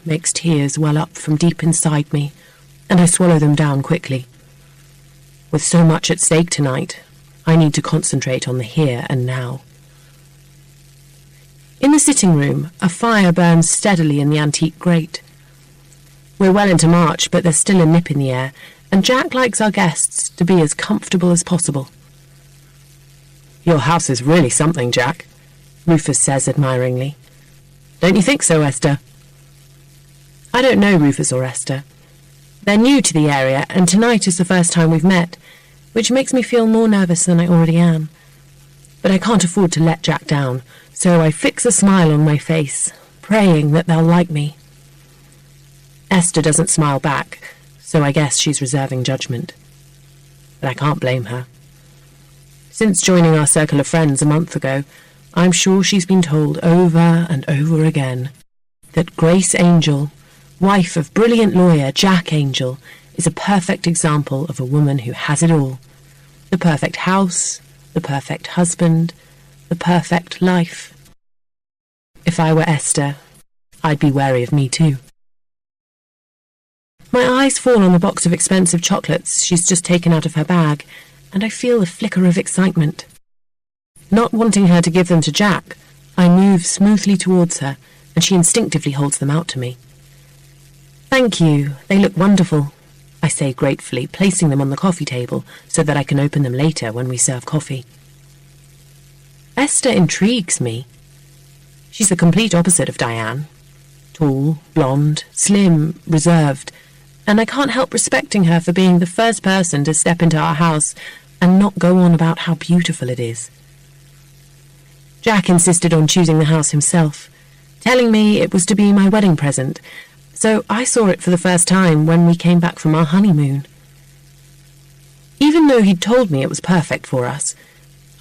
makes tears well up from deep inside me, and I swallow them down quickly. With so much at stake tonight, I need to concentrate on the here and now. In the sitting room, a fire burns steadily in the antique grate. We're well into March, but there's still a nip in the air, and Jack likes our guests to be as comfortable as possible. "Your house is really something, Jack," Rufus says admiringly. "Don't you think so, Esther?" I don't know Rufus or Esther. They're new to the area, and tonight is the first time we've met, which makes me feel more nervous than I already am. But I can't afford to let Jack down, so I fix a smile on my face, praying that they'll like me. Esther doesn't smile back, so I guess she's reserving judgment. But I can't blame her. Since joining our circle of friends a month ago, I'm sure she's been told over and over again that Grace Angel, wife of brilliant lawyer Jack Angel, is a perfect example of a woman who has it all. The perfect house, the perfect husband, the perfect life. If I were Esther, I'd be wary of me too. My eyes fall on the box of expensive chocolates she's just taken out of her bag, and I feel a flicker of excitement. Not wanting her to give them to Jack, I move smoothly towards her, and she instinctively holds them out to me. "Thank you, they look wonderful," I say gratefully, placing them on the coffee table so that I can open them later when we serve coffee. Esther intrigues me. She's the complete opposite of Diane. Tall, blonde, slim, reserved, and I can't help respecting her for being the first person to step into our house and not go on about how beautiful it is. Jack insisted on choosing the house himself, telling me it was to be my wedding present, so I saw it for the first time when we came back from our honeymoon. Even though he'd told me it was perfect for us,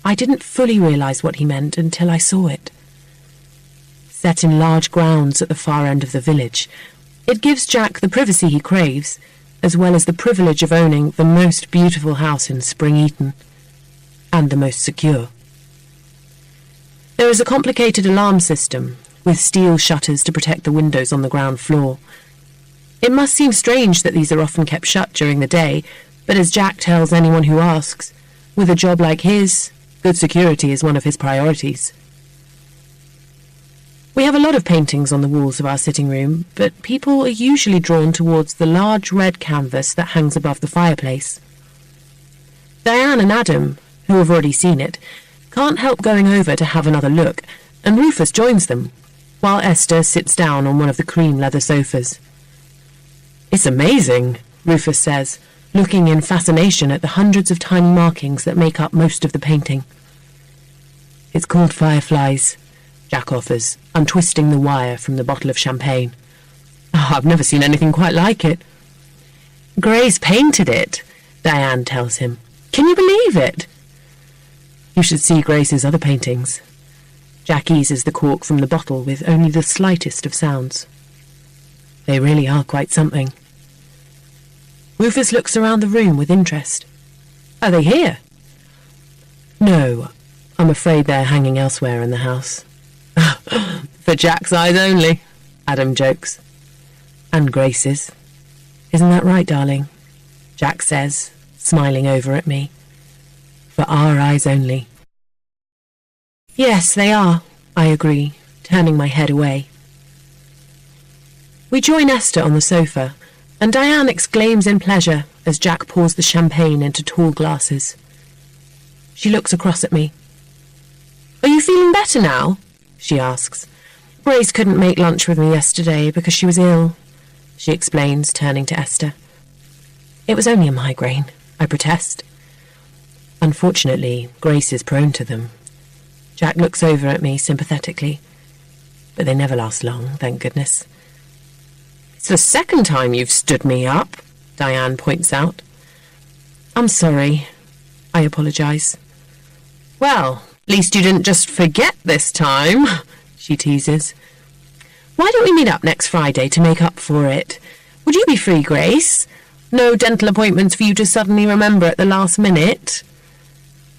I didn't fully realise what he meant until I saw it. Set in large grounds at the far end of the village, it gives Jack the privacy he craves, as well as the privilege of owning the most beautiful house in Spring Eton, and the most secure. There is a complicated alarm system, with steel shutters to protect the windows on the ground floor. It must seem strange that these are often kept shut during the day, but as Jack tells anyone who asks, with a job like his, good security is one of his priorities. We have a lot of paintings on the walls of our sitting room, but people are usually drawn towards the large red canvas that hangs above the fireplace. Diane and Adam, who have already seen it, can't help going over to have another look, and Rufus joins them, while Esther sits down on one of the cream leather sofas. "It's amazing," Rufus says, looking in fascination at the hundreds of tiny markings that make up most of the painting. "It's called Fireflies," Jack offers, untwisting the wire from the bottle of champagne. "Oh, I've never seen anything quite like it." "Grace painted it," Diane tells him. "Can you believe it?" "You should see Grace's other paintings." Jack eases the cork from the bottle with only the slightest of sounds. "They really are quite something." Rufus looks around the room with interest. "Are they here?" "No, I'm afraid they're hanging elsewhere in the house." "For Jack's eyes only," Adam jokes. "And Grace's. Isn't that right, darling?" Jack says, smiling over at me. "For our eyes only." "Yes, they are," I agree, turning my head away. We join Esther on the sofa, and Diane exclaims in pleasure as Jack pours the champagne into tall glasses. She looks across at me. "Are you feeling better now?" she asks. "Grace couldn't make lunch with me yesterday because she was ill," she explains, turning to Esther. "It was only a migraine," I protest. Unfortunately, Grace is prone to them. Jack looks over at me sympathetically. But they never last long, thank goodness. "It's the second time you've stood me up," Diane points out. "I'm sorry," I apologise. "Well, at least you didn't just forget this time," she teases. "Why don't we meet up next Friday to make up for it? Would you be free, Grace? No dental appointments for you to suddenly remember at the last minute?"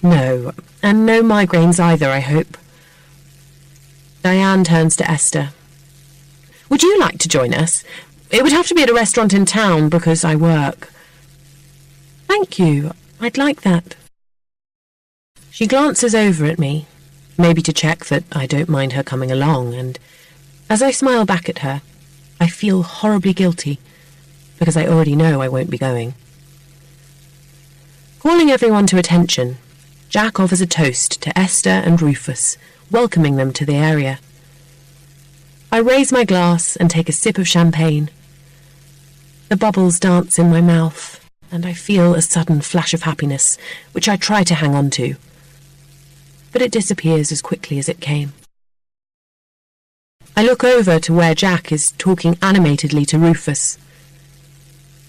"No, and no migraines either, I hope." Diane turns to Esther. Would you like to join us? It would have to be at a restaurant in town because I work. Thank you. I'd like that. She glances over at me, maybe to check that I don't mind her coming along, and as I smile back at her, I feel horribly guilty because I already know I won't be going. Calling everyone to attention, Jack offers a toast to Esther and Rufus, welcoming them to the area. I raise my glass and take a sip of champagne. The bubbles dance in my mouth, and I feel a sudden flash of happiness, which I try to hang on to. But it disappears as quickly as it came. I look over to where Jack is talking animatedly to Rufus.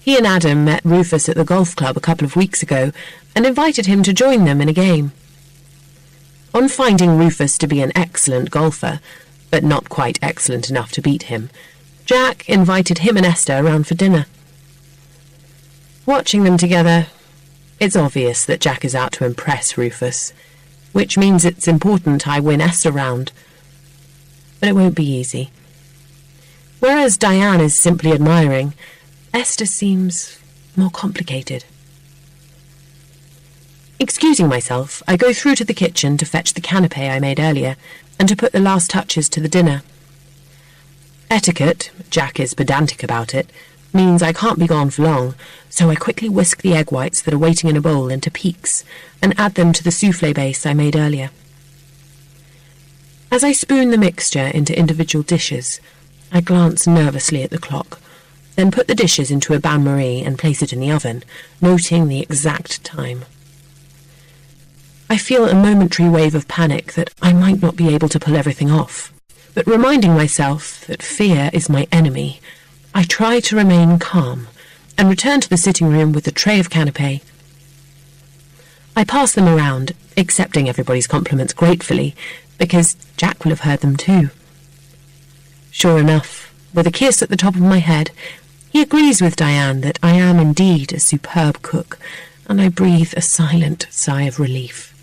He and Adam met Rufus at the golf club a couple of weeks ago and invited him to join them in a game. On finding Rufus to be an excellent golfer, but not quite excellent enough to beat him, Jack invited him and Esther around for dinner. Watching them together, it's obvious that Jack is out to impress Rufus, which means it's important I win Esther round. But it won't be easy. Whereas Diane is simply admiring, Esther seems more complicated. Excusing myself, I go through to the kitchen to fetch the canapé I made earlier and to put the last touches to the dinner. Etiquette, Jack is pedantic about it, means I can't be gone for long, so I quickly whisk the egg whites that are waiting in a bowl into peaks and add them to the soufflé base I made earlier. As I spoon the mixture into individual dishes, I glance nervously at the clock, then put the dishes into a bain-marie and place it in the oven, noting the exact time. I feel a momentary wave of panic that I might not be able to pull everything off, but reminding myself that fear is my enemy, I try to remain calm and return to the sitting room with the tray of canapé. I pass them around, accepting everybody's compliments gratefully, because Jack will have heard them too. Sure enough, with a kiss at the top of my head, he agrees with Diane that I am indeed a superb cook, and I breathe a silent sigh of relief.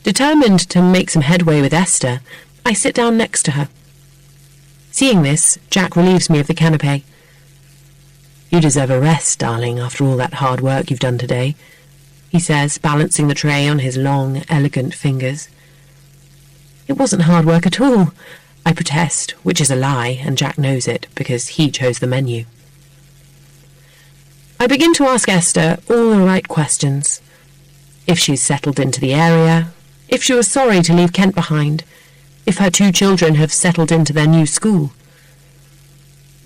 Determined to make some headway with Esther, I sit down next to her. Seeing this, Jack relieves me of the canapé. You deserve a rest, darling, after all that hard work you've done today, he says, balancing the tray on his long, elegant fingers. It wasn't hard work at all, I protest, which is a lie, and Jack knows it, because he chose the menu. I begin to ask Esther all the right questions. If she's settled into the area, if she was sorry to leave Kent behind, if her 2 children have settled into their new school.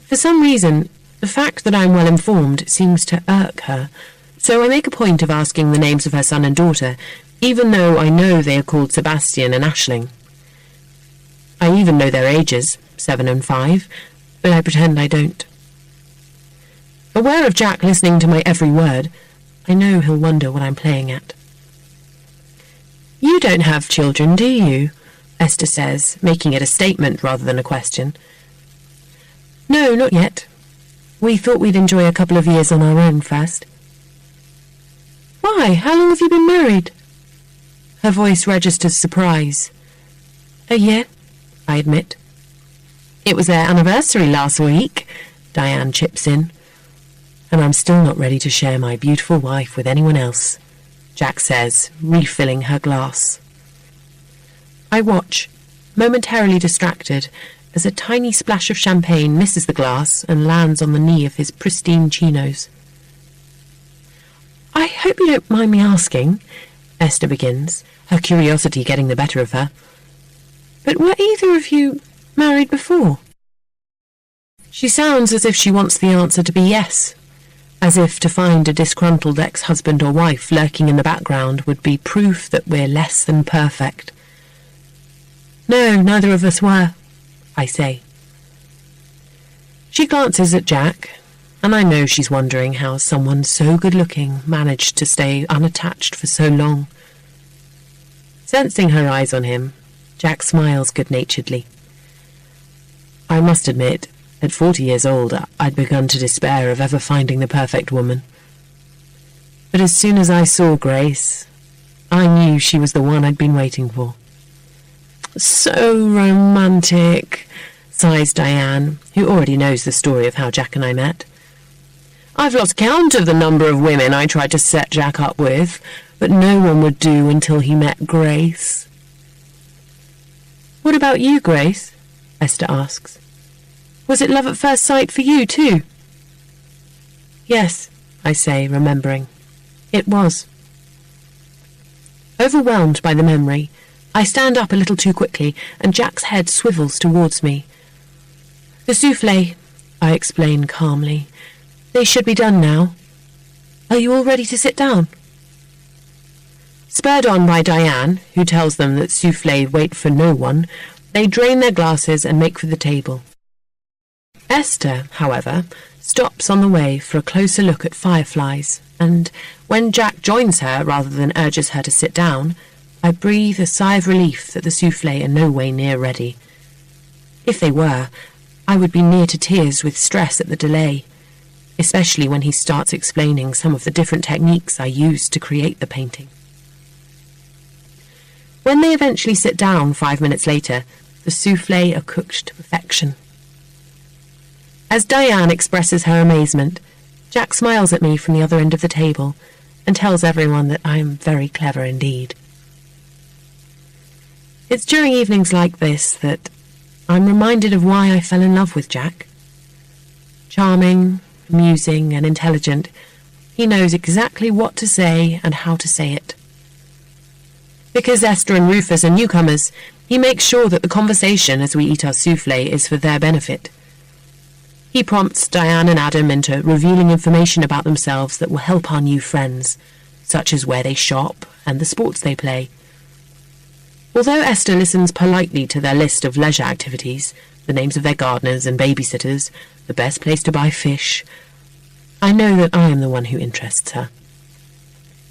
For some reason, the fact that I'm well informed seems to irk her, so I make a point of asking the names of her son and daughter, even though I know they are called Sebastian and Aisling. I even know their ages, 7 and 5, but I pretend I don't. Aware of Jack listening to my every word, I know he'll wonder what I'm playing at. You don't have children, do you? Esther says, making it a statement rather than a question. No, not yet. We thought we'd enjoy a couple of years on our own first. Why, how long have you been married? Her voice registers surprise. A year, I admit. It was their anniversary last week, Diane chips in. And I'm still not ready to share my beautiful wife with anyone else, Jack says, refilling her glass. I watch, momentarily distracted, as a tiny splash of champagne misses the glass and lands on the knee of his pristine chinos. I hope you don't mind me asking, Esther begins, her curiosity getting the better of her. But were either of you married before? She sounds as if she wants the answer to be yes, as if to find a disgruntled ex-husband or wife lurking in the background would be proof that we're less than perfect. No, neither of us were, I say. She glances at Jack, and I know she's wondering how someone so good-looking managed to stay unattached for so long. Sensing her eyes on him, Jack smiles good-naturedly. I must admit, at 40 years old, I'd begun to despair of ever finding the perfect woman. But as soon as I saw Grace, I knew she was the one I'd been waiting for. So romantic, sighs Diane, who already knows the story of how Jack and I met. I've lost count of the number of women I tried to set Jack up with, but no one would do until he met Grace. What about you, Grace? Esther asks. Was it love at first sight for you, too? Yes, I say, remembering. It was. Overwhelmed by the memory, I stand up a little too quickly, and Jack's head swivels towards me. The soufflé, I explain calmly. They should be done now. Are you all ready to sit down? Spurred on by Diane, who tells them that soufflé wait for no one, they drain their glasses and make for the table. Esther, however, stops on the way for a closer look at fireflies, and when Jack joins her rather than urges her to sit down, I breathe a sigh of relief that the soufflé are no way near ready. If they were, I would be near to tears with stress at the delay, especially when he starts explaining some of the different techniques I used to create the painting. When they eventually sit down 5 minutes later, the soufflé are cooked to perfection. As Diane expresses her amazement, Jack smiles at me from the other end of the table and tells everyone that I am very clever indeed. It's during evenings like this that I'm reminded of why I fell in love with Jack. Charming, amusing, and intelligent, he knows exactly what to say and how to say it. Because Esther and Rufus are newcomers, he makes sure that the conversation as we eat our soufflé is for their benefit. He prompts Diane and Adam into revealing information about themselves that will help our new friends, such as where they shop and the sports they play. Although Esther listens politely to their list of leisure activities, the names of their gardeners and babysitters, the best place to buy fish, I know that I am the one who interests her.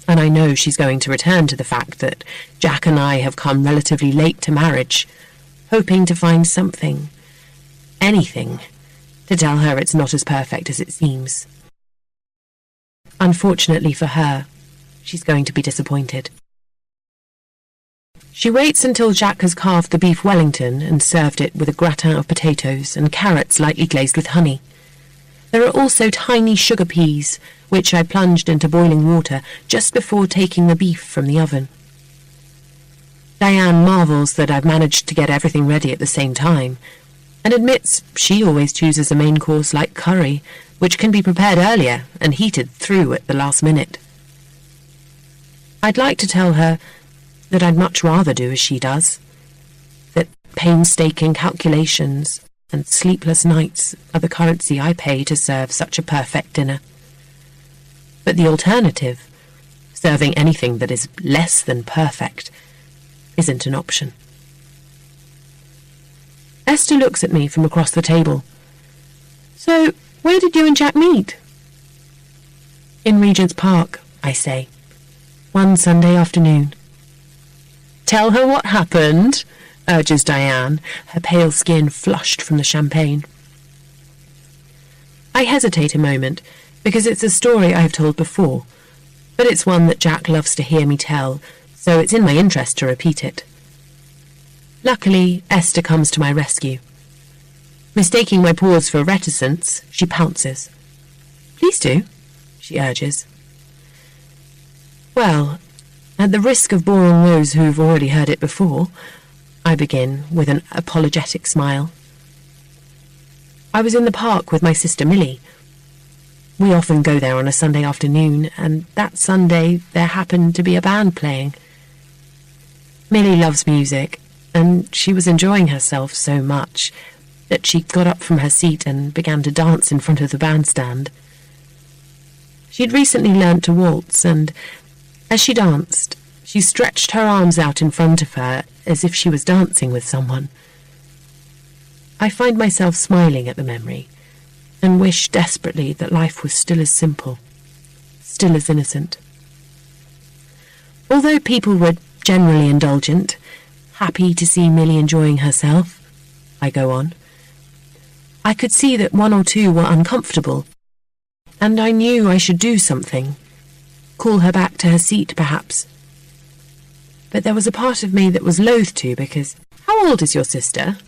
And I know she's going to return to the fact that Jack and I have come relatively late to marriage, hoping to find something, anything, to tell her it's not as perfect as it seems. Unfortunately for her, she's going to be disappointed. She waits until Jack has carved the beef Wellington and served it with a gratin of potatoes and carrots lightly glazed with honey. There are also tiny sugar peas, which I plunged into boiling water just before taking the beef from the oven. Diane marvels that I've managed to get everything ready at the same time, and admits she always chooses a main course like curry, which can be prepared earlier and heated through at the last minute. I'd like to tell her that I'd much rather do as she does, that painstaking calculations and sleepless nights are the currency I pay to serve such a perfect dinner. But the alternative, serving anything that is less than perfect, isn't an option. Esther looks at me from across the table. So, where did you and Jack meet? In Regent's Park, I say. One Sunday afternoon. Tell her what happened, urges Diane, her pale skin flushed from the champagne. I hesitate a moment, because it's a story I have told before, but it's one that Jack loves to hear me tell, so it's in my interest to repeat it. Luckily, Esther comes to my rescue. Mistaking my pause for reticence, she pounces. Please do, she urges. Well, at the risk of boring those who've already heard it before, I begin with an apologetic smile. I was in the park with my sister Millie. We often go there on a Sunday afternoon, and that Sunday there happened to be a band playing. Millie loves music, and she was enjoying herself so much that she got up from her seat and began to dance in front of the bandstand. She'd recently learnt to waltz, and as she danced, she stretched her arms out in front of her as if she was dancing with someone. I find myself smiling at the memory and wish desperately that life was still as simple, still as innocent. Although people were generally indulgent, happy to see Millie enjoying herself, I go on, I could see that one or two were uncomfortable, and I knew I should do something, call her back to her seat perhaps. But there was a part of me that was loath to, because How old is your sister?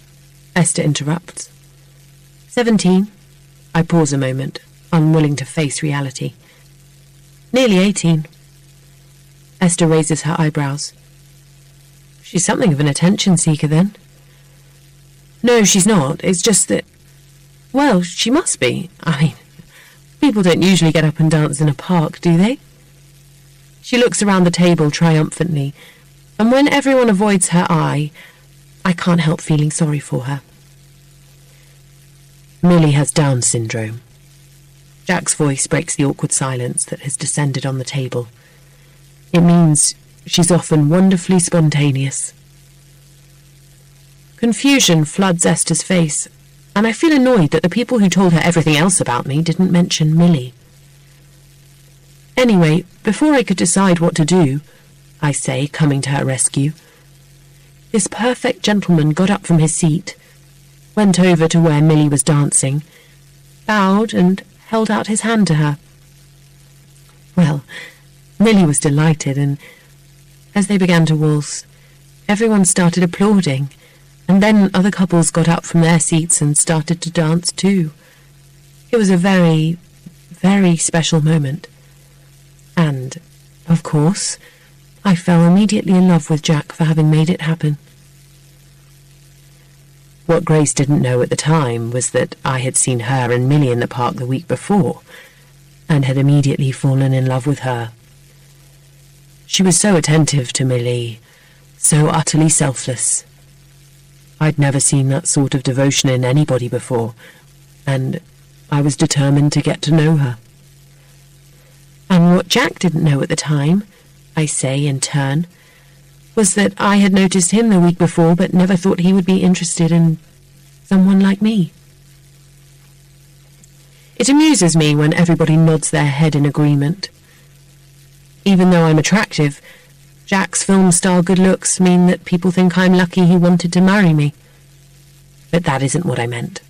Esther interrupts. 17. I pause a moment, unwilling to face reality. Nearly 18. Esther raises her eyebrows. She's something of an attention seeker, then. No, she's not. It's just that... Well, she must be. I mean, people don't usually get up and dance in a park, do they? She looks around the table triumphantly, and when everyone avoids her eye, I can't help feeling sorry for her. Millie has Down syndrome. Jack's voice breaks the awkward silence that has descended on the table. It means she's often wonderfully spontaneous. Confusion floods Esther's face, and I feel annoyed that the people who told her everything else about me didn't mention Millie. Anyway, before I could decide what to do, I say, coming to her rescue, this perfect gentleman got up from his seat, went over to where Millie was dancing, bowed and held out his hand to her. Well, Millie was delighted, and as they began to waltz, everyone started applauding, and then other couples got up from their seats and started to dance too. It was a very, very special moment. And, of course, I fell immediately in love with Jack for having made it happen. What Grace didn't know at the time was that I had seen her and Millie in the park the week before, and had immediately fallen in love with her. She was so attentive to Millie, so utterly selfless. I'd never seen that sort of devotion in anybody before, and I was determined to get to know her. And what Jack didn't know at the time, I say in turn, was that I had noticed him the week before but never thought he would be interested in someone like me. It amuses me when everybody nods their head in agreement. Even though I'm attractive, Jack's film star good looks mean that people think I'm lucky he wanted to marry me. But that isn't what I meant.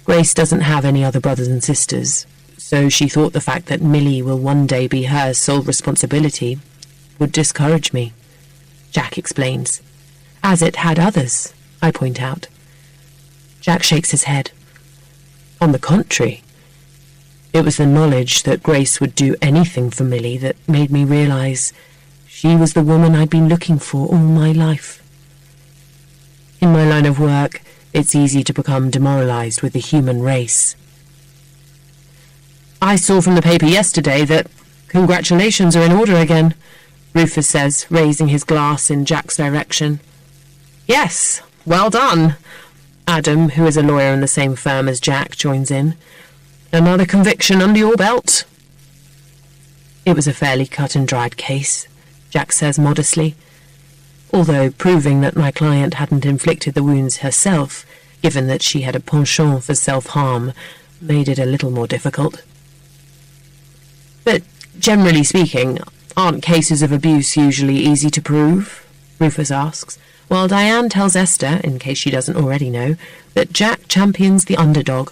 Grace doesn't have any other brothers and sisters, so she thought the fact that Millie will one day be her sole responsibility would discourage me. Jack explains. As it had others, I point out. Jack shakes his head. On the contrary, it was the knowledge that Grace would do anything for Millie that made me realize she was the woman I'd been looking for all my life. In my line of work, it's easy to become demoralized with the human race. I saw from the paper yesterday that congratulations are in order again, Rufus says, raising his glass in Jack's direction. Yes, well done. Adam, who is a lawyer in the same firm as Jack, joins in. Another conviction under your belt. It was a fairly cut-and-dried case, Jack says modestly, although proving that my client hadn't inflicted the wounds herself, given that she had a penchant for self-harm, made it a little more difficult. But, generally speaking, aren't cases of abuse usually easy to prove? Rufus asks, while Diane tells Esther, in case she doesn't already know, that Jack champions the underdog.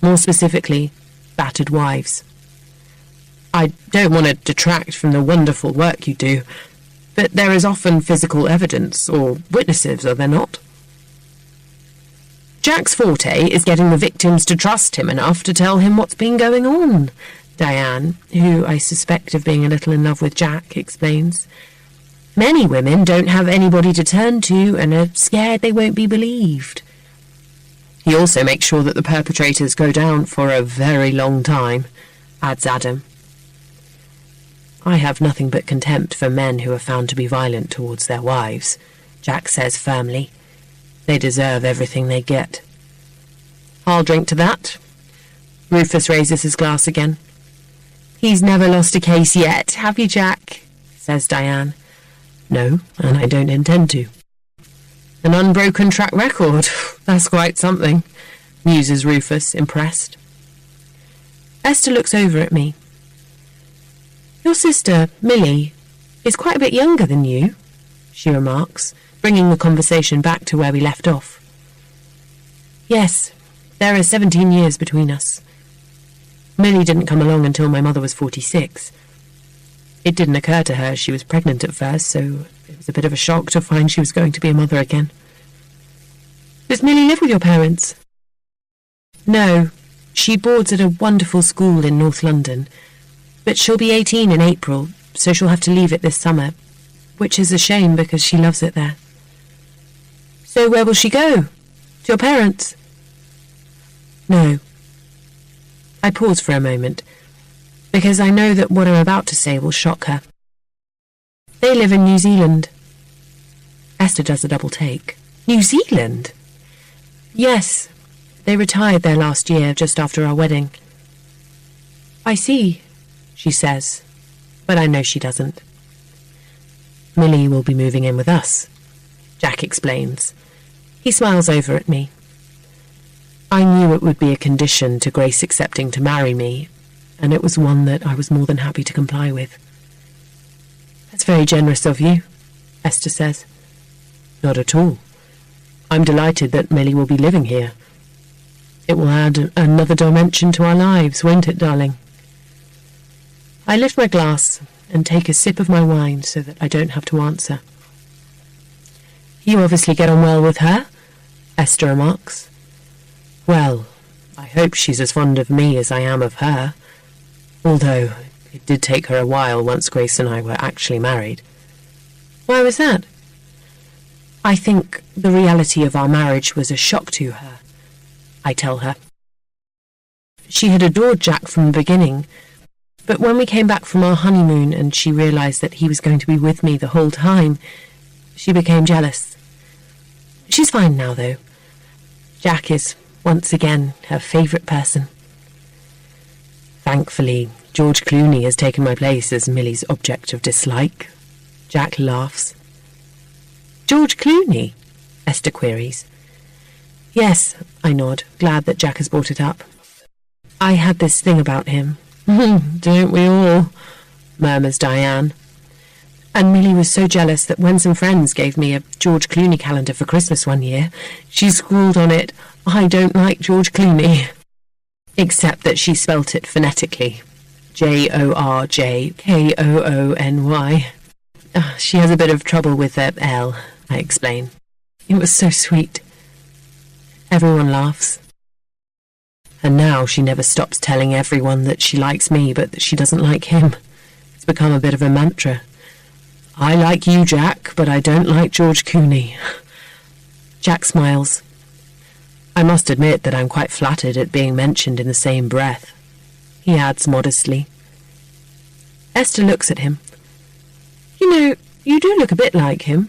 More specifically, battered wives. I don't want to detract from the wonderful work you do, but there is often physical evidence, or witnesses, are there not? Jack's forte is getting the victims to trust him enough to tell him what's been going on, Diane, who I suspect of being a little in love with Jack, explains. Many women don't have anybody to turn to and are scared they won't be believed. He also makes sure that the perpetrators go down for a very long time, adds Adam. I have nothing but contempt for men who are found to be violent towards their wives, Jack says firmly. They deserve everything they get. I'll drink to that. Rufus raises his glass again. He's never lost a case yet, have you, Jack? Says Diane. No, and I don't intend to. An unbroken track record. That's quite something, muses Rufus, impressed. Esther looks over at me. Your sister, Millie, is quite a bit younger than you, she remarks, bringing the conversation back to where we left off. Yes, there are 17 years between us. Millie didn't come along until my mother was 46. It didn't occur to her she was pregnant at first, so it was a bit of a shock to find she was going to be a mother again. Does Millie live with your parents? No, she boards at a wonderful school in North London, but she'll be 18 in April, so she'll have to leave it this summer, which is a shame because she loves it there. So where will she go? To your parents? No. I pause for a moment, because I know that what I'm about to say will shock her. They live in New Zealand. Esther does a double take. New Zealand? Yes. They retired there last year, just after our wedding. I see, she says, but I know she doesn't. Millie will be moving in with us, Jack explains. He smiles over at me. I knew it would be a condition to Grace accepting to marry me, and it was one that I was more than happy to comply with. That's very generous of you, Esther says. Not at all. I'm delighted that Millie will be living here. It will add another dimension to our lives, won't it, darling? I lift my glass and take a sip of my wine so that I don't have to answer. You obviously get on well with her, Esther remarks. Well, I hope she's as fond of me as I am of her, although it did take her a while once Grace and I were actually married. Why was that? I think the reality of our marriage was a shock to her, I tell her. She had adored Jack from the beginning, but when we came back from our honeymoon and she realised that he was going to be with me the whole time, she became jealous. She's fine now, though. Jack is, once again, her favourite person. Thankfully, George Clooney has taken my place as Millie's object of dislike. Jack laughs. George Clooney? Esther queries. Yes, I nod, glad that Jack has brought it up. I had this thing about him. Don't we all? Murmurs Diane. And Millie was so jealous that when some friends gave me a George Clooney calendar for Christmas one year, she scrawled on it, I don't like George Clooney. Except that she spelt it phonetically. Georjkoony. She has a bit of trouble with the L, I explain. It was so sweet. Everyone laughs. And now she never stops telling everyone that she likes me but that she doesn't like him. It's become a bit of a mantra. I like you, Jack, but I don't like George Clooney. Jack smiles. I must admit that I'm quite flattered at being mentioned in the same breath. He adds modestly. Esther looks at him. You know, you do look a bit like him.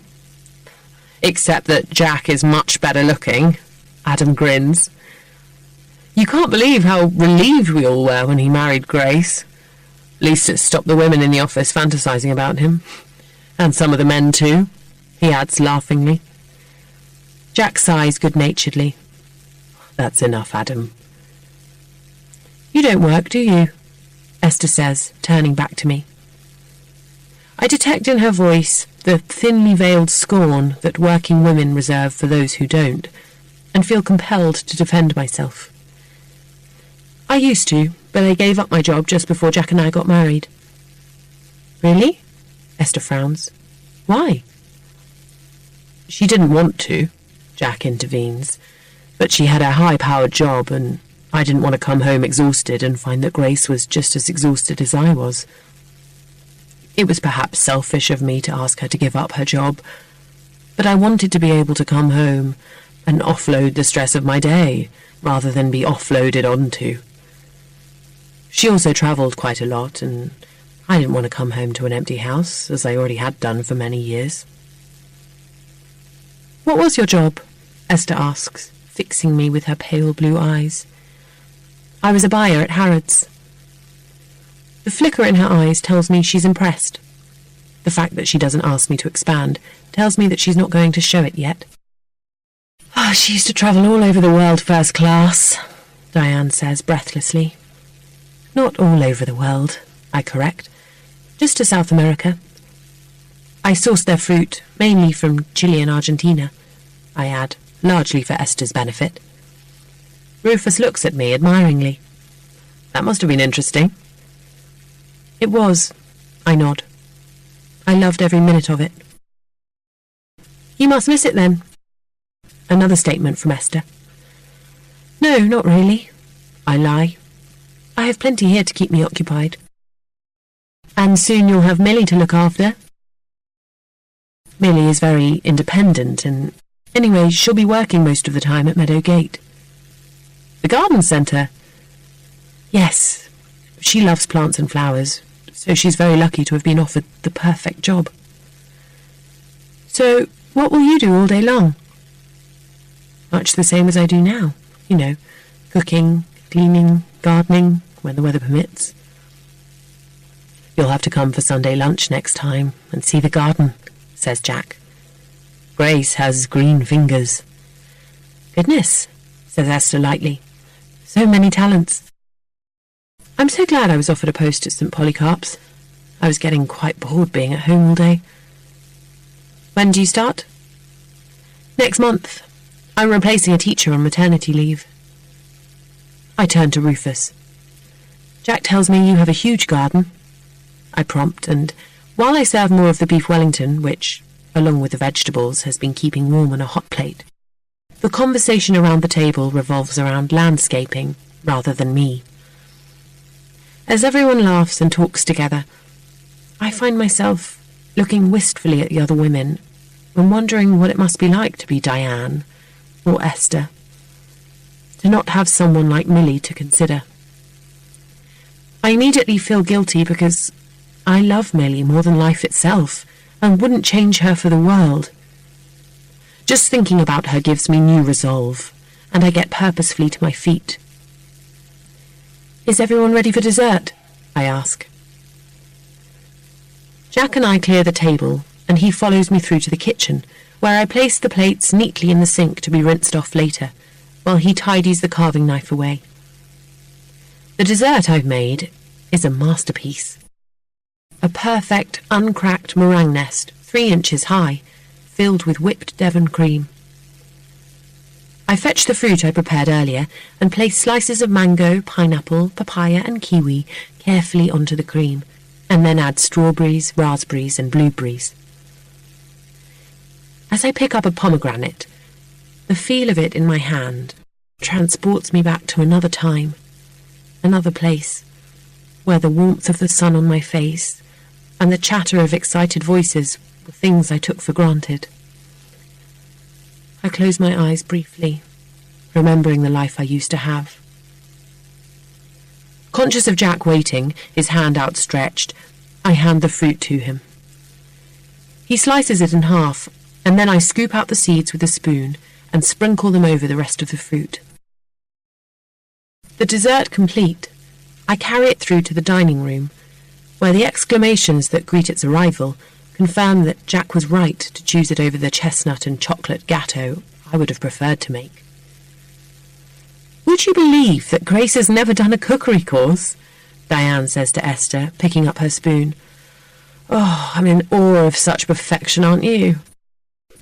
Except that Jack is much better looking, Adam grins. You can't believe how relieved we all were when he married Grace. At least it stopped the women in the office fantasizing about him. And some of the men too, he adds laughingly. Jack sighs good-naturedly. That's enough, Adam. You don't work, do you? Esther says, turning back to me. I detect in her voice the thinly veiled scorn that working women reserve for those who don't, and feel compelled to defend myself. I used to, but I gave up my job just before Jack and I got married. Really? Esther frowns. Why? She didn't want to, Jack intervenes, but she had a high-powered job and I didn't want to come home exhausted and find that Grace was just as exhausted as I was. It was perhaps selfish of me to ask her to give up her job, but I wanted to be able to come home and offload the stress of my day rather than be offloaded onto. She also travelled quite a lot, and I didn't want to come home to an empty house, as I already had done for many years. What was your job? Esther asks, fixing me with her pale blue eyes. I was a buyer at Harrods. The flicker in her eyes tells me she's impressed. The fact that she doesn't ask me to expand tells me that she's not going to show it yet. She used to travel all over the world first class, Diane says breathlessly. Not all over the world, I correct. Just to South America. I sourced their fruit, mainly from Chile and Argentina, I add, largely for Esther's benefit. Rufus looks at me admiringly. That must have been interesting. It was, I nod. I loved every minute of it. You must miss it then. Another statement from Esther. No, not really. I lie. I have plenty here to keep me occupied. And soon you'll have Millie to look after. Millie is very independent, and anyway, she'll be working most of the time at Meadow Gate. The garden centre? Yes. She loves plants and flowers, so she's very lucky to have been offered the perfect job. So, what will you do all day long? Much the same as I do now. You know, cooking, cleaning, gardening, when the weather permits. You'll have to come for Sunday lunch next time and see the garden, says Jack. Grace has green fingers. Goodness, says Esther lightly. So many talents. I'm so glad I was offered a post at St. Polycarp's. I was getting quite bored being at home all day. When do you start? Next month. I'm replacing a teacher on maternity leave. I turn to Rufus. Jack tells me you have a huge garden. I prompt, and while I serve more of the beef Wellington, which, along with the vegetables, has been keeping warm on a hot plate, the conversation around the table revolves around landscaping rather than me. As everyone laughs and talks together, I find myself looking wistfully at the other women and wondering what it must be like to be Diane or Esther, to not have someone like Millie to consider. I immediately feel guilty because I love Millie more than life itself and wouldn't change her for the world. Just thinking about her gives me new resolve, and I get purposefully to my feet. Is everyone ready for dessert? I ask. Jack and I clear the table, and he follows me through to the kitchen, where I place the plates neatly in the sink to be rinsed off later, while he tidies the carving knife away. The dessert I've made is a masterpiece. A perfect, uncracked meringue nest, 3 inches high, filled with whipped Devon cream. I fetch the fruit I prepared earlier and place slices of mango, pineapple, papaya and kiwi carefully onto the cream, and then add strawberries, raspberries and blueberries. As I pick up a pomegranate, the feel of it in my hand transports me back to another time, another place, where the warmth of the sun on my face and the chatter of excited voices were things I took for granted. I close my eyes briefly, remembering the life I used to have. Conscious of Jack waiting, his hand outstretched, I hand the fruit to him. He slices it in half, and then I scoop out the seeds with a spoon and sprinkle them over the rest of the fruit. The dessert complete, I carry it through to the dining room, where the exclamations that greet its arrival confirm that Jack was right to choose it over the chestnut and chocolate gâteau I would have preferred to make. Would you believe that Grace has never done a cookery course? Diane says to Esther, picking up her spoon. Oh, I'm in awe of such perfection, aren't you?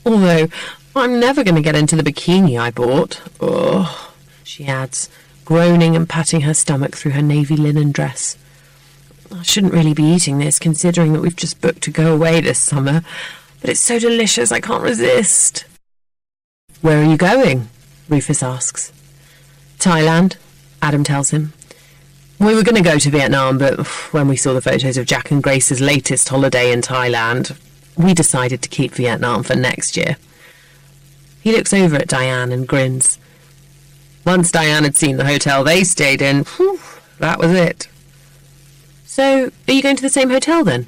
Although, I'm never going to get into the bikini I bought. Oh, she adds, groaning and patting her stomach through her navy linen dress. I shouldn't really be eating this, considering that we've just booked to go away this summer, but it's so delicious I can't resist. Where are you going? Rufus asks. Thailand, Adam tells him. We were going to go to Vietnam, but when we saw the photos of Jack and Grace's latest holiday in Thailand, we decided to keep Vietnam for next year. He looks over at Diane and grins. Once Diane had seen the hotel they stayed in, that was it. So, are you going to the same hotel then?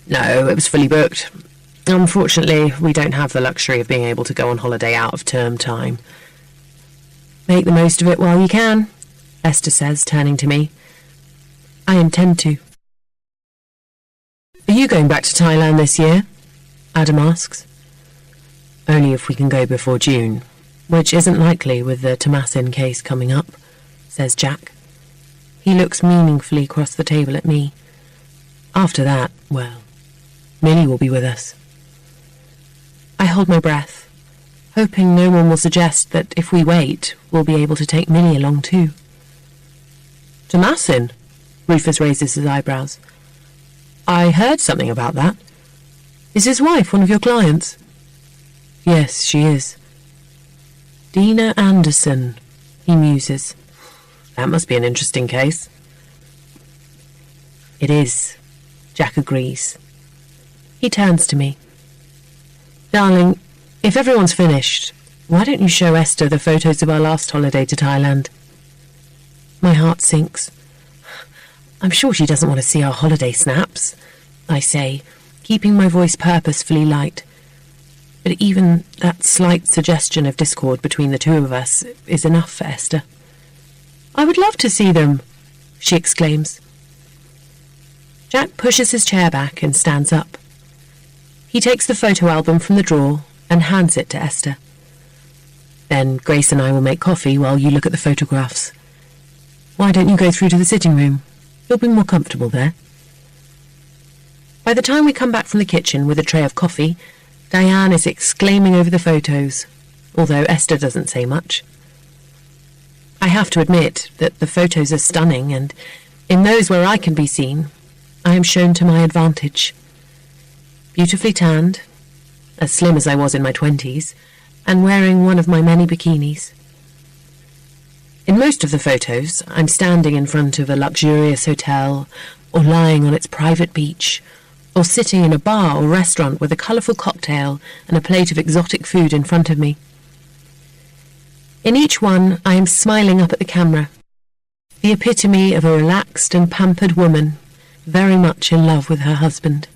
No, it was fully booked. Unfortunately, we don't have the luxury of being able to go on holiday out of term time. Make the most of it while you can, Esther says, turning to me. I intend to. Are you going back to Thailand this year? Adam asks. Only if we can go before June, which isn't likely with the Tomasin case coming up, says Jack. He looks meaningfully across the table at me. After that, well, Millie will be with us. I hold my breath, hoping no one will suggest that if we wait, we'll be able to take Millie along too. Tomasin? Rufus raises his eyebrows. I heard something about that. Is his wife one of your clients? Yes, she is. Dina Anderson, he muses. That must be an interesting case. It is, Jack agrees. He turns to me. Darling, if everyone's finished, why don't you show Esther the photos of our last holiday to Thailand? My heart sinks. I'm sure she doesn't want to see our holiday snaps, I say, keeping my voice purposefully light. But even that slight suggestion of discord between the two of us is enough for Esther. I would love to see them, she exclaims. Jack pushes his chair back and stands up. He takes the photo album from the drawer and hands it to Esther. Then Grace and I will make coffee while you look at the photographs. Why don't you go through to the sitting room? You'll be more comfortable there. By the time we come back from the kitchen with a tray of coffee, Diane is exclaiming over the photos, although Esther doesn't say much. I have to admit that the photos are stunning, and in those where I can be seen, I am shown to my advantage. Beautifully tanned, as slim as I was in my 20s, and wearing one of my many bikinis. In most of the photos, I'm standing in front of a luxurious hotel, or lying on its private beach, or sitting in a bar or restaurant with a colourful cocktail and a plate of exotic food in front of me. In each one, I am smiling up at the camera, the epitome of a relaxed and pampered woman, very much in love with her husband.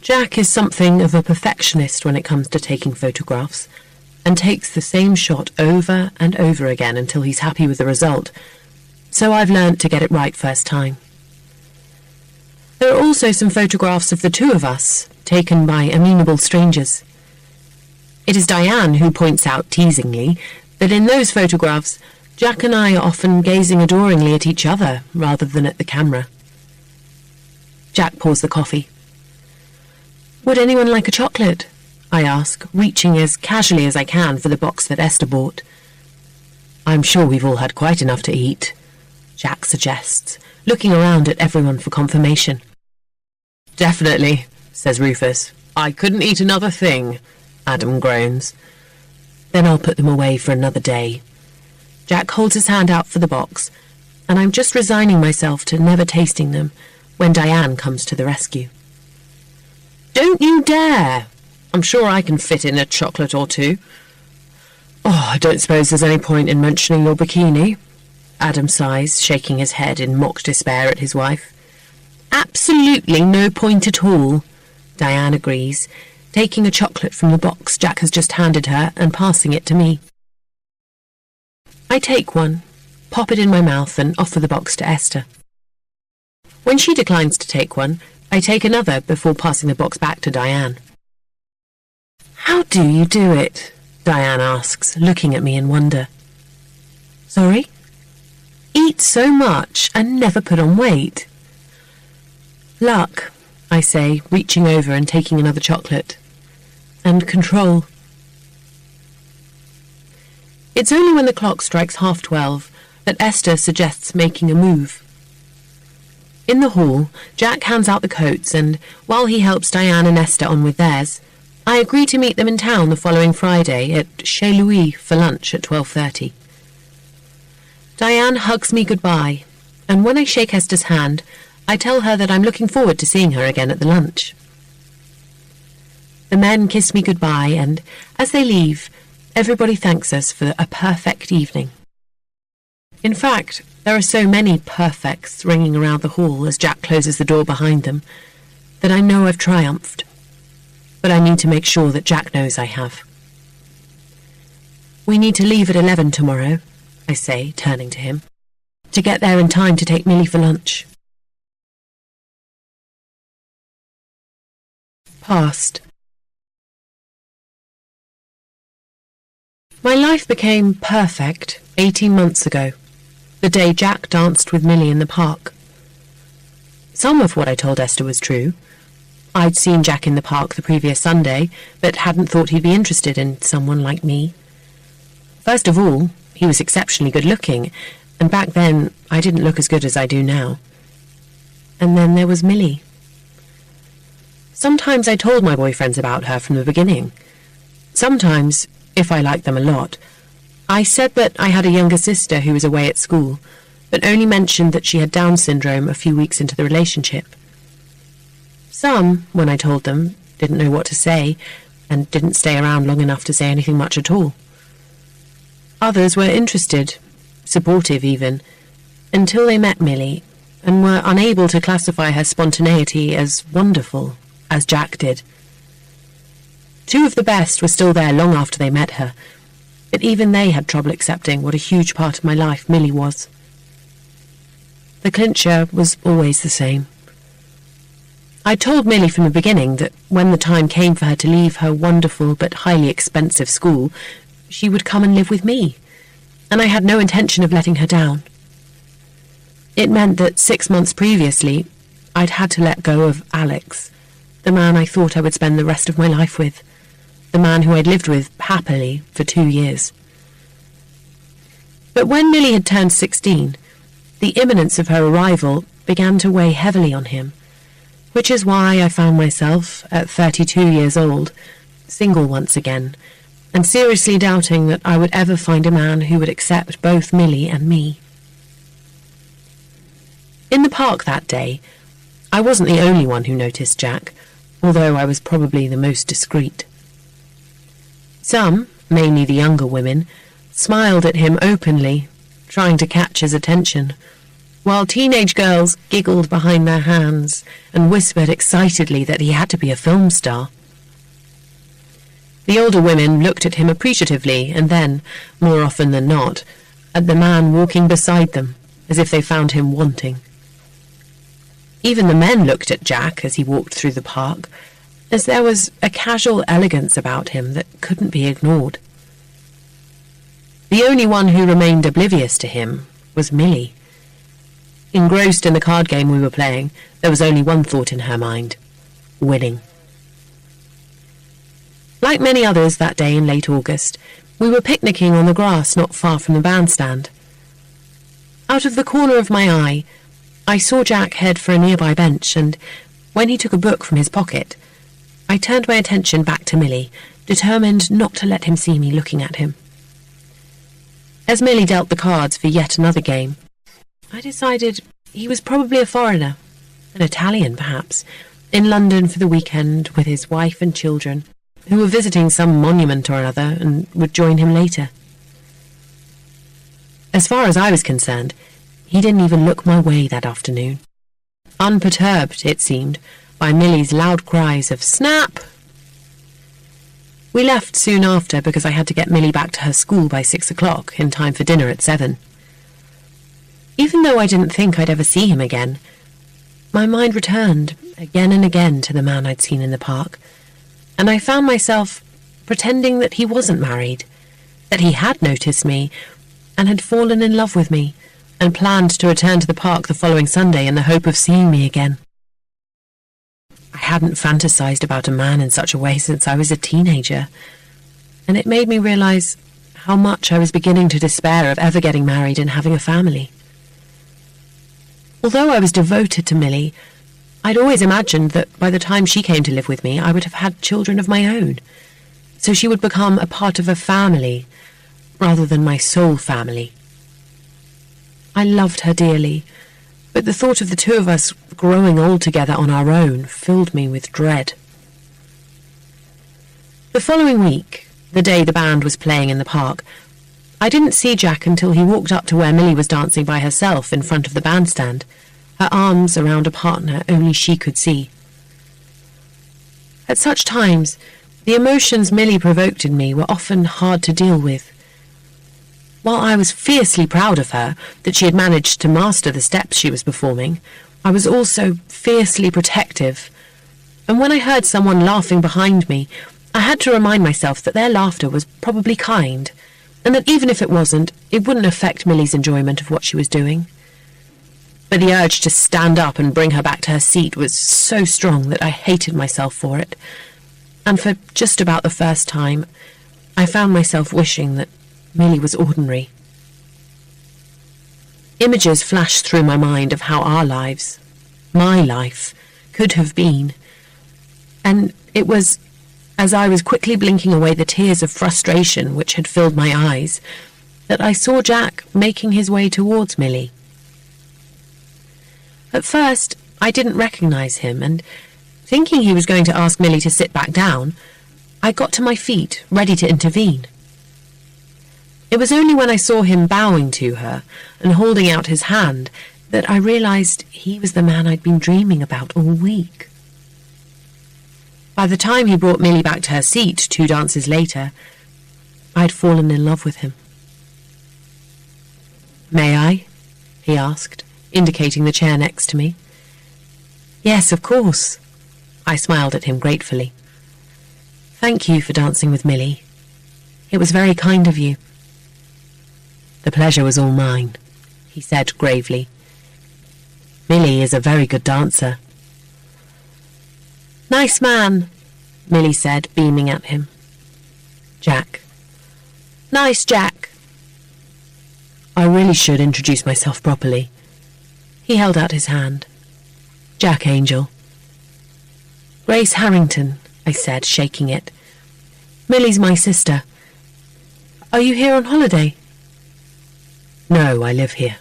Jack is something of a perfectionist when it comes to taking photographs, and takes the same shot over and over again until he's happy with the result, so I've learnt to get it right first time. There are also some photographs of the two of us, taken by amenable strangers. It is Diane who points out teasingly that in those photographs, Jack and I are often gazing adoringly at each other rather than at the camera. Jack pours the coffee. Would anyone like a chocolate? I ask, reaching as casually as I can for the box that Esther bought. I'm sure we've all had quite enough to eat, Jack suggests, looking around at everyone for confirmation. Definitely, says Rufus. I couldn't eat another thing, Adam groans. Then I'll put them away for another day. Jack holds his hand out for the box, and I'm just resigning myself to never tasting them when Diane comes to the rescue. Don't you dare! I'm sure I can fit in a chocolate or two. Oh, I don't suppose there's any point in mentioning your bikini, Adam sighs, shaking his head in mock despair at his wife. Absolutely no point at all, Diane agrees, taking a chocolate from the box Jack has just handed her and passing it to me. I take one, pop it in my mouth and offer the box to Esther. When she declines to take one, I take another before passing the box back to Diane. How do you do it? Diane asks, looking at me in wonder. Sorry? Eat so much and never put on weight. Luck, I say, reaching over and taking another chocolate. And control. It's only when the clock strikes 12:30 that Esther suggests making a move. In the hall, Jack hands out the coats, and while he helps Diane and Esther on with theirs, I agree to meet them in town the following Friday at Chez Louis for lunch at 12:30. Diane hugs me goodbye, and when I shake Esther's hand, I tell her that I'm looking forward to seeing her again at the lunch. The men kiss me goodbye, and as they leave, everybody thanks us for a perfect evening. In fact, there are so many perfects ringing around the hall as Jack closes the door behind them that I know I've triumphed. But I need to make sure that Jack knows I have. We need to leave at 11 tomorrow, I say, turning to him, to get there in time to take Millie for lunch. Past. My life became perfect 18 months ago, the day Jack danced with Millie in the park. Some of what I told Esther was true. I'd seen Jack in the park the previous Sunday, but hadn't thought he'd be interested in someone like me. First of all, he was exceptionally good-looking, and back then I didn't look as good as I do now. And then there was Millie. Sometimes I told my boyfriends about her from the beginning, Sometimes, if I liked them a lot, I said that I had a younger sister who was away at school, but only mentioned that she had Down syndrome a few weeks into the relationship. Some, when I told them, didn't know what to say, and didn't stay around long enough to say anything much at all. Others were interested, supportive even, until they met Millie, and were unable to classify her spontaneity as wonderful, as Jack did. Two of the best were still there long after they met her, but even they had trouble accepting what a huge part of my life Millie was. The clincher was always the same. I told Millie from the beginning that when the time came for her to leave her wonderful but highly expensive school, she would come and live with me, and I had no intention of letting her down. It meant that 6 months previously, I'd had to let go of Alex, the man I thought I would spend the rest of my life with, the man who I'd lived with happily for 2 years. But when Millie had turned 16, the imminence of her arrival began to weigh heavily on him, which is why I found myself, at 32 years old, single once again, and seriously doubting that I would ever find a man who would accept both Millie and me. In the park that day, I wasn't the only one who noticed Jack, although I was probably the most discreet. Some, mainly the younger women, smiled at him openly, trying to catch his attention, while teenage girls giggled behind their hands and whispered excitedly that he had to be a film star. The older women looked at him appreciatively and then, more often than not, at the man walking beside them, as if they found him wanting. Even the men looked at Jack as he walked through the park, as there was a casual elegance about him that couldn't be ignored. The only one who remained oblivious to him was Millie. Engrossed in the card game we were playing, there was only one thought in her mind: winning. Like many others that day in late August, we were picnicking on the grass not far from the bandstand. Out of the corner of my eye, I saw Jack head for a nearby bench, and when he took a book from his pocket, I turned my attention back to Millie, determined not to let him see me looking at him. As Millie dealt the cards for yet another game, I decided he was probably a foreigner, an Italian perhaps, in London for the weekend with his wife and children, who were visiting some monument or another and would join him later. As far as I was concerned, he didn't even look my way that afternoon, unperturbed, it seemed, by Millie's loud cries of "Snap!" We left soon after because I had to get Millie back to her school by 6 o'clock, in time for dinner at 7. Even though I didn't think I'd ever see him again, my mind returned again and again to the man I'd seen in the park, and I found myself pretending that he wasn't married, that he had noticed me and had fallen in love with me, and planned to return to the park the following Sunday in the hope of seeing me again. I hadn't fantasized about a man in such a way since I was a teenager, and it made me realize how much I was beginning to despair of ever getting married and having a family. Although I was devoted to Millie, I'd always imagined that by the time she came to live with me, I would have had children of my own, so she would become a part of a family rather than my sole family. I loved her dearly, but the thought of the two of us growing old together on our own filled me with dread. The following week, the day the band was playing in the park, I didn't see Jack until he walked up to where Millie was dancing by herself in front of the bandstand, her arms around a partner only she could see. At such times, the emotions Millie provoked in me were often hard to deal with. While I was fiercely proud of her, that she had managed to master the steps she was performing, I was also fiercely protective, and when I heard someone laughing behind me, I had to remind myself that their laughter was probably kind, and that even if it wasn't, it wouldn't affect Millie's enjoyment of what she was doing. But the urge to stand up and bring her back to her seat was so strong that I hated myself for it, and for just about the first time, I found myself wishing that Millie was ordinary. Images flashed through my mind of how our lives, my life, could have been, and it was as I was quickly blinking away the tears of frustration which had filled my eyes, that I saw Jack making his way towards Millie. At first, I didn't recognise him, and thinking he was going to ask Millie to sit back down, I got to my feet, ready to intervene. It was only when I saw him bowing to her and holding out his hand that I realised he was the man I'd been dreaming about all week. By the time he brought Millie back to her seat 2 dances later, I'd fallen in love with him. "May I?" he asked, indicating the chair next to me. "Yes, of course." I smiled at him gratefully. "Thank you for dancing with Millie. It was very kind of you." "The pleasure was all mine," he said gravely. "Millie is a very good dancer." "Nice man," Millie said, beaming at him. "Jack." "Nice Jack." I really should introduce myself properly. He held out his hand. "Jack Angel." "Grace Harrington," I said, shaking it. "Millie's my sister. Are you here on holiday?" "No, I live here."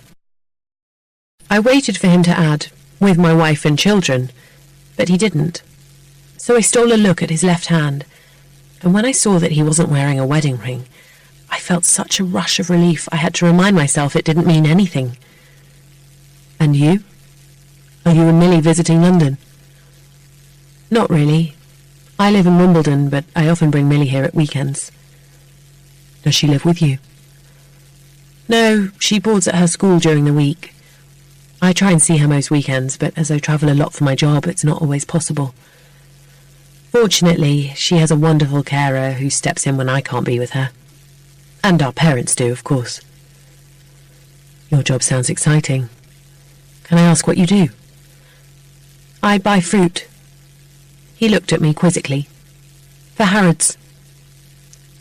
I waited for him to add, "with my wife and children," but he didn't. So I stole a look at his left hand, and when I saw that he wasn't wearing a wedding ring, I felt such a rush of relief I had to remind myself it didn't mean anything. "And you? Are you and Millie visiting London?" "Not really. I live in Wimbledon, but I often bring Millie here at weekends." "Does she live with you?" "No, she boards at her school during the week. I try and see her most weekends, but as I travel a lot for my job, it's not always possible. Fortunately, she has a wonderful carer who steps in when I can't be with her. And our parents do, of course." "Your job sounds exciting. Can I ask what you do?" "I buy fruit." He looked at me quizzically. "For Harrods."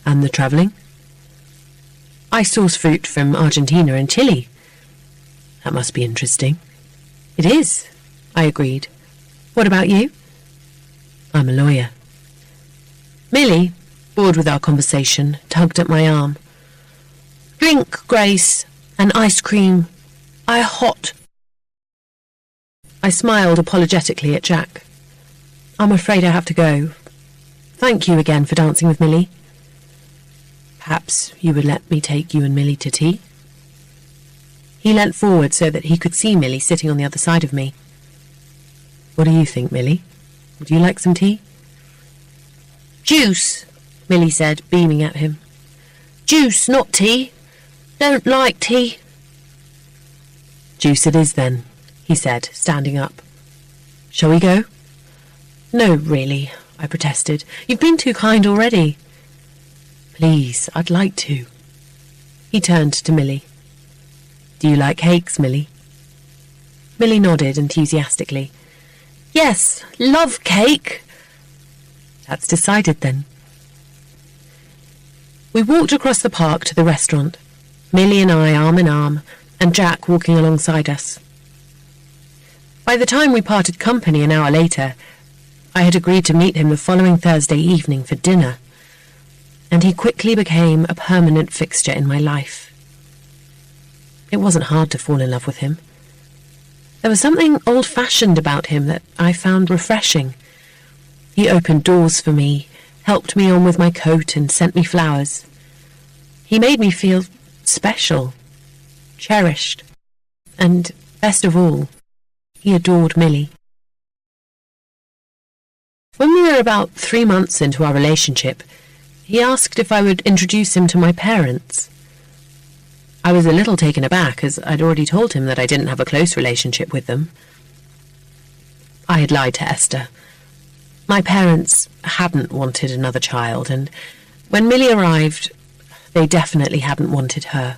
"And the travelling?" "I source fruit from Argentina and Chile." "That must be interesting." "It is," I agreed. "What about you?" "I'm a lawyer." Millie, bored with our conversation, tugged at my arm. "Drink, Grace, and ice cream. Hot." I smiled apologetically at Jack. "I'm afraid I have to go. Thank you again for dancing with Millie." "Perhaps you would let me take you and Millie to tea?" He leant forward so that he could see Millie sitting on the other side of me. "What do you think, Millie? Would you like some tea?" "Juice," Millie said, beaming at him. "Juice, not tea. Don't like tea." "Juice it is, then," he said, standing up. "Shall we go?" "No, really," I protested. "You've been too kind already." "Please, I'd like to." He turned to Millie. "Do you like cakes, Millie?" Millie nodded enthusiastically. "Yes, love cake." "That's decided, then." We walked across the park to the restaurant, Millie and I arm in arm, and Jack walking alongside us. By the time we parted company an hour later, I had agreed to meet him the following Thursday evening for dinner, and he quickly became a permanent fixture in my life. It wasn't hard to fall in love with him. There was something old-fashioned about him that I found refreshing. He opened doors for me, helped me on with my coat, and sent me flowers. He made me feel special, cherished, and, best of all, he adored Millie. When we were about 3 months into our relationship, he asked if I would introduce him to my parents. I was a little taken aback, as I'd already told him that I didn't have a close relationship with them. I had lied to Esther. My parents hadn't wanted another child, and when Millie arrived, they definitely hadn't wanted her.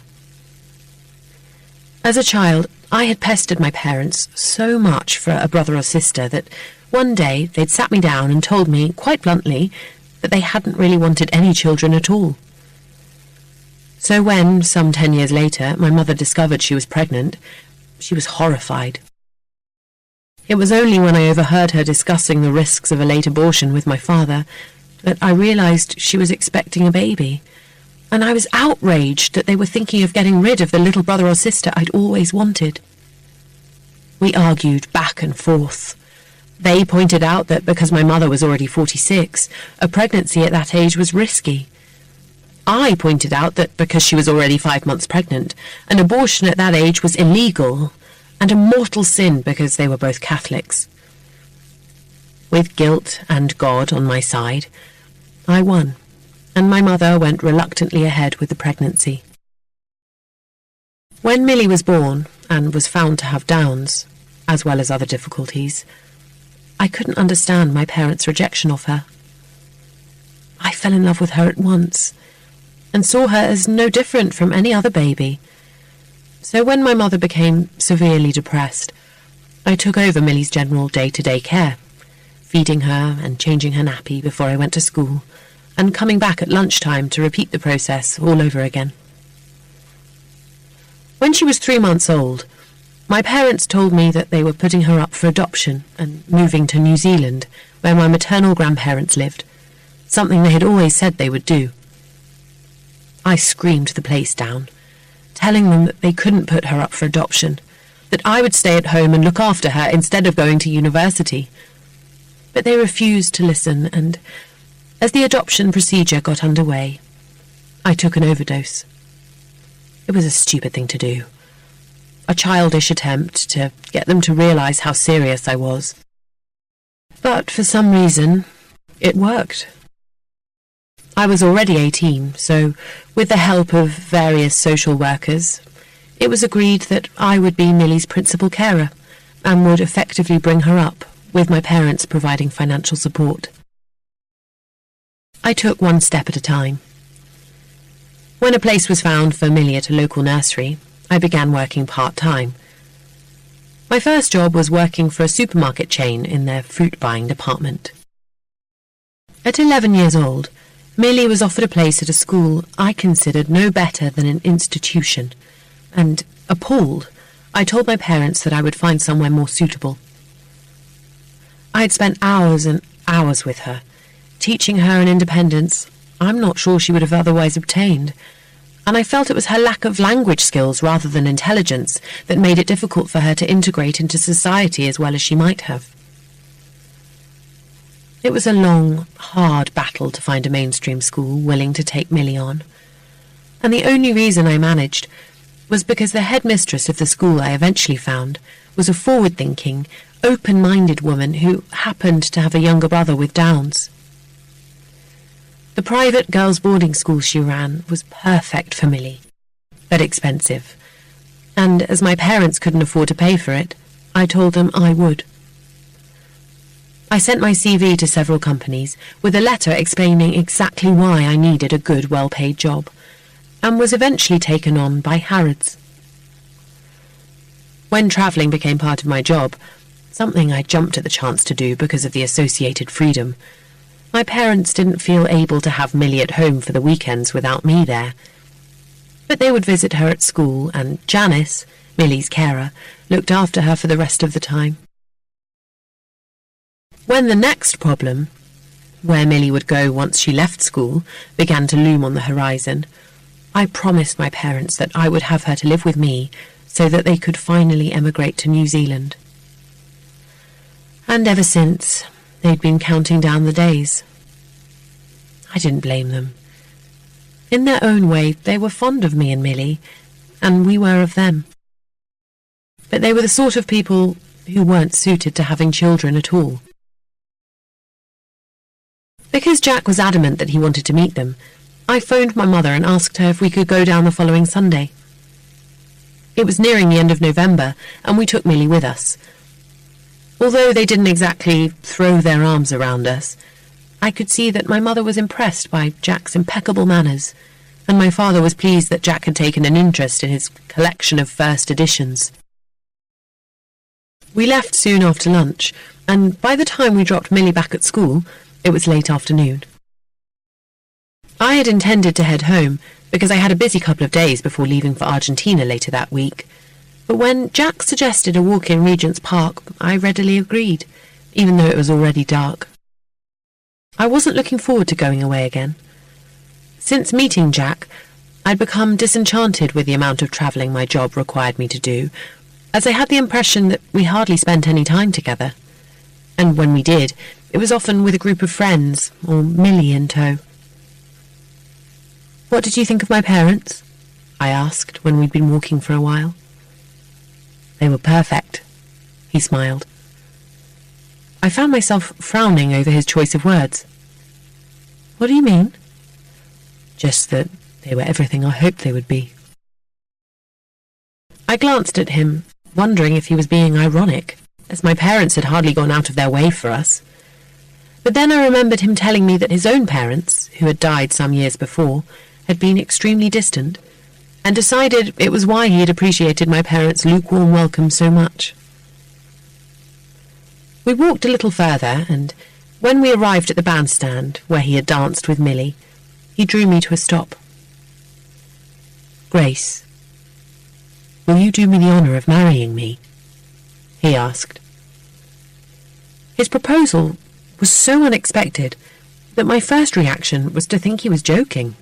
As a child, I had pestered my parents so much for a brother or sister that one day they'd sat me down and told me, quite bluntly, that they hadn't really wanted any children at all. So when, some 10 years later, my mother discovered she was pregnant, she was horrified. It was only when I overheard her discussing the risks of a late abortion with my father that I realised she was expecting a baby, and I was outraged that they were thinking of getting rid of the little brother or sister I'd always wanted. We argued back and forth. They pointed out that because my mother was already 46, a pregnancy at that age was risky. I pointed out that because she was already 5 months pregnant, an abortion at that age was illegal and a mortal sin because they were both Catholics. With guilt and God on my side, I won, and my mother went reluctantly ahead with the pregnancy. When Millie was born and was found to have Downs, as well as other difficulties, I couldn't understand my parents' rejection of her. I fell in love with her at once, and saw her as no different from any other baby. So when my mother became severely depressed, I took over Millie's general day-to-day care, feeding her and changing her nappy before I went to school, and coming back at lunchtime to repeat the process all over again. When she was 3 months old, my parents told me that they were putting her up for adoption and moving to New Zealand, where my maternal grandparents lived, something they had always said they would do. I screamed the place down, telling them that they couldn't put her up for adoption, that I would stay at home and look after her instead of going to university. But they refused to listen, and as the adoption procedure got underway, I took an overdose. It was a stupid thing to do, a childish attempt to get them to realise how serious I was. But for some reason, it worked. I was already 18, so with the help of various social workers, it was agreed that I would be Millie's principal carer and would effectively bring her up, with my parents providing financial support. I took one step at a time. When a place was found for Millie at a local nursery, I began working part-time. My first job was working for a supermarket chain in their fruit buying department. At 11 years old, Millie was offered a place at a school I considered no better than an institution, and, appalled, I told my parents that I would find somewhere more suitable. I had spent hours and hours with her, teaching her an independence I'm not sure she would have otherwise obtained, and I felt it was her lack of language skills rather than intelligence that made it difficult for her to integrate into society as well as she might have. It was a long, hard battle to find a mainstream school willing to take Millie on, and the only reason I managed was because the headmistress of the school I eventually found was a forward-thinking, open-minded woman who happened to have a younger brother with Downs. The private girls' boarding school she ran was perfect for Millie, but expensive, and as my parents couldn't afford to pay for it, I told them I would. I sent my CV to several companies with a letter explaining exactly why I needed a good, well-paid job, and was eventually taken on by Harrods. When travelling became part of my job, something I jumped at the chance to do because of the associated freedom, my parents didn't feel able to have Millie at home for the weekends without me there. But they would visit her at school, and Janice, Millie's carer, looked after her for the rest of the time. When the next problem, where Millie would go once she left school, began to loom on the horizon, I promised my parents that I would have her to live with me so that they could finally emigrate to New Zealand. And ever since, they'd been counting down the days. I didn't blame them. In their own way, they were fond of me and Millie, and we were of them. But they were the sort of people who weren't suited to having children at all. Because Jack was adamant that he wanted to meet them, I phoned my mother and asked her if we could go down the following Sunday. It was nearing the end of November, and we took Millie with us. Although they didn't exactly throw their arms around us, I could see that my mother was impressed by Jack's impeccable manners, and my father was pleased that Jack had taken an interest in his collection of first editions. We left soon after lunch, and by the time we dropped Millie back at school, it was late afternoon. I had intended to head home because I had a busy couple of days before leaving for Argentina later that week, but when Jack suggested a walk in Regent's Park, I readily agreed, even though it was already dark. I wasn't looking forward to going away again. Since meeting Jack, I'd become disenchanted with the amount of travelling my job required me to do, as I had the impression that we hardly spent any time together. And when we did, it was often with a group of friends, or Millie in tow. "What did you think of my parents?" I asked when we'd been walking for a while. "They were perfect," he smiled. I found myself frowning over his choice of words. "What do you mean?" "Just that they were everything I hoped they would be." I glanced at him, wondering if he was being ironic, as my parents had hardly gone out of their way for us. But then I remembered him telling me that his own parents, who had died some years before, had been extremely distant, and decided it was why he had appreciated my parents' lukewarm welcome so much. We walked a little further, and when we arrived at the bandstand, where he had danced with Millie, he drew me to a stop. "Grace, will you do me the honour of marrying me?" he asked. His proposal was so unexpected that my first reaction was to think he was joking.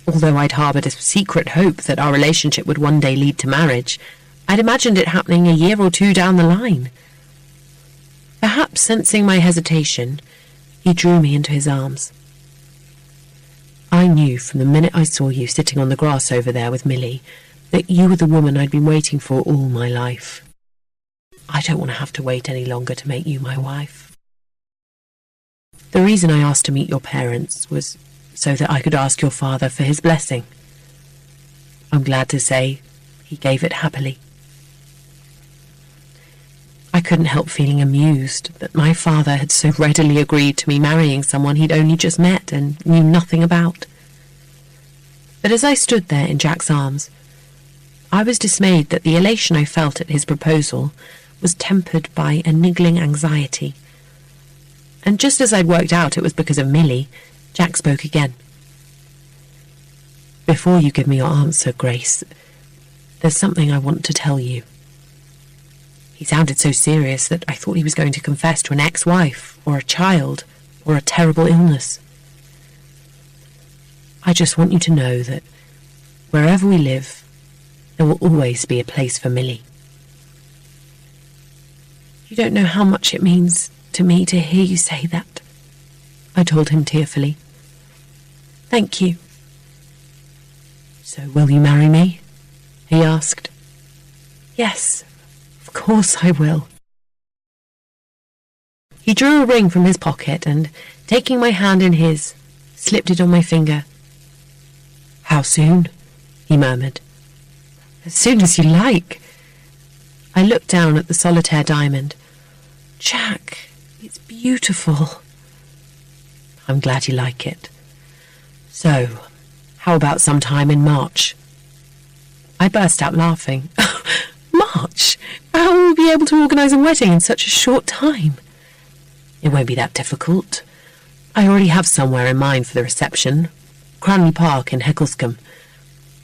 Although I'd harboured a secret hope that our relationship would one day lead to marriage, I'd imagined it happening a year or two down the line. Perhaps sensing my hesitation, he drew me into his arms. "I knew from the minute I saw you sitting on the grass over there with Millie that you were the woman I'd been waiting for all my life. I don't want to have to wait any longer to make you my wife. The reason I asked to meet your parents was so that I could ask your father for his blessing. I'm glad to say he gave it happily." I couldn't help feeling amused that my father had so readily agreed to me marrying someone he'd only just met and knew nothing about. But as I stood there in Jack's arms, I was dismayed that the elation I felt at his proposal was tempered by a niggling anxiety. And just as I'd worked out it was because of Millie, Jack spoke again. "Before you give me your answer, Grace, there's something I want to tell you." He sounded so serious that I thought he was going to confess to an ex-wife, or a child, or a terrible illness. "I just want you to know that wherever we live, there will always be a place for Millie." "You don't know how much it means to me to hear you say that," I told him tearfully. "Thank you." "So will you marry me?" he asked. "Yes, of course I will." He drew a ring from his pocket and, taking my hand in his, slipped it on my finger. "How soon?" he murmured. "As soon as you like." I looked down at the solitaire diamond. "Jack, it's beautiful." "I'm glad you like it. So, how about sometime in March?" I burst out laughing. "March? How will we be able to organise a wedding in such a short time?" "It won't be that difficult. I already have somewhere in mind for the reception. Cranley Park in Hecklescombe.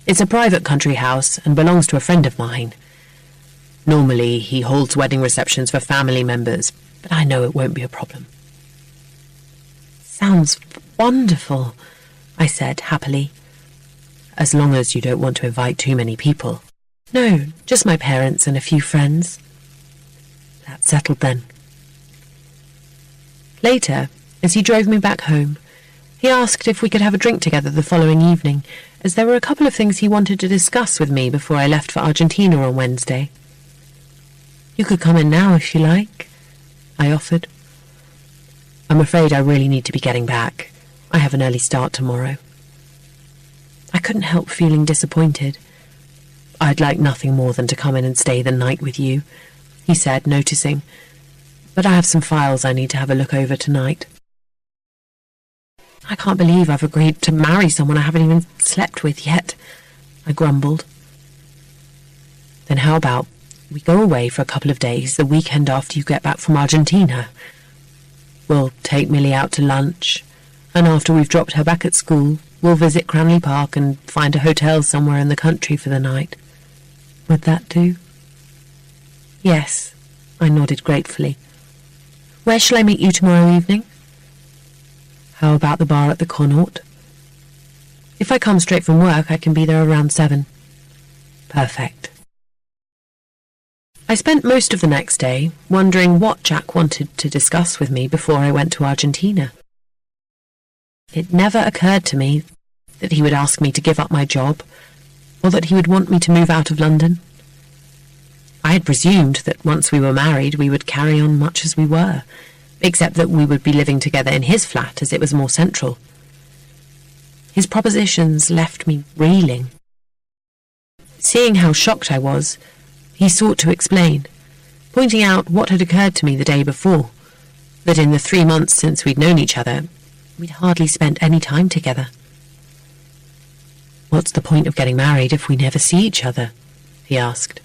It's a private country house and belongs to a friend of mine. Normally he holds wedding receptions for family members, but I know it won't be a problem." "Sounds wonderful," I said happily. "As long as you don't want to invite too many people." "No, just my parents and a few friends." "That's settled then." Later, as he drove me back home, he asked if we could have a drink together the following evening, as there were a couple of things he wanted to discuss with me before I left for Argentina on Wednesday. "You could come in now if you like," I offered. "I'm afraid I really need to be getting back. I have an early start tomorrow." I couldn't help feeling disappointed. "I'd like nothing more than to come in and stay the night with you," he said, noticing. "But I have some files I need to have a look over tonight." "I can't believe I've agreed to marry someone I haven't even slept with yet," I grumbled. "Then how about we go away for a couple of days the weekend after you get back from Argentina? We'll take Millie out to lunch, and after we've dropped her back at school, we'll visit Cranley Park and find a hotel somewhere in the country for the night. Would that do?" "Yes," I nodded gratefully. "Where shall I meet you tomorrow evening?" How about the bar at the Connaught? If I come straight from work, I can be there around 7. Perfect. I spent most of the next day wondering what Jack wanted to discuss with me before I went to Argentina. It never occurred to me that he would ask me to give up my job, or that he would want me to move out of London. I had presumed that once we were married we would carry on much as we were, except that we would be living together in his flat as it was more central. His propositions left me reeling. Seeing how shocked I was, he sought to explain, pointing out what had occurred to me the day before, that in the 3 months since we'd known each other, we'd hardly spent any time together. What's the point of getting married if we never see each other? He asked.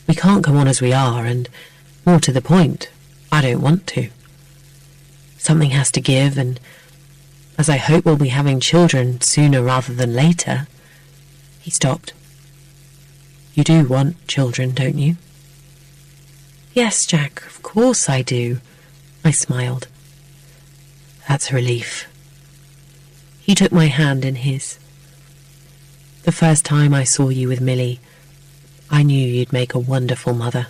We can't go on as we are, and, more to the point, I don't want to. Something has to give, and as I hope we'll be having children sooner rather than later... He stopped. You do want children, don't you? Yes, Jack, of course I do, I smiled. That's a relief. He took my hand in his. The first time I saw you with Millie, I knew you'd make a wonderful mother.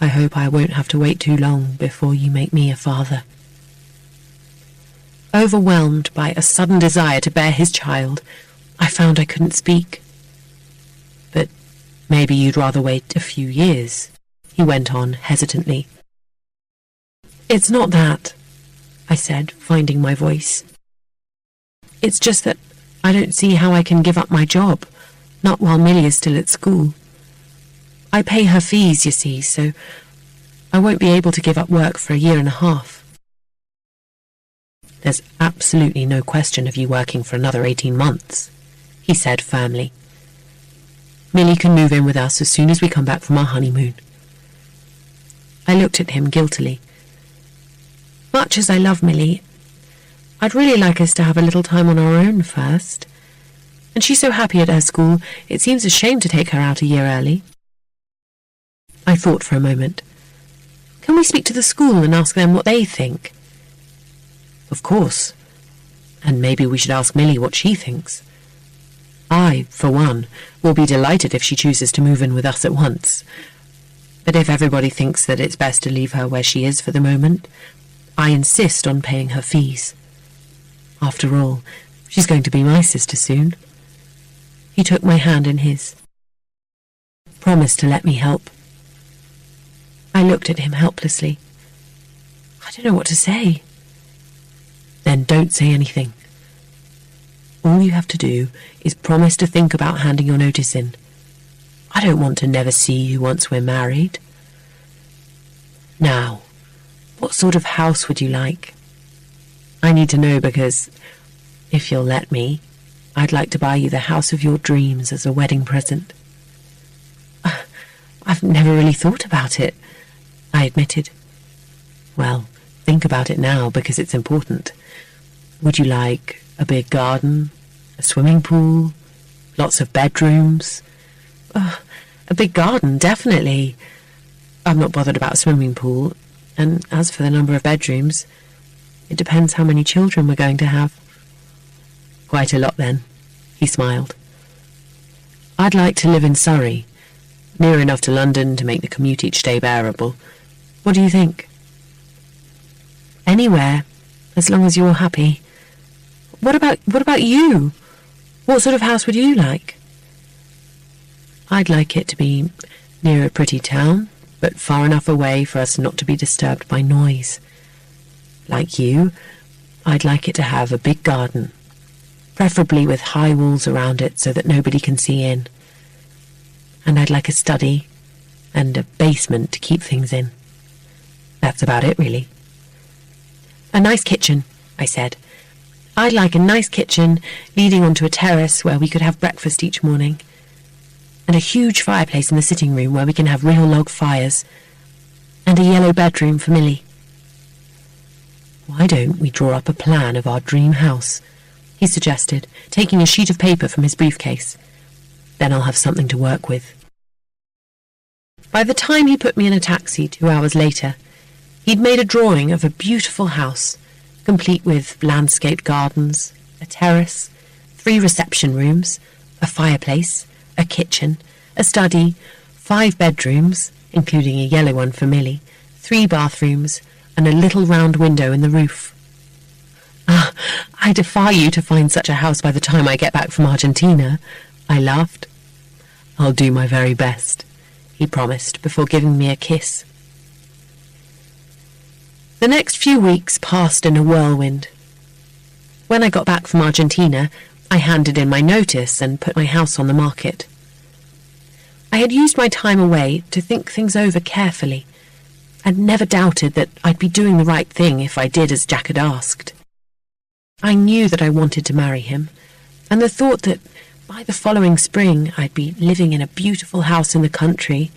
I hope I won't have to wait too long before you make me a father. Overwhelmed by a sudden desire to bear his child, I found I couldn't speak. But maybe you'd rather wait a few years, he went on hesitantly. It's not that, I said, finding my voice. It's just that I don't see how I can give up my job, not while Millie is still at school. I pay her fees, you see, so I won't be able to give up work for a year and a half. There's absolutely no question of you working for another 18 months, he said firmly. Millie can move in with us as soon as we come back from our honeymoon. I looked at him guiltily. Much as I love Millie, I'd really like us to have a little time on our own first. And she's so happy at her school, it seems a shame to take her out a year early. I thought for a moment. Can we speak to the school and ask them what they think? Of course. And maybe we should ask Millie what she thinks. I, for one, will be delighted if she chooses to move in with us at once. But if everybody thinks that it's best to leave her where she is for the moment, I insist on paying her fees. After all, she's going to be my sister soon. He took my hand in his. Promise to let me help. I looked at him helplessly. I don't know what to say. Then don't say anything. All you have to do is promise to think about handing your notice in. I don't want to never see you once we're married. Now, what sort of house would you like? I need to know because, if you'll let me, I'd like to buy you the house of your dreams as a wedding present. I've never really thought about it, I admitted. Well, think about it now because it's important. Would you like a big garden, a swimming pool, lots of bedrooms? A big garden, definitely. I'm not bothered about a swimming pool, and as for the number of bedrooms, it depends how many children we're going to have. Quite a lot then, he smiled. I'd like to live in Surrey, near enough to London to make the commute each day bearable. What do you think? Anywhere, as long as you're happy. What about you? What sort of house would you like? I'd like it to be near a pretty town, but far enough away for us not to be disturbed by noise. Like you, I'd like it to have a big garden, preferably with high walls around it so that nobody can see in. And I'd like a study and a basement to keep things in. That's about it, really. A nice kitchen, I said. I'd like a nice kitchen leading onto a terrace where we could have breakfast each morning, and a huge fireplace in the sitting room where we can have real log fires, and a yellow bedroom for Millie. Why don't we draw up a plan of our dream house? He suggested, taking a sheet of paper from his briefcase. Then I'll have something to work with. By the time he put me in a taxi 2 hours later, he'd made a drawing of a beautiful house, complete with landscaped gardens, a terrace, 3 reception rooms, a fireplace, a kitchen, a study, 5 bedrooms, including a yellow one for Millie, 3 bathrooms, and a little round window in the roof. "Ah, I defy you to find such a house by the time I get back from Argentina," I laughed. "I'll do my very best," he promised before giving me a kiss. The next few weeks passed in a whirlwind. When I got back from Argentina, I handed in my notice and put my house on the market. I had used my time away to think things over carefully, and never doubted that I'd be doing the right thing if I did as Jack had asked. I knew that I wanted to marry him, and the thought that by the following spring I'd be living in a beautiful house in the country,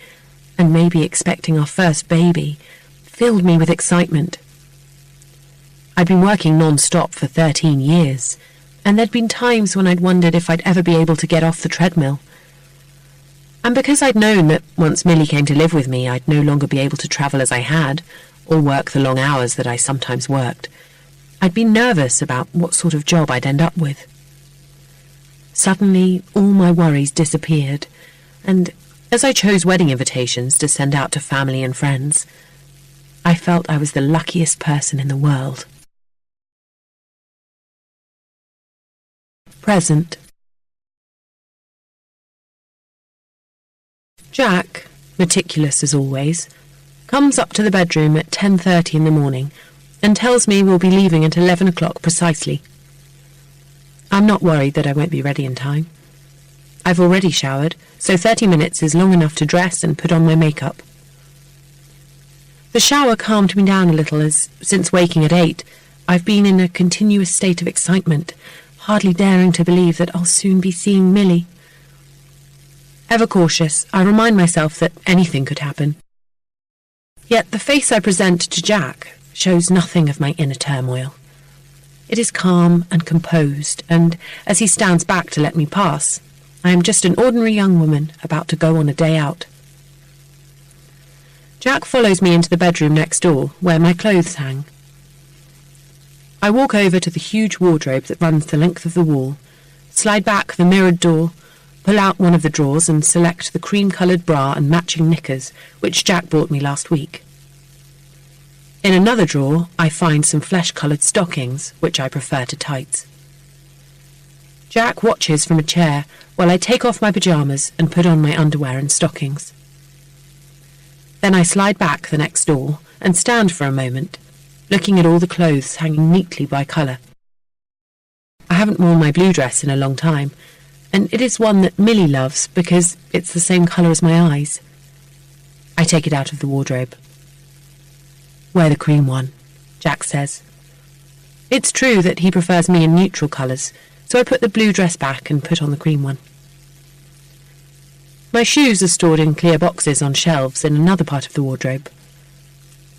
and maybe expecting our first baby, filled me with excitement. I'd been working non-stop for 13 years, and there'd been times when I'd wondered if I'd ever be able to get off the treadmill. And because I'd known that once Millie came to live with me, I'd no longer be able to travel as I had, or work the long hours that I sometimes worked, I'd been nervous about what sort of job I'd end up with. Suddenly, all my worries disappeared, and as I chose wedding invitations to send out to family and friends, I felt I was the luckiest person in the world. Present. Jack, meticulous as always, comes up to the bedroom at 10:30 in the morning and tells me we'll be leaving at 11 o'clock precisely. I'm not worried that I won't be ready in time. I've already showered, so 30 minutes is long enough to dress and put on my makeup. The shower calmed me down a little as, since waking at 8, I've been in a continuous state of excitement, hardly daring to believe that I'll soon be seeing Millie. Ever cautious, I remind myself that anything could happen. Yet the face I present to Jack shows nothing of my inner turmoil. It is calm and composed, and as he stands back to let me pass, I am just an ordinary young woman about to go on a day out. Jack follows me into the bedroom next door, where my clothes hang. I walk over to the huge wardrobe that runs the length of the wall, slide back the mirrored door, pull out one of the drawers and select the cream-coloured bra and matching knickers, which Jack bought me last week. In another drawer, I find some flesh-coloured stockings, which I prefer to tights. Jack watches from a chair while I take off my pyjamas and put on my underwear and stockings. Then I slide back the next door and stand for a moment, looking at all the clothes hanging neatly by colour. I haven't worn my blue dress in a long time, and it is one that Millie loves because it's the same colour as my eyes. I take it out of the wardrobe. "Wear the cream one," Jack says. It's true that he prefers me in neutral colours, so I put the blue dress back and put on the cream one. My shoes are stored in clear boxes on shelves in another part of the wardrobe.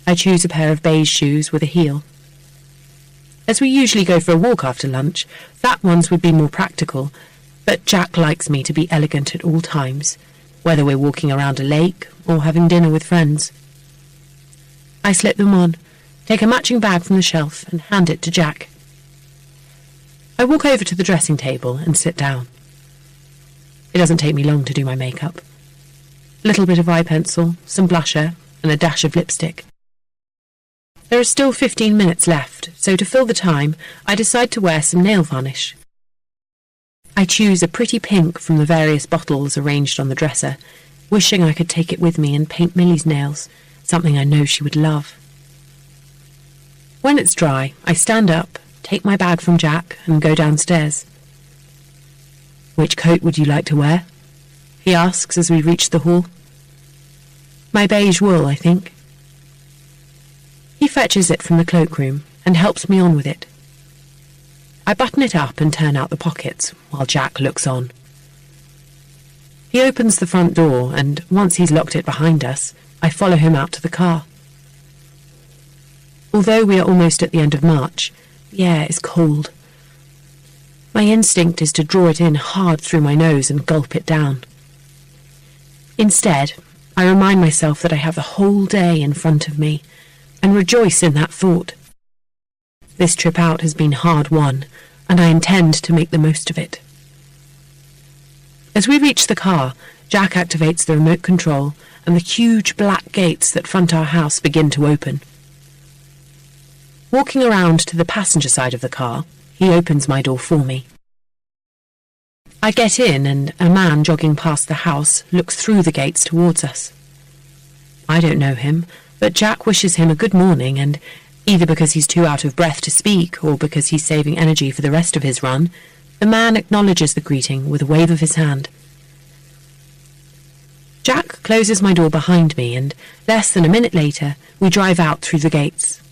I choose a pair of beige shoes with a heel. As we usually go for a walk after lunch, flat ones would be more practical, but Jack likes me to be elegant at all times, whether we're walking around a lake or having dinner with friends. I slip them on, take a matching bag from the shelf and hand it to Jack. I walk over to the dressing table and sit down. It doesn't take me long to do my makeup. A little bit of eye pencil, some blusher, and a dash of lipstick. There are still 15 minutes left, so to fill the time, I decide to wear some nail varnish. I choose a pretty pink from the various bottles arranged on the dresser, wishing I could take it with me and paint Millie's nails, something I know she would love. When it's dry, I stand up, take my bag from Jack, and go downstairs. "Which coat would you like to wear?" he asks as we reach the hall. "My beige wool, I think." He fetches it from the cloakroom and helps me on with it. I button it up and turn out the pockets, while Jack looks on. He opens the front door, and once he's locked it behind us, I follow him out to the car. Although we are almost at the end of March, the air is cold. My instinct is to draw it in hard through my nose and gulp it down. Instead, I remind myself that I have the whole day in front of me, and rejoice in that thought. This trip out has been hard won, and I intend to make the most of it. As we reach the car, Jack activates the remote control, and the huge black gates that front our house begin to open. Walking around to the passenger side of the car, he opens my door for me. I get in, and a man jogging past the house looks through the gates towards us. I don't know him, but Jack wishes him a good morning, and either because he's too out of breath to speak or because he's saving energy for the rest of his run, the man acknowledges the greeting with a wave of his hand. Jack closes my door behind me, and less than a minute later, we drive out through the gates.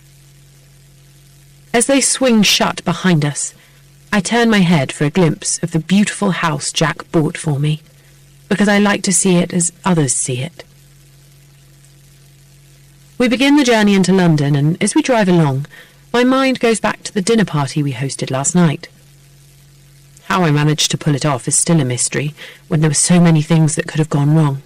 As they swing shut behind us, I turn my head for a glimpse of the beautiful house Jack bought for me, because I like to see it as others see it. We begin the journey into London, and as we drive along, my mind goes back to the dinner party we hosted last night. How I managed to pull it off is still a mystery, when there were so many things that could have gone wrong.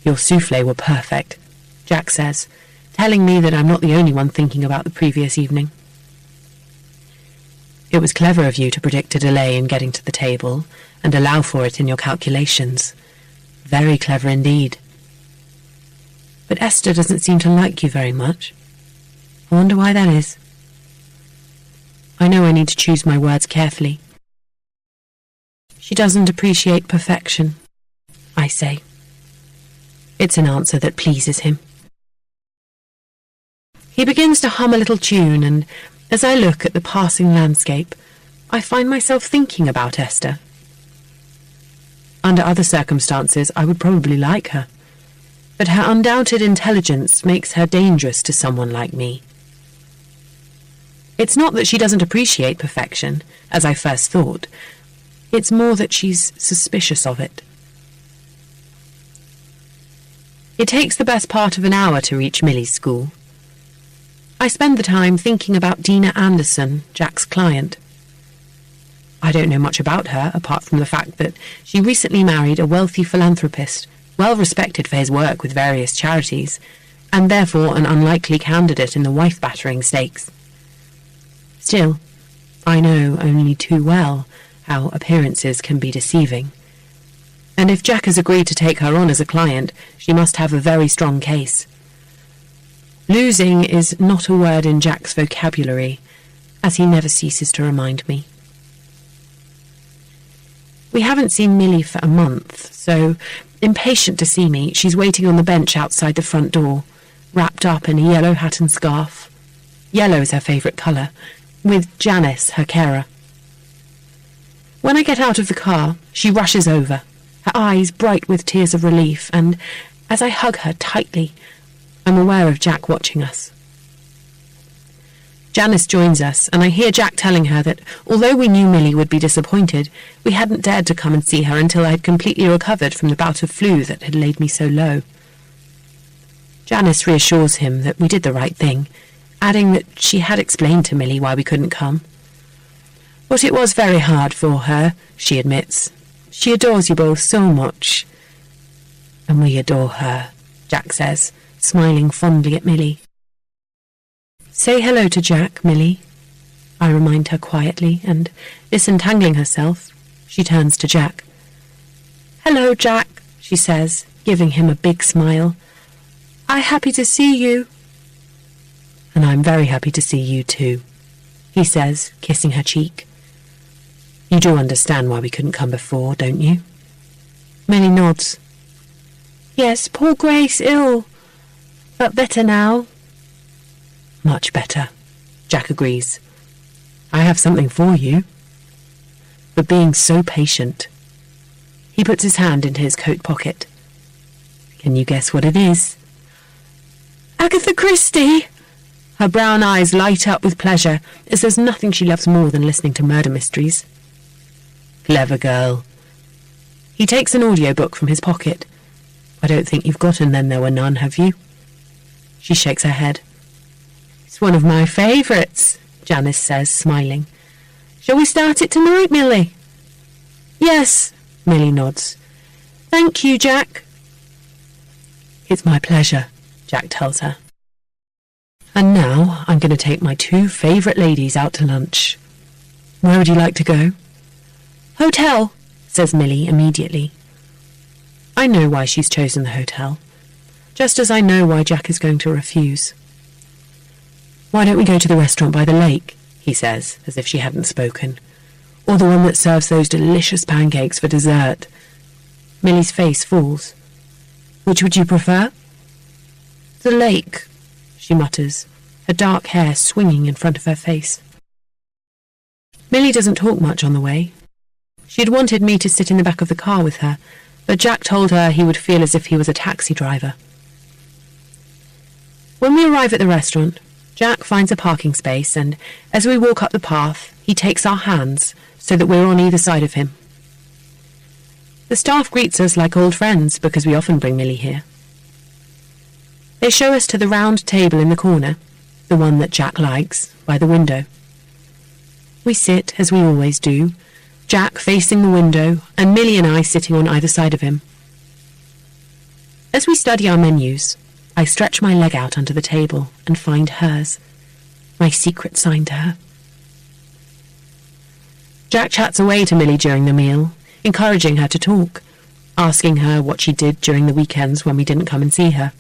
"Your soufflé were perfect," Jack says, telling me that I'm not the only one thinking about the previous evening. "It was clever of you to predict a delay in getting to the table and allow for it in your calculations. Very clever indeed. But Esther doesn't seem to like you very much. I wonder why that is." I know I need to choose my words carefully. "She doesn't appreciate perfection," I say. It's an answer that pleases him. He begins to hum a little tune, and as I look at the passing landscape, I find myself thinking about Esther. Under other circumstances, I would probably like her, but her undoubted intelligence makes her dangerous to someone like me. It's not that she doesn't appreciate perfection, as I first thought. It's more that she's suspicious of it. It takes the best part of an hour to reach Millie's school. I spend the time thinking about Dina Anderson, Jack's client. I don't know much about her, apart from the fact that she recently married a wealthy philanthropist, well respected for his work with various charities, and therefore an unlikely candidate in the wife-battering stakes. Still, I know only too well how appearances can be deceiving. And if Jack has agreed to take her on as a client, she must have a very strong case. Losing is not a word in Jack's vocabulary, as he never ceases to remind me. We haven't seen Millie for a month, so, impatient to see me, she's waiting on the bench outside the front door, wrapped up in a yellow hat and scarf. Yellow is her favourite colour, with Janice, her carer. When I get out of the car, she rushes over, her eyes bright with tears of relief, and as I hug her tightly, I'm aware of Jack watching us. Janice joins us, and I hear Jack telling her that although we knew Millie would be disappointed, we hadn't dared to come and see her until I had completely recovered from the bout of flu that had laid me so low. Janice reassures him that we did the right thing, adding that she had explained to Millie why we couldn't come. But it was very hard for her, she admits. She adores you both so much. And we adore her, Jack says, smiling fondly at Millie. Say hello to Jack, Millie, I remind her quietly, and, disentangling herself, she turns to Jack. Hello, Jack, she says, giving him a big smile. I'm happy to see you. And I'm very happy to see you too, he says, kissing her cheek. You do understand why we couldn't come before, don't you? Millie nods. Yes, poor Grace ill, but better now. Much better, Jack agrees. I have something for you. For being so patient. He puts his hand into his coat pocket. Can you guess what it is? Agatha Christie! Her brown eyes light up with pleasure, as there's nothing she loves more than listening to murder mysteries. Clever girl. He takes an audiobook from his pocket. I don't think you've got And Then There Were None, have you? She shakes her head. It's one of my favourites, Janice says, smiling. Shall we start it tonight, Millie? Yes, Millie nods. Thank you, Jack. It's my pleasure, Jack tells her. And now I'm going to take my 2 favourite ladies out to lunch. Where would you like to go? Hotel, says Millie immediately. I know why she's chosen the hotel, just as I know why Jack is going to refuse. Why don't we go to the restaurant by the lake, he says, as if she hadn't spoken, or the one that serves those delicious pancakes for dessert. Millie's face falls. Which would you prefer? The lake, she mutters, her dark hair swinging in front of her face. Millie doesn't talk much on the way. She had wanted me to sit in the back of the car with her, but Jack told her he would feel as if he was a taxi driver. When we arrive at the restaurant, Jack finds a parking space, and as we walk up the path, he takes our hands so that we're on either side of him. The staff greets us like old friends because we often bring Millie here. They show us to the round table in the corner, the one that Jack likes, by the window. We sit, as we always do, Jack facing the window and Millie and I sitting on either side of him. As we study our menus, I stretch my leg out under the table and find hers, my secret sign to her. Jack chats away to Millie during the meal, encouraging her to talk, asking her what she did during the weekends when we didn't come and see her.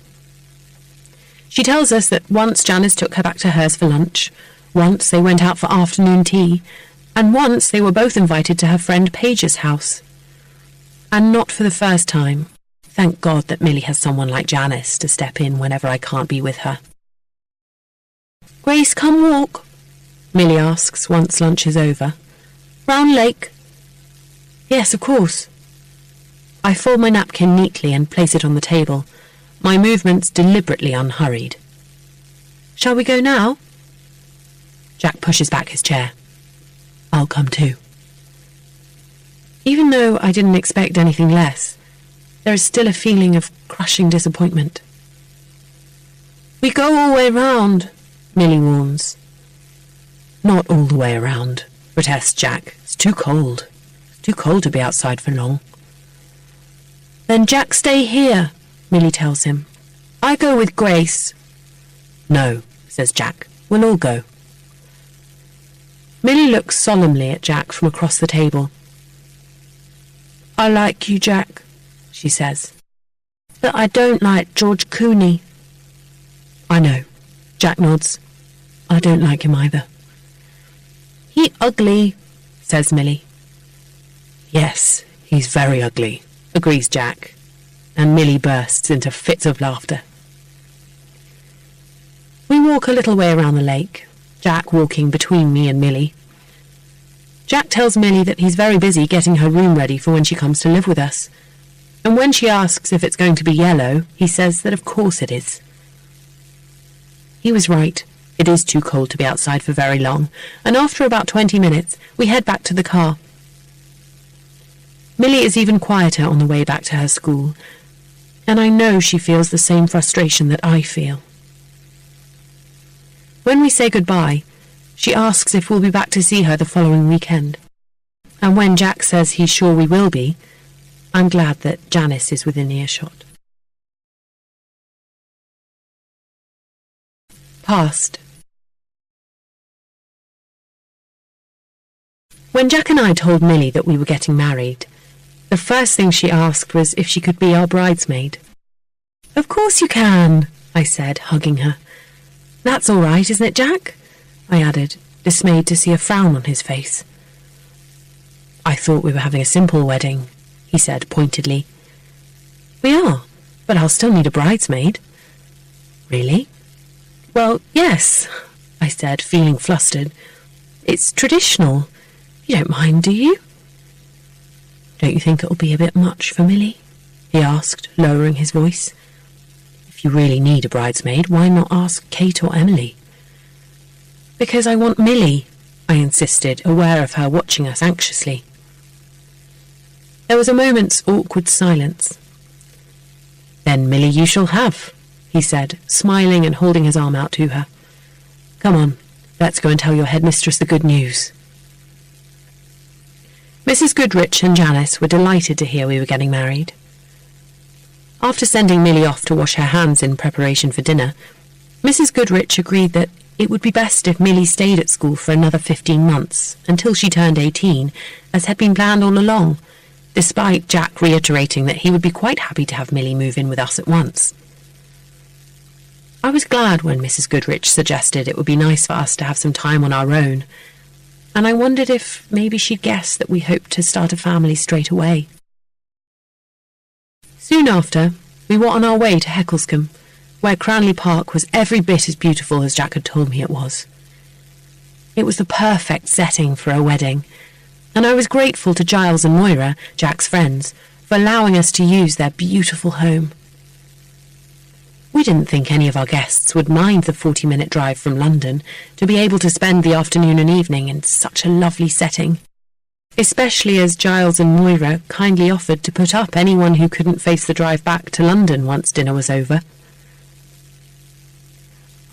She tells us that once Janice took her back to hers for lunch, once they went out for afternoon tea, and once they were both invited to her friend Paige's house. And not for the first time. Thank God that Millie has someone like Janice to step in whenever I can't be with her. Grace, come walk, Millie asks once lunch is over. Round Lake? Yes, of course. I fold my napkin neatly and place it on the table, my movements deliberately unhurried. Shall we go now? Jack pushes back his chair. I'll come too. Even though I didn't expect anything less, there is still a feeling of crushing disappointment. We go all the way round, Millie warns. Not all the way around, protests Jack. It's too cold. It's too cold to be outside for long. Then Jack, stay here, Millie tells him. I go with Grace. No, says Jack. We'll all go. Millie looks solemnly at Jack from across the table. I like you, Jack, she says. But I don't like George Cooney. I know, Jack nods. I don't like him either. He ugly, says Millie. Yes, he's very ugly, agrees Jack, and Millie bursts into fits of laughter. We walk a little way around the lake, Jack walking between me and Millie. Jack tells Millie that he's very busy getting her room ready for when she comes to live with us, and when she asks if it's going to be yellow, he says that of course it is. He was right. It is too cold to be outside for very long, and after about 20 minutes, we head back to the car. Millie is even quieter on the way back to her school, and I know she feels the same frustration that I feel. When we say goodbye, she asks if we'll be back to see her the following weekend. And when Jack says he's sure we will be, I'm glad that Janice is within earshot. Past. When Jack and I told Millie that we were getting married, the first thing she asked was if she could be our bridesmaid. Of course you can, I said, hugging her. That's all right, isn't it, Jack? I added, dismayed to see a frown on his face. I thought we were having a simple wedding, he said pointedly. We are, but I'll still need a bridesmaid. Really? Well, yes, I said, feeling flustered. It's traditional. You don't mind, do you? Don't you think it'll be a bit much for Millie? He asked, lowering his voice. If you really need a bridesmaid, why not ask Kate or Emily? Because I want Millie, I insisted, aware of her watching us anxiously. There was a moment's awkward silence. Then Millie you shall have, he said, smiling and holding his arm out to her. Come on, let's go and tell your headmistress the good news. Mrs. Goodrich and Janice were delighted to hear we were getting married. After sending Millie off to wash her hands in preparation for dinner, Mrs. Goodrich agreed that it would be best if Millie stayed at school for another 15 months, until she turned 18, as had been planned all along, despite Jack reiterating that he would be quite happy to have Millie move in with us at once. I was glad when Mrs. Goodrich suggested it would be nice for us to have some time on our own, and I wondered if maybe she'd guessed that we hoped to start a family straight away. Soon after, we were on our way to Hecklescombe, where Cranley Park was every bit as beautiful as Jack had told me it was. It was the perfect setting for a wedding, and I was grateful to Giles and Moira, Jack's friends, for allowing us to use their beautiful home. We didn't think any of our guests would mind the 40-minute drive from London to be able to spend the afternoon and evening in such a lovely setting, especially as Giles and Moira kindly offered to put up anyone who couldn't face the drive back to London once dinner was over.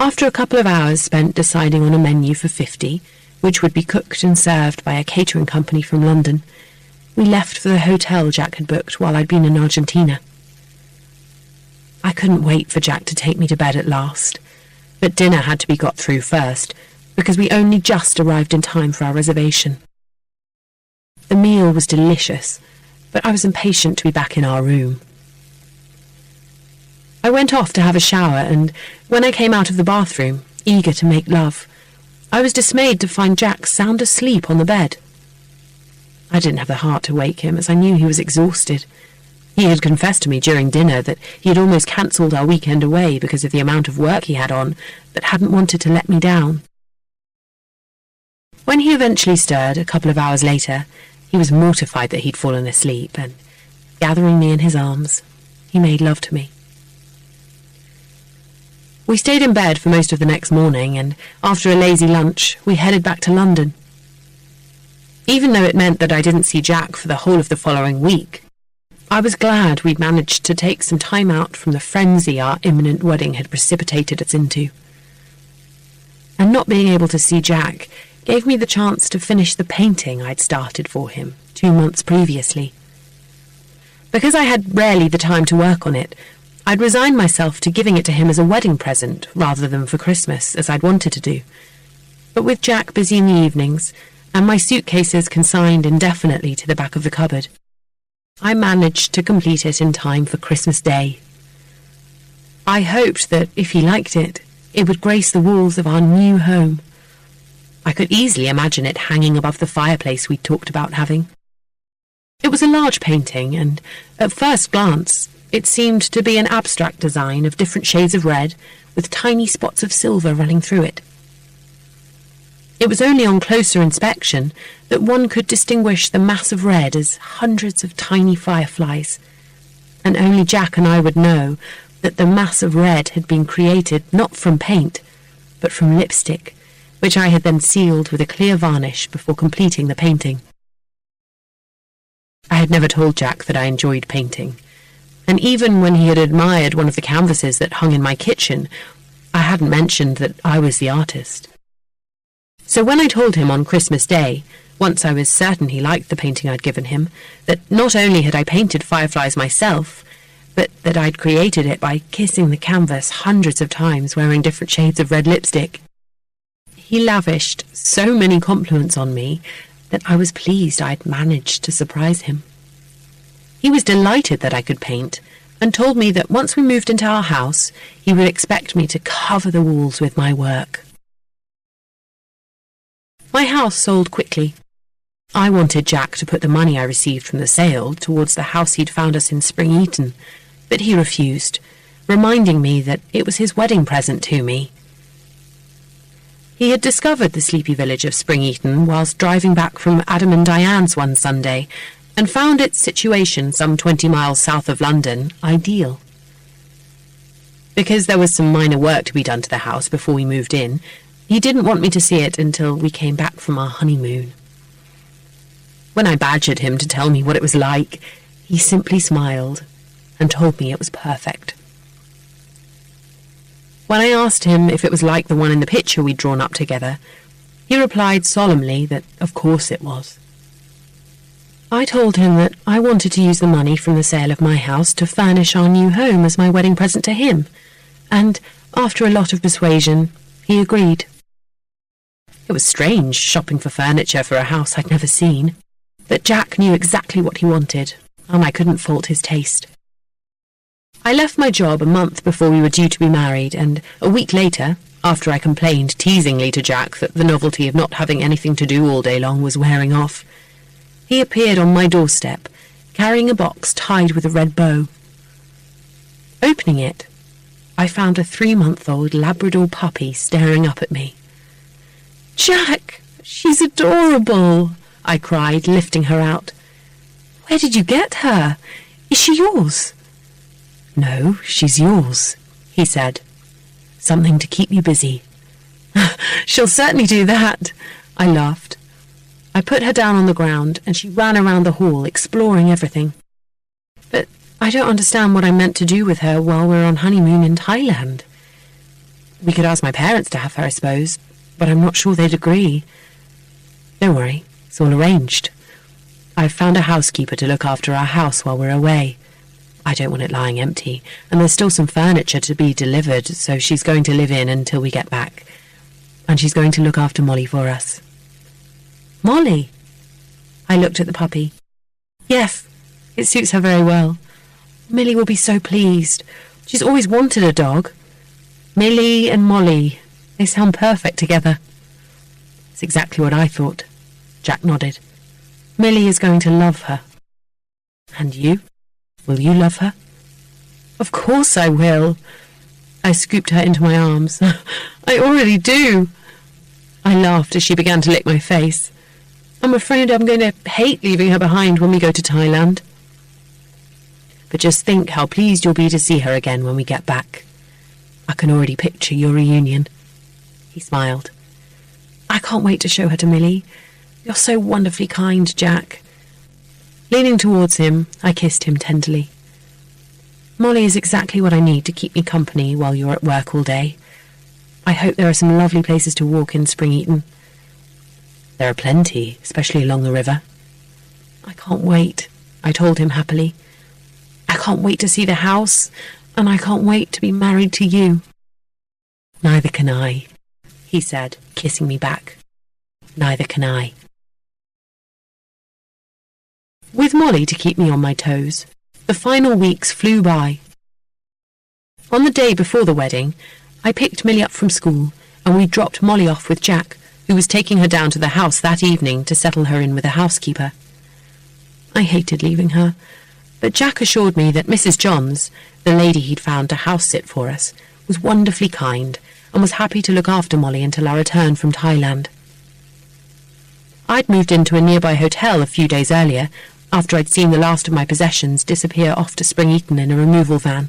After a couple of hours spent deciding on a menu for 50, which would be cooked and served by a catering company from London, we left for the hotel Jack had booked while I'd been in Argentina. I couldn't wait for Jack to take me to bed at last, but dinner had to be got through first, because we only just arrived in time for our reservation. The meal was delicious, but I was impatient to be back in our room. I went off to have a shower, and when I came out of the bathroom, eager to make love, I was dismayed to find Jack sound asleep on the bed. I didn't have the heart to wake him, as I knew he was exhausted. He had confessed to me during dinner that he had almost cancelled our weekend away because of the amount of work he had on, but hadn't wanted to let me down. When he eventually stirred a couple of hours later, he was mortified that he'd fallen asleep, and, gathering me in his arms, he made love to me. We stayed in bed for most of the next morning, and after a lazy lunch, we headed back to London. Even though it meant that I didn't see Jack for the whole of the following week, I was glad we'd managed to take some time out from the frenzy our imminent wedding had precipitated us into. And not being able to see Jack gave me the chance to finish the painting I'd started for him 2 months previously. Because I had rarely the time to work on it, I'd resigned myself to giving it to him as a wedding present rather than for Christmas, as I'd wanted to do. But with Jack busy in the evenings, and my suitcases consigned indefinitely to the back of the cupboard, I managed to complete it in time for Christmas Day. I hoped that, if he liked it, it would grace the walls of our new home. I could easily imagine it hanging above the fireplace we'd talked about having. It was a large painting, and, at first glance, it seemed to be an abstract design of different shades of red, with tiny spots of silver running through it. It was only on closer inspection that one could distinguish the mass of red as hundreds of tiny fireflies, and only Jack and I would know that the mass of red had been created not from paint, but from lipstick, which I had then sealed with a clear varnish before completing the painting. I had never told Jack that I enjoyed painting, and even when he had admired one of the canvases that hung in my kitchen, I hadn't mentioned that I was the artist. So when I told him on Christmas Day, once I was certain he liked the painting I'd given him, that not only had I painted fireflies myself, but that I'd created it by kissing the canvas hundreds of times wearing different shades of red lipstick, he lavished so many compliments on me that I was pleased I'd managed to surprise him. He was delighted that I could paint, and told me that once we moved into our house, he would expect me to cover the walls with my work. My house sold quickly. I wanted Jack to put the money I received from the sale towards the house he'd found us in Spring Eton, but he refused, reminding me that it was his wedding present to me. He had discovered the sleepy village of Spring Eton whilst driving back from Adam and Diane's one Sunday, and found its situation some 20 miles south of London ideal. Because there was some minor work to be done to the house before we moved in, he didn't want me to see it until we came back from our honeymoon. When I badgered him to tell me what it was like, he simply smiled and told me it was perfect. When I asked him if it was like the one in the picture we'd drawn up together, he replied solemnly that of course it was. I told him that I wanted to use the money from the sale of my house to furnish our new home as my wedding present to him, and After a lot of persuasion, he agreed. It was strange shopping for furniture for a house I'd never seen, but Jack knew exactly what he wanted, and I couldn't fault his taste. I left my job a month before we were due to be married, and a week later, after I complained teasingly to Jack that the novelty of not having anything to do all day long was wearing off, he appeared on my doorstep, carrying a box tied with a red bow. Opening it, I found a 3-month-old Labrador puppy staring up at me. "Jack, she's adorable!" I cried, lifting her out. "Where did you get her? Is she yours?" "No, she's yours," he said. "Something to keep you busy." "She'll certainly do that," I laughed. I put her down on the ground, and she ran around the hall, exploring everything. But I don't understand what I'm meant to do with her while we're on honeymoon in Thailand. We could ask my parents to have her, I suppose, but I'm not sure they'd agree. Don't worry, it's all arranged. I've found a housekeeper to look after our house while we're away. I don't want it lying empty, and there's still some furniture to be delivered, so she's going to live in until we get back. And she's going to look after Molly for us. "Molly?" I looked at the puppy. "Yes, it suits her very well. Millie will be so pleased. She's always wanted a dog. Millie and Molly, they sound perfect together." "It's exactly what I thought," Jack nodded. "Millie is going to love her." "And you? Will you love her?" "Of course I will." I scooped her into my arms. "I already do." I laughed as she began to lick my face. "I'm afraid I'm going to hate leaving her behind when we go to Thailand." "But just think how pleased you'll be to see her again when we get back. I can already picture your reunion." He smiled. "I can't wait to show her to Millie. You're so wonderfully kind, Jack." Leaning towards him, I kissed him tenderly. "Molly is exactly what I need to keep me company while you're at work all day. I hope there are some lovely places to walk in Spring Eaton." "There are plenty, especially along the river." "I can't wait," I told him happily. "I can't wait to see the house, and I can't wait to be married to you." "Neither can I," he said, kissing me back. "Neither can I." With Molly to keep me on my toes, the final weeks flew by. On the day before the wedding, I picked Millie up from school, and we dropped Molly off with Jack, who was taking her down to the house that evening to settle her in with a housekeeper. I hated leaving her, but Jack assured me that Mrs. Johns, the lady he'd found to house-sit for us, was wonderfully kind and was happy to look after Molly until our return from Thailand. I'd moved into a nearby hotel a few days earlier, after I'd seen the last of my possessions disappear off to Spring Eaton in a removal van,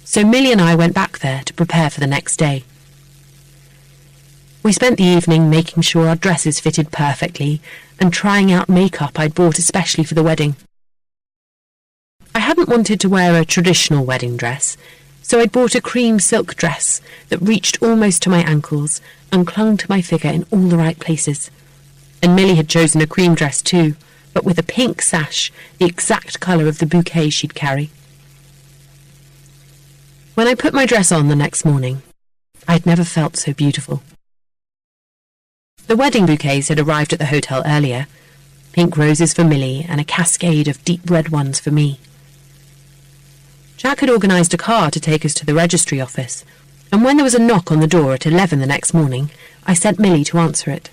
so Millie and I went back there to prepare for the next day. We spent the evening making sure our dresses fitted perfectly and trying out makeup I'd bought especially for the wedding. I hadn't wanted to wear a traditional wedding dress, so I'd bought a cream silk dress that reached almost to my ankles and clung to my figure in all the right places. And Millie had chosen a cream dress too, but with a pink sash, the exact colour of the bouquet she'd carry. When I put my dress on the next morning, I'd never felt so beautiful. The wedding bouquets had arrived at the hotel earlier, pink roses for Millie and a cascade of deep red ones for me. Jack had organised a car to take us to the registry office, and when there was a knock on the door at 11 the next morning, I sent Millie to answer it.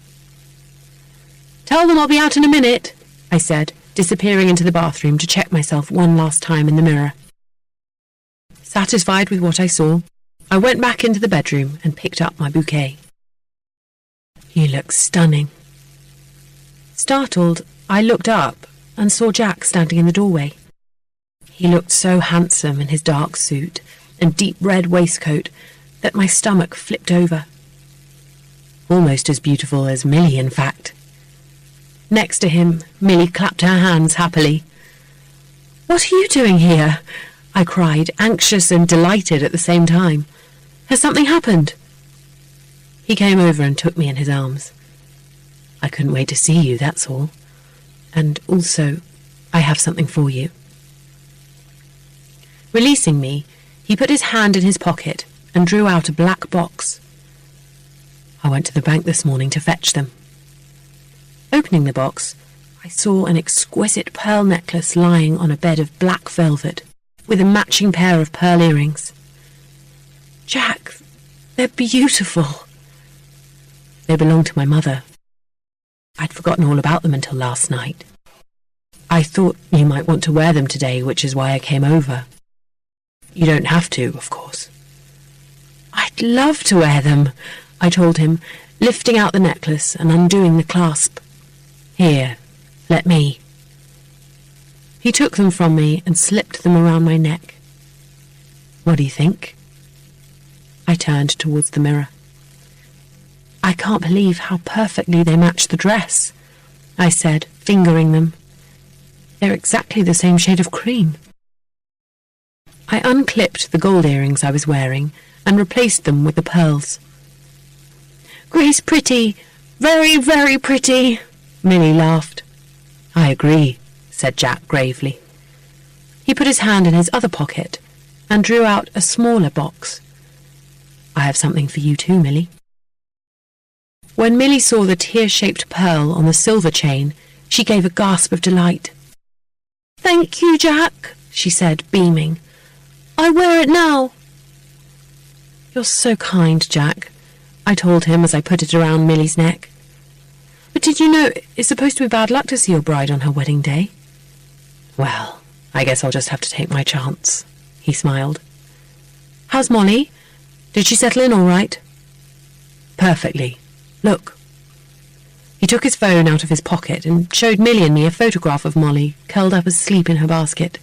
"Tell them I'll be out in a minute," I said, disappearing into the bathroom to check myself one last time in the mirror. Satisfied with what I saw, I went back into the bedroom and picked up my bouquet. "You look stunning." Startled, I looked up and saw Jack standing in the doorway. He looked so handsome in his dark suit and deep red waistcoat that my stomach flipped over. Almost as beautiful as Millie, in fact. Next to him, Millie clapped her hands happily. "What are you doing here?" I cried, anxious and delighted at the same time. "Has something happened?" He came over and took me in his arms. "I couldn't wait to see you, that's all. And also, I have something for you." Releasing me, he put his hand in his pocket and drew out a black box. I went to the bank this morning to fetch them. Opening the box, I saw an exquisite pearl necklace lying on a bed of black velvet, with a matching pair of pearl earrings. Jack, they're beautiful. They belong to my mother. I'd forgotten all about them until last night. I thought you might want to wear them today, which is why I came over. You don't have to, of course. I'd love to wear them, I told him, lifting out the necklace and undoing the clasp. Here, let me. He took them from me and slipped them around my neck. What do you think? I turned towards the mirror. I can't believe how perfectly they match the dress, I said, fingering them. They're exactly the same shade of cream. I unclipped the gold earrings I was wearing and replaced them with the pearls. Grace, pretty, very, very pretty, Millie laughed. I agree, said Jack gravely. He put his hand in his other pocket and drew out a smaller box. I have something for you too, Millie. When Millie saw the tear-shaped pearl on the silver chain, she gave a gasp of delight. Thank you, Jack, she said, beaming. I wear it now. You're so kind, Jack, I told him as I put it around Millie's neck. But did you know it's supposed to be bad luck to see your bride on her wedding day? Well, I guess I'll just have to take my chance, he smiled. How's Molly? Did she settle in all right? Perfectly. Look. He took his phone out of his pocket and showed Millie and me a photograph of Molly, curled up asleep in her basket.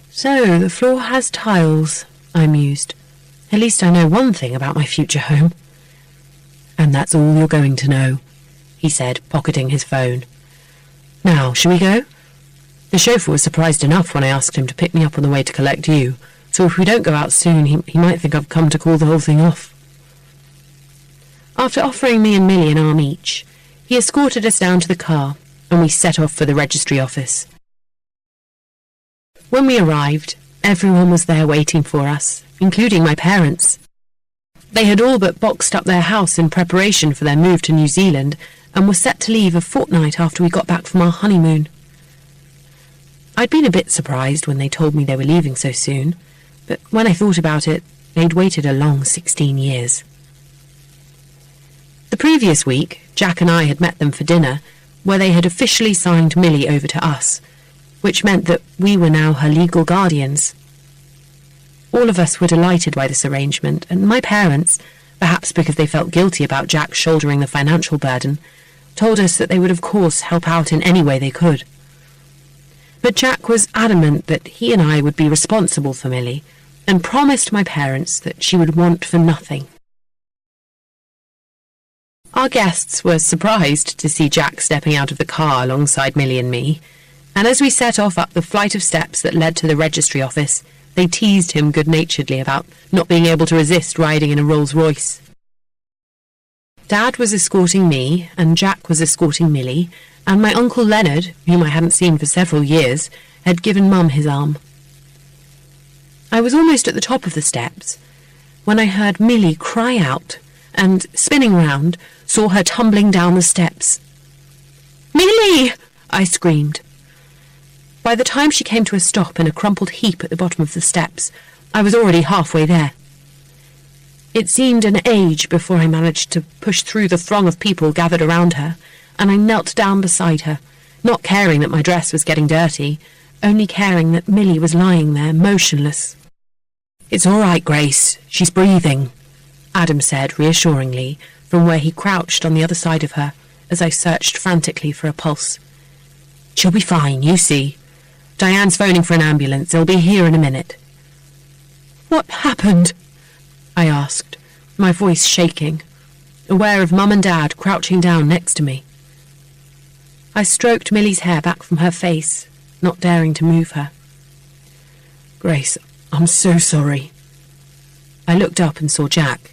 So, the floor has tiles, I mused. At least I know one thing about my future home. And that's all you're going to know, he said, pocketing his phone. Now, shall we go? The chauffeur was surprised enough when I asked him to pick me up on the way to collect you, so if we don't go out soon, he might think I've come to call the whole thing off. After offering me and Millie an arm each, he escorted us down to the car, and we set off for the registry office. When we arrived, everyone was there waiting for us, including my parents. They had all but boxed up their house in preparation for their move to New Zealand and were set to leave a fortnight after we got back from our honeymoon. I'd been a bit surprised when they told me they were leaving so soon, but when I thought about it, they'd waited a long 16 years. The previous week, Jack and I had met them for dinner, where they had officially signed Millie over to us, which meant that we were now her legal guardians. All of us were delighted by this arrangement, and my parents, perhaps because they felt guilty about Jack shouldering the financial burden, told us that they would of course help out in any way they could. But Jack was adamant that he and I would be responsible for Millie, and promised my parents that she would want for nothing. Our guests were surprised to see Jack stepping out of the car alongside Millie and me, and as we set off up the flight of steps that led to the registry office, they teased him good-naturedly about not being able to resist riding in a Rolls-Royce. Dad was escorting me, and Jack was escorting Millie, and my Uncle Leonard, whom I hadn't seen for several years, had given Mum his arm. I was almost at the top of the steps when I heard Millie cry out, and, spinning round, saw her tumbling down the steps. "Millie!" I screamed. By the time she came to a stop in a crumpled heap at the bottom of the steps, I was already halfway there. It seemed an age before I managed to push through the throng of people gathered around her, and I knelt down beside her, not caring that my dress was getting dirty, only caring that Millie was lying there, motionless. "It's all right, Grace. She's breathing," Adam said reassuringly from where he crouched on the other side of her as I searched frantically for a pulse. "She'll be fine, you see. Diane's phoning for an ambulance. They'll be here in a minute." "What happened?" I asked, my voice shaking, aware of Mum and Dad crouching down next to me. I stroked Millie's hair back from her face, not daring to move her. "Grace, I'm so sorry." I looked up and saw Jack,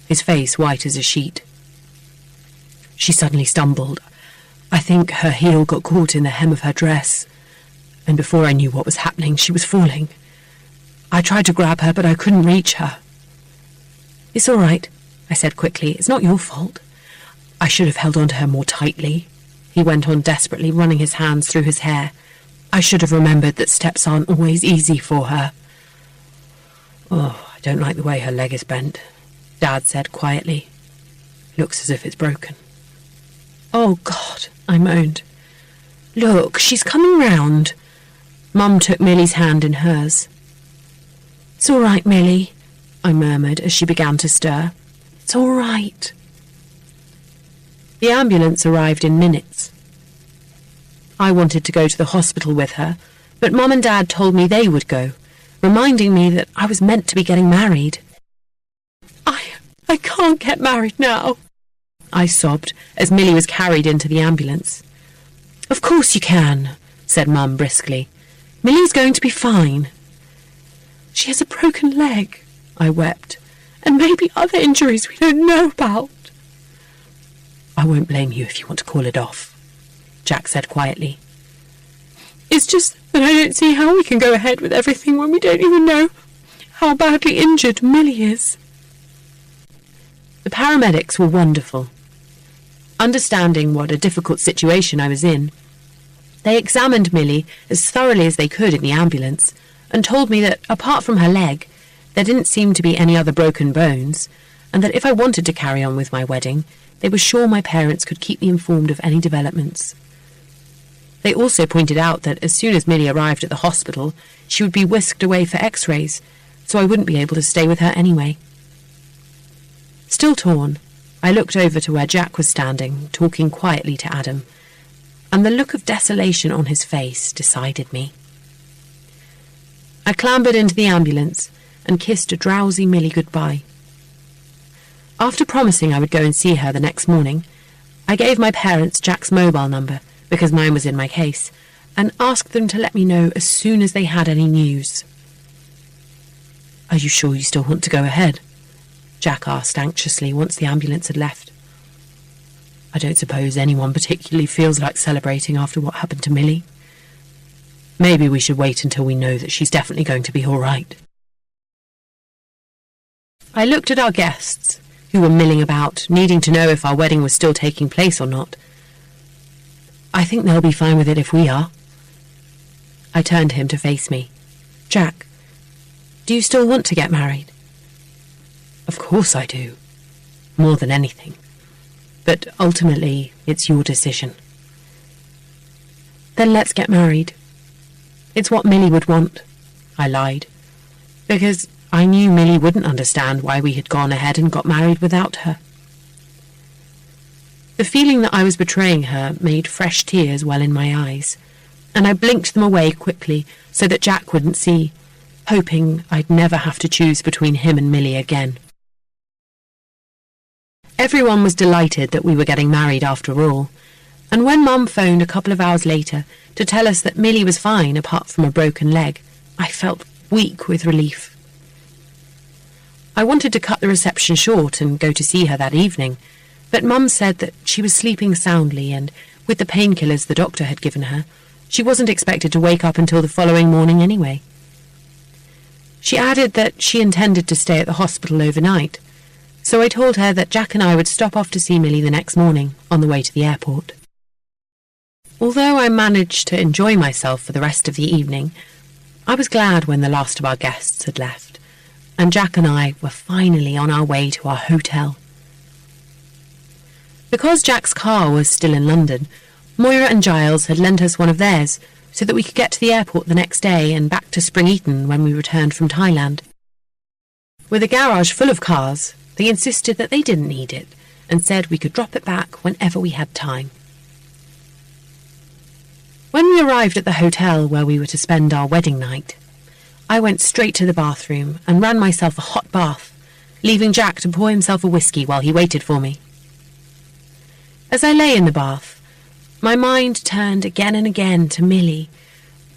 his face white as a sheet. She suddenly stumbled. I think her heel got caught in the hem of her dress, and before I knew what was happening, she was falling. I tried to grab her, but I couldn't reach her. "It's all right," I said quickly. "It's not your fault." "I should have held on to her more tightly," he went on desperately, running his hands through his hair. "I should have remembered that steps aren't always easy for her." "Oh, I don't like the way her leg is bent," Dad said quietly. "Looks as if it's broken." "Oh, God," I moaned. "Look, she's coming round." Mum took Millie's hand in hers. "It's all right, Millie," I murmured as she began to stir. "It's all right." The ambulance arrived in minutes. I wanted to go to the hospital with her, but Mum and Dad told me they would go, reminding me that I was meant to be getting married. I can't get married now," I sobbed as Millie was carried into the ambulance. "Of course you can," said Mum briskly. "Millie's going to be fine." "She has a broken leg," I wept, "and maybe other injuries we don't know about." "I won't blame you if you want to call it off," Jack said quietly. "It's just that I don't see how we can go ahead with everything when we don't even know how badly injured Millie is." The paramedics were wonderful. Understanding what a difficult situation I was in, they examined Millie as thoroughly as they could in the ambulance and told me that, apart from her leg, there didn't seem to be any other broken bones, and that if I wanted to carry on with my wedding, they were sure my parents could keep me informed of any developments. They also pointed out that as soon as Millie arrived at the hospital, she would be whisked away for x-rays, so I wouldn't be able to stay with her anyway. Still torn, I looked over to where Jack was standing, talking quietly to Adam, and the look of desolation on his face decided me. I clambered into the ambulance and kissed a drowsy Millie goodbye. After promising I would go and see her the next morning, I gave my parents Jack's mobile number, because mine was in my case, and asked them to let me know as soon as they had any news. "Are you sure you still want to go ahead?" Jack asked anxiously once the ambulance had left. "I don't suppose anyone particularly feels like celebrating after what happened to Millie. Maybe we should wait until we know that she's definitely going to be all right." I looked at our guests, who were milling about, needing to know if our wedding was still taking place or not. "I think they'll be fine with it if we are." I turned to him to face me. "Jack, do you still want to get married?" "Of course I do. More than anything. But ultimately, it's your decision." "Then let's get married. It's what Millie would want," I lied, because I knew Millie wouldn't understand why we had gone ahead and got married without her. The feeling that I was betraying her made fresh tears well in my eyes, and I blinked them away quickly so that Jack wouldn't see, hoping I'd never have to choose between him and Millie again. Everyone was delighted that we were getting married after all, and when Mum phoned a couple of hours later to tell us that Millie was fine apart from a broken leg, I felt weak with relief. I wanted to cut the reception short and go to see her that evening, but Mum said that she was sleeping soundly and, with the painkillers the doctor had given her, she wasn't expected to wake up until the following morning anyway. She added that she intended to stay at the hospital overnight, so I told her that Jack and I would stop off to see Millie the next morning on the way to the airport. Although I managed to enjoy myself for the rest of the evening, I was glad when the last of our guests had left, and Jack and I were finally on our way to our hotel. Because Jack's car was still in London, Moira and Giles had lent us one of theirs so that we could get to the airport the next day and back to Spring Eton when we returned from Thailand. With a garage full of cars, they insisted that they didn't need it and said we could drop it back whenever we had time. When we arrived at the hotel where we were to spend our wedding night, I went straight to the bathroom and ran myself a hot bath, leaving Jack to pour himself a whiskey while he waited for me. As I lay in the bath, my mind turned again and again to Millie,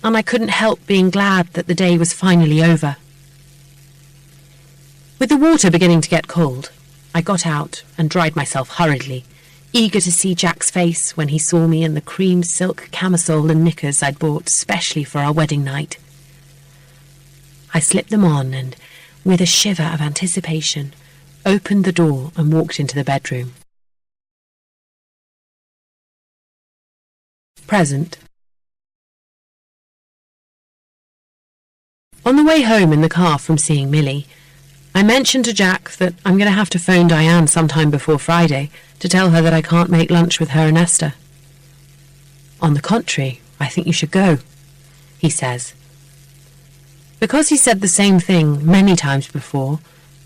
and I couldn't help being glad that the day was finally over. With the water beginning to get cold, I got out and dried myself hurriedly, eager to see Jack's face when he saw me in the cream silk camisole and knickers I'd bought specially for our wedding night. I slipped them on and, with a shiver of anticipation, opened the door and walked into the bedroom. Present. On the way home in the car from seeing Millie, I mentioned to Jack that I'm going to have to phone Diane sometime before Friday to tell her that I can't make lunch with her and Esther. On the contrary, I think you should go, he says. Because he said the same thing many times before,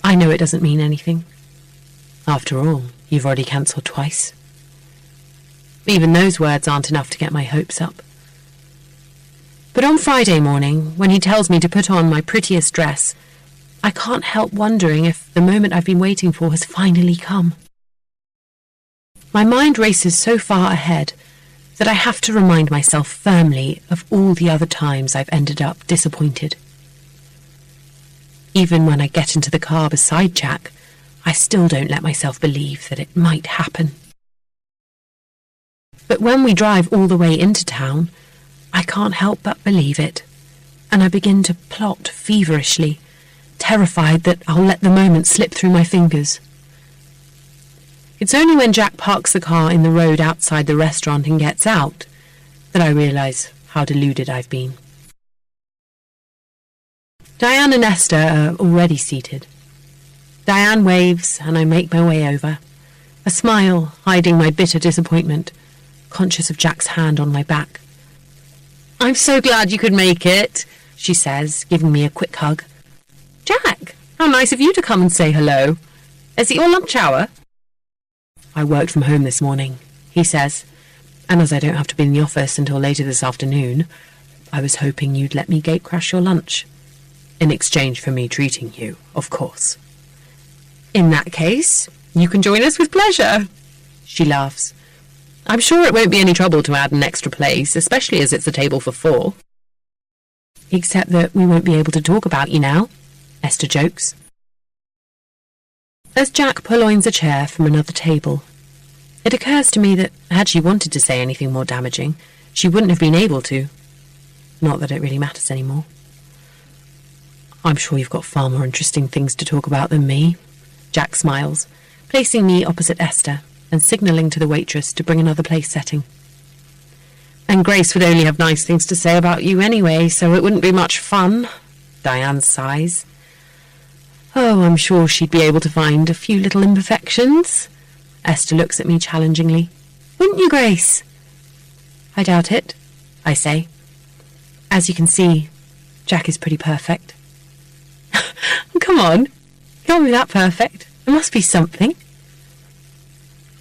I know it doesn't mean anything. After all, you've already cancelled twice. Even those words aren't enough to get my hopes up. But on Friday morning, when he tells me to put on my prettiest dress, I can't help wondering if the moment I've been waiting for has finally come. My mind races so far ahead that I have to remind myself firmly of all the other times I've ended up disappointed. Even when I get into the car beside Jack, I still don't let myself believe that it might happen. But when we drive all the way into town, I can't help but believe it, and I begin to plot feverishly, terrified that I'll let the moment slip through my fingers. It's only when Jack parks the car in the road outside the restaurant and gets out that I realise how deluded I've been. Diane and Esther are already seated. Diane waves and I make my way over, a smile hiding my bitter disappointment, conscious of Jack's hand on my back. "I'm so glad you could make it," she says, giving me a quick hug. "Jack, how nice of you to come and say hello. Is it your lunch hour?" "I worked from home this morning," he says, "and as I don't have to be in the office until later this afternoon, I was hoping you'd let me gatecrash your lunch. In exchange for me treating you, of course." "In that case, you can join us with pleasure," she laughs. "I'm sure it won't be any trouble to add an extra place, especially as it's a table for 4. "Except that we won't be able to talk about you now," Esther jokes. As Jack purloins a chair from another table, it occurs to me that had she wanted to say anything more damaging, she wouldn't have been able to. Not that it really matters anymore. "I'm sure you've got far more interesting things to talk about than me," Jack smiles, placing me opposite Esther and signalling to the waitress to bring another place setting. "And Grace would only have nice things to say about you anyway, so it wouldn't be much fun," Diane sighs. "Oh, I'm sure she'd be able to find a few little imperfections." Esther looks at me challengingly. "Wouldn't you, Grace?" "I doubt it," I say. As you can see, Jack is pretty perfect. "Come on, can't be that perfect. There must be something."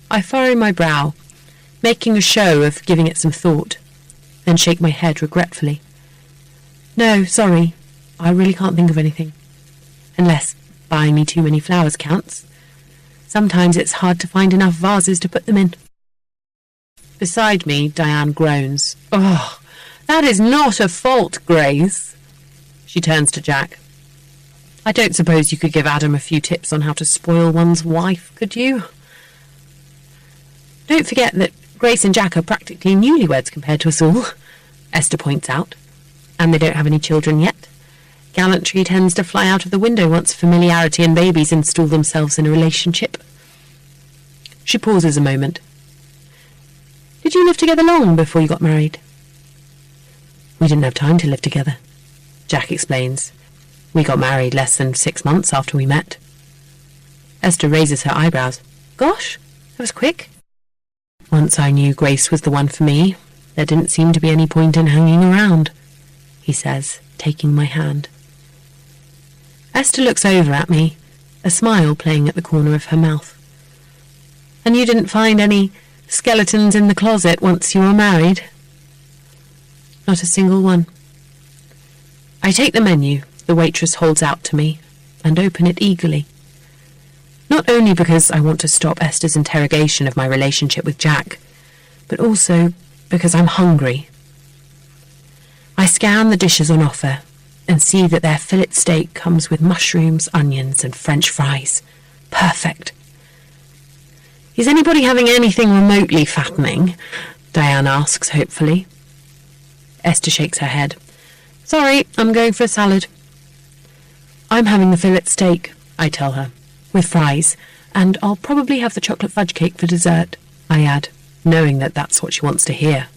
I furrow my brow, making a show of giving it some thought, then shake my head regretfully. "No, sorry, I really can't think of anything. Unless buying me too many flowers counts. Sometimes it's hard to find enough vases to put them in." Beside me, Diane groans. "Oh, that is not a fault, Grace." She turns to Jack. "I don't suppose you could give Adam a few tips on how to spoil one's wife, could you?" "Don't forget that Grace and Jack are practically newlyweds compared to us all," Esther points out. "And they don't have any children yet. Gallantry tends to fly out of the window once familiarity and babies install themselves in a relationship." She pauses a moment. "Did you live together long before you got married?" "We didn't have time to live together," Jack explains. "We got married less than 6 months after we met." Esther raises her eyebrows. "Gosh, that was quick." "Once I knew Grace was the one for me, there didn't seem to be any point in hanging around," he says, taking my hand. Esther looks over at me, a smile playing at the corner of her mouth. "And you didn't find any skeletons in the closet once you were married?" "Not a single one." I take the menu the waitress holds out to me and open it eagerly. Not only because I want to stop Esther's interrogation of my relationship with Jack, but also because I'm hungry. I scan the dishes on offer and see that their fillet steak comes with mushrooms, onions, and French fries. Perfect. "Is anybody having anything remotely fattening?" Diane asks hopefully. Esther shakes her head. "Sorry, I'm going for a salad." "I'm having the fillet steak," I tell her, with fries, and I'll probably have the chocolate fudge cake for dessert, I add, knowing that that's what she wants to hear.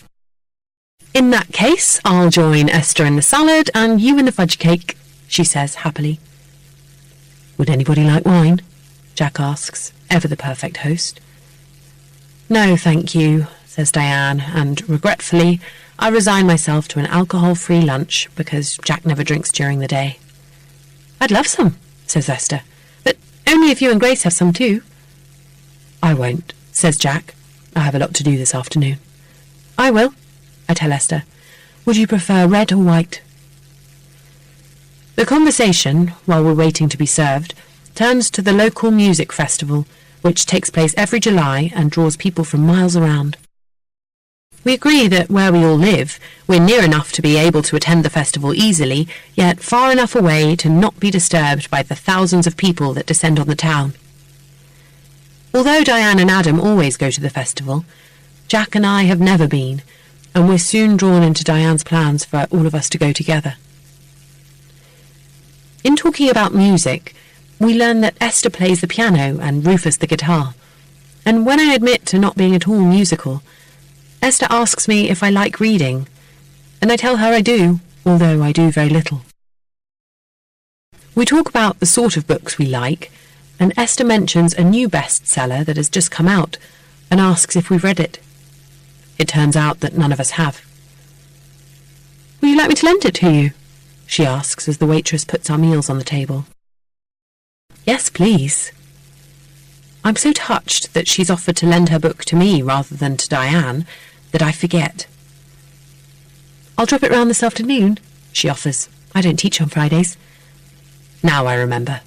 In that case, I'll join Esther in the salad and you in the fudge cake, she says happily. Would anybody like wine? Jack asks, ever the perfect host. No, thank you, says Diane, and regretfully, I resign myself to an alcohol-free lunch because Jack never drinks during the day. I'd love some, says Esther, but only if you and Grace have some too. I won't, says Jack. I have a lot to do this afternoon. I will, I tell Esther. Would you prefer red or white? The conversation, while we're waiting to be served, turns to the local music festival, which takes place every July and draws people from miles around. We agree that where we all live, we're near enough to be able to attend the festival easily, yet far enough away to not be disturbed by the thousands of people that descend on the town. Although Diane and Adam always go to the festival, Jack and I have never been, and we're soon drawn into Diane's plans for all of us to go together. In talking about music, we learn that Esther plays the piano and Rufus the guitar, and when I admit to not being at all musical, Esther asks me if I like reading, and I tell her I do, although I do very little. We talk about the sort of books we like, and Esther mentions a new bestseller that has just come out, and asks if we've read it. It turns out that none of us have. Would you like me to lend it to you? She asks as the waitress puts our meals on the table. Yes, please. I'm so touched that she's offered to lend her book to me rather than to Diane that I forget. I'll drop it round this afternoon, she offers. I don't teach on Fridays. Now I remember.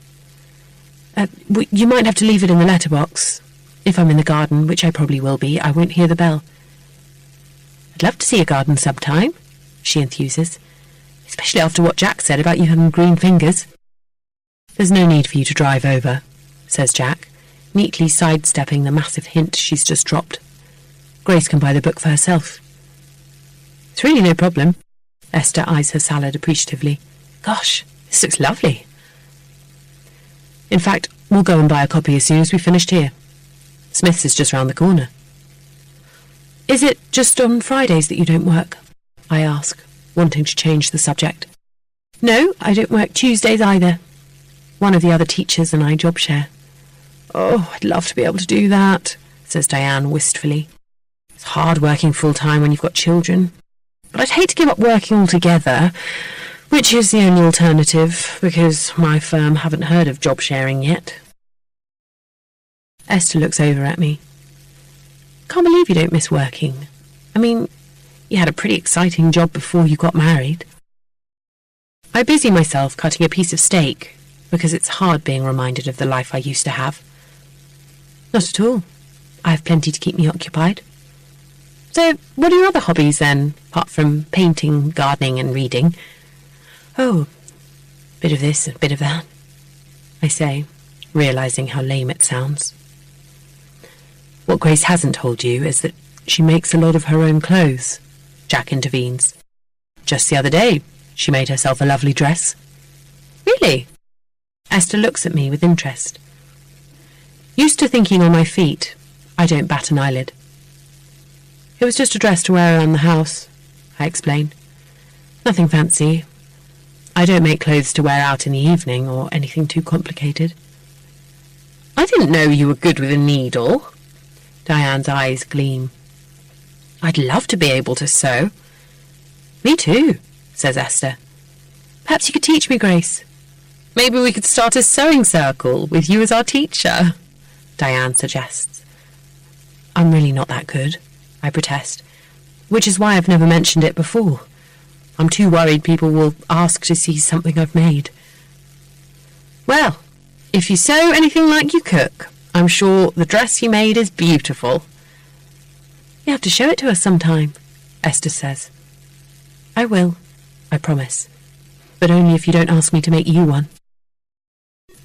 You might have to leave it in the letterbox. If I'm in the garden, which I probably will be, I won't hear the bell. I'd love to see a garden sometime, she enthuses, especially after what Jack said about you having green fingers. There's no need for you to drive over, says Jack, neatly sidestepping the massive hint she's just dropped. Grace can buy the book for herself. It's really no problem. Esther eyes her salad appreciatively. Gosh, this looks lovely. In fact, we'll go and buy a copy as soon as we've finished here. Smith's is just round the corner. Is it just on Fridays that you don't work? I ask, wanting to change the subject. No, I don't work Tuesdays either. One of the other teachers and I job share. Oh, I'd love to be able to do that, says Diane wistfully. It's hard working full-time when you've got children. But I'd hate to give up working altogether, which is the only alternative, because my firm haven't heard of job sharing yet. Esther looks over at me. Can't believe you don't miss working. I mean, you had a pretty exciting job before you got married. I busy myself cutting a piece of steak, because it's hard being reminded of the life I used to have. Not at all. I have plenty to keep me occupied. So, what are your other hobbies then, apart from painting, gardening and reading? Oh, bit of this, a bit of that, I say, realising how lame it sounds. What Grace hasn't told you is that she makes a lot of her own clothes, Jack intervenes. Just the other day, she made herself a lovely dress. Really? Esther looks at me with interest. Used to thinking on my feet, I don't bat an eyelid. It was just a dress to wear around the house, I explain. Nothing fancy. I don't make clothes to wear out in the evening or anything too complicated. I didn't know you were good with a needle. Diane's eyes gleam. I'd love to be able to sew. Me too, says Esther. Perhaps you could teach me, Grace. Maybe we could start a sewing circle with you as our teacher, Diane suggests. I'm really not that good, I protest, which is why I've never mentioned it before. I'm too worried people will ask to see something I've made. Well, if you sew anything like you cook, I'm sure the dress you made is beautiful. You have to show it to us sometime, Esther says. I will, I promise, but only if you don't ask me to make you one.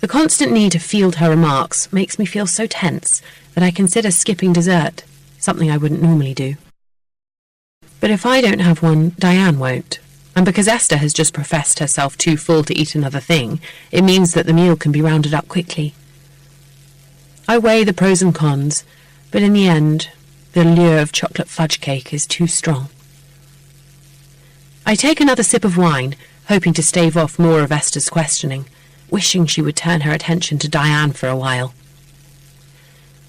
The constant need to field her remarks makes me feel so tense that I consider skipping dessert, something I wouldn't normally do. But if I don't have one, Diane won't, and because Esther has just professed herself too full to eat another thing, it means that the meal can be rounded up quickly. I weigh the pros and cons, but in the end, the lure of chocolate fudge cake is too strong. I take another sip of wine, hoping to stave off more of Esther's questioning, wishing she would turn her attention to Diane for a while.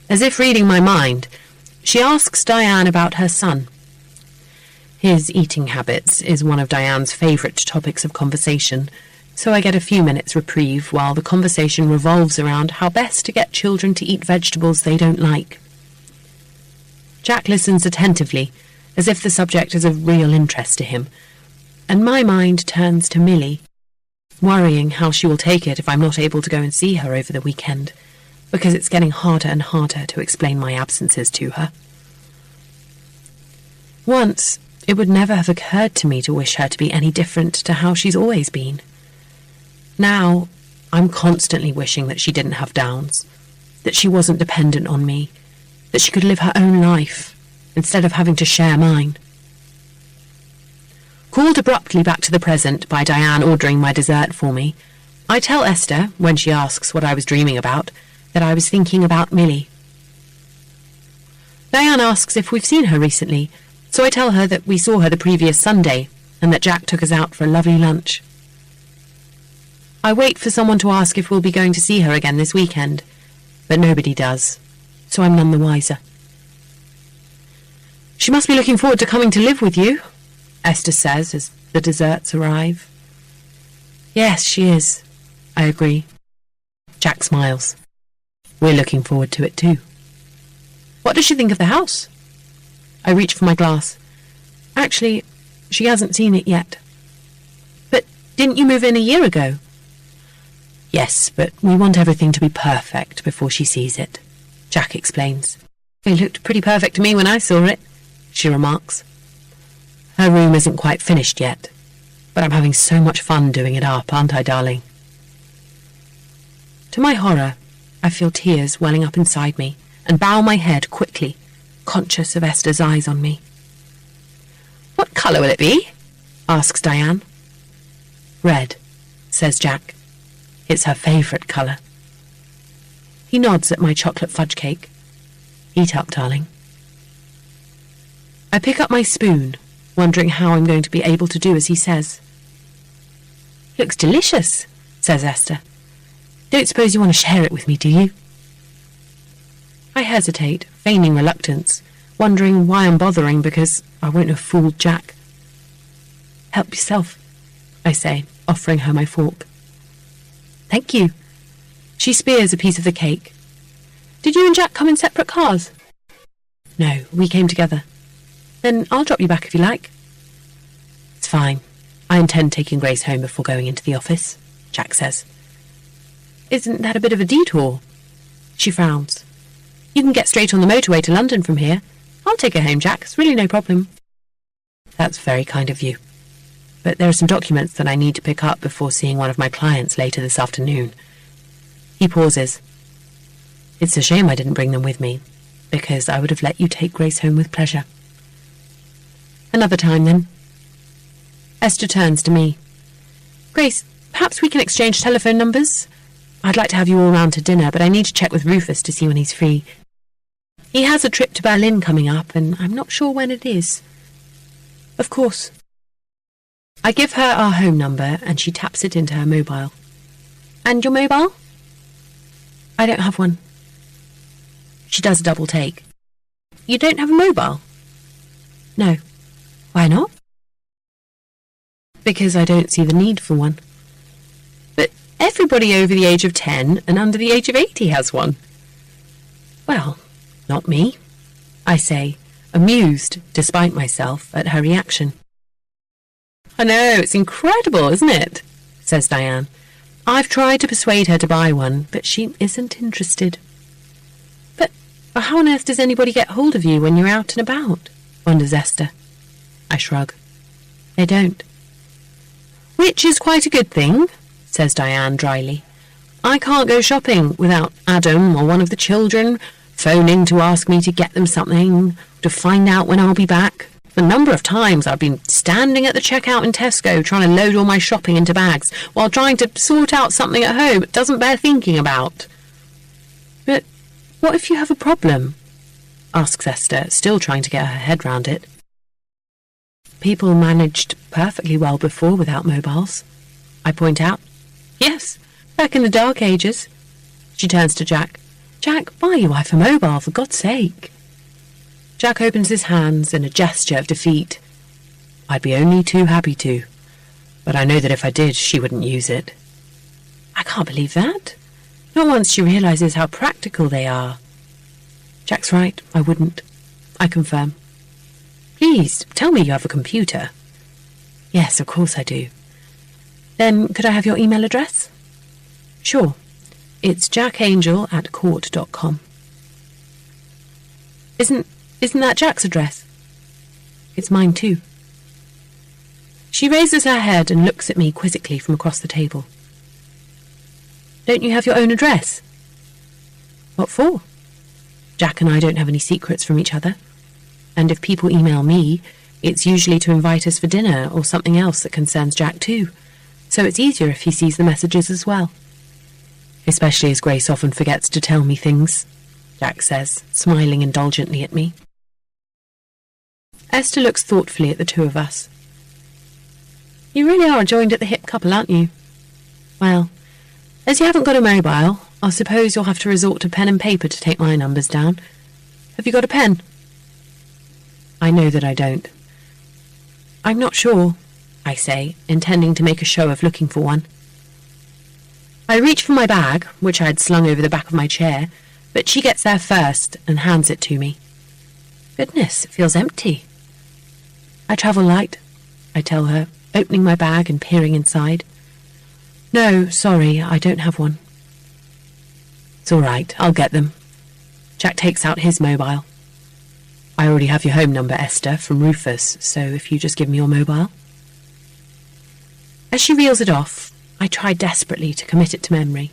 As if reading my mind, she asks Diane about her son. His eating habits is one of Diane's favourite topics of conversation, so I get a few minutes reprieve while the conversation revolves around how best to get children to eat vegetables they don't like. Jack listens attentively, as if the subject is of real interest to him, and my mind turns to Millie, worrying how she will take it if I'm not able to go and see her over the weekend, because it's getting harder and harder to explain my absences to her. Once, it would never have occurred to me to wish her to be any different to how she's always been. Now, I'm constantly wishing that she didn't have downs, that she wasn't dependent on me, that she could live her own life, instead of having to share mine. Called abruptly back to the present by Diane ordering my dessert for me, I tell Esther, when she asks what I was dreaming about, that I was thinking about Millie. Diane asks if we've seen her recently, so I tell her that we saw her the previous Sunday, and that Jack took us out for a lovely lunch. I wait for someone to ask if we'll be going to see her again this weekend, but nobody does, so I'm none the wiser. She must be looking forward to coming to live with you, Esther says as the desserts arrive. Yes, she is, I agree. Jack smiles. We're looking forward to it too. What does she think of the house? I reach for my glass. Actually, she hasn't seen it yet. But didn't you move in a year ago? Yes, but we want everything to be perfect before she sees it, Jack explains. It looked pretty perfect to me when I saw it, she remarks. Her room isn't quite finished yet, but I'm having so much fun doing it up, aren't I, darling? To my horror, I feel tears welling up inside me and bow my head quickly, conscious of Esther's eyes on me. What colour will it be? Asks Diane. Red, says Jack. It's her favourite colour. He nods at my chocolate fudge cake. Eat up, darling. I pick up my spoon, wondering how I'm going to be able to do as he says. Looks delicious, says Esther. Don't suppose you want to share it with me, do you? I hesitate, feigning reluctance, wondering why I'm bothering because I won't have fooled Jack. Help yourself, I say, offering her my fork. Thank you. She spears a piece of the cake. Did you and Jack come in separate cars? No, we came together. Then I'll drop you back if you like. It's fine. I intend taking Grace home before going into the office, Jack says. Isn't that a bit of a detour? She frowns. You can get straight on the motorway to London from here. I'll take her home, Jack. It's really no problem. That's very kind of you. But there are some documents that I need to pick up before seeing one of my clients later this afternoon. He pauses. It's a shame I didn't bring them with me, because I would have let you take Grace home with pleasure. Another time, then. Esther turns to me. Grace, perhaps we can exchange telephone numbers? I'd like to have you all round to dinner, but I need to check with Rufus to see when he's free. He has a trip to Berlin coming up, and I'm not sure when it is. Of course. I give her our home number, and she taps it into her mobile. And your mobile? I don't have one. She does a double take. You don't have a mobile? No. Why not? Because I don't see the need for one. But everybody over the age of 10 and under the age of 80 has one. Well, not me, I say, amused, despite myself, at her reaction. I know, it's incredible, isn't it? Says Diane. I've tried to persuade her to buy one, but she isn't interested. But how on earth does anybody get hold of you when you're out and about? Wonders Esther. I shrug. They don't. Which is quite a good thing, says Diane dryly. I can't go shopping without Adam or one of the children phoning to ask me to get them something, to find out when I'll be back. The number of times I've been standing at the checkout in Tesco trying to load all my shopping into bags while trying to sort out something at home that doesn't bear thinking about. But What if you have a problem? Asks Esther, still trying to get her head round it. People managed perfectly well before without mobiles, I point out. Yes, back in the dark ages. She turns to Jack. Jack, buy your wife a mobile, for God's sake. Jack opens his hands in a gesture of defeat. I'd be only too happy to, but I know that if I did, she wouldn't use it. I can't believe that. Not once she realises how practical they are. Jack's right, I wouldn't. I confirm. Please, tell me you have a computer. Yes, of course I do. Then could I have your email address? Sure. It's jackangel@court.com. Isn't that Jack's address? It's mine too. She raises her head and looks at me quizzically from across the table. Don't you have your own address? What for? Jack and I don't have any secrets from each other. And if people email me, it's usually to invite us for dinner or something else that concerns Jack too. So it's easier if he sees the messages as well. Especially as Grace often forgets to tell me things, Jack says, smiling indulgently at me. Esther looks thoughtfully at the two of us. You really are a joined-at-the-hip couple, aren't you? Well, as you haven't got a mobile, I suppose you'll have to resort to pen and paper to take my numbers down. Have you got a pen? I know that I don't. I'm not sure, I say, intending to make a show of looking for one. I reach for my bag, which I had slung over the back of my chair, but she gets there first and hands it to me. Goodness, it feels empty. I travel light, I tell her, opening my bag and peering inside. No, sorry, I don't have one. It's all right, I'll get them. Jack takes out his mobile. I already have your home number, Esther, from Rufus, so if you just give me your mobile. As she reels it off, I try desperately to commit it to memory,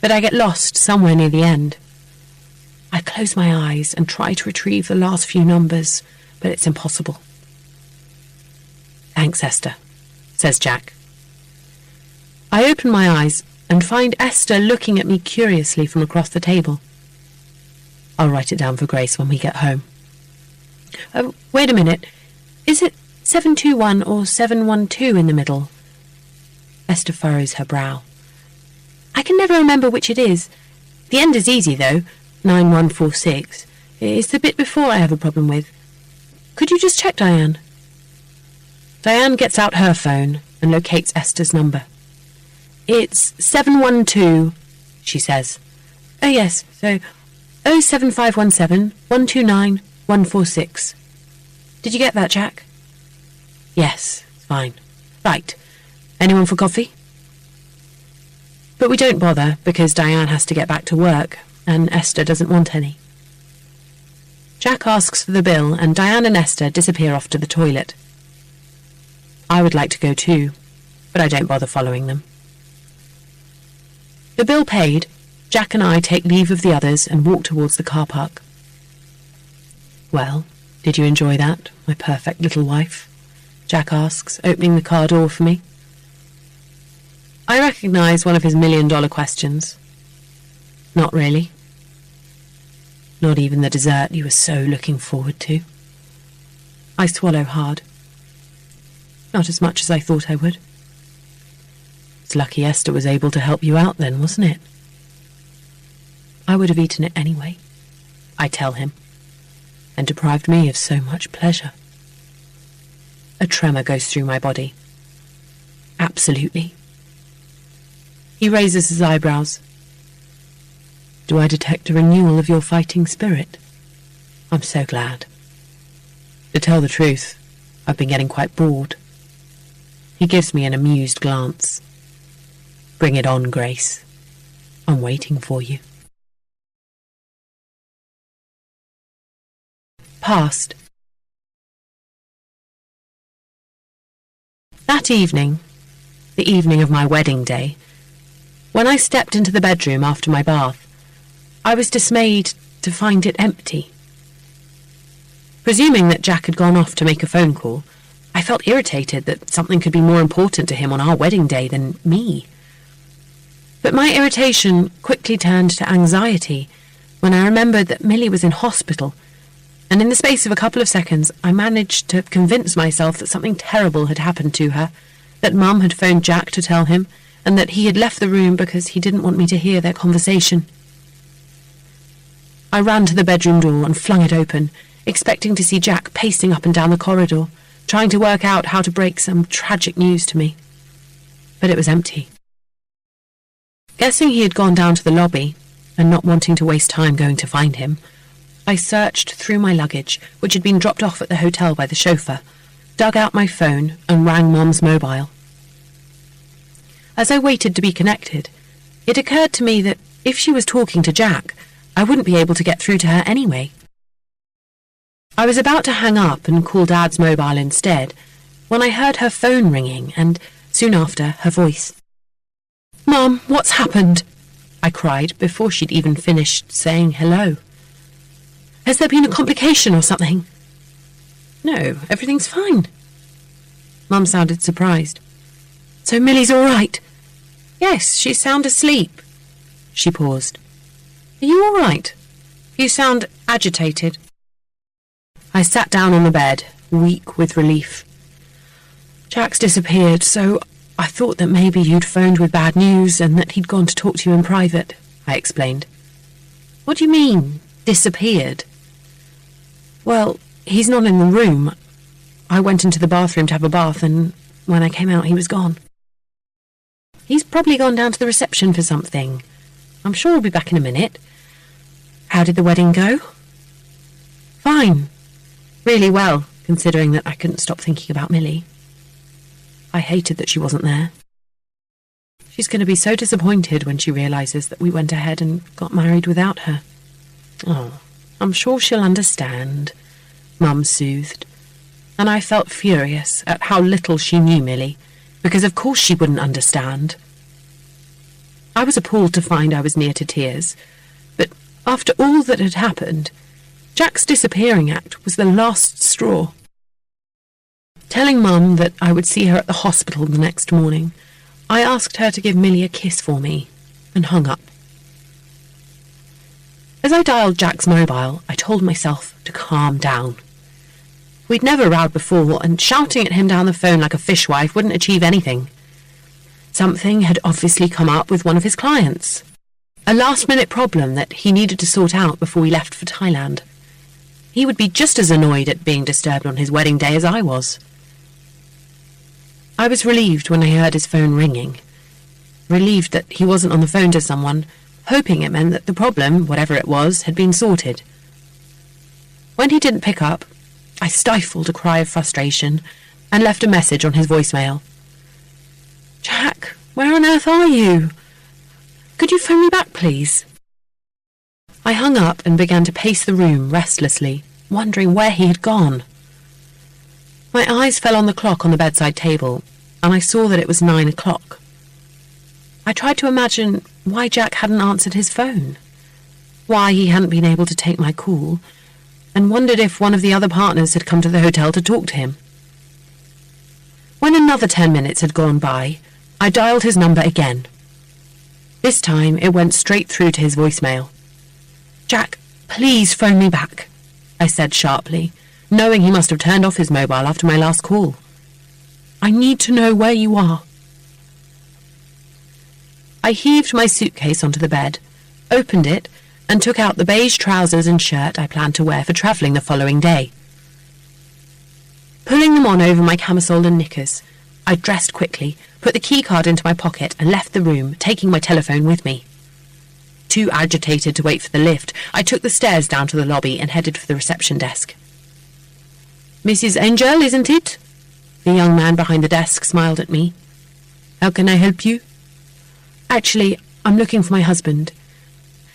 but I get lost somewhere near the end. I close my eyes and try to retrieve the last few numbers, but it's impossible. Thanks, Esther, says Jack. I open my eyes and find Esther looking at me curiously from across the table. I'll write it down for Grace when we get home. Oh, wait a minute. Is it 721 or 712 in the middle? Esther furrows her brow. I can never remember which it is. The end is easy, though. 9146. It's the bit before I have a problem with. Could you just check, Diane? Diane gets out her phone and locates Esther's number. It's 712, she says. Oh, yes, so 07517 129 146. Did you get that, Jack? Yes, it's fine. Right. Anyone for coffee? But we don't bother because Diane has to get back to work and Esther doesn't want any. Jack asks for the bill and Diane and Esther disappear off to the toilet. I would like to go too, but I don't bother following them. The bill paid, Jack and I take leave of the others and walk towards the car park. Well, did you enjoy that, my perfect little wife? Jack asks, opening the car door for me. I recognise one of his million-dollar questions. Not really. Not even the dessert you were so looking forward to. I swallow hard. Not as much as I thought I would. It's lucky Esther was able to help you out then, wasn't it? I would have eaten it anyway, I tell him, and deprived me of so much pleasure. A tremor goes through my body. Absolutely. He raises his eyebrows. Do I detect a renewal of your fighting spirit? I'm so glad. To tell the truth, I've been getting quite bored. He gives me an amused glance. Bring it on, Grace. I'm waiting for you. Past. That evening, the evening of my wedding day, when I stepped into the bedroom after my bath, I was dismayed to find it empty. Presuming that Jack had gone off to make a phone call, I felt irritated that something could be more important to him on our wedding day than me. But my irritation quickly turned to anxiety when I remembered that Millie was in hospital, and in the space of a couple of seconds I managed to convince myself that something terrible had happened to her, that Mum had phoned Jack to tell him, and that he had left the room because he didn't want me to hear their conversation. I ran to the bedroom door and flung it open, expecting to see Jack pacing up and down the corridor, trying to work out how to break some tragic news to me. But it was empty. Guessing he had gone down to the lobby, and not wanting to waste time going to find him, I searched through my luggage, which had been dropped off at the hotel by the chauffeur, dug out my phone and rang Mum's mobile. As I waited to be connected, it occurred to me that if she was talking to Jack, I wouldn't be able to get through to her anyway. I was about to hang up and call Dad's mobile instead, when I heard her phone ringing and, soon after, her voice. "Mum, what's happened?" I cried before she'd even finished saying hello. "Has there been a complication or something?" "No, everything's fine." Mum sounded surprised. "So Millie's all right?" "Yes, she's sound asleep." She paused. "Are you all right? You sound agitated." I sat down on the bed, weak with relief. "Jack's disappeared, so I thought that maybe you'd phoned with bad news and that he'd gone to talk to you in private," I explained. "What do you mean, disappeared?" "Well, he's not in the room. I went into the bathroom to have a bath, and when I came out he was gone." "He's probably gone down to the reception for something. I'm sure he'll be back in a minute." "How did the wedding go?" "Fine. Really well, considering that I couldn't stop thinking about Millie. I hated that she wasn't there. She's going to be so disappointed when she realises that we went ahead and got married without her." "Oh, I'm sure she'll understand," Mum soothed, and I felt furious at how little she knew Millie, because of course she wouldn't understand. I was appalled to find I was near to tears, but after all that had happened, Jack's disappearing act was the last straw. Telling Mum that I would see her at the hospital the next morning, I asked her to give Millie a kiss for me, and hung up. As I dialed Jack's mobile, I told myself to calm down. We'd never rowed before, and shouting at him down the phone like a fishwife wouldn't achieve anything. Something had obviously come up with one of his clients. A last-minute problem that he needed to sort out before we left for Thailand. He would be just as annoyed at being disturbed on his wedding day as I was. I was relieved when I heard his phone ringing. Relieved that he wasn't on the phone to someone, hoping it meant that the problem, whatever it was, had been sorted. When he didn't pick up, I stifled a cry of frustration and left a message on his voicemail. "Jack, where on earth are you? Could you phone me back, please?" I hung up and began to pace the room restlessly, wondering where he had gone. My eyes fell on the clock on the bedside table, and I saw that it was 9 o'clock. I tried to imagine why Jack hadn't answered his phone, why he hadn't been able to take my call, and wondered if one of the other partners had come to the hotel to talk to him. When another 10 minutes had gone by, I dialed his number again. This time it went straight through to his voicemail. "Jack, please phone me back," I said sharply, knowing he must have turned off his mobile after my last call. "I need to know where you are." I heaved my suitcase onto the bed, opened it, and took out the beige trousers and shirt I planned to wear for travelling the following day. Pulling them on over my camisole and knickers, I dressed quickly, put the keycard into my pocket and left the room, taking my telephone with me. Too agitated to wait for the lift, I took the stairs down to the lobby and headed for the reception desk. "Mrs. Angel, isn't it?" The young man behind the desk smiled at me. "How can I help you?" "Actually, I'm looking for my husband.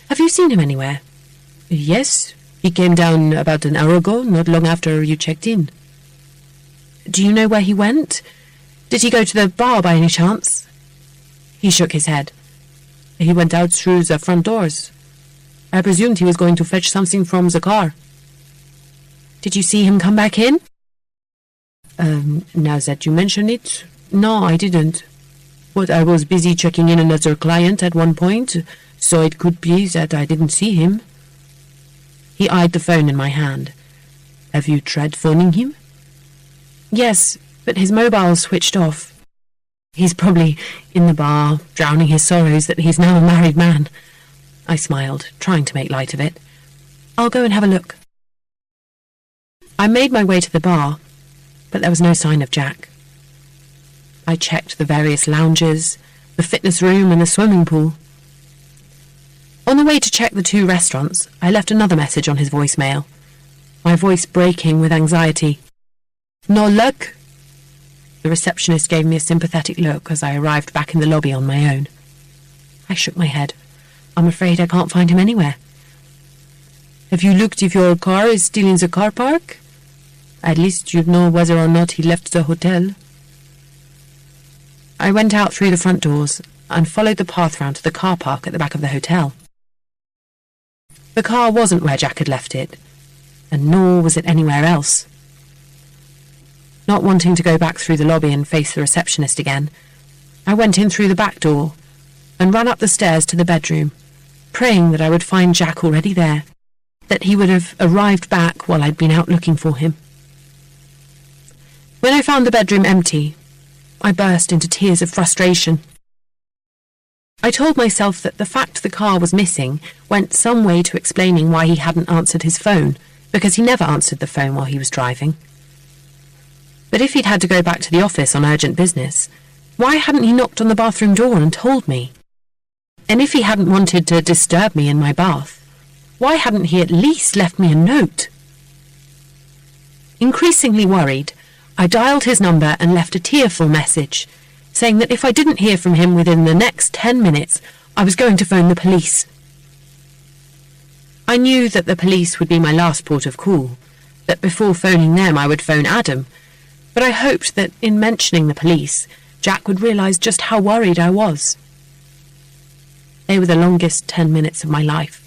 Have you seen him anywhere?" "Yes, he came down about an hour ago, not long after you checked in." "Do you know where he went? Did he go to the bar by any chance?" He shook his head. "He went out through the front doors. I presumed he was going to fetch something from the car." "Did you see him come back in?" Now that you mention it, no, I didn't. But I was busy checking in another client at one point, so it could be that I didn't see him." He eyed the phone in my hand. "Have you tried phoning him?" "Yes, but his mobile's switched off. He's probably in the bar, drowning his sorrows that he's now a married man." I smiled, trying to make light of it. "I'll go and have a look." I made my way to the bar, but there was no sign of Jack. I checked the various lounges, the fitness room and the swimming pool. On the way to check the 2 restaurants, I left another message on his voicemail, my voice breaking with anxiety. "No luck?" The receptionist gave me a sympathetic look as I arrived back in the lobby on my own. I shook my head. "I'm afraid I can't find him anywhere." "Have you looked if your car is still in the car park? At least you'd know whether or not he left the hotel." I went out through the front doors and followed the path round to the car park at the back of the hotel. The car wasn't where Jack had left it, and nor was it anywhere else. Not wanting to go back through the lobby and face the receptionist again, I went in through the back door and ran up the stairs to the bedroom, praying that I would find Jack already there, that he would have arrived back while I'd been out looking for him. When I found the bedroom empty, I burst into tears of frustration. I told myself that the fact the car was missing went some way to explaining why he hadn't answered his phone, because he never answered the phone while he was driving. But if he'd had to go back to the office on urgent business, why hadn't he knocked on the bathroom door and told me? And if he hadn't wanted to disturb me in my bath, why hadn't he at least left me a note? Increasingly worried, I dialed his number and left a tearful message, saying that if I didn't hear from him within the next 10 minutes, I was going to phone the police. I knew that the police would be my last port of call, that before phoning them I would phone Adam, but I hoped that in mentioning the police, Jack would realise just how worried I was. They were the longest 10 minutes of my life.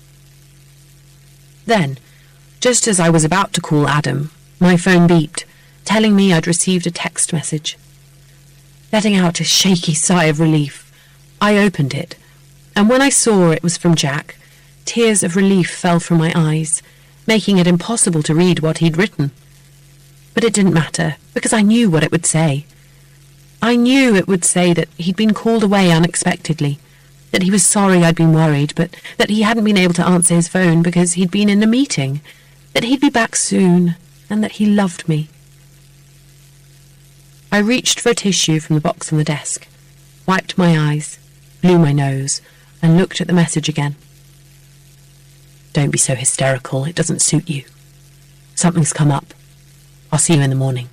Then, just as I was about to call Adam, my phone beeped, telling me I'd received a text message. Letting out a shaky sigh of relief, I opened it, and when I saw it was from Jack, tears of relief fell from my eyes, making it impossible to read what he'd written. But it didn't matter, because I knew what it would say. I knew it would say that he'd been called away unexpectedly, that he was sorry I'd been worried, but that he hadn't been able to answer his phone because he'd been in a meeting, that he'd be back soon, and that he loved me. I reached for a tissue from the box on the desk, wiped my eyes, blew my nose, and looked at the message again. "Don't be so hysterical, it doesn't suit you. Something's come up. I'll see you in the morning."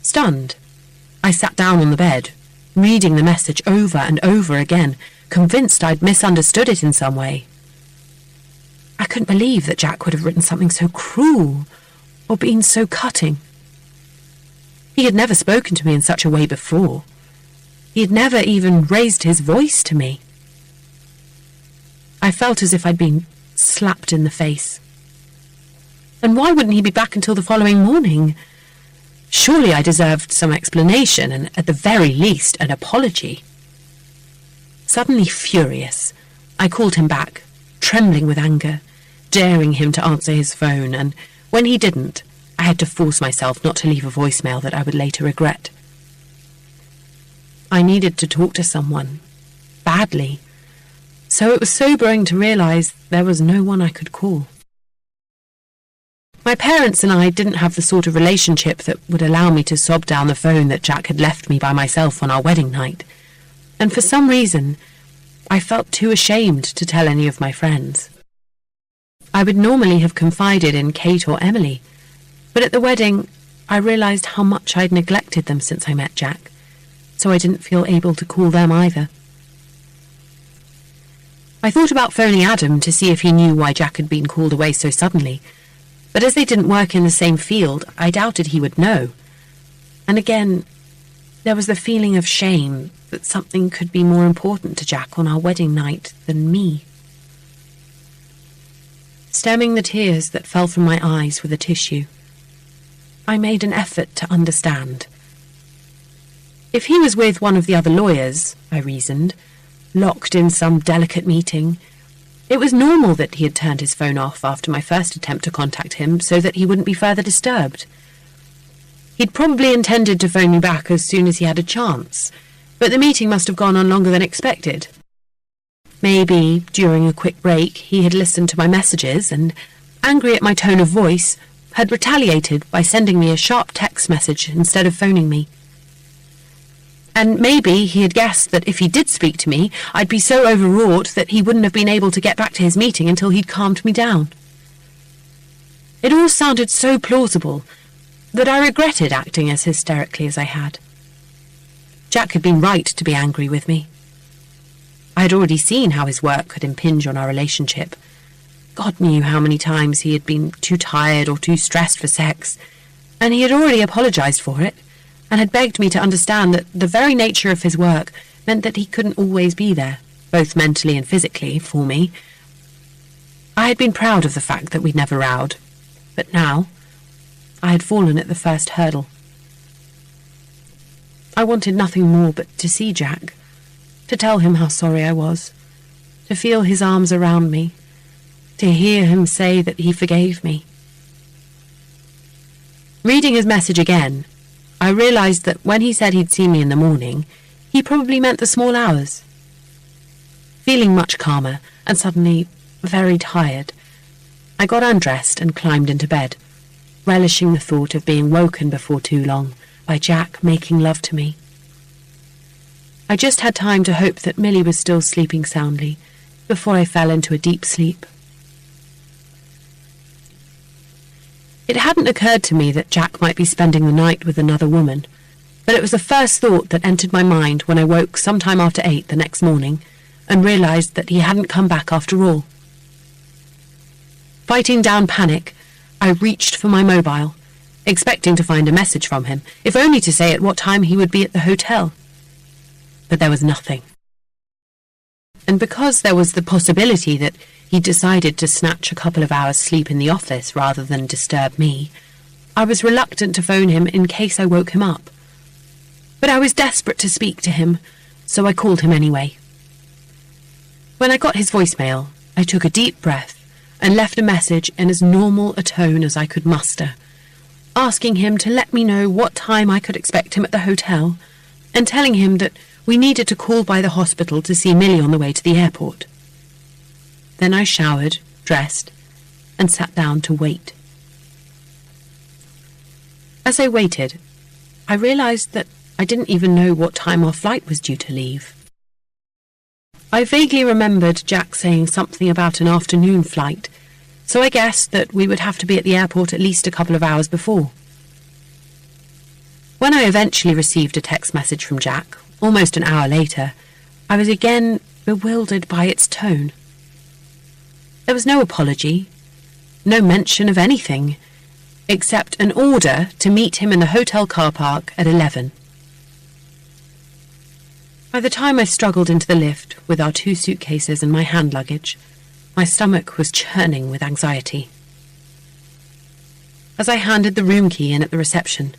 Stunned, I sat down on the bed, reading the message over and over again, convinced I'd misunderstood it in some way. I couldn't believe that Jack would have written something so cruel, or been so cutting. He had never spoken to me in such a way before. He had never even raised his voice to me. I felt as if I'd been slapped in the face. And why wouldn't he be back until the following morning? Surely I deserved some explanation, and at the very least an apology. Suddenly furious, I called him back, trembling with anger, daring him to answer his phone, and when he didn't, I had to force myself not to leave a voicemail that I would later regret. I needed to talk to someone, badly, so it was sobering to realise there was no one I could call. My parents and I didn't have the sort of relationship that would allow me to sob down the phone that Jack had left me by myself on our wedding night, and for some reason, I felt too ashamed to tell any of my friends. I would normally have confided in Kate or Emily, but at the wedding, I realised how much I'd neglected them since I met Jack, so I didn't feel able to call them either. I thought about phoning Adam to see if he knew why Jack had been called away so suddenly, but as they didn't work in the same field, I doubted he would know. And again, there was the feeling of shame that something could be more important to Jack on our wedding night than me. Stemming the tears that fell from my eyes with a tissue, I made an effort to understand. If he was with one of the other lawyers, I reasoned, locked in some delicate meeting, It was normal that he had turned his phone off after my first attempt to contact him so that he wouldn't be further disturbed. He'd probably intended to phone me back as soon as he had a chance, but the meeting must have gone on longer than expected. Maybe, during a quick break, he had listened to my messages and, angry at my tone of voice, had retaliated by sending me a sharp text message instead of phoning me. And maybe he had guessed that if he did speak to me, I'd be so overwrought that he wouldn't have been able to get back to his meeting until he'd calmed me down. It all sounded so plausible that I regretted acting as hysterically as I had. Jack had been right to be angry with me. I had already seen how his work could impinge on our relationship. God knew how many times he had been too tired or too stressed for sex, and he had already apologised for it, and had begged me to understand that the very nature of his work meant that he couldn't always be there, both mentally and physically, for me. I had been proud of the fact that we'd never rowed, but now I had fallen at the first hurdle. I wanted nothing more but to see Jack, to tell him how sorry I was, to feel his arms around me, to hear him say that he forgave me. Reading his message again, I realised that when he said he'd see me in the morning, he probably meant the small hours. Feeling much calmer and suddenly very tired, I got undressed and climbed into bed, relishing the thought of being woken before too long by Jack making love to me. I just had time to hope that Millie was still sleeping soundly before I fell into a deep sleep. It hadn't occurred to me that Jack might be spending the night with another woman, but it was the first thought that entered my mind when I woke sometime after 8 the next morning and realised that he hadn't come back after all. Fighting down panic, I reached for my mobile, expecting to find a message from him, if only to say at what time he would be at the hotel. But there was nothing. And because there was the possibility that he decided to snatch a couple of hours' sleep in the office rather than disturb me, I was reluctant to phone him in case I woke him up. But I was desperate to speak to him, so I called him anyway. When I got his voicemail, I took a deep breath and left a message in as normal a tone as I could muster, asking him to let me know what time I could expect him at the hotel, and telling him that we needed to call by the hospital to see Millie on the way to the airport. Then I showered, dressed, and sat down to wait. As I waited, I realised that I didn't even know what time our flight was due to leave. I vaguely remembered Jack saying something about an afternoon flight, so I guessed that we would have to be at the airport at least a couple of hours before. When I eventually received a text message from Jack, almost an hour later, I was again bewildered by its tone. There was no apology, no mention of anything, except an order to meet him in the hotel car park at 11. By the time I struggled into the lift with our 2 suitcases and my hand luggage, my stomach was churning with anxiety. As I handed the room key in at the reception,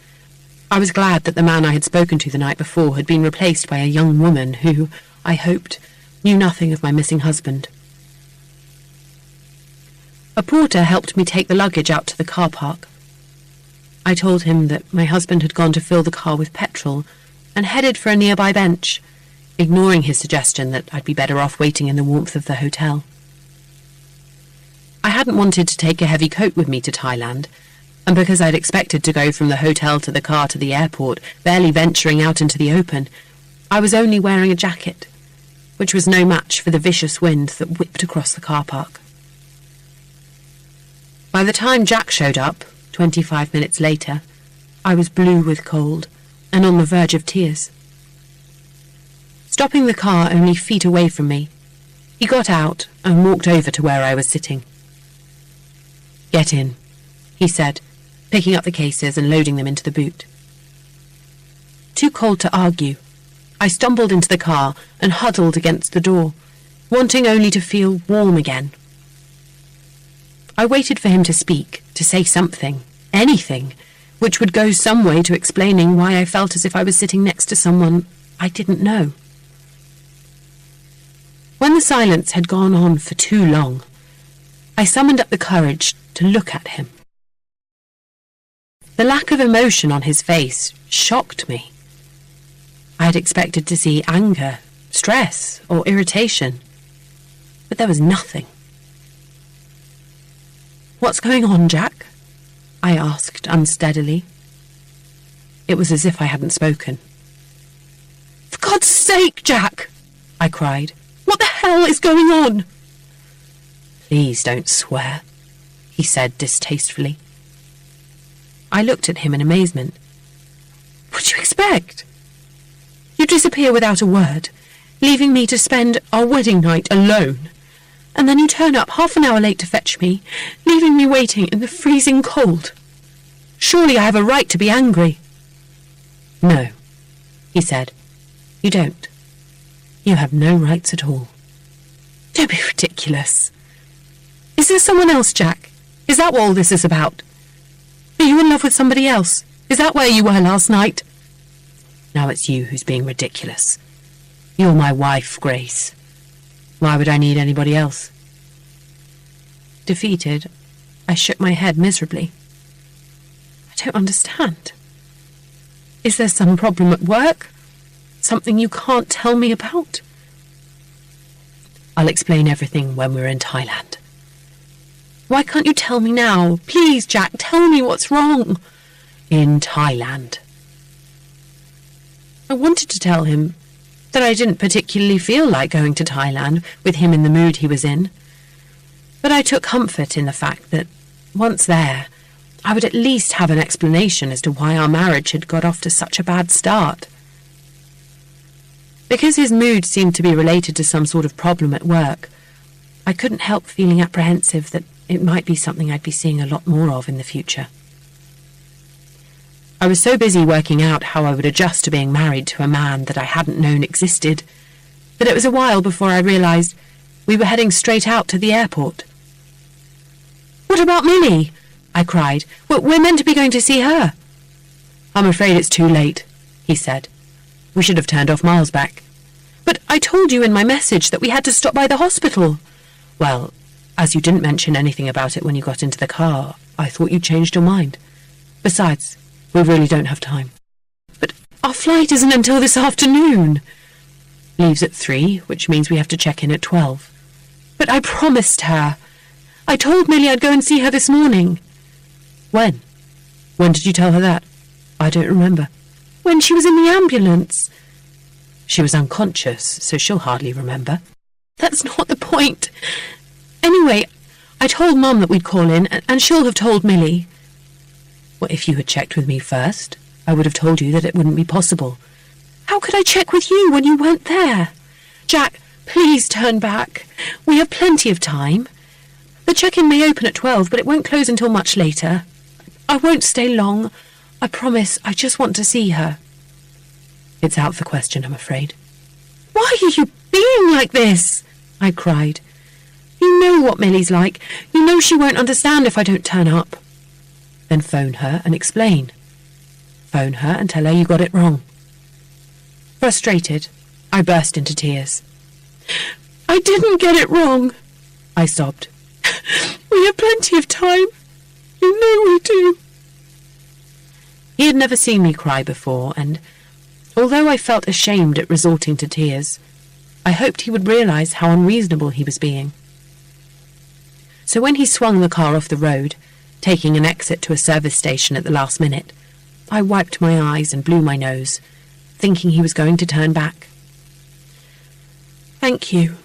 I was glad that the man I had spoken to the night before had been replaced by a young woman who, I hoped, knew nothing of my missing husband. A porter helped me take the luggage out to the car park. I told him that my husband had gone to fill the car with petrol and headed for a nearby bench, ignoring his suggestion that I'd be better off waiting in the warmth of the hotel. I hadn't wanted to take a heavy coat with me to Thailand, and because I'd expected to go from the hotel to the car to the airport, barely venturing out into the open, I was only wearing a jacket, which was no match for the vicious wind that whipped across the car park. By the time Jack showed up, 25 minutes later, I was blue with cold and on the verge of tears. Stopping the car only feet away from me, he got out and walked over to where I was sitting. "Get in," he said, picking up the cases and loading them into the boot. Too cold to argue, I stumbled into the car and huddled against the door, wanting only to feel warm again. I waited for him to speak, to say something, anything, which would go some way to explaining why I felt as if I was sitting next to someone I didn't know. When the silence had gone on for too long, I summoned up the courage to look at him. The lack of emotion on his face shocked me. I had expected to see anger, stress, or irritation, but there was nothing. "What's going on, Jack?" I asked unsteadily. It was as if I hadn't spoken. "For God's sake, Jack!" I cried. "What the hell is going on?" "Please don't swear," he said distastefully. I looked at him in amazement. "What do you expect? You disappear without a word, leaving me to spend our wedding night alone, and then you turn up half an hour late to fetch me, leaving me waiting in the freezing cold. Surely I have a right to be angry." "No," he said. "You don't. You have no rights at all." "Don't be ridiculous. Is there someone else, Jack? Is that what all this is about? Are you in love with somebody else? Is that where you were last night?" "Now it's you who's being ridiculous. You're my wife, Grace. Why would I need anybody else?" Defeated, I shook my head miserably. "I don't understand. Is there some problem at work? Something you can't tell me about?" "I'll explain everything when we're in Thailand." "Why can't you tell me now? Please, Jack, tell me what's wrong." "In Thailand." I wanted to tell him that I didn't particularly feel like going to Thailand with him in the mood he was in, but I took comfort in the fact that, once there, I would at least have an explanation as to why our marriage had got off to such a bad start. Because his mood seemed to be related to some sort of problem at work, I couldn't help feeling apprehensive that it might be something I'd be seeing a lot more of in the future. I was so busy working out how I would adjust to being married to a man that I hadn't known existed, that it was a while before I realised we were heading straight out to the airport. "What about Millie?" I cried. "We're meant to be going to see her." "I'm afraid it's too late," he said. "We should have turned off miles back." "But I told you in my message that we had to stop by the hospital." "Well, as you didn't mention anything about it when you got into the car, I thought you'd changed your mind. Besides, we really don't have time." "But our flight isn't until this afternoon." "Leaves at 3, which means we have to check in at 12. "But I promised her. I told Millie I'd go and see her this morning." "When? When did you tell her that?" "I don't remember." "When she was in the ambulance." "She was unconscious, so she'll hardly remember." "That's not the point. Anyway, I told Mum that we'd call in, and she'll have told Millie." "Well, if you had checked with me first, I would have told you that it wouldn't be possible." "How could I check with you when you weren't there? Jack, please turn back. We have plenty of time. The check-in may open at 12, but it won't close until much later. I won't stay long. I promise. I just want to see her." "It's out of the question, I'm afraid." "Why are you being like this?" I cried. "You know what Millie's like. You know she won't understand if I don't turn up." "Then phone her and explain. Phone her and tell her you got it wrong." Frustrated, I burst into tears. "I didn't get it wrong," I sobbed. "We have plenty of time. You know we do." He had never seen me cry before, and although I felt ashamed at resorting to tears, I hoped he would realise how unreasonable he was being. So when he swung the car off the road, taking an exit to a service station at the last minute, I wiped my eyes and blew my nose, thinking he was going to turn back. "Thank you,"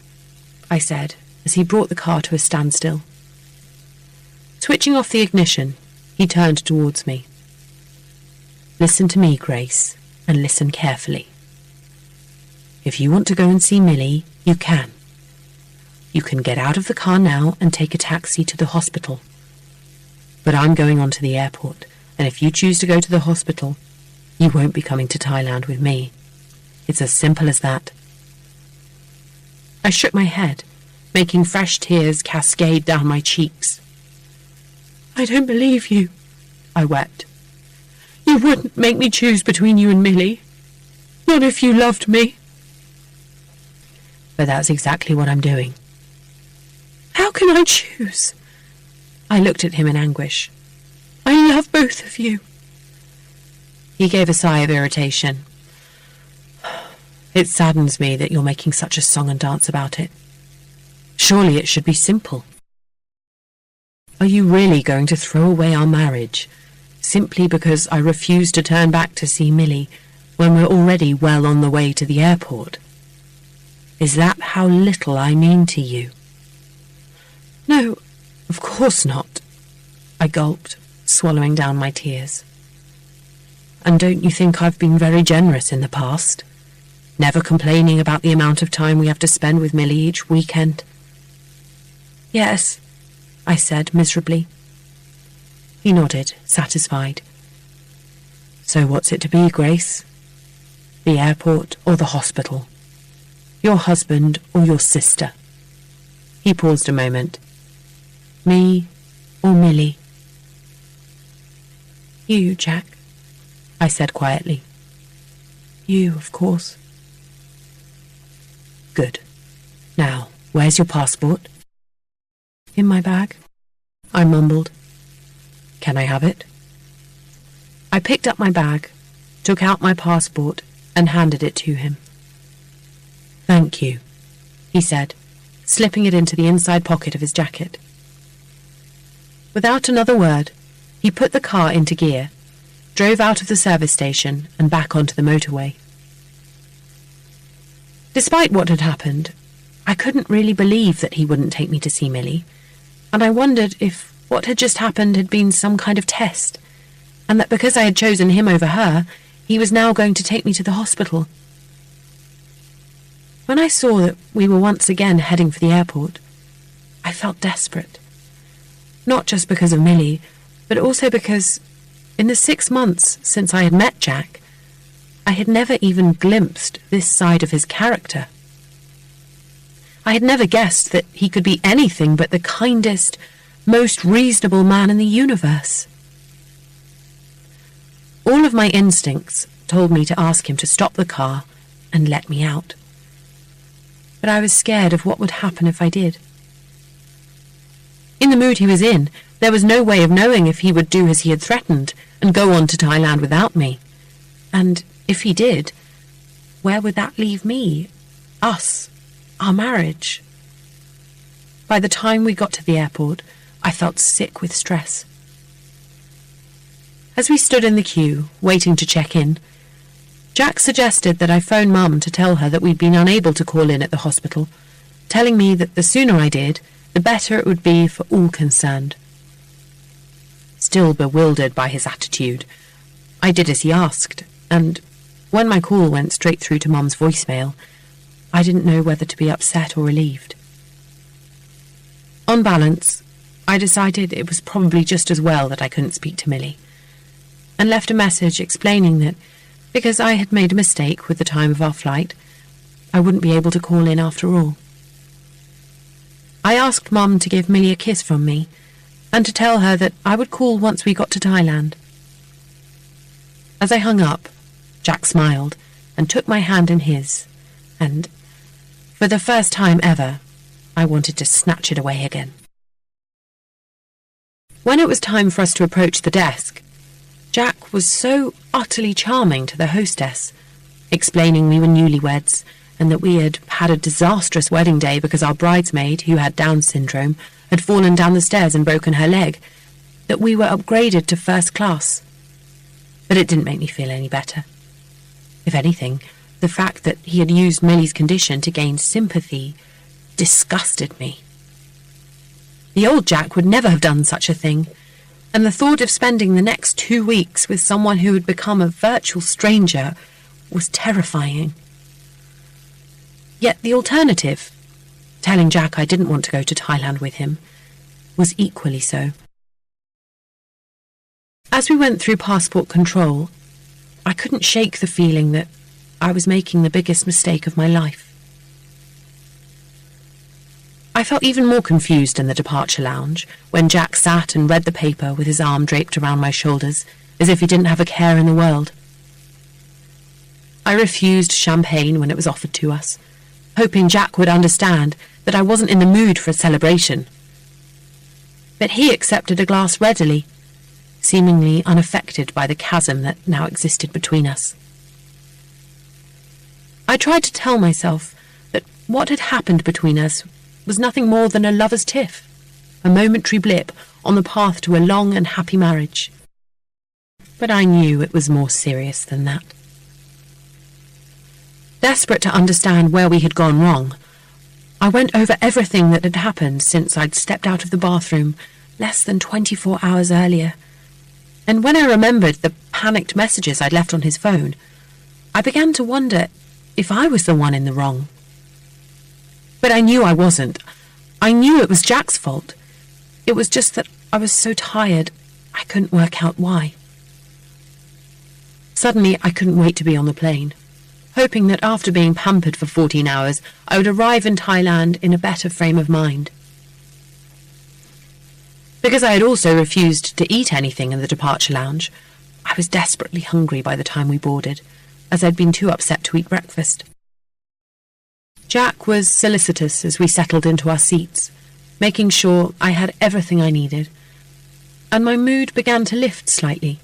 I said, as he brought the car to a standstill. Switching off the ignition, he turned towards me. "Listen to me, Grace, and listen carefully. If you want to go and see Millie, you can. You can get out of the car now and take a taxi to the hospital. But I'm going on to the airport, and if you choose to go to the hospital, you won't be coming to Thailand with me. It's as simple as that." I shook my head, making fresh tears cascade down my cheeks. "I don't believe you," I wept. "You wouldn't make me choose between you and Millie. Not if you loved me." but that's exactly what I'm doing. How can I choose? I looked at him in anguish. I love both of you. He gave a sigh of irritation. It saddens me that you're making such a song and dance about it. Surely it should be simple. Are you really going to throw away our marriage simply because I refuse to turn back to see Millie when we're already well on the way to the airport? Is that how little I mean to you? No, of course not, I gulped, swallowing down my tears. And don't you think I've been very generous in the past? Never complaining about the amount of time we have to spend with Millie each weekend? Yes, I said miserably. He nodded, satisfied. So what's it to be, Grace? The airport or the hospital? Your husband or your sister? He paused a moment. Me or Millie? You, Jack, I said quietly. You, of course. Good. Now, where's your passport? In my bag, I mumbled. Can I have it? I picked up my bag, took out my passport, and handed it to him. Thank you, he said, slipping it into the inside pocket of his jacket. Without another word, he put the car into gear, drove out of the service station and back onto the motorway. Despite what had happened, I couldn't really believe that he wouldn't take me to see Millie, and I wondered if what had just happened had been some kind of test, and that because I had chosen him over her, he was now going to take me to the hospital. When I saw that we were once again heading for the airport, I felt desperate. Not just because of Millie, but also because, in the 6 months since I had met Jack, I had never even glimpsed this side of his character. I had never guessed that he could be anything but the kindest, most reasonable man in the universe. All of my instincts told me to ask him to stop the car and let me out. But I was scared of what would happen if I did. In the mood he was in, there was no way of knowing if he would do as he had threatened and go on to Thailand without me. And if he did, where would that leave me, us, our marriage? By the time we got to the airport, I felt sick with stress. As we stood in the queue, waiting to check in, Jack suggested that I phone Mum to tell her that we'd been unable to call in at the hospital, telling me that the sooner I did, the better it would be for all concerned. Still bewildered by his attitude, I did as he asked, and when my call went straight through to Mum's voicemail, I didn't know whether to be upset or relieved. On balance, I decided it was probably just as well that I couldn't speak to Millie, and left a message explaining that, because I had made a mistake with the time of our flight, I wouldn't be able to call in after all. I asked Mum to give Millie a kiss from me, and to tell her that I would call once we got to Thailand. As I hung up, Jack smiled and took my hand in his, and, for the first time ever, I wanted to snatch it away again. When it was time for us to approach the desk, Jack was so utterly charming to the hostess, explaining we were newlyweds and that we had had a disastrous wedding day because our bridesmaid, who had Down syndrome, had fallen down the stairs and broken her leg, that we were upgraded to first class. But it didn't make me feel any better. If anything, the fact that he had used Millie's condition to gain sympathy disgusted me. The old Jack would never have done such a thing, and the thought of spending the next 2 weeks with someone who had become a virtual stranger was terrifying. Yet the alternative, telling Jack I didn't want to go to Thailand with him, was equally so. As we went through passport control, I couldn't shake the feeling that I was making the biggest mistake of my life. I felt even more confused in the departure lounge when Jack sat and read the paper with his arm draped around my shoulders, as if he didn't have a care in the world. I refused champagne when it was offered to us, hoping Jack would understand that I wasn't in the mood for a celebration. But he accepted a glass readily, seemingly unaffected by the chasm that now existed between us. I tried to tell myself that what had happened between us was nothing more than a lover's tiff, a momentary blip on the path to a long and happy marriage. But I knew it was more serious than that. Desperate to understand where we had gone wrong, I went over everything that had happened since I'd stepped out of the bathroom less than 24 hours earlier, and when I remembered the panicked messages I'd left on his phone, I began to wonder if I was the one in the wrong. But I knew I wasn't. I knew it was Jack's fault. It was just that I was so tired, I couldn't work out why. Suddenly, I couldn't wait to be on the plane, hoping that after being pampered for 14 hours, I would arrive in Thailand in a better frame of mind. Because I had also refused to eat anything in the departure lounge, I was desperately hungry by the time we boarded, as I'd been too upset to eat breakfast. Jack was solicitous as we settled into our seats, making sure I had everything I needed, and my mood began to lift slightly.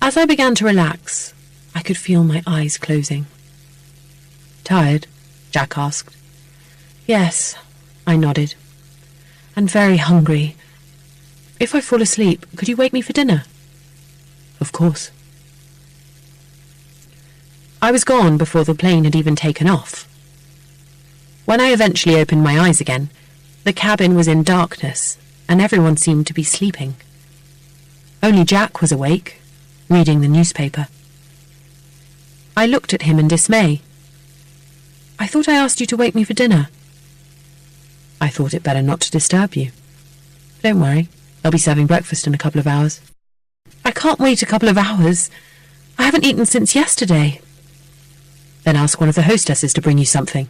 As I began to relax, I could feel my eyes closing. "Tired?" Jack asked. "Yes," I nodded. "And very hungry. If I fall asleep, could you wake me for dinner?" "Of course." I was gone before the plane had even taken off. When I eventually opened my eyes again, the cabin was in darkness, and everyone seemed to be sleeping. Only Jack was awake, reading the newspaper. I looked at him in dismay. "I thought I asked you to wake me for dinner." "I thought it better not to disturb you. Don't worry, they'll be serving breakfast in a couple of hours." "I can't wait a couple of hours. I haven't eaten since yesterday." "Then ask one of the hostesses to bring you something."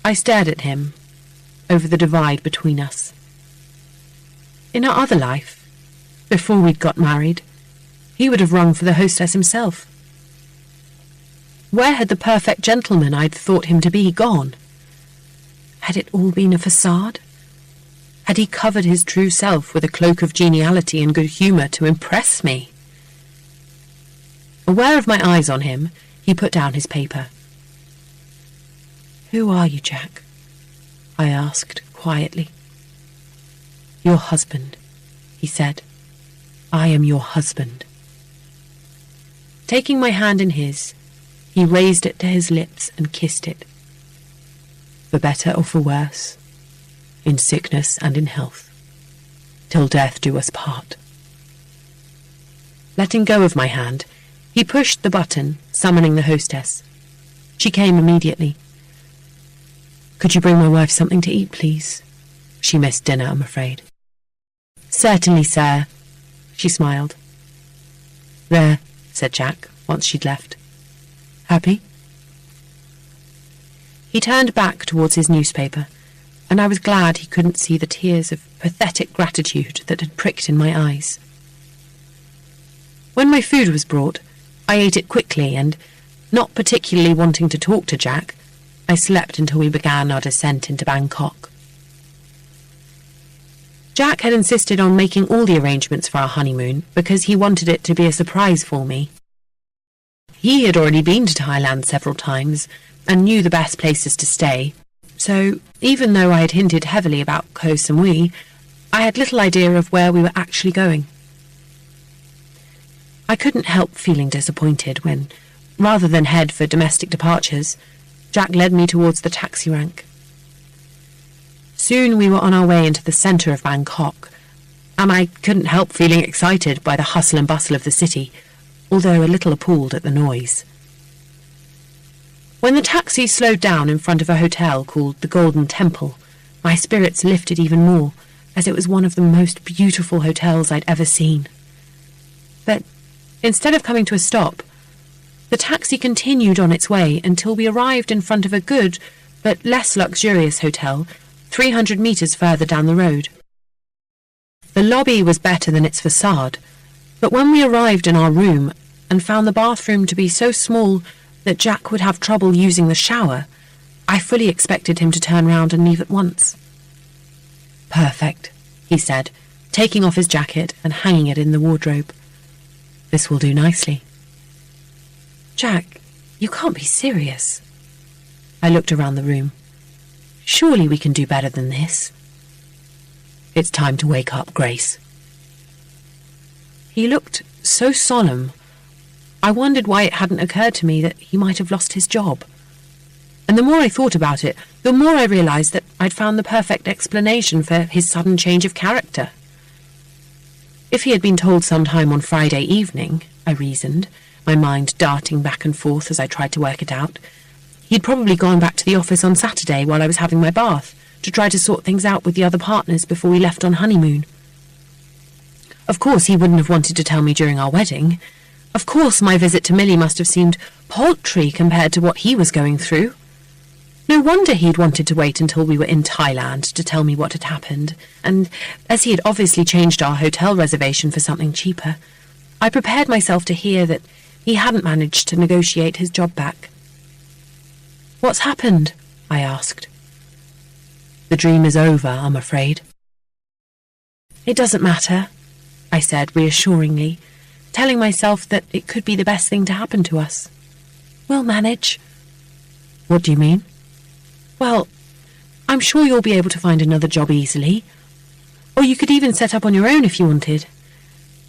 I stared at him, over the divide between us. In our other life, before we'd got married, he would have rung for the hostess himself. Where had the perfect gentleman I'd thought him to be gone? Had it all been a facade? Had he covered his true self with a cloak of geniality and good humour to impress me? Aware of my eyes on him, he put down his paper. "Who are you, Jack?" I asked quietly. "Your husband," he said. "I am your husband." Taking my hand in his, he raised it to his lips and kissed it. "For better or for worse, in sickness and in health, till death do us part." Letting go of my hand, he pushed the button, summoning the hostess. She came immediately. "Could you bring my wife something to eat, please? She missed dinner, I'm afraid." "Certainly, sir," she smiled. "There," said Jack, once she'd left. "Happy?" He turned back towards his newspaper, and I was glad he couldn't see the tears of pathetic gratitude that had pricked in my eyes. When my food was brought, I ate it quickly and, not particularly wanting to talk to Jack, I slept until we began our descent into Bangkok. Jack had insisted on making all the arrangements for our honeymoon because he wanted it to be a surprise for me. He had already been to Thailand several times and knew the best places to stay, so even though I had hinted heavily about Koh Samui, I had little idea of where we were actually going. I couldn't help feeling disappointed when, rather than head for domestic departures, Jack led me towards the taxi rank. Soon we were on our way into the centre of Bangkok, and I couldn't help feeling excited by the hustle and bustle of the city, although a little appalled at the noise. When the taxi slowed down in front of a hotel called the Golden Temple, my spirits lifted even more, as it was one of the most beautiful hotels I'd ever seen. But instead of coming to a stop, the taxi continued on its way until we arrived in front of a good but less luxurious hotel 300 metres further down the road. The lobby was better than its facade, but when we arrived in our room and found the bathroom to be so small that Jack would have trouble using the shower, I fully expected him to turn round and leave at once. "Perfect," he said, taking off his jacket and hanging it in the wardrobe. "This will do nicely." "Jack, you can't be serious." I looked around the room. "Surely we can do better than this." "It's time to wake up, Grace." He looked so solemn. I wondered why it hadn't occurred to me that he might have lost his job. And the more I thought about it, the more I realised that I'd found the perfect explanation for his sudden change of character. If he had been told some time on Friday evening, I reasoned, my mind darting back and forth as I tried to work it out, he'd probably gone back to the office on Saturday while I was having my bath to try to sort things out with the other partners before we left on honeymoon. Of course he wouldn't have wanted to tell me during our wedding. Of course my visit to Millie must have seemed paltry compared to what he was going through. No wonder he'd wanted to wait until we were in Thailand to tell me what had happened, and as he had obviously changed our hotel reservation for something cheaper, I prepared myself to hear that he hadn't managed to negotiate his job back. "What's happened?" I asked. "The dream is over, I'm afraid." "It doesn't matter," I said reassuringly, telling myself that it could be the best thing to happen to us. "We'll manage." "What do you mean?" "Well, I'm sure you'll be able to find another job easily. Or you could even set up on your own if you wanted.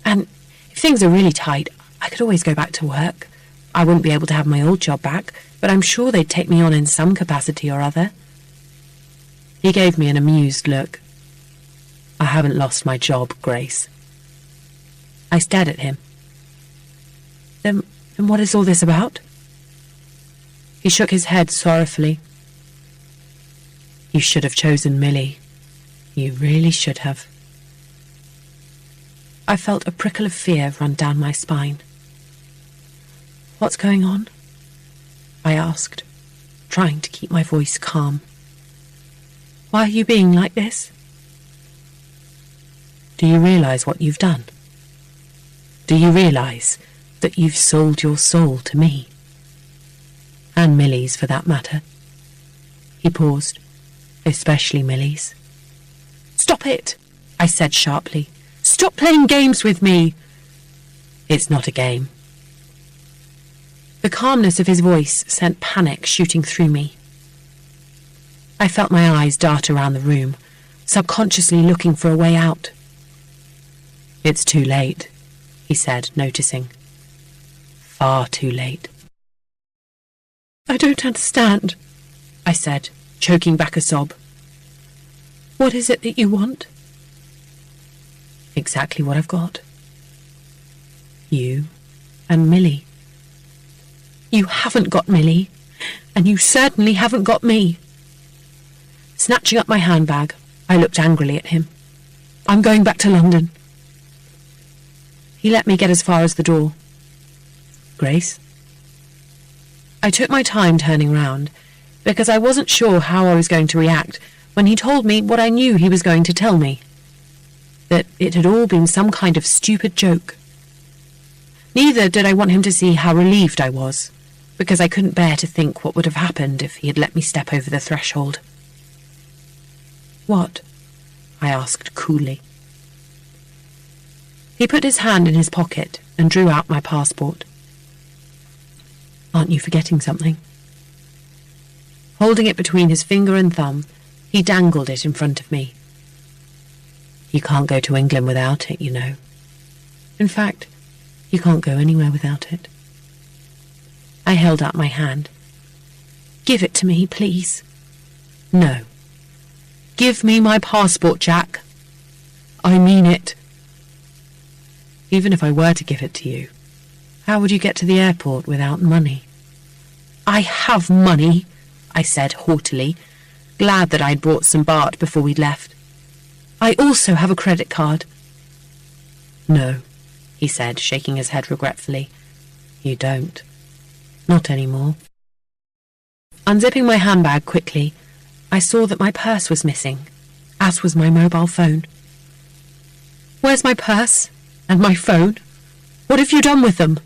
And if things are really tight, I could always go back to work. I wouldn't be able to have my old job back, but I'm sure they'd take me on in some capacity or other." He gave me an amused look. "I haven't lost my job, Grace." I stared at him. Then what is all this about?" He shook his head sorrowfully. "You should have chosen Millie. You really should have." I felt a prickle of fear run down my spine. "What's going on?" I asked, trying to keep my voice calm. "Why are you being like this?" "Do you realise what you've done? Do you realise that you've sold your soul to me? And Millie's, for that matter." He paused. "Especially Millie's." "Stop it," I said sharply. "Stop playing games with me." "It's not a game." The calmness of his voice sent panic shooting through me. I felt my eyes dart around the room, subconsciously looking for a way out. "It's too late," he said, noticing. "Far too late." "I don't understand," I said, choking back a sob. "What is it that you want?" "Exactly what I've got. You and Millie." "You haven't got Millie, and you certainly haven't got me." Snatching up my handbag, I looked angrily at him. "I'm going back to London." He let me get as far as the door. "Grace?" I took my time turning round, because I wasn't sure how I was going to react when he told me what I knew he was going to tell me, that it had all been some kind of stupid joke. Neither did I want him to see how relieved I was, because I couldn't bear to think what would have happened if he had let me step over the threshold. "What?" I asked coolly. He put his hand in his pocket and drew out my passport. "Aren't you forgetting something?" Holding it between his finger and thumb, he dangled it in front of me. "You can't go to England without it, you know. In fact, you can't go anywhere without it." I held out my hand. "Give it to me, please." "No. Give me my passport, Jack. I mean it." "Even if I were to give it to you, how would you get to the airport without money?" "I have money," I said haughtily, glad that I'd brought some baht before we'd left. "I also have a credit card." "No," he said, shaking his head regretfully. "You don't. Not anymore." Unzipping my handbag quickly, I saw that my purse was missing, as was my mobile phone. "Where's my purse? And my phone? What have you done with them?"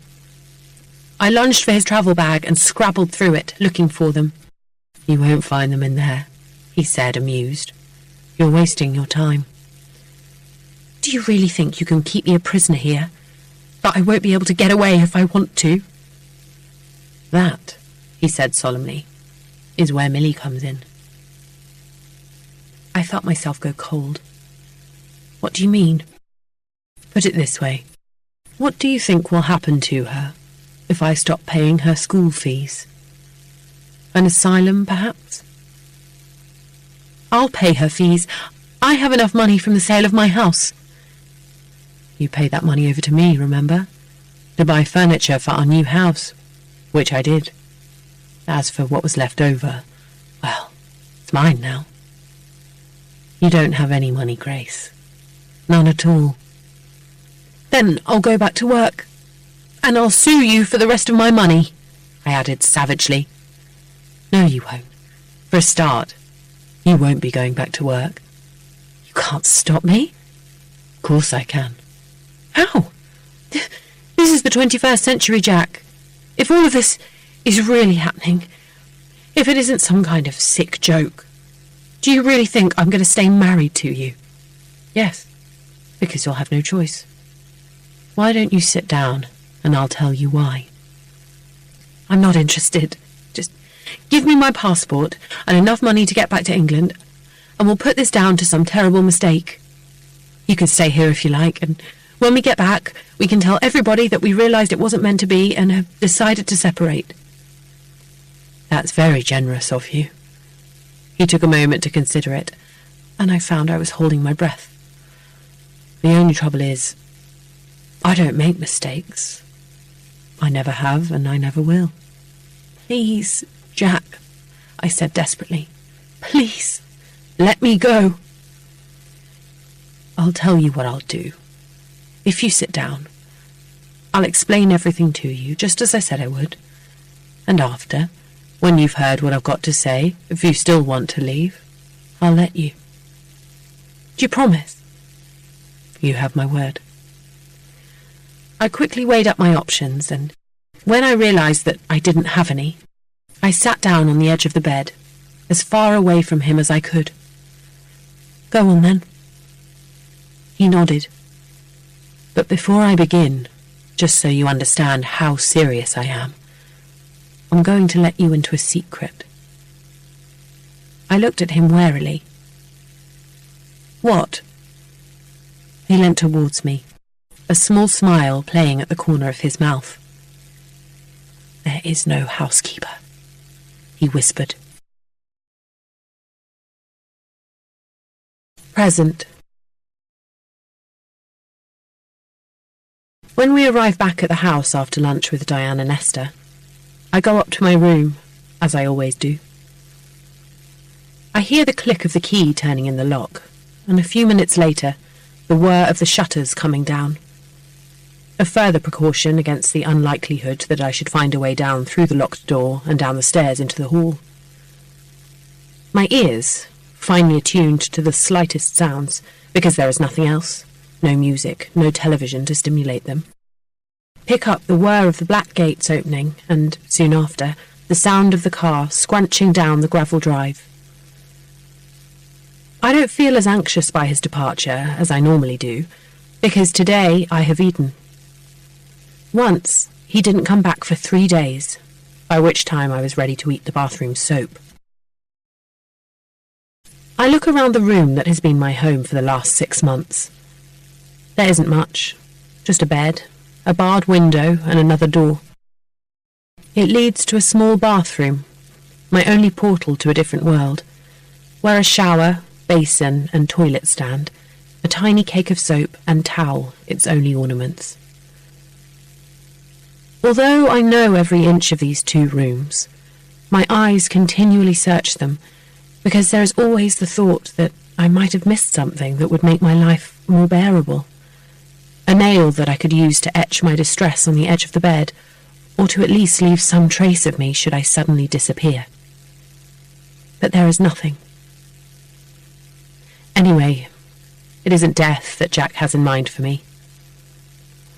I lunged for his travel bag and scrabbled through it, looking for them. "You won't find them in there," he said, amused. "You're wasting your time." "Do you really think you can keep me a prisoner here? That I won't be able to get away if I want to?" "That," he said solemnly, "is where Millie comes in." I felt myself go cold. "What do you mean?" "Put it this way. What do you think will happen to her if I stop paying her school fees? An asylum, perhaps?" "I'll pay her fees. I have enough money from the sale of my house." "You paid that money over to me, remember? To buy furniture for our new house, which I did. As for what was left over, well, it's mine now." "You don't have any money, Grace. None at all." "Then I'll go back to work. And I'll sue you for the rest of my money," I added savagely. "No, you won't. For a start, you won't be going back to work." "You can't stop me." "Of course I can." "How? This is the 21st century, Jack. If all of this is really happening, if it isn't some kind of sick joke, do you really think I'm going to stay married to you?" "Yes, because you'll have no choice." "Why don't you sit down and I'll tell you why." "I'm not interested. Just give me my passport and enough money to get back to England, and we'll put this down to some terrible mistake. You can stay here if you like, and when we get back, we can tell everybody that we realised it wasn't meant to be and have decided to separate." "That's very generous of you." He took a moment to consider it, and I found I was holding my breath. "The only trouble is, I don't make mistakes. I never have, and I never will." "Please, Jack," I said desperately. "Please, let me go." "I'll tell you what I'll do. If you sit down, I'll explain everything to you, just as I said I would. And after, when you've heard what I've got to say, if you still want to leave, I'll let you. Do you promise?" "You have my word." I quickly weighed up my options, and when I realised that I didn't have any, I sat down on the edge of the bed, as far away from him as I could. "Go on, then." He nodded. "But before I begin, just so you understand how serious I am, I'm going to let you into a secret." I looked at him warily. "What?" He leant towards me, a small smile playing at the corner of his mouth. "There is no housekeeper," he whispered. Present. When we arrive back at the house after lunch with Diane and Esther, I go up to my room, as I always do. I hear the click of the key turning in the lock, and a few minutes later, the whir of the shutters coming down. A further precaution against the unlikelihood that I should find a way down through the locked door and down the stairs into the hall. My ears, finely attuned to the slightest sounds, because there is nothing else, no music, no television to stimulate them, pick up the whir of the black gates opening and, soon after, the sound of the car scrunching down the gravel drive. I don't feel as anxious by his departure as I normally do, because today I have eaten. Once, he didn't come back for 3 days, by which time I was ready to eat the bathroom soap. I look around the room that has been my home for the last 6 months. There isn't much, just a bed, a barred window and another door. It leads to a small bathroom, my only portal to a different world, where a shower, basin and toilet stand, a tiny cake of soap and towel, its only ornaments. Although I know every inch of these 2 rooms, my eyes continually search them, because there is always the thought that I might have missed something that would make my life more bearable. A nail that I could use to etch my distress on the edge of the bed, or to at least leave some trace of me should I suddenly disappear. But there is nothing. Anyway, it isn't death that Jack has in mind for me.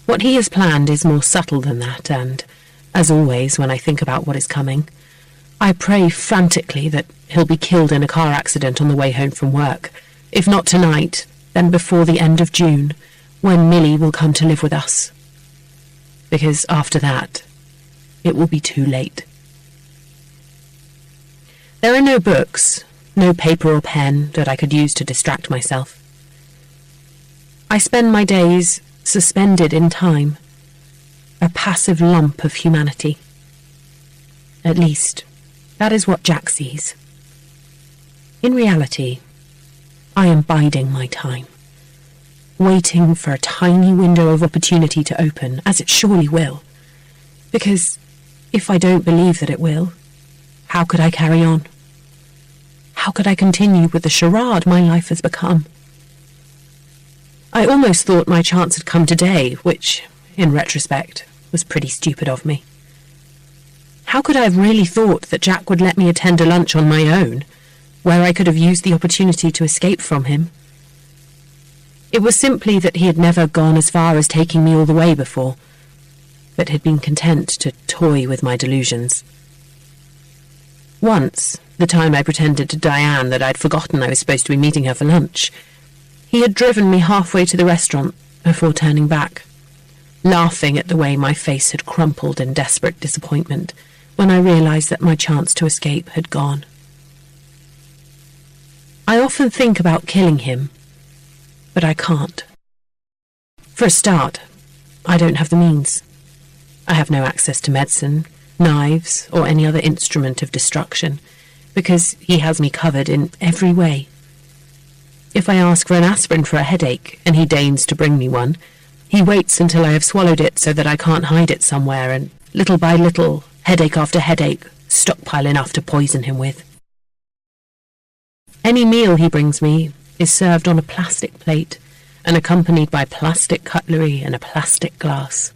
What he has planned is more subtle than that, and, as always when I think about what is coming. I pray frantically that he'll be killed in a car accident on the way home from work. If not tonight, then before the end of June, when Millie will come to live with us. Because after that, it will be too late. There are no books, no paper or pen that I could use to distract myself. I spend my days suspended in time, a passive lump of humanity. At least, that is what Jack sees. In reality, I am biding my time, waiting for a tiny window of opportunity to open, as it surely will. Because if I don't believe that it will, how could I carry on? How could I continue with the charade my life has become? I almost thought my chance had come today, which, in retrospect, was pretty stupid of me. How could I have really thought that Jack would let me attend a lunch on my own, where I could have used the opportunity to escape from him? It was simply that he had never gone as far as taking me all the way before, but had been content to toy with my delusions. Once, the time I pretended to Diane that I'd forgotten I was supposed to be meeting her for lunch, he had driven me halfway to the restaurant before turning back, laughing at the way my face had crumpled in desperate disappointment when I realised that my chance to escape had gone. I often think about killing him, but I can't. For a start, I don't have the means. I have no access to medicine, knives, or any other instrument of destruction, because he has me covered in every way. If I ask for an aspirin for a headache, and he deigns to bring me one, he waits until I have swallowed it so that I can't hide it somewhere, and little by little, headache after headache, stockpile enough to poison him with. Any meal he brings me is served on a plastic plate and accompanied by plastic cutlery and a plastic glass.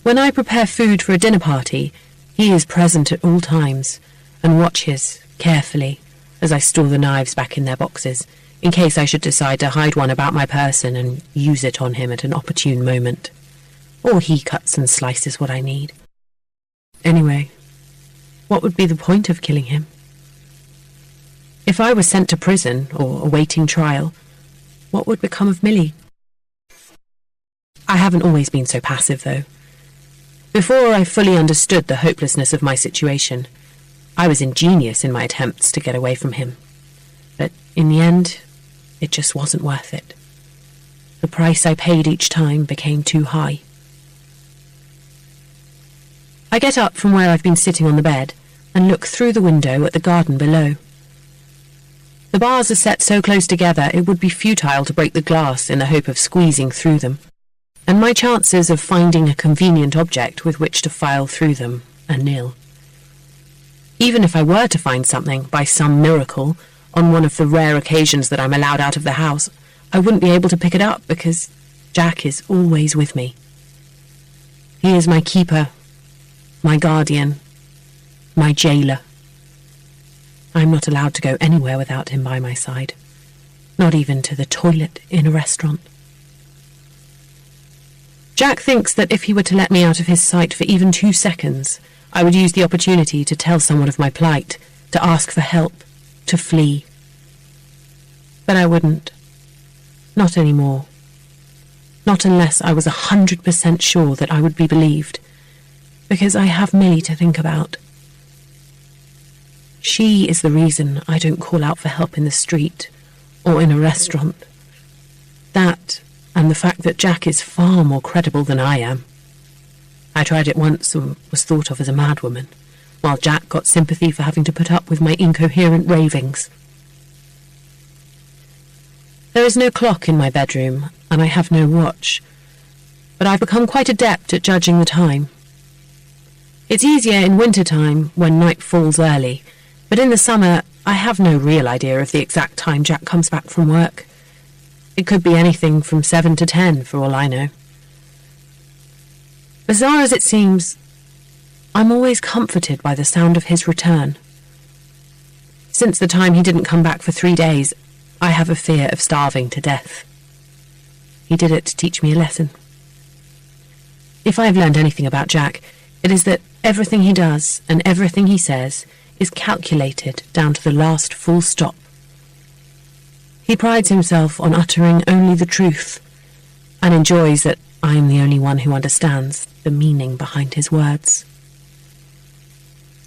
When I prepare food for a dinner party, he is present at all times and watches carefully as I store the knives back in their boxes, in case I should decide to hide one about my person and use it on him at an opportune moment. Or he cuts and slices what I need. Anyway, what would be the point of killing him? If I was sent to prison or awaiting trial, what would become of Millie? I haven't always been so passive, though. Before I fully understood the hopelessness of my situation, I was ingenious in my attempts to get away from him. But in the end, it just wasn't worth it. The price I paid each time became too high. I get up from where I've been sitting on the bed and look through the window at the garden below. The bars are set so close together it would be futile to break the glass in the hope of squeezing through them, and my chances of finding a convenient object with which to file through them are nil. Even if I were to find something, by some miracle, on one of the rare occasions that I'm allowed out of the house, I wouldn't be able to pick it up because Jack is always with me. He is my keeper, my guardian, my jailer. I'm not allowed to go anywhere without him by my side, not even to the toilet in a restaurant. Jack thinks that if he were to let me out of his sight for even 2 seconds, I would use the opportunity to tell someone of my plight, to ask for help, to flee. But I wouldn't. Not anymore. Not unless I was 100% sure that I would be believed, because I have Millie to think about. She is the reason I don't call out for help in the street or in a restaurant. That, and the fact that Jack is far more credible than I am. I tried it once and was thought of as a madwoman, while Jack got sympathy for having to put up with my incoherent ravings. There is no clock in my bedroom, and I have no watch, but I've become quite adept at judging the time. It's easier in winter-time, when night falls early, but in the summer I have no real idea of the exact time Jack comes back from work. It could be anything from 7 to 10, for all I know. Bizarre as it seems, I'm always comforted by the sound of his return. Since the time he didn't come back for 3 days, I have a fear of starving to death. He did it to teach me a lesson. If I have learned anything about Jack, It is that everything he does and everything he says is calculated down to the last full stop. He prides himself on uttering only the truth, and enjoys that I am the only one who understands the meaning behind his words.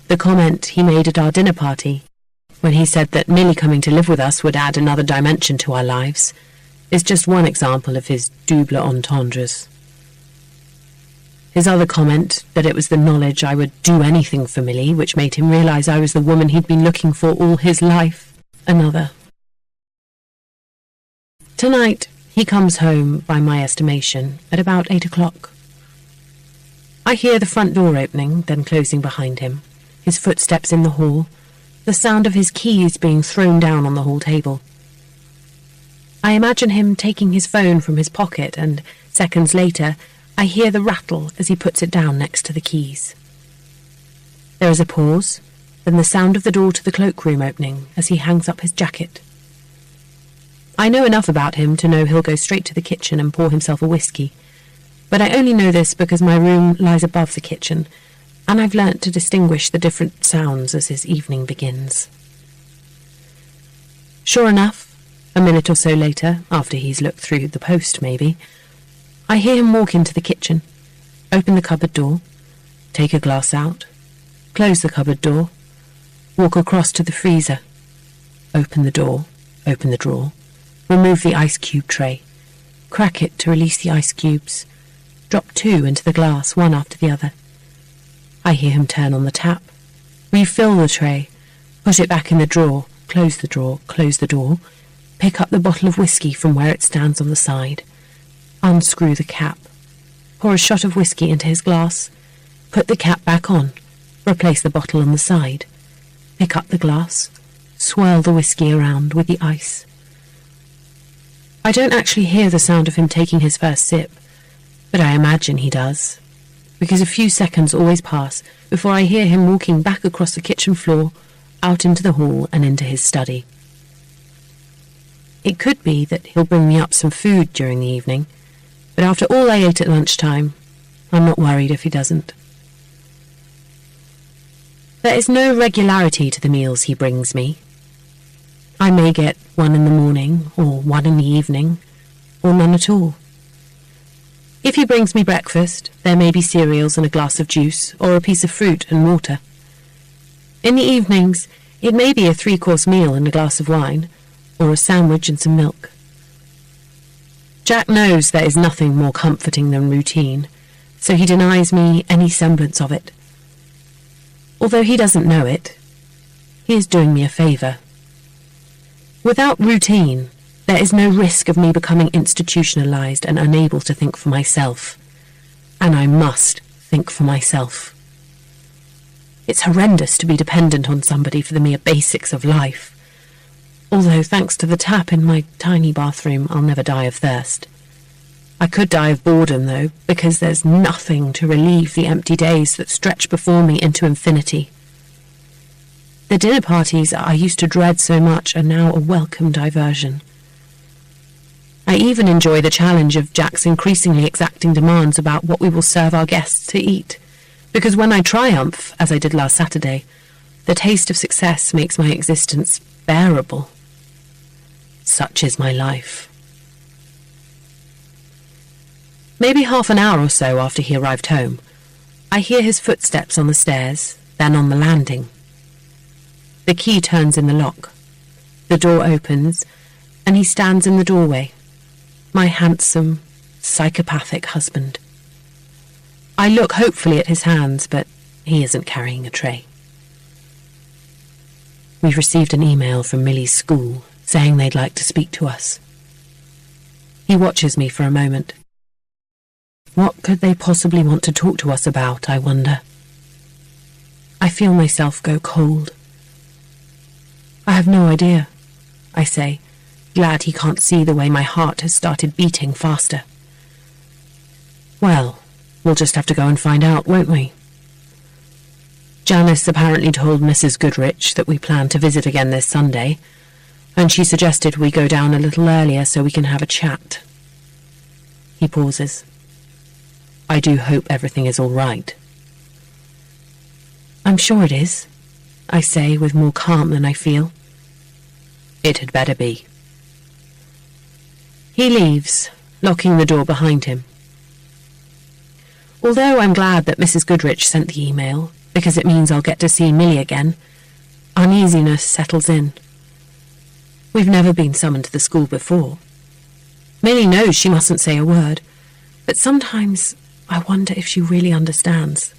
The comment he made at our dinner party, when he said that Millie coming to live with us would add another dimension to our lives, is just one example of his double entendres. His other comment, that it was the knowledge I would do anything for Millie which made him realise I was the woman he'd been looking for all his life, another. Tonight, he comes home, by my estimation, at about 8 o'clock. I hear the front door opening, then closing behind him, his footsteps in the hall, the sound of his keys being thrown down on the hall table. I imagine him taking his phone from his pocket, and seconds later, I hear the rattle as he puts it down next to the keys. There is a pause, then the sound of the door to the cloakroom opening as he hangs up his jacket. I know enough about him to know he'll go straight to the kitchen and pour himself a whiskey, but I only know this because my room lies above the kitchen, and I've learnt to distinguish the different sounds as his evening begins. Sure enough, a minute or so later, after he's looked through the post maybe, I hear him walk into the kitchen, open the cupboard door, take a glass out, close the cupboard door, walk across to the freezer, open the door, open the drawer, remove the ice cube tray, crack it to release the ice cubes, drop 2 into the glass, one after the other. I hear him turn on the tap, refill the tray, put it back in the drawer, close the door, pick up the bottle of whiskey from where it stands on the side, unscrew the cap, pour a shot of whiskey into his glass, put the cap back on, replace the bottle on the side, pick up the glass, swirl the whiskey around with the ice. I don't actually hear the sound of him taking his first sip, but I imagine he does, because a few seconds always pass before I hear him walking back across the kitchen floor, out into the hall and into his study. It could be that he'll bring me up some food during the evening, but after all I ate at lunchtime, I'm not worried if he doesn't. There is no regularity to the meals he brings me. I may get one in the morning, or one in the evening, or none at all. If he brings me breakfast, there may be cereals and a glass of juice, or a piece of fruit and water. In the evenings, it may be a 3-course meal and a glass of wine, or a sandwich and some milk. Jack knows there is nothing more comforting than routine, so he denies me any semblance of it. Although he doesn't know it, he is doing me a favour. Without routine, there is no risk of me becoming institutionalised and unable to think for myself. And I must think for myself. It's horrendous to be dependent on somebody for the mere basics of life. Although, thanks to the tap in my tiny bathroom, I'll never die of thirst. I could die of boredom, though, because there's nothing to relieve the empty days that stretch before me into infinity. The dinner parties I used to dread so much are now a welcome diversion. I even enjoy the challenge of Jack's increasingly exacting demands about what we will serve our guests to eat, because when I triumph, as I did last Saturday, the taste of success makes my existence bearable. Such is my life. Maybe half an hour or so after he arrived home, I hear his footsteps on the stairs, then on the landing. The key turns in the lock. The door opens, and he stands in the doorway, my handsome, psychopathic husband. I look hopefully at his hands, but he isn't carrying a tray. We've received an email from Millie's school saying they'd like to speak to us. He watches me for a moment. What could they possibly want to talk to us about, I wonder? I feel myself go cold. I have no idea, I say, glad he can't see the way my heart has started beating faster. Well, we'll just have to go and find out, won't we? Janice apparently told Mrs. Goodrich that we plan to visit again this Sunday, and she suggested we go down a little earlier so we can have a chat. He pauses. I do hope everything is all right. I'm sure it is, I say with more calm than I feel. It had better be. He leaves, locking the door behind him. Although I'm glad that Mrs. Goodrich sent the email, because it means I'll get to see Millie again, uneasiness settles in. We've never been summoned to the school before. Millie knows she mustn't say a word, but sometimes I wonder if she really understands.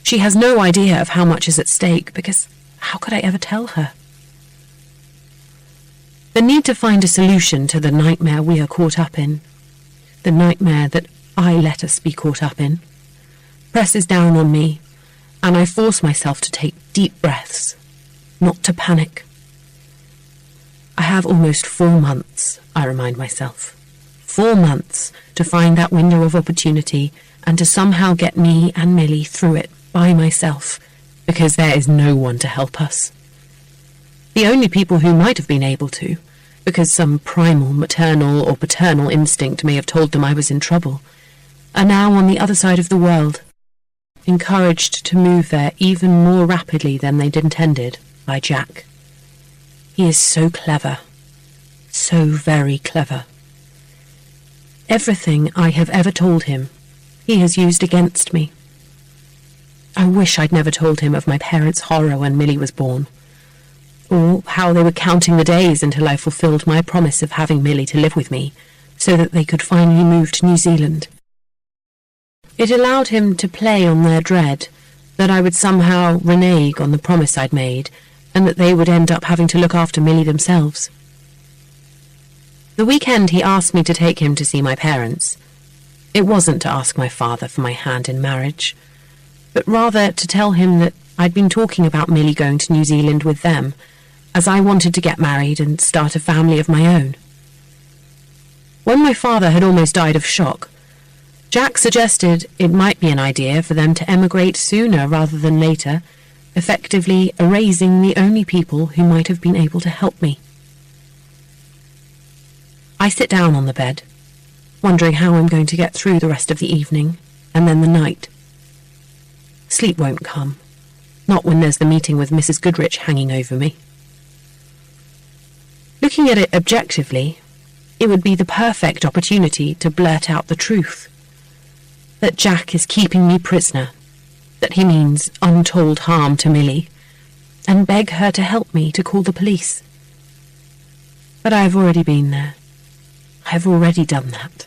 She has no idea of how much is at stake, because how could I ever tell her? The need to find a solution to the nightmare we are caught up in, the nightmare that I let us be caught up in, presses down on me, and I force myself to take deep breaths, not to panic. I have almost 4 months, I remind myself. 4 months to find that window of opportunity and to somehow get me and Millie through it by myself, because there is no one to help us. The only people who might have been able to, because some primal maternal or paternal instinct may have told them I was in trouble, are now on the other side of the world, encouraged to move there even more rapidly than they'd intended by Jack. He is so clever, so very clever. Everything I have ever told him, he has used against me. I wish I'd never told him of my parents' horror when Millie was born, or how they were counting the days until I fulfilled my promise of having Millie to live with me, so that they could finally move to New Zealand. It allowed him to play on their dread that I would somehow renege on the promise I'd made, and that they would end up having to look after Millie themselves. The weekend he asked me to take him to see my parents. It wasn't to ask my father for my hand in marriage, but rather to tell him that I'd been talking about Millie going to New Zealand with them, as I wanted to get married and start a family of my own. When my father had almost died of shock, Jack suggested it might be an idea for them to emigrate sooner rather than later, effectively erasing the only people who might have been able to help me. I sit down on the bed, wondering how I'm going to get through the rest of the evening, and then the night. Sleep won't come, not when there's the meeting with Mrs. Goodrich hanging over me. Looking at it objectively, it would be the perfect opportunity to blurt out the truth. That Jack is keeping me prisoner, that he means untold harm to Millie, and beg her to help me to call the police. But I have already been there. I have already done that.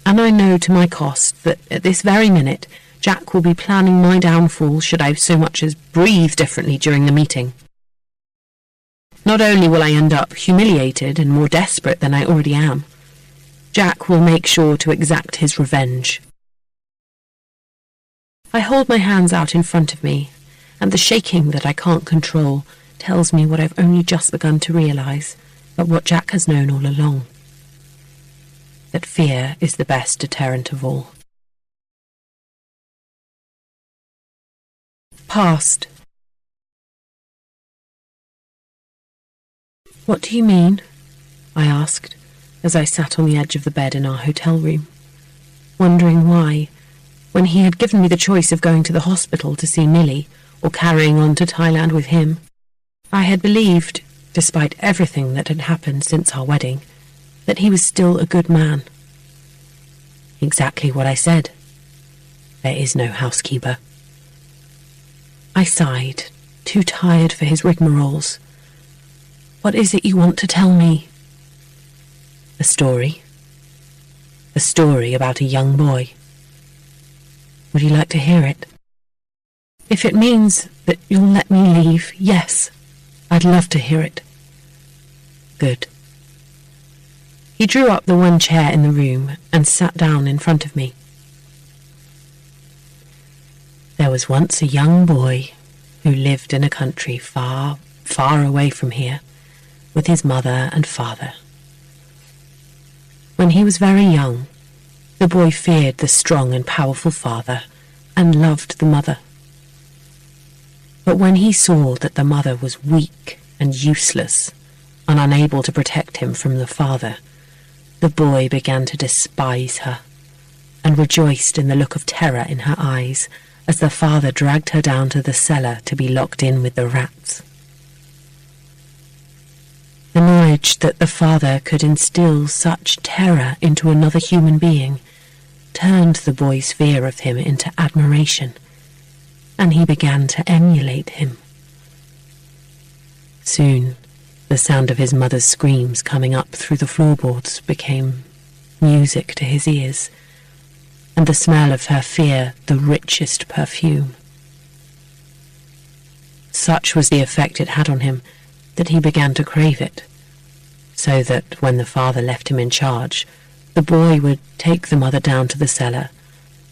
And I know to my cost that at this very minute Jack will be planning my downfall should I so much as breathe differently during the meeting. Not only will I end up humiliated and more desperate than I already am, Jack will make sure to exact his revenge. I hold my hands out in front of me, and the shaking that I can't control tells me what I've only just begun to realise, but what Jack has known all along. That fear is the best deterrent of all. Past. What do you mean? I asked, as I sat on the edge of the bed in our hotel room, wondering why, when he had given me the choice of going to the hospital to see Millie or carrying on to Thailand with him, I had believed, despite everything that had happened since our wedding, that he was still a good man. Exactly what I said. There is no housekeeper. I sighed, too tired for his rigmaroles. What is it you want to tell me? A story. A story about a young boy. Would you like to hear it? If it means that you'll let me leave, yes, I'd love to hear it. Good. He drew up the one chair in the room and sat down in front of me. There was once a young boy who lived in a country far, far away from here, with his mother and father. When he was very young, the boy feared the strong and powerful father and loved the mother. But when he saw that the mother was weak and useless and unable to protect him from the father, the boy began to despise her and rejoiced in the look of terror in her eyes as the father dragged her down to the cellar to be locked in with the rats. The knowledge that the father could instill such terror into another human being turned the boy's fear of him into admiration, and he began to emulate him. Soon, the sound of his mother's screams coming up through the floorboards became music to his ears, and the smell of her fear the richest perfume. Such was the effect it had on him that he began to crave it, so that when the father left him in charge, the boy would take the mother down to the cellar,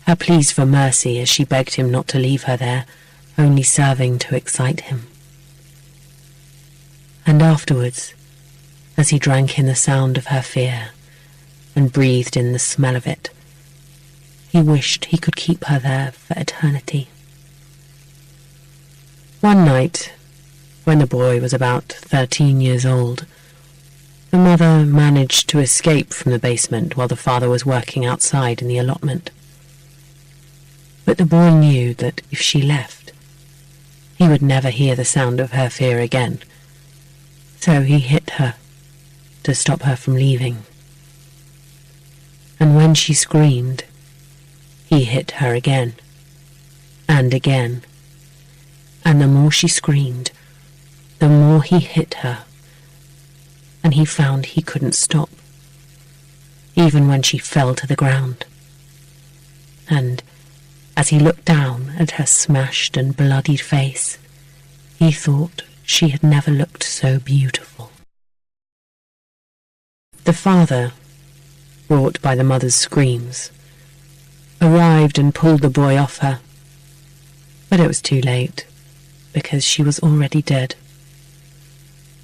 her pleas for mercy as she begged him not to leave her there, only serving to excite him. And afterwards, as he drank in the sound of her fear and breathed in the smell of it, he wished he could keep her there for eternity. One night, when the boy was about 13 years old, the mother managed to escape from the basement while the father was working outside in the allotment. But the boy knew that if she left, he would never hear the sound of her fear again, so he hit her to stop her from leaving. And when she screamed, he hit her again, and again, and the more she screamed, the more he hit her, and he found he couldn't stop, even when she fell to the ground. And as he looked down at her smashed and bloodied face, he thought she had never looked so beautiful. The father, brought by the mother's screams, arrived and pulled the boy off her, but it was too late, because she was already dead.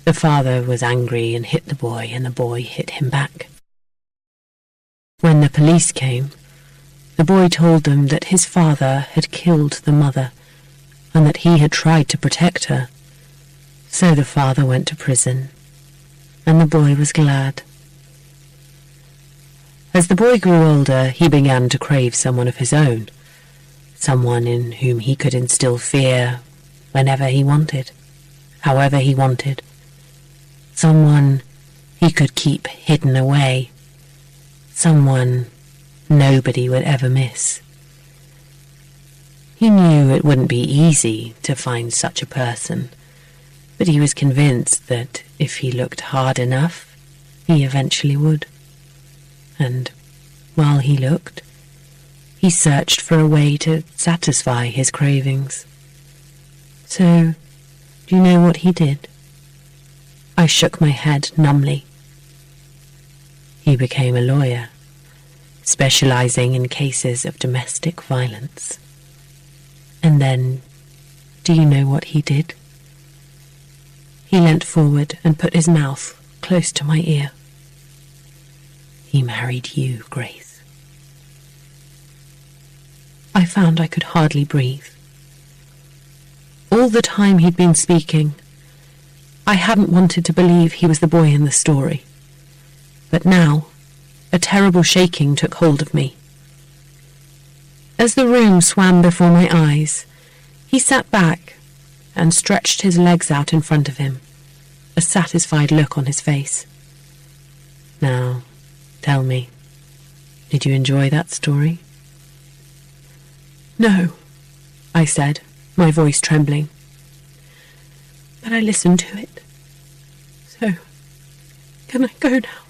The father was angry and hit the boy, and the boy hit him back. When the police came, the boy told them that his father had killed the mother, and that he had tried to protect her. So the father went to prison, and the boy was glad. As the boy grew older, he began to crave someone of his own, someone in whom he could instill fear whenever he wanted, however he wanted, someone he could keep hidden away, someone nobody would ever miss. He knew it wouldn't be easy to find such a person, but he was convinced that if he looked hard enough, he eventually would. And while he looked, he searched for a way to satisfy his cravings. So, do you know what he did? I shook my head numbly. He became a lawyer, specializing in cases of domestic violence. And then, do you know what he did? He leant forward and put his mouth close to my ear. He married you, Grace. I found I could hardly breathe. All the time he'd been speaking, I hadn't wanted to believe he was the boy in the story. But now, a terrible shaking took hold of me. As the room swam before my eyes, he sat back and stretched his legs out in front of him, a satisfied look on his face. Now, tell me, did you enjoy that story? No, I said, my voice trembling. But I listened to it. So, can I go now?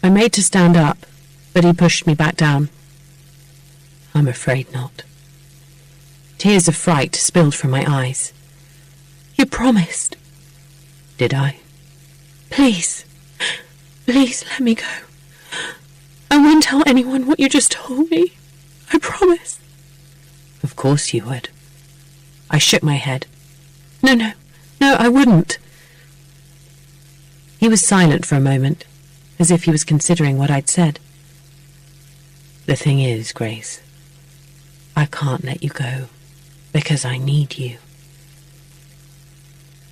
I made to stand up, but he pushed me back down. I'm afraid not. Tears of fright spilled from my eyes. You promised. Did I? Please let me go. I won't tell anyone what you just told me. I promise. Of course you would. I shook my head. No, I wouldn't. He was silent for a moment, as if he was considering what I'd said. The thing is, Grace, I can't let you go, because I need you.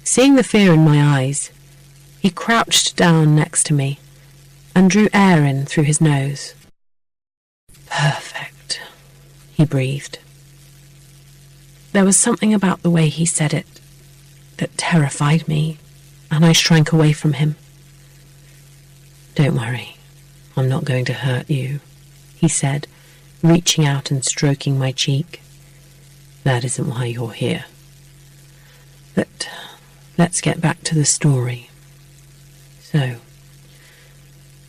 Seeing the fear in my eyes, he crouched down next to me and drew air in through his nose. Perfect. he breathed. There was something about the way he said it that terrified me, and I shrank away from him. "Don't worry, I'm not going to hurt you," he said, reaching out and stroking my cheek. "That isn't why you're here. But let's get back to the story. So,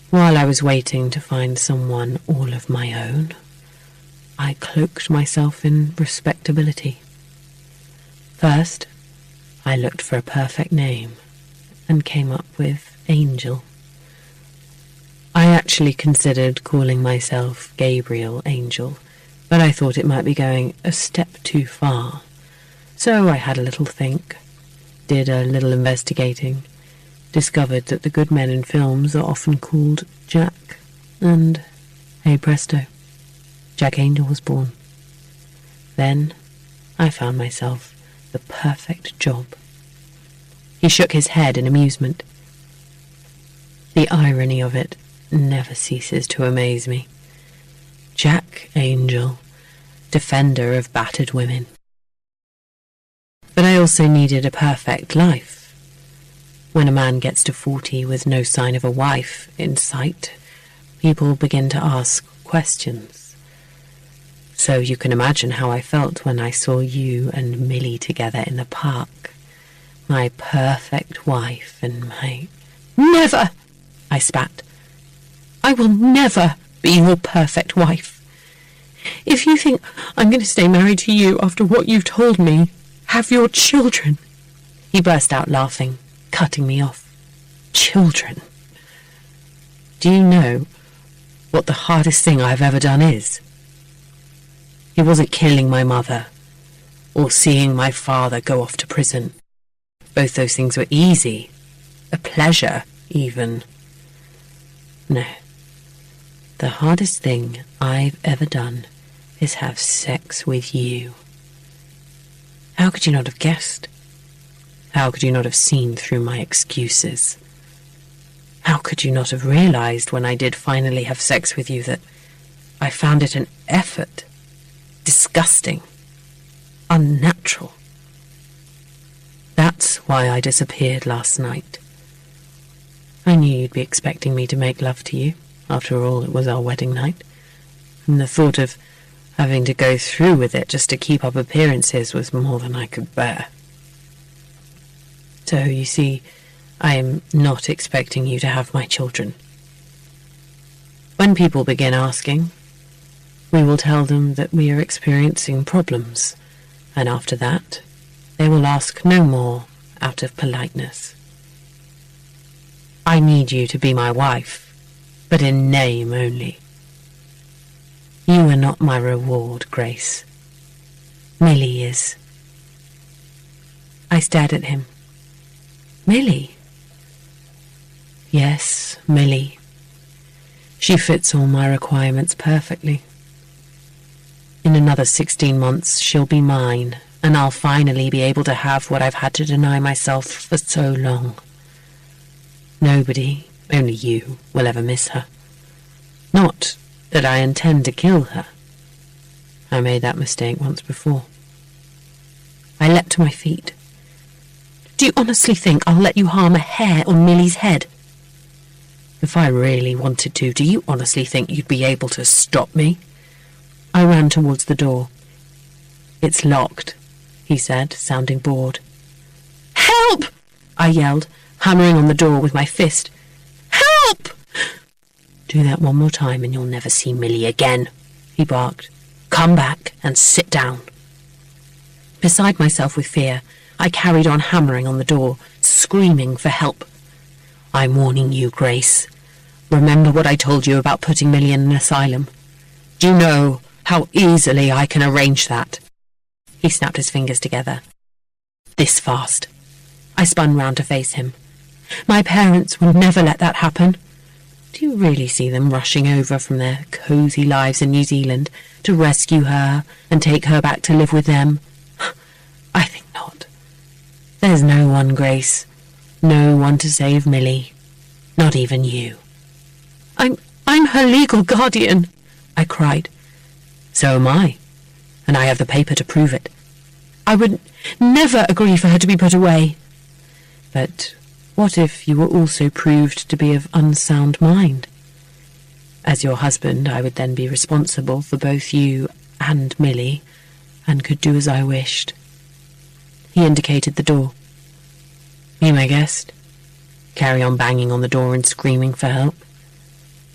while I was waiting to find someone all of my own, I cloaked myself in respectability. First, I looked for a perfect name and came up with Angel. I actually considered calling myself Gabriel Angel, but I thought it might be going a step too far. So I had a little think, did a little investigating, discovered that the good men in films are often called Jack, and hey presto, Jack Angel was born. Then I found myself the perfect job. He shook his head in amusement. The irony of it never ceases to amaze me. Jack Angel, defender of battered women. But I also needed a perfect life. When a man gets to 40 with no sign of a wife in sight, people begin to ask questions. So you can imagine how I felt when I saw you and Millie together in the park. My perfect wife and my... "Never!" I spat. "I will never be your perfect wife. If you think I'm going to stay married to you after what you've told me, have your children." He burst out laughing, cutting me off. "Children? Do you know what the hardest thing I've ever done is? It wasn't killing my mother or seeing my father go off to prison. Both those things were easy, a pleasure even. No, the hardest thing I've ever done is have sex with you. How could you not have guessed? How could you not have seen through my excuses? How could you not have realized when I did finally have sex with you that I found it an effort, disgusting, unnatural? That's why I disappeared last night. I knew you'd be expecting me to make love to you. After all, it was our wedding night. And the thought of having to go through with it just to keep up appearances was more than I could bear. So, you see, I am not expecting you to have my children. When people begin asking, we will tell them that we are experiencing problems, and after that, they will ask no more out of politeness. I need you to be my wife, but in name only. You are not my reward, Grace. Millie is." I stared at him. "Millie?" "Yes, Millie. She fits all my requirements perfectly. In another 16 months, she'll be mine, and I'll finally be able to have what I've had to deny myself for so long. Nobody, only you, will ever miss her. Not that I intend to kill her. I made that mistake once before." I leapt to my feet. "Do you honestly think I'll let you harm a hair on Millie's head? If I really wanted to, do you honestly think you'd be able to stop me?" I ran towards the door. "It's locked," he said, sounding bored. "Help!" I yelled, hammering on the door with my fist. "Help!" "Do that one more time and you'll never see Millie again," he barked. "Come back and sit down." Beside myself with fear, I carried on hammering on the door, screaming for help. "I'm warning you, Grace. Remember what I told you about putting Millie in an asylum? Do you know how easily I can arrange that?" He snapped his fingers together. "This fast." I spun round to face him. "My parents would never let that happen. Do you really see them rushing over from their cosy lives in New Zealand to rescue her and take her back to live with them? I think not. There's no one, Grace. No one to save Millie. Not even you." I'm her legal guardian," I cried. "So am I," and I have the paper to prove it. I would never agree for her to be put away. But what if you were also proved to be of unsound mind? As your husband, I would then be responsible for both you and Millie, and could do as I wished. He indicated the door. Be my guest. Carry on banging on the door and screaming for help.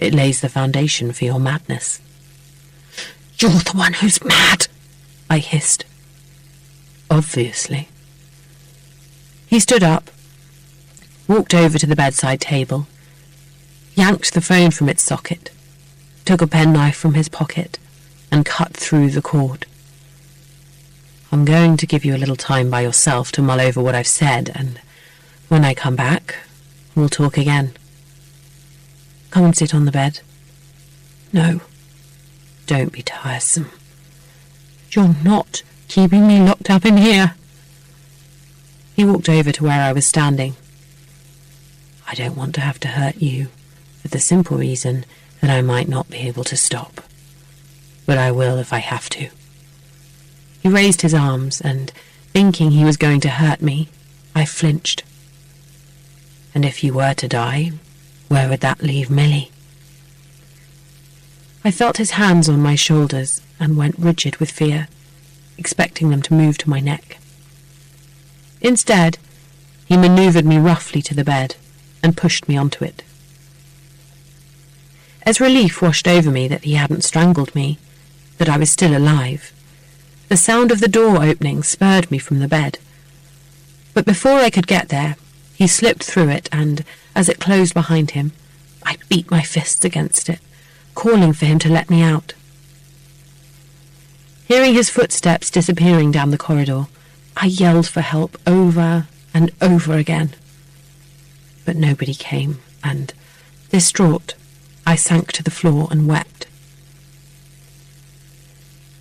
It lays the foundation for your madness. You're the one who's mad, I hissed. Obviously. He stood up, walked over to the bedside table, yanked the phone from its socket, took a penknife from his pocket, and cut through the cord. I'm going to give you a little time by yourself to mull over what I've said, and when I come back, we'll talk again. Come and sit on the bed. No, don't be tiresome. You're not keeping me locked up in here. He walked over to where I was standing. I don't want to have to hurt you, for the simple reason that I might not be able to stop. But I will if I have to. He raised his arms, and, thinking he was going to hurt me, I flinched. And if you were to die, where would that leave Millie? I felt his hands on my shoulders and went rigid with fear, expecting them to move to my neck. Instead, he manoeuvred me roughly to the bed and pushed me onto it. As relief washed over me that he hadn't strangled me, that I was still alive, the sound of the door opening spurred me from the bed. But before I could get there, he slipped through it, and, as it closed behind him, I beat my fists against it, calling for him to let me out. Hearing his footsteps disappearing down the corridor, I yelled for help over and over again. But nobody came, and, distraught, I sank to the floor and wept.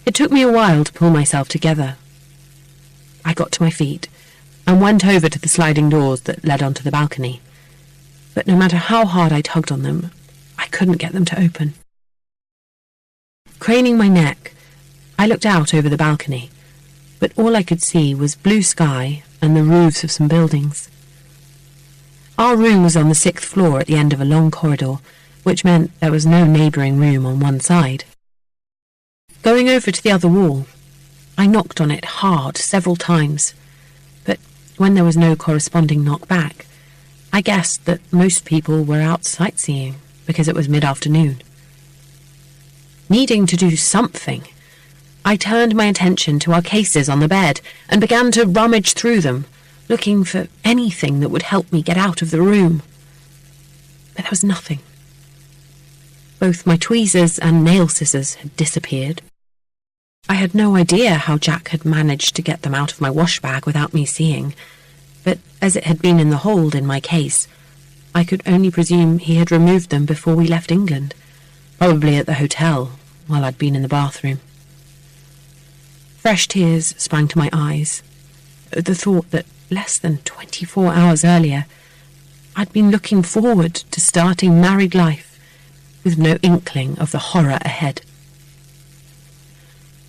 It took me a while to pull myself together. I got to my feet and went over to the sliding doors that led onto the balcony, but no matter how hard I tugged on them, I couldn't get them to open. Craning my neck, I looked out over the balcony, but all I could see was blue sky and the roofs of some buildings. Our room was on the 6th floor at the end of a long corridor, which meant there was no neighbouring room on one side. Going over to the other wall, I knocked on it hard several times, but when there was no corresponding knock back, I guessed that most people were out sightseeing because it was mid-afternoon. Needing to do something, I turned my attention to our cases on the bed and began to rummage through them, looking for anything that would help me get out of the room. But there was nothing. Both my tweezers and nail scissors had disappeared. I had no idea how Jack had managed to get them out of my wash bag without me seeing, but as it had been in the hold in my case, I could only presume he had removed them before we left England, probably at the hotel while I'd been in the bathroom. Fresh tears sprang to my eyes at the thought that less than 24 hours earlier I'd been looking forward to starting married life with no inkling of the horror ahead.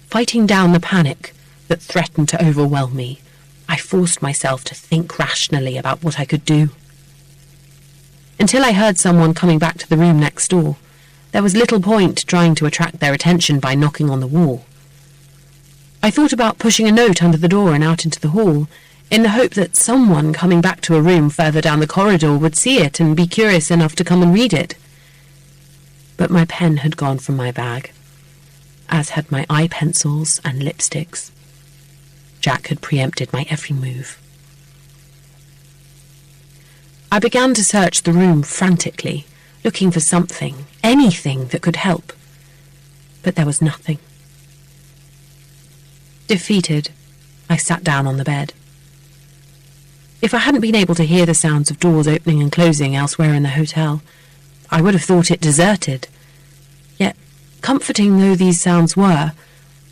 Fighting down the panic that threatened to overwhelm me, I forced myself to think rationally about what I could do. Until I heard someone coming back to the room next door, there was little point trying to attract their attention by knocking on the wall. I thought about pushing a note under the door and out into the hall, in the hope that someone coming back to a room further down the corridor would see it and be curious enough to come and read it. But my pen had gone from my bag, as had my eye pencils and lipsticks. Jack had preempted my every move. I began to search the room frantically, looking for something, anything that could help. But there was nothing. Defeated, I sat down on the bed. If I hadn't been able to hear the sounds of doors opening and closing elsewhere in the hotel, I would have thought it deserted. Yet, comforting though these sounds were,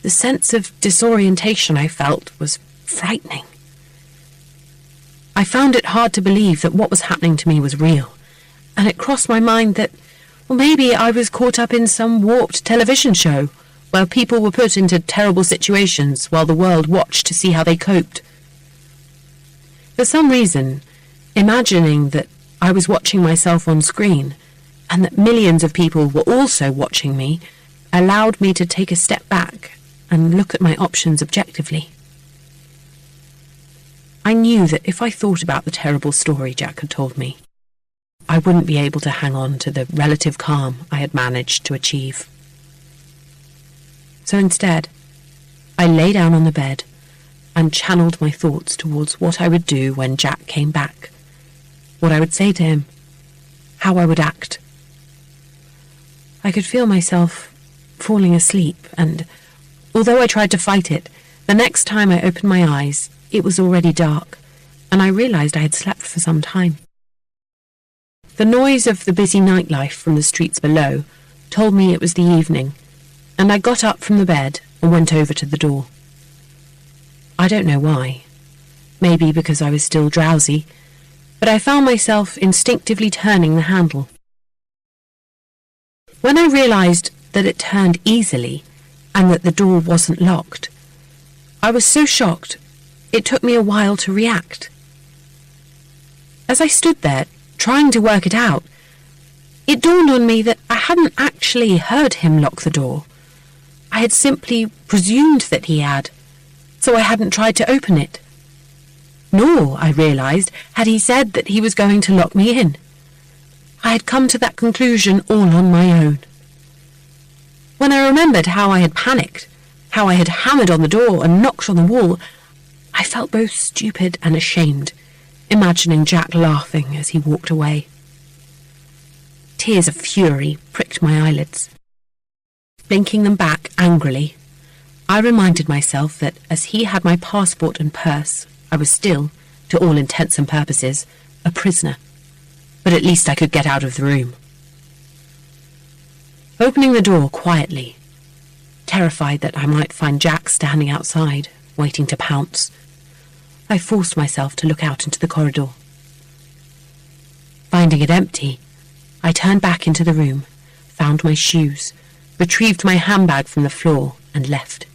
the sense of disorientation I felt was frightening. I found it hard to believe that what was happening to me was real, and it crossed my mind that, well, maybe I was caught up in some warped television show, where people were put into terrible situations while the world watched to see how they coped. For some reason, imagining that I was watching myself on screen and that millions of people were also watching me allowed me to take a step back and look at my options objectively. I knew that if I thought about the terrible story Jack had told me, I wouldn't be able to hang on to the relative calm I had managed to achieve. So instead, I lay down on the bed and channeled my thoughts towards what I would do when Jack came back, what I would say to him, how I would act. I could feel myself falling asleep, and although I tried to fight it, the next time I opened my eyes, it was already dark, and I realized I had slept for some time. The noise of the busy nightlife from the streets below told me it was the evening, and I got up from the bed and went over to the door. I don't know why. Maybe because I was still drowsy, but I found myself instinctively turning the handle. When I realized that it turned easily and that the door wasn't locked, I was so shocked it took me a while to react. As I stood there, trying to work it out, it dawned on me that I hadn't actually heard him lock the door. I had simply presumed that he had, so I hadn't tried to open it. Nor, I realized, had he said that he was going to lock me in. I had come to that conclusion all on my own. When I remembered how I had panicked, how I had hammered on the door and knocked on the wall, I felt both stupid and ashamed, imagining Jack laughing as he walked away. Tears of fury pricked my eyelids. Blinking them back angrily, I reminded myself that as he had my passport and purse, I was still, to all intents and purposes, a prisoner. But at least I could get out of the room. Opening the door quietly, terrified that I might find Jack standing outside, waiting to pounce, I forced myself to look out into the corridor. Finding it empty, I turned back into the room, found my shoes, retrieved my handbag from the floor, and left.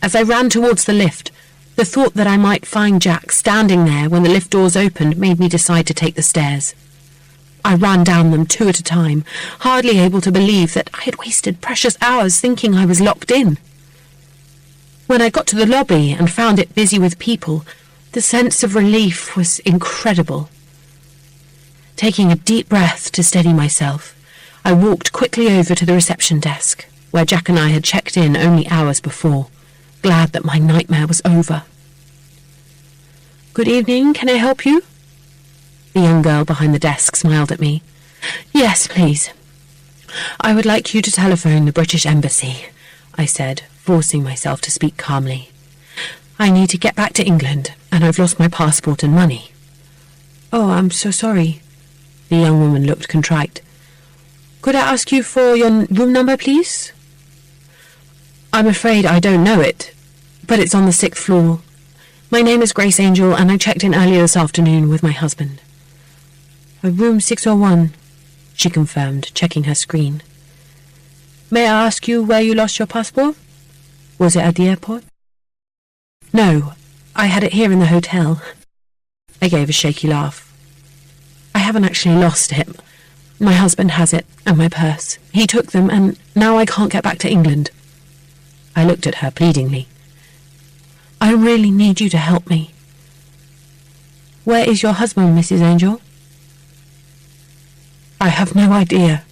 As I ran towards the lift, the thought that I might find Jack standing there when the lift doors opened made me decide to take the stairs. I ran down them 2 at a time, hardly able to believe that I had wasted precious hours thinking I was locked in. When I got to the lobby and found it busy with people, the sense of relief was incredible. Taking a deep breath to steady myself, I walked quickly over to the reception desk, where Jack and I had checked in only hours before, glad that my nightmare was over. "Good evening, can I help you?" The young girl behind the desk smiled at me. "Yes, please. I would like you to telephone the British Embassy," I said, forcing myself to speak calmly. "I need to get back to England, and I've lost my passport and money." "Oh, I'm so sorry." The young woman looked contrite. "Could I ask you for your room number, please?" "I'm afraid I don't know it, but it's on the 6th floor. My name is Grace Angel, and I checked in earlier this afternoon with my husband." "Room 601, she confirmed, checking her screen. "May I ask you where you lost your passport? Was it at the airport?" "No, I had it here in the hotel." I gave a shaky laugh. "I haven't actually lost it. My husband has it, and my purse. He took them, and now I can't get back to England." I looked at her pleadingly. "I really need you to help me." "Where is your husband, Mrs. Angel?" "I have no idea."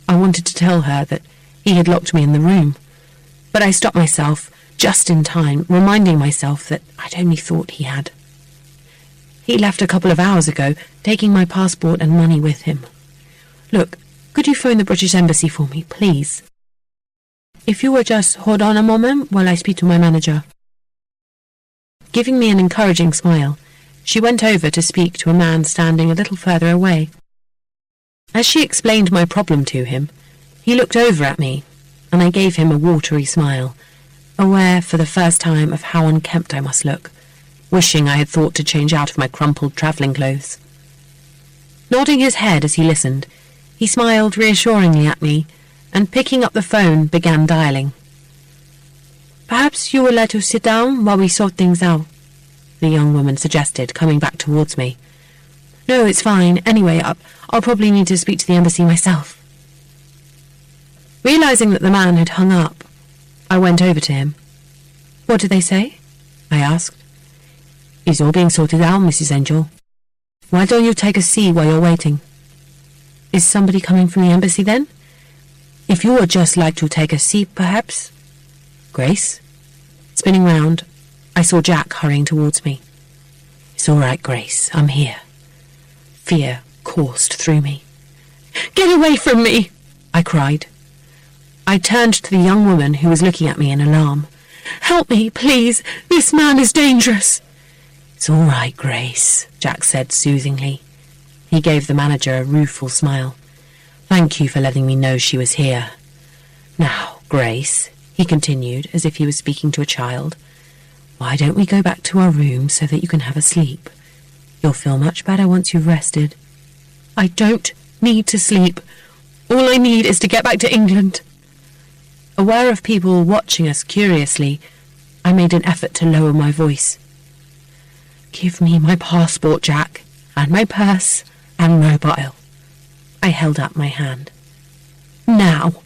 I wanted to tell her that he had locked me in the room, but I stopped myself just in time, reminding myself that I'd only thought he had. He left a couple of hours ago, taking my passport and money with him. "Look, could you phone the British Embassy for me, please? If you would just hold on a moment while I speak to my manager." Giving me an encouraging smile, she went over to speak to a man standing a little further away. As she explained my problem to him, he looked over at me, and I gave him a watery smile, aware for the first time of how unkempt I must look, wishing I had thought to change out of my crumpled travelling clothes. Nodding his head as he listened, he smiled reassuringly at me and picking up the phone began dialing. "Perhaps you would like to sit down while we sort things out," the young woman suggested, coming back towards me. "No, it's fine. Anyway, I'll probably need to speak to the embassy myself." Realizing that the man had hung up, I went over to him. "What did they say?" I asked. "It's all being sorted out, Mrs. Angel. Why don't you take a seat while you're waiting?" "Is somebody coming from the embassy then?" "If you would just like to take a seat, perhaps." "Grace?" Spinning round, I saw Jack hurrying towards me. "It's all right, Grace. I'm here." Fear coursed through me. "Get away from me!" I cried. I turned to the young woman who was looking at me in alarm. "Help me, please. This man is dangerous." "It's all right, Grace," Jack said soothingly. He gave the manager a rueful smile. "Thank you for letting me know she was here. Now, Grace," he continued, as if he was speaking to a child, "why don't we go back to our room so that you can have a sleep? You'll feel much better once you've rested." "I don't need to sleep. All I need is to get back to England." Aware of people watching us curiously, I made an effort to lower my voice. "Give me my passport, Jack, and my purse and mobile." I held up my hand. "Now!"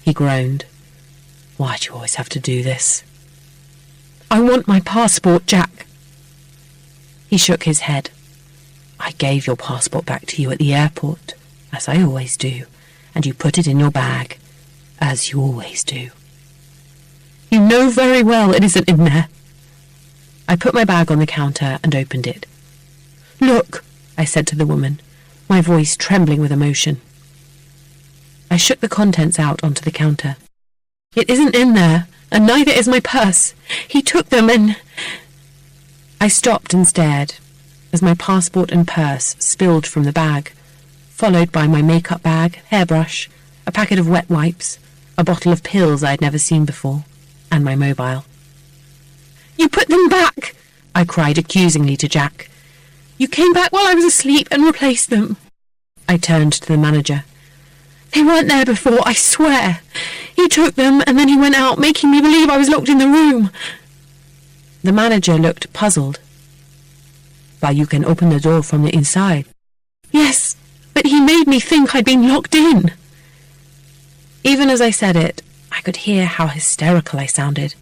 He groaned. "Why do you always have to do this?" "I want my passport, Jack." He shook his head. "I gave your passport back to you at the airport, as I always do, and you put it in your bag, as you always do." "You know very well it isn't in there." I put my bag on the counter and opened it. "Look," I said to the woman, my voice trembling with emotion. I shook the contents out onto the counter. "It isn't in there, and neither is my purse. He took them and—" I stopped and stared, as my passport and purse spilled from the bag, followed by my makeup bag, hairbrush, a packet of wet wipes, a bottle of pills I had never seen before, and my mobile. "You put them back!" I cried accusingly to Jack. "You came back while I was asleep and replaced them." I turned to the manager. "They weren't there before, I swear. He took them and then he went out, making me believe I was locked in the room." The manager looked puzzled. "But you can open the door from the inside." "Yes, but he made me think I'd been locked in." Even as I said it, I could hear how hysterical I sounded.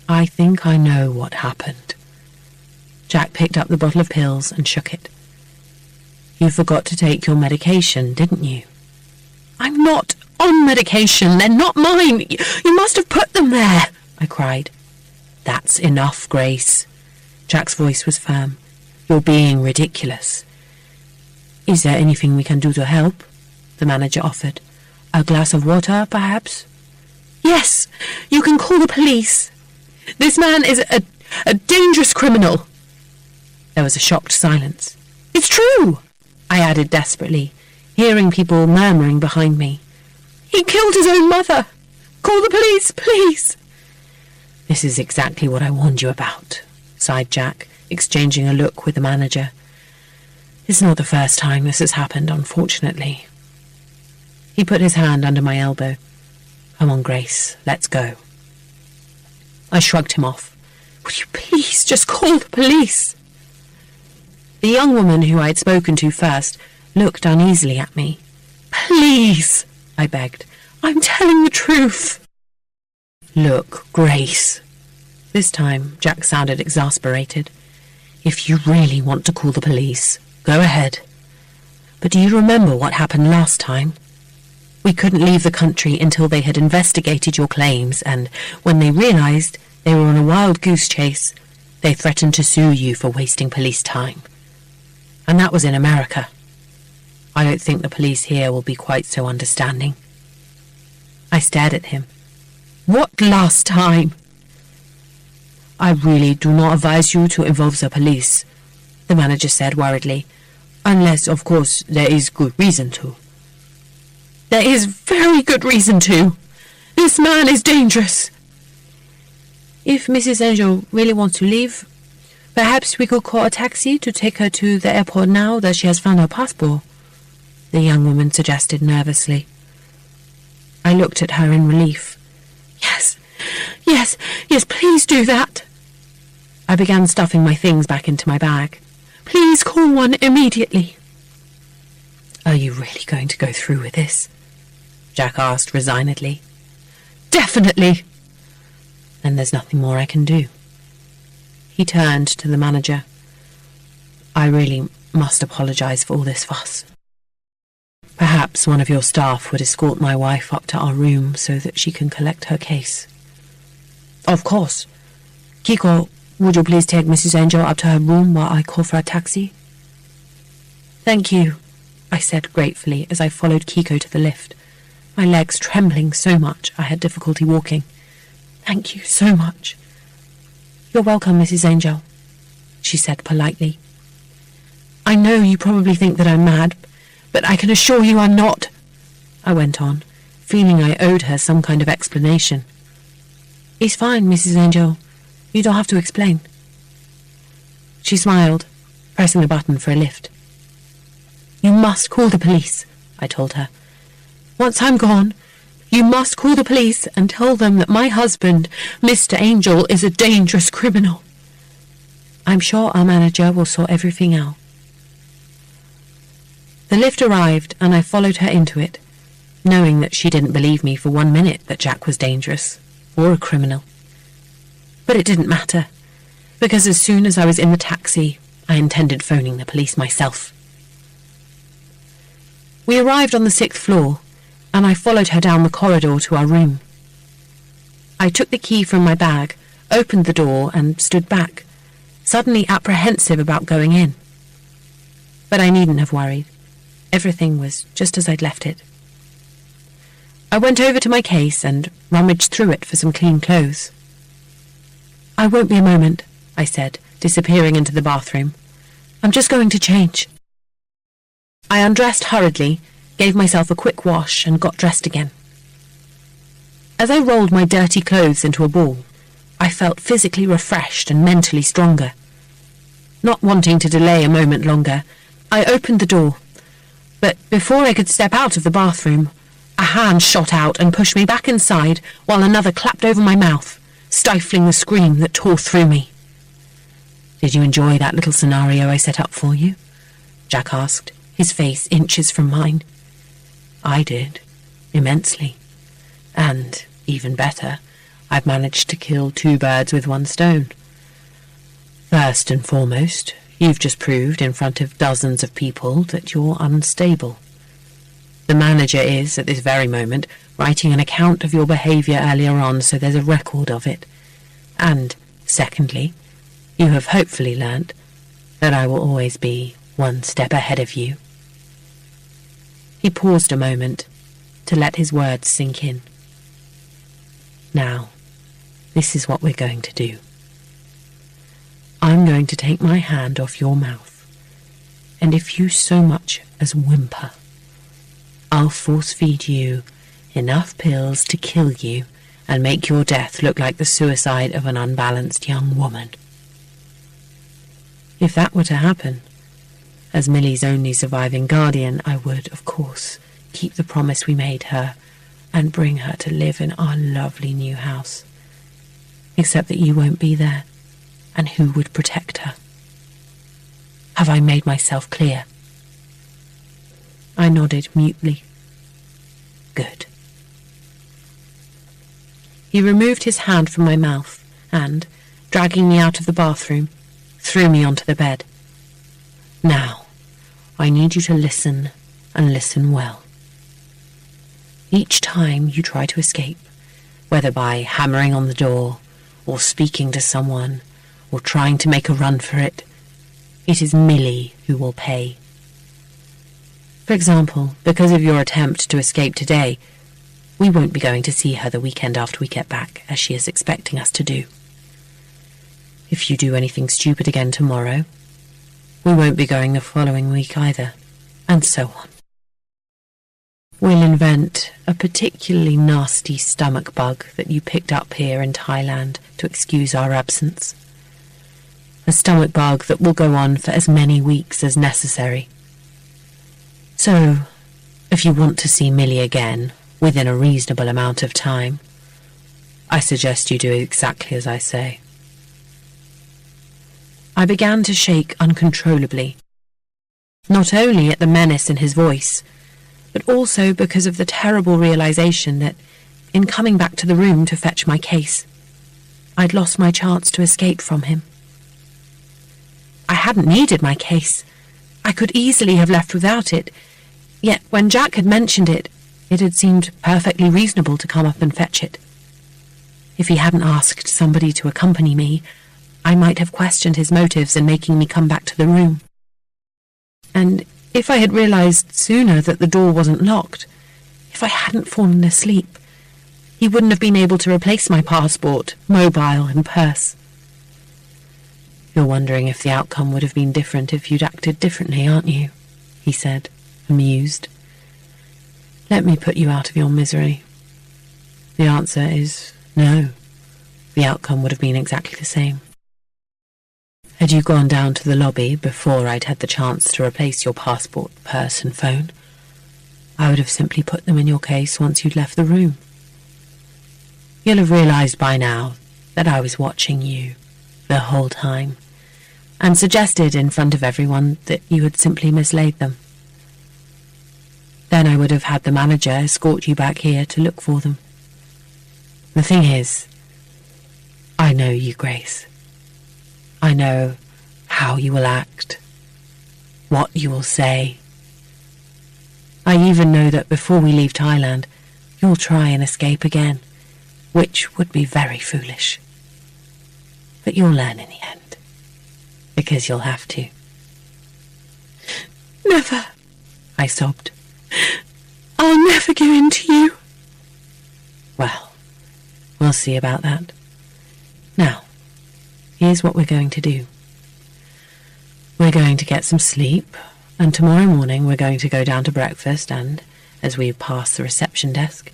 "I think I know what happened." Jack picked up the bottle of pills and shook it. "You forgot to take your medication, didn't you?" "I'm not on medication. They're not mine. You must have put them there," I cried. "That's enough, Grace." Jack's voice was firm. "You're being ridiculous." "Is there anything we can do to help?" the manager offered. "A glass of water, perhaps?" "Yes, you can call the police. This man is a dangerous criminal." There was a shocked silence. "It's true," I added desperately, hearing people murmuring behind me. "He killed his own mother. Call the police, please." "This is exactly what I warned you about," sighed Jack, exchanging a look with the manager. "It's not the first time this has happened, unfortunately." He put his hand under my elbow. "Come on, Grace, let's go." I shrugged him off. "Would you please just call the police?" The young woman who I had spoken to first looked uneasily at me. "Please," I begged. "I'm telling the truth." "Look, Grace." This time Jack sounded exasperated. "If you really want to call the police, go ahead. But do you remember what happened last time? We couldn't leave the country until they had investigated your claims, and when they realized they were on a wild goose chase, they threatened to sue you for wasting police time. And that was in America. I don't think the police here will be quite so understanding." I stared at him. "What last time?" "I really do not advise you to involve the police," the manager said worriedly, "unless, of course, there is good reason to." "There is very good reason to. This man is dangerous." "If Mrs. Angel really wants to leave, perhaps we could call a taxi to take her to the airport now that she has found her passport," the young woman suggested nervously. I looked at her in relief. Yes, please do that. I began stuffing my things back into my bag. Please call one immediately. Are you really going to go through with this? Jack asked resignedly. Definitely. Then there's nothing more I can do. He turned to the manager. I really must apologise for all this fuss. Perhaps one of your staff would escort my wife up to our room so that she can collect her case. Of course. Kiko, would you please take Mrs. Angel up to her room while I call for a taxi? Thank you, I said gratefully as I followed Kiko to the lift, my legs trembling so much I had difficulty walking. Thank you so much. You're welcome, Mrs. Angel, she said politely. I know you probably think that I'm mad, but I can assure you I'm not, I went on, feeling I owed her some kind of explanation. It's fine, Mrs. Angel. You don't have to explain. She smiled, pressing the button for a lift. You must call the police, I told her. Once I'm gone, you must call the police and tell them that my husband, Mr. Angel, is a dangerous criminal. I'm sure our manager will sort everything out. The lift arrived and I followed her into it, knowing that she didn't believe me for 1 minute that Jack was dangerous or a criminal. But it didn't matter, because as soon as I was in the taxi, I intended phoning the police myself. We arrived on the 6th floor, and I followed her down the corridor to our room. I took the key from my bag, opened the door, and stood back, suddenly apprehensive about going in. But I needn't have worried. Everything was just as I'd left it. I went over to my case and rummaged through it for some clean clothes. I won't be a moment, I said, disappearing into the bathroom. I'm just going to change. I undressed hurriedly, gave myself a quick wash, and got dressed again. As I rolled my dirty clothes into a ball, I felt physically refreshed and mentally stronger. Not wanting to delay a moment longer, I opened the door, but before I could step out of the bathroom, a hand shot out and pushed me back inside while another clapped over my mouth, stifling the scream that tore through me. Did you enjoy that little scenario I set up for you? Jack asked, his face inches from mine. I did, immensely. And, even better, I've managed to kill 2 birds with 1 stone. First and foremost, you've just proved in front of dozens of people that you're unstable. The manager is, at this very moment, writing an account of your behaviour earlier on, so there's a record of it. And, secondly, you have hopefully learnt that I will always be 1 step ahead of you. He paused a moment to let his words sink in. Now, this is what we're going to do. I'm going to take my hand off your mouth, and if you so much as whimper, I'll force-feed you enough pills to kill you and make your death look like the suicide of an unbalanced young woman. If that were to happen, as Millie's only surviving guardian, I would, of course, keep the promise we made her and bring her to live in our lovely new house. Except that you won't be there, and who would protect her? Have I made myself clear? I nodded mutely. Good. He removed his hand from my mouth and, dragging me out of the bathroom, threw me onto the bed. Now, I need you to listen, and listen well. Each time you try to escape, whether by hammering on the door, or speaking to someone, or trying to make a run for it, it is Millie who will pay. For example, because of your attempt to escape today, we won't be going to see her the weekend after we get back, as she is expecting us to do. If you do anything stupid again tomorrow, we won't be going the following week either, and so on. We'll invent a particularly nasty stomach bug that you picked up here in Thailand to excuse our absence. A stomach bug that will go on for as many weeks as necessary. So, if you want to see Millie again, within a reasonable amount of time. I suggest you do exactly as I say." I began to shake uncontrollably, not only at the menace in his voice, but also because of the terrible realization that, in coming back to the room to fetch my case, I'd lost my chance to escape from him. I hadn't needed my case. I could easily have left without it, yet when Jack had mentioned it, it had seemed perfectly reasonable to come up and fetch it. If he hadn't asked somebody to accompany me, I might have questioned his motives in making me come back to the room. And if I had realized sooner that the door wasn't locked, if I hadn't fallen asleep, he wouldn't have been able to replace my passport, mobile, and purse. "You're wondering if the outcome would have been different if you'd acted differently, aren't you?" he said, amused. "Let me put you out of your misery. The answer is no. The outcome would have been exactly the same. Had you gone down to the lobby before I'd had the chance to replace your passport, purse, and phone, I would have simply put them in your case once you'd left the room. You'll have realized by now that I was watching you the whole time, and suggested in front of everyone that you had simply mislaid them. Then I would have had the manager escort you back here to look for them. The thing is, I know you, Grace. I know how you will act, what you will say. I even know that before we leave Thailand, you'll try and escape again, which would be very foolish. But you'll learn in the end, because you'll have to." "Never," I sobbed. "I'll never give in to you." "Well, we'll see about that. Now, here's what we're going to do. We're going to get some sleep, and tomorrow morning we're going to go down to breakfast and, as we pass the reception desk,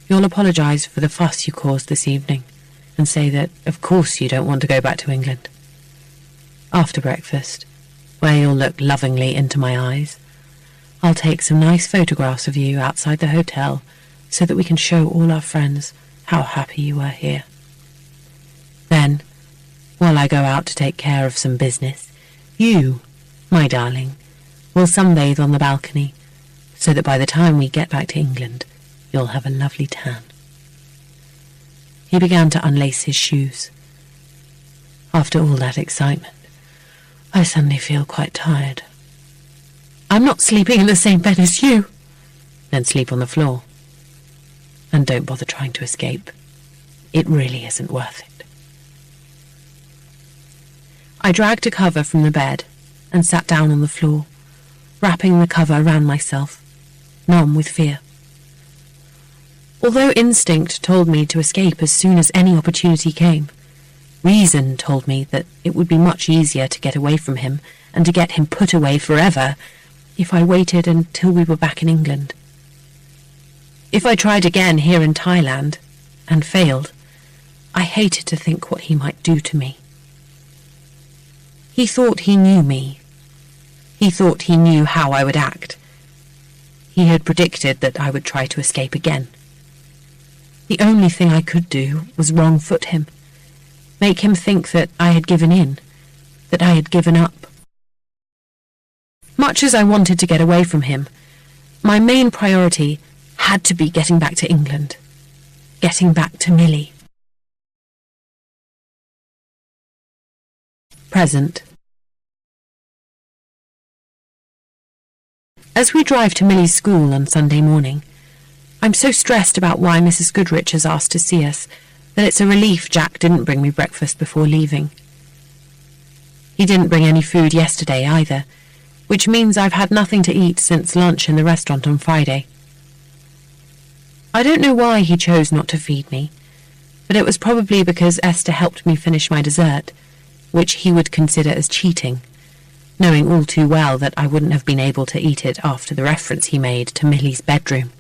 you'll apologise for the fuss you caused this evening and say that, of course, you don't want to go back to England. After breakfast, where you'll look lovingly into my eyes, I'll take some nice photographs of you outside the hotel so that we can show all our friends how happy you are here. Then, while I go out to take care of some business, you, my darling, will sunbathe on the balcony so that by the time we get back to England, you'll have a lovely tan." He began to unlace his shoes. "After all that excitement, I suddenly feel quite tired." "I'm not sleeping in the same bed as you." "Then sleep on the floor. And don't bother trying to escape. It really isn't worth it." I dragged a cover from the bed and sat down on the floor, wrapping the cover around myself, numb with fear. Although instinct told me to escape as soon as any opportunity came, reason told me that it would be much easier to get away from him and to get him put away forever if I waited until we were back in England. If I tried again here in Thailand and failed, I hated to think what he might do to me. He thought he knew me. He thought he knew how I would act. He had predicted that I would try to escape again. The only thing I could do was wrong-foot him, make him think that I had given in, that I had given up. Much as I wanted to get away from him, my main priority had to be getting back to England, getting back to Millie. Present. As we drive to Millie's school on Sunday morning, I'm so stressed about why Mrs. Goodrich has asked to see us that it's a relief Jack didn't bring me breakfast before leaving. He didn't bring any food yesterday either, which means I've had nothing to eat since lunch in the restaurant on Friday. I don't know why he chose not to feed me, but it was probably because Esther helped me finish my dessert, which he would consider as cheating, knowing all too well that I wouldn't have been able to eat it after the reference he made to Millie's bedroom.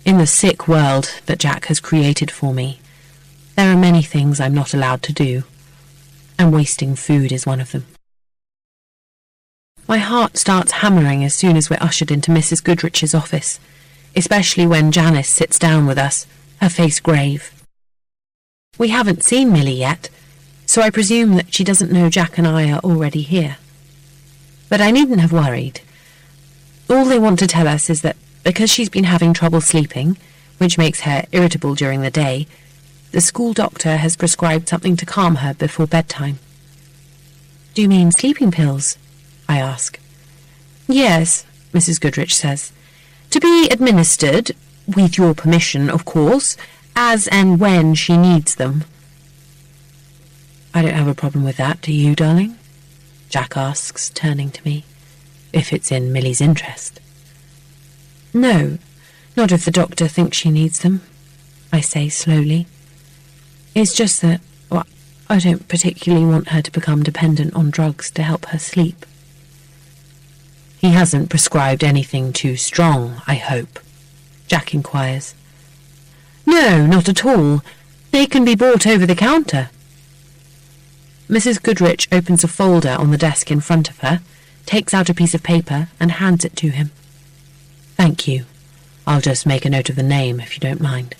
In the sick world that Jack has created for me, there are many things I'm not allowed to do, and wasting food is one of them. My heart starts hammering as soon as we're ushered into Mrs. Goodrich's office. especially when Janice sits down with us, her face grave. We haven't seen Millie yet, so I presume that she doesn't know Jack and I are already here. But I needn't have worried. All they want to tell us is that because she's been having trouble sleeping, which makes her irritable during the day, the school doctor has prescribed something to calm her before bedtime. Do you mean sleeping pills? I ask. Yes, Mrs. Goodrich says. To be administered, with your permission, of course, as and when she needs them. I don't have a problem with that, do you, darling? Jack asks, turning to me, if it's in Millie's interest. No, not if the doctor thinks she needs them, I say slowly. It's just that, well, I don't particularly want her to become dependent on drugs to help her sleep. He hasn't prescribed anything too strong, I hope? Jack inquires. No, not at all. They can be bought over the counter. Mrs. Goodrich opens a folder on the desk in front of her, takes out a piece of paper and hands it to him. Thank you. I'll just make a note of the name, if you don't mind.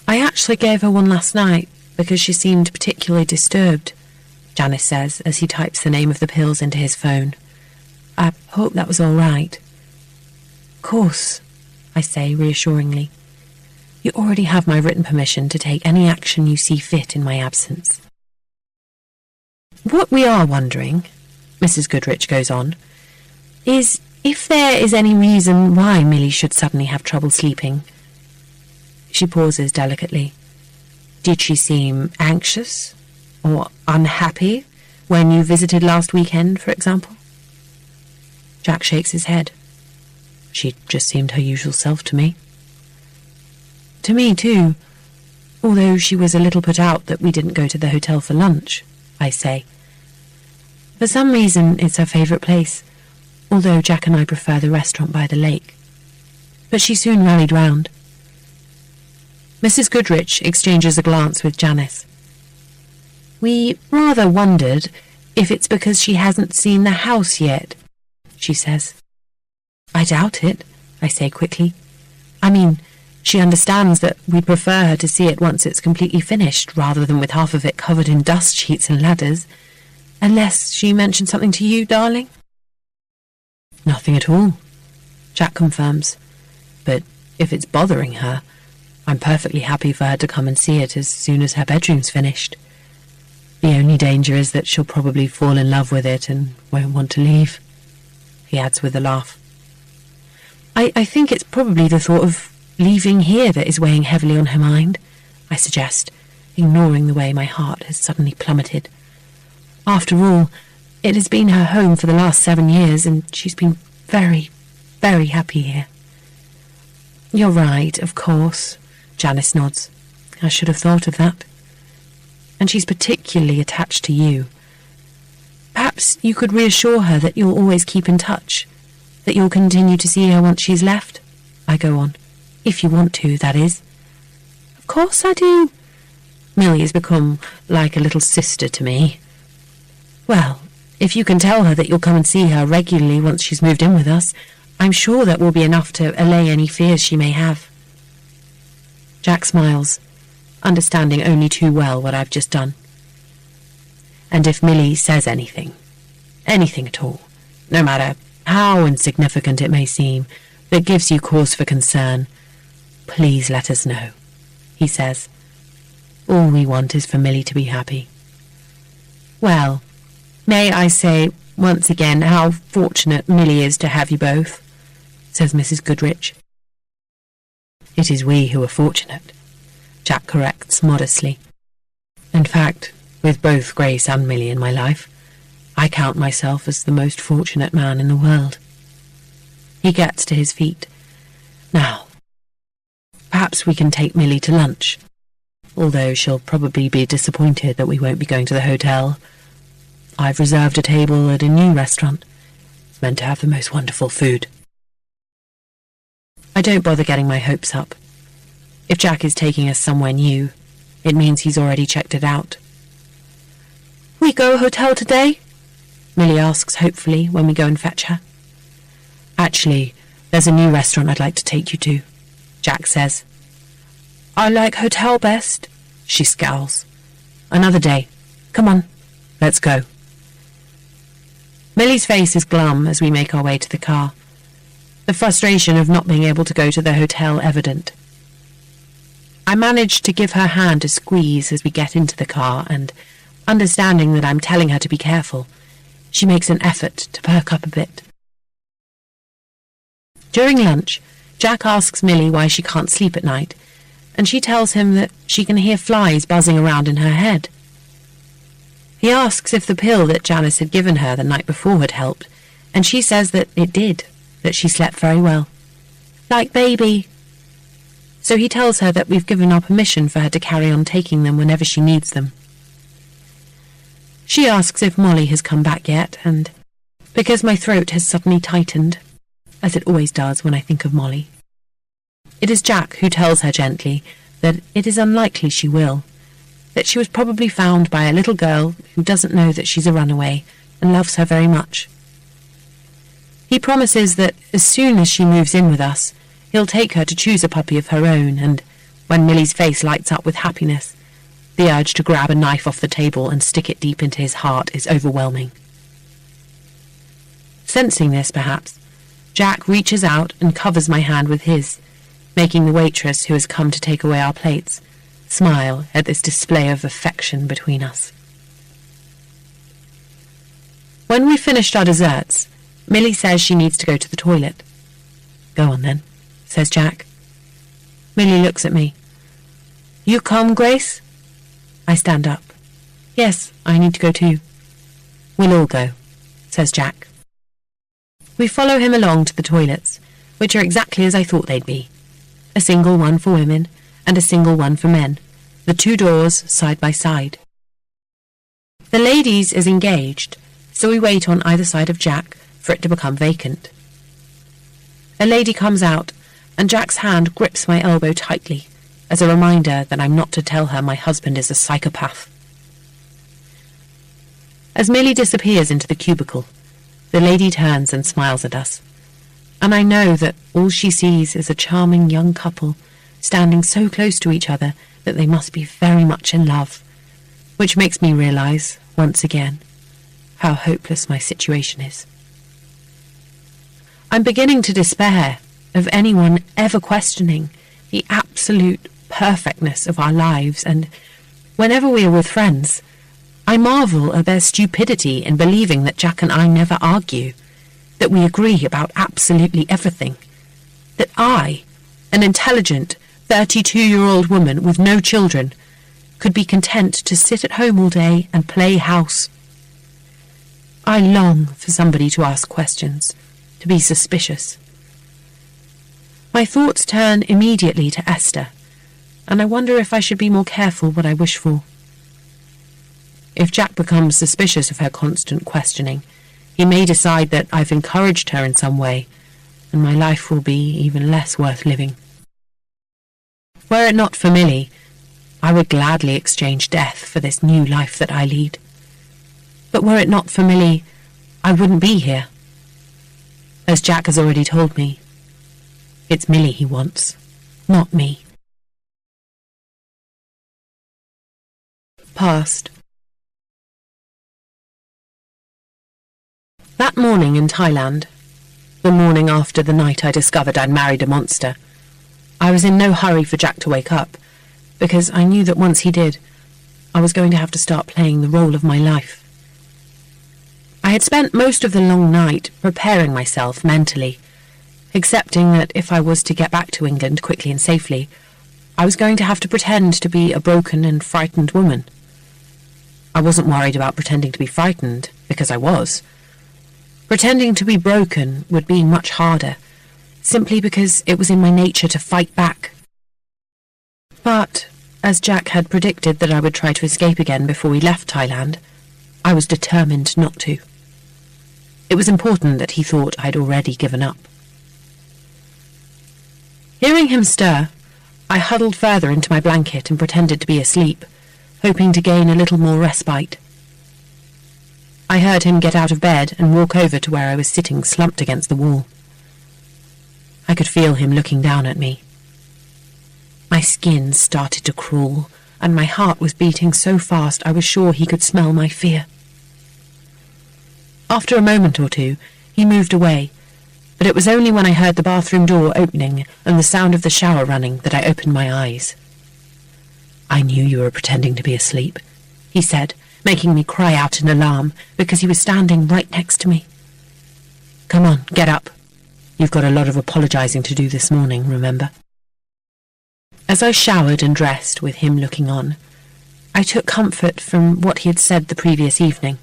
I actually gave her one last night because she seemed particularly disturbed, Janice says as he types the name of the pills into his phone. I hope that was all right. Of course, I say reassuringly. You already have my written permission to take any action you see fit in my absence. What we are wondering, Mrs. Goodrich goes on, is if there is any reason why Millie should suddenly have trouble sleeping. She pauses delicately. Did she seem anxious or unhappy when you visited last weekend, for example? Jack shakes his head. She just seemed her usual self to me. To me, too, although she was a little put out that we didn't go to the hotel for lunch, I say. For some reason, it's her favourite place, although Jack and I prefer the restaurant by the lake. But she soon rallied round. Mrs. Goodrich exchanges a glance with Janice. We rather wondered if it's because she hasn't seen the house yet, she says. I doubt it, I say quickly. I mean, she understands that we prefer her to see it once it's completely finished, rather than with half of it covered in dust sheets and ladders. Unless she mentioned something to you, darling? Nothing at all, Jack confirms. But if it's bothering her, I'm perfectly happy for her to come and see it as soon as her bedroom's finished. The only danger is that she'll probably fall in love with it and won't want to leave, he adds with a laugh. I think it's probably the thought of leaving here that is weighing heavily on her mind, I suggest, ignoring the way my heart has suddenly plummeted. After all, it has been her home for the last 7 years, and she's been very, very happy here. You're right, of course, Janice nods. I should have thought of that. And she's particularly attached to you. Perhaps you could reassure her that you'll always keep in touch, that you'll continue to see her once she's left, I go on. If you want to, that is. Of course I do. Millie has become like a little sister to me. Well, if you can tell her that you'll come and see her regularly once she's moved in with us, I'm sure that will be enough to allay any fears she may have. Jack smiles, understanding only too well what I've just done. And if Millie says anything at all, no matter how insignificant it may seem, that gives you cause for concern, please let us know, he says. All we want is for Millie to be happy. Well, may I say once again how fortunate Millie is to have you both, says Mrs. Goodrich. It is we who are fortunate, Jack corrects modestly. In fact, with both Grace and Millie in my life, I count myself as the most fortunate man in the world. He gets to his feet. Now, perhaps we can take Millie to lunch, although she'll probably be disappointed that we won't be going to the hotel. I've reserved a table at a new restaurant. It's meant to have the most wonderful food. I don't bother getting my hopes up. If Jack is taking us somewhere new, it means he's already checked it out. We go hotel today? Millie asks hopefully when we go and fetch her. Actually, "There's a new restaurant I'd like to take you to," Jack says. "I like hotel best," she scowls. "Another day. Come on, let's go." Millie's face is glum as we make our way to the car, the frustration of not being able to go to the hotel evident. I manage to give her hand a squeeze as we get into the car, and, understanding that I'm telling her to be careful, she makes an effort to perk up a bit. During lunch, Jack asks Millie why she can't sleep at night, and she tells him that she can hear flies buzzing around in her head. He asks if the pill that Janice had given her the night before had helped, and she says that it did, that she slept very well. "Like baby." So he tells her that we've given our permission for her to carry on taking them whenever she needs them. She asks if Molly has come back yet, and because my throat has suddenly tightened, as it always does when I think of Molly, it is Jack who tells her gently that it is unlikely she will, that she was probably found by a little girl who doesn't know that she's a runaway and loves her very much. He promises that as soon as she moves in with us, he'll take her to choose a puppy of her own, and when Millie's face lights up with happiness, the urge to grab a knife off the table and stick it deep into his heart is overwhelming. Sensing this, perhaps, Jack reaches out and covers my hand with his, making the waitress who has come to take away our plates smile at this display of affection between us. When we've finished our desserts, Millie says she needs to go to the toilet. "Go on then," says Jack. Millie looks at me. "You come, Grace?" I stand up. "Yes, I need to go too." "We'll all go," says Jack. We follow him along to the toilets, which are exactly as I thought they'd be. A single one for women and a single one for men, the two doors side by side. The ladies is engaged, so we wait on either side of Jack for it to become vacant. A lady comes out, and Jack's hand grips my elbow tightly, as a reminder that I'm not to tell her my husband is a psychopath. As Millie disappears into the cubicle, the lady turns and smiles at us, and I know that all she sees is a charming young couple standing so close to each other that they must be very much in love, which makes me realise, once again, how hopeless my situation is. I'm beginning to despair of anyone ever questioning the absolute perfectness of our lives, and whenever we are with friends, I marvel at their stupidity in believing that Jack and I never argue, that we agree about absolutely everything, that I, an intelligent 32-year-old woman with no children, could be content to sit at home all day and play house. I long for somebody to ask questions, to be suspicious. My thoughts turn immediately to Esther, and I wonder if I should be more careful what I wish for. If Jack becomes suspicious of her constant questioning, he may decide that I've encouraged her in some way, and my life will be even less worth living. Were it not for Millie, I would gladly exchange death for this new life that I lead. But were it not for Millie, I wouldn't be here. As Jack has already told me, it's Millie he wants, not me. Past. That morning in Thailand, the morning after the night I discovered I'd married a monster, I was in no hurry for Jack to wake up, because I knew that once he did, I was going to have to start playing the role of my life. I had spent most of the long night preparing myself mentally, accepting that if I was to get back to England quickly and safely, I was going to have to pretend to be a broken and frightened woman. I wasn't worried about pretending to be frightened, because I was. Pretending to be broken would be much harder, simply because it was in my nature to fight back. But, as Jack had predicted that I would try to escape again before we left Thailand, I was determined not to. It was important that he thought I'd already given up. Hearing him stir, I huddled further into my blanket and pretended to be asleep, hoping to gain a little more respite. I heard him get out of bed and walk over to where I was sitting slumped against the wall. I could feel him looking down at me. My skin started to crawl, and my heart was beating so fast I was sure he could smell my fear. After a moment or two, he moved away, but it was only when I heard the bathroom door opening and the sound of the shower running that I opened my eyes. "I knew you were pretending to be asleep," he said, making me cry out in alarm because he was standing right next to me. "Come on, get up. You've got a lot of apologizing to do this morning, remember?" As I showered and dressed with him looking on, I took comfort from what he had said the previous evening,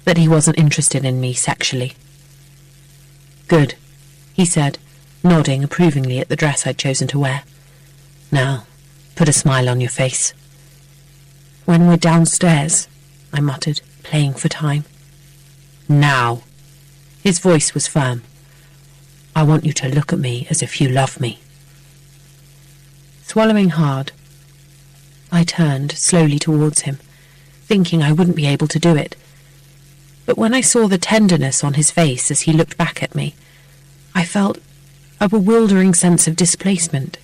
that he wasn't interested in me sexually. "Good," he said, nodding approvingly at the dress I'd chosen to wear. "Now, put a smile on your face." "When we're downstairs," I muttered, playing for time. "Now." His voice was firm. "I want you to look at me as if you love me." Swallowing hard, I turned slowly towards him, thinking I wouldn't be able to do it. But when I saw the tenderness on his face as he looked back at me, I felt a bewildering sense of displacement,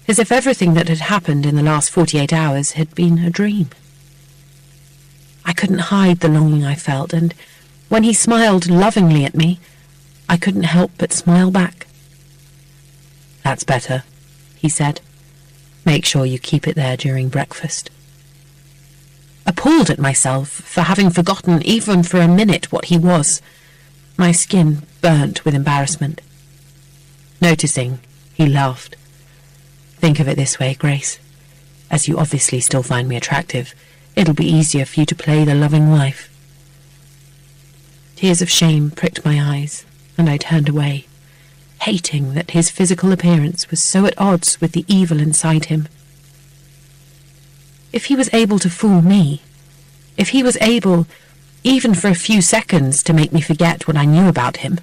as if everything that had happened in the last 48 hours had been a dream. I couldn't hide the longing I felt, and when he smiled lovingly at me, I couldn't help but smile back. "That's better," he said. "Make sure you keep it there during breakfast." Appalled at myself for having forgotten even for a minute what he was, my skin burnt with embarrassment. Noticing, he laughed. "Think of it this way, Grace. As you obviously still find me attractive, it'll be easier for you to play the loving wife." Tears of shame pricked my eyes, and I turned away, hating that his physical appearance was so at odds with the evil inside him. If he was able to fool me, if he was able, even for a few seconds, to make me forget what I knew about him,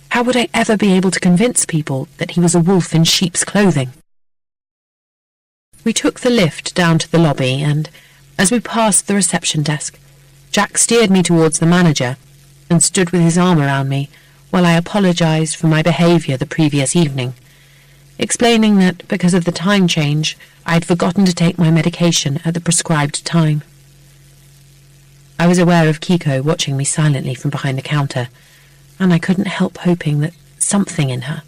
how would I ever be able to convince people that he was a wolf in sheep's clothing? We took the lift down to the lobby, and as we passed the reception desk, Jack steered me towards the manager and stood with his arm around me while I apologized for my behavior the previous evening, explaining that because of the time change, I had forgotten to take my medication at the prescribed time. I was aware of Kiko watching me silently from behind the counter, and I couldn't help hoping that something in her,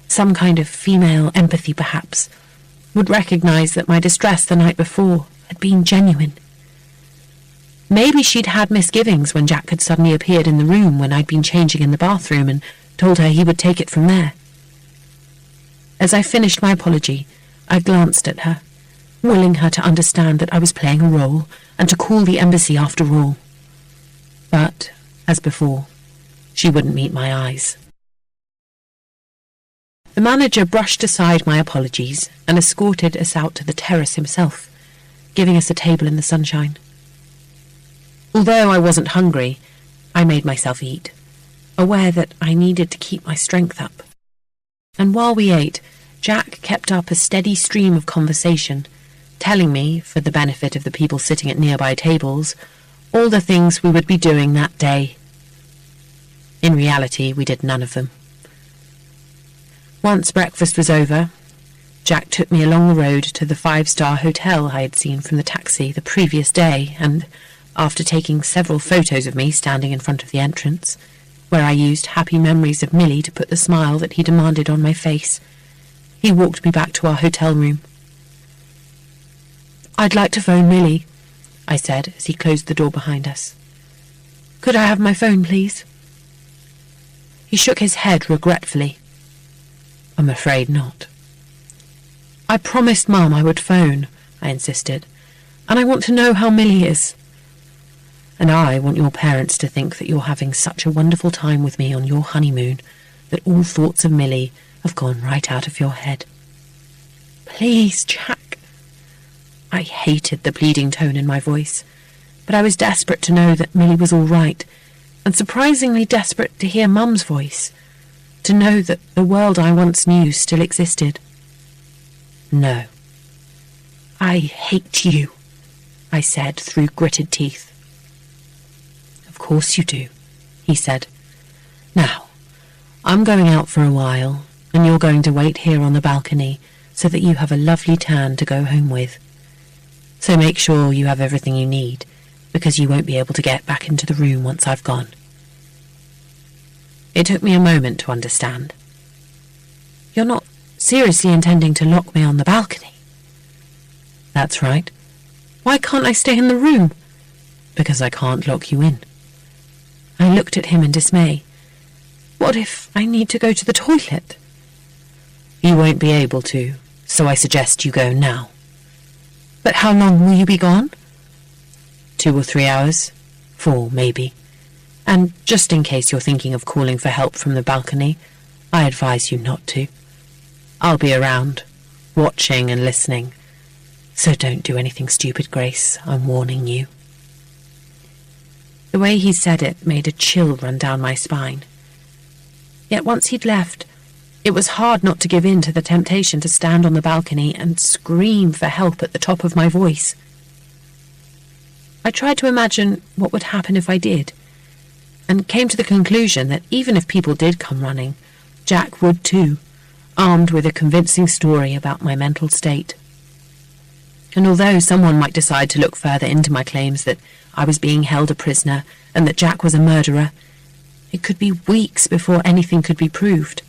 some kind of female empathy perhaps, would recognize that my distress the night before had been genuine. Maybe she'd had misgivings when Jack had suddenly appeared in the room when I'd been changing in the bathroom and told her he would take it from there. As I finished my apology, I glanced at her, willing her to understand that I was playing a role and to call the embassy after all. But, as before, she wouldn't meet my eyes. The manager brushed aside my apologies and escorted us out to the terrace himself, giving us a table in the sunshine. Although I wasn't hungry, I made myself eat, aware that I needed to keep my strength up. And while we ate, Jack kept up a steady stream of conversation, telling me, for the benefit of the people sitting at nearby tables, all the things we would be doing that day. In reality, we did none of them. Once breakfast was over, Jack took me along the road to the 5-star hotel I had seen from the taxi the previous day, and after taking several photos of me standing in front of the entrance, where I used happy memories of Millie to put the smile that he demanded on my face, he walked me back to our hotel room. "I'd like to phone Millie," I said as he closed the door behind us. "Could I have my phone, please?" He shook his head regretfully. "I'm afraid not." "I promised Mum I would phone," I insisted, "and I want to know how Millie is. And I want your parents to think that you're having such a wonderful time with me on your honeymoon that all thoughts of Millie have gone right out of your head." "Please, Jack." I hated the pleading tone in my voice, but I was desperate to know that Millie was all right, and surprisingly desperate to hear Mum's voice, to know that the world I once knew still existed. "No." "I hate you," I said through gritted teeth. "Of course you do," he said. "Now, I'm going out for a while, and you're going to wait here on the balcony so that you have a lovely tan to go home with. So make sure you have everything you need, because you won't be able to get back into the room once I've gone." It took me a moment to understand. "You're not seriously intending to lock me on the balcony?" "That's right." "Why can't I stay in the room?" "Because I can't lock you in." I looked at him in dismay. "What if I need to go to the toilet?" "You won't be able to, so I suggest you go now." "But how long will you be gone?" 2 or 3 hours. 4, maybe. And just in case you're thinking of calling for help from the balcony, I advise you not to. I'll be around, watching and listening. So don't do anything stupid, Grace. I'm warning you. The way he said it made a chill run down my spine. Yet once he'd left, it was hard not to give in to the temptation to stand on the balcony and scream for help at the top of my voice. I tried to imagine what would happen if I did, and came to the conclusion that even if people did come running, Jack would too, armed with a convincing story about my mental state. And although someone might decide to look further into my claims that I was being held a prisoner and that Jack was a murderer, it could be weeks before anything could be proved.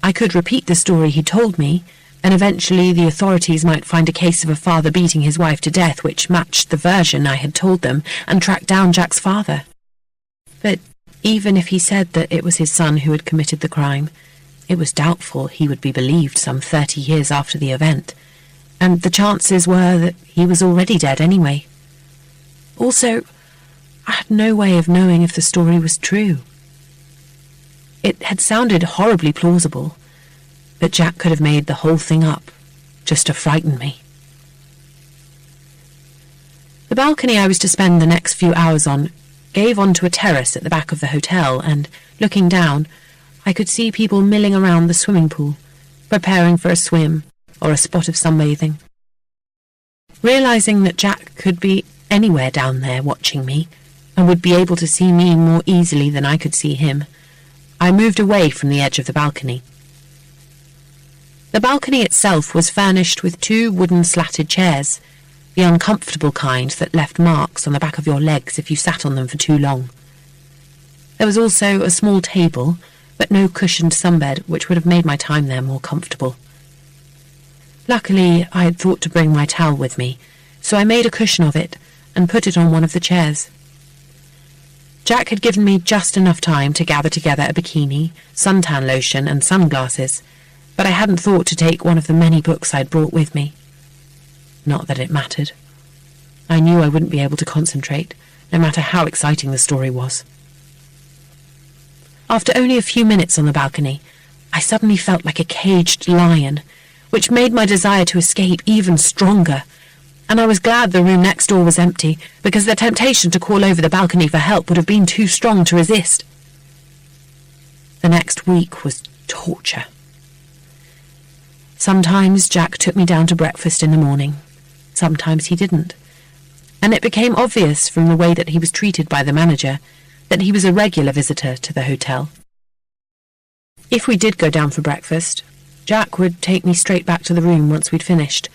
I could repeat the story he told me, and eventually the authorities might find a case of a father beating his wife to death which matched the version I had told them, and track down Jack's father. But even if he said that it was his son who had committed the crime, it was doubtful he would be believed some 30 years after the event, and the chances were that he was already dead anyway. Also, I had no way of knowing if the story was true. It had sounded horribly plausible, but Jack could have made the whole thing up, just to frighten me. The balcony I was to spend the next few hours on gave onto a terrace at the back of the hotel, and, looking down, I could see people milling around the swimming pool, preparing for a swim or a spot of sunbathing. Realizing that Jack could be anywhere down there watching me, and would be able to see me more easily than I could see him, I moved away from the edge of the balcony. The balcony itself was furnished with 2 wooden slatted chairs, the uncomfortable kind that left marks on the back of your legs if you sat on them for too long. There was also a small table, but no cushioned sunbed, which would have made my time there more comfortable. Luckily, I had thought to bring my towel with me, so I made a cushion of it and put it on one of the chairs. Jack had given me just enough time to gather together a bikini, suntan lotion and sunglasses, but I hadn't thought to take one of the many books I'd brought with me. Not that it mattered. I knew I wouldn't be able to concentrate, no matter how exciting the story was. After only a few minutes on the balcony, I suddenly felt like a caged lion, which made my desire to escape even stronger, and I was glad the room next door was empty, because the temptation to call over the balcony for help would have been too strong to resist. The next week was torture. Sometimes Jack took me down to breakfast in the morning. Sometimes he didn't. And it became obvious from the way that he was treated by the manager that he was a regular visitor to the hotel. If we did go down for breakfast, Jack would take me straight back to the room once we'd finished,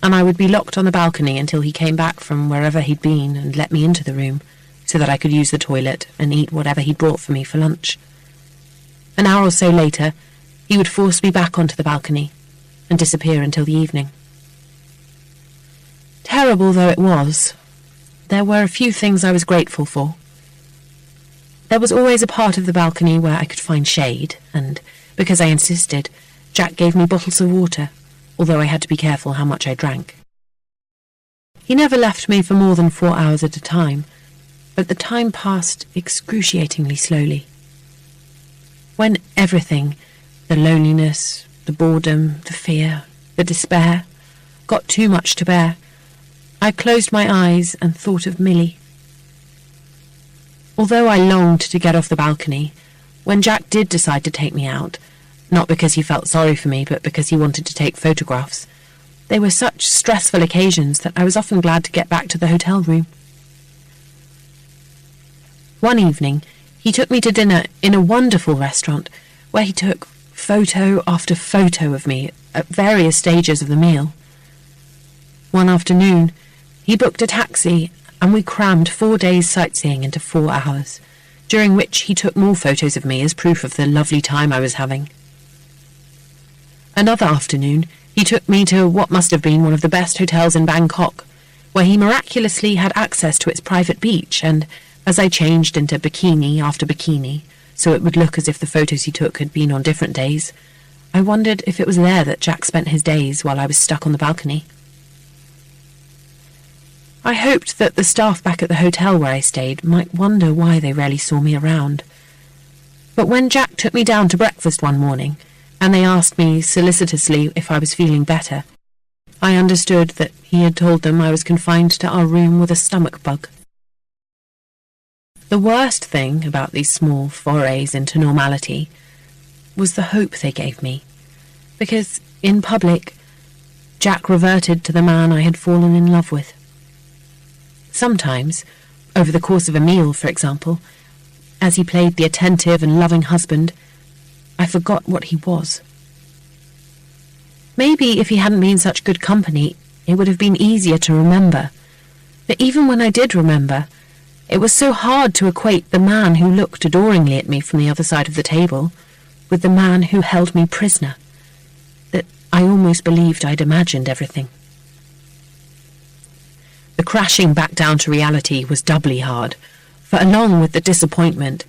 and I would be locked on the balcony until he came back from wherever he'd been and let me into the room, so that I could use the toilet and eat whatever he'd brought for me for lunch. An hour or so later, he would force me back onto the balcony and disappear until the evening. Terrible though it was, there were a few things I was grateful for. There was always a part of the balcony where I could find shade, and, because I insisted, Jack gave me bottles of water, although I had to be careful how much I drank. He never left me for more than 4 hours at a time, but the time passed excruciatingly slowly. When everything, the loneliness, the boredom, the fear, the despair, got too much to bear, I closed my eyes and thought of Millie. Although I longed to get off the balcony, when Jack did decide to take me out, not because he felt sorry for me, but because he wanted to take photographs, they were such stressful occasions that I was often glad to get back to the hotel room. One evening, he took me to dinner in a wonderful restaurant, where he took photo after photo of me at various stages of the meal. One afternoon, he booked a taxi and we crammed 4 days sightseeing into 4 hours, during which he took more photos of me as proof of the lovely time I was having. Another afternoon, he took me to what must have been one of the best hotels in Bangkok, where he miraculously had access to its private beach, and as I changed into bikini after bikini, so it would look as if the photos he took had been on different days, I wondered if it was there that Jack spent his days while I was stuck on the balcony. I hoped that the staff back at the hotel where I stayed might wonder why they rarely saw me around. But when Jack took me down to breakfast one morning, and they asked me solicitously if I was feeling better, I understood that he had told them I was confined to our room with a stomach bug. The worst thing about these small forays into normality was the hope they gave me, because, in public, Jack reverted to the man I had fallen in love with. Sometimes, over the course of a meal, for example, as he played the attentive and loving husband, I forgot what he was. Maybe if he hadn't been such good company, it would have been easier to remember. But even when I did remember, it was so hard to equate the man who looked adoringly at me from the other side of the table with the man who held me prisoner, that I almost believed I'd imagined everything. The crashing back down to reality was doubly hard, for along with the disappointment,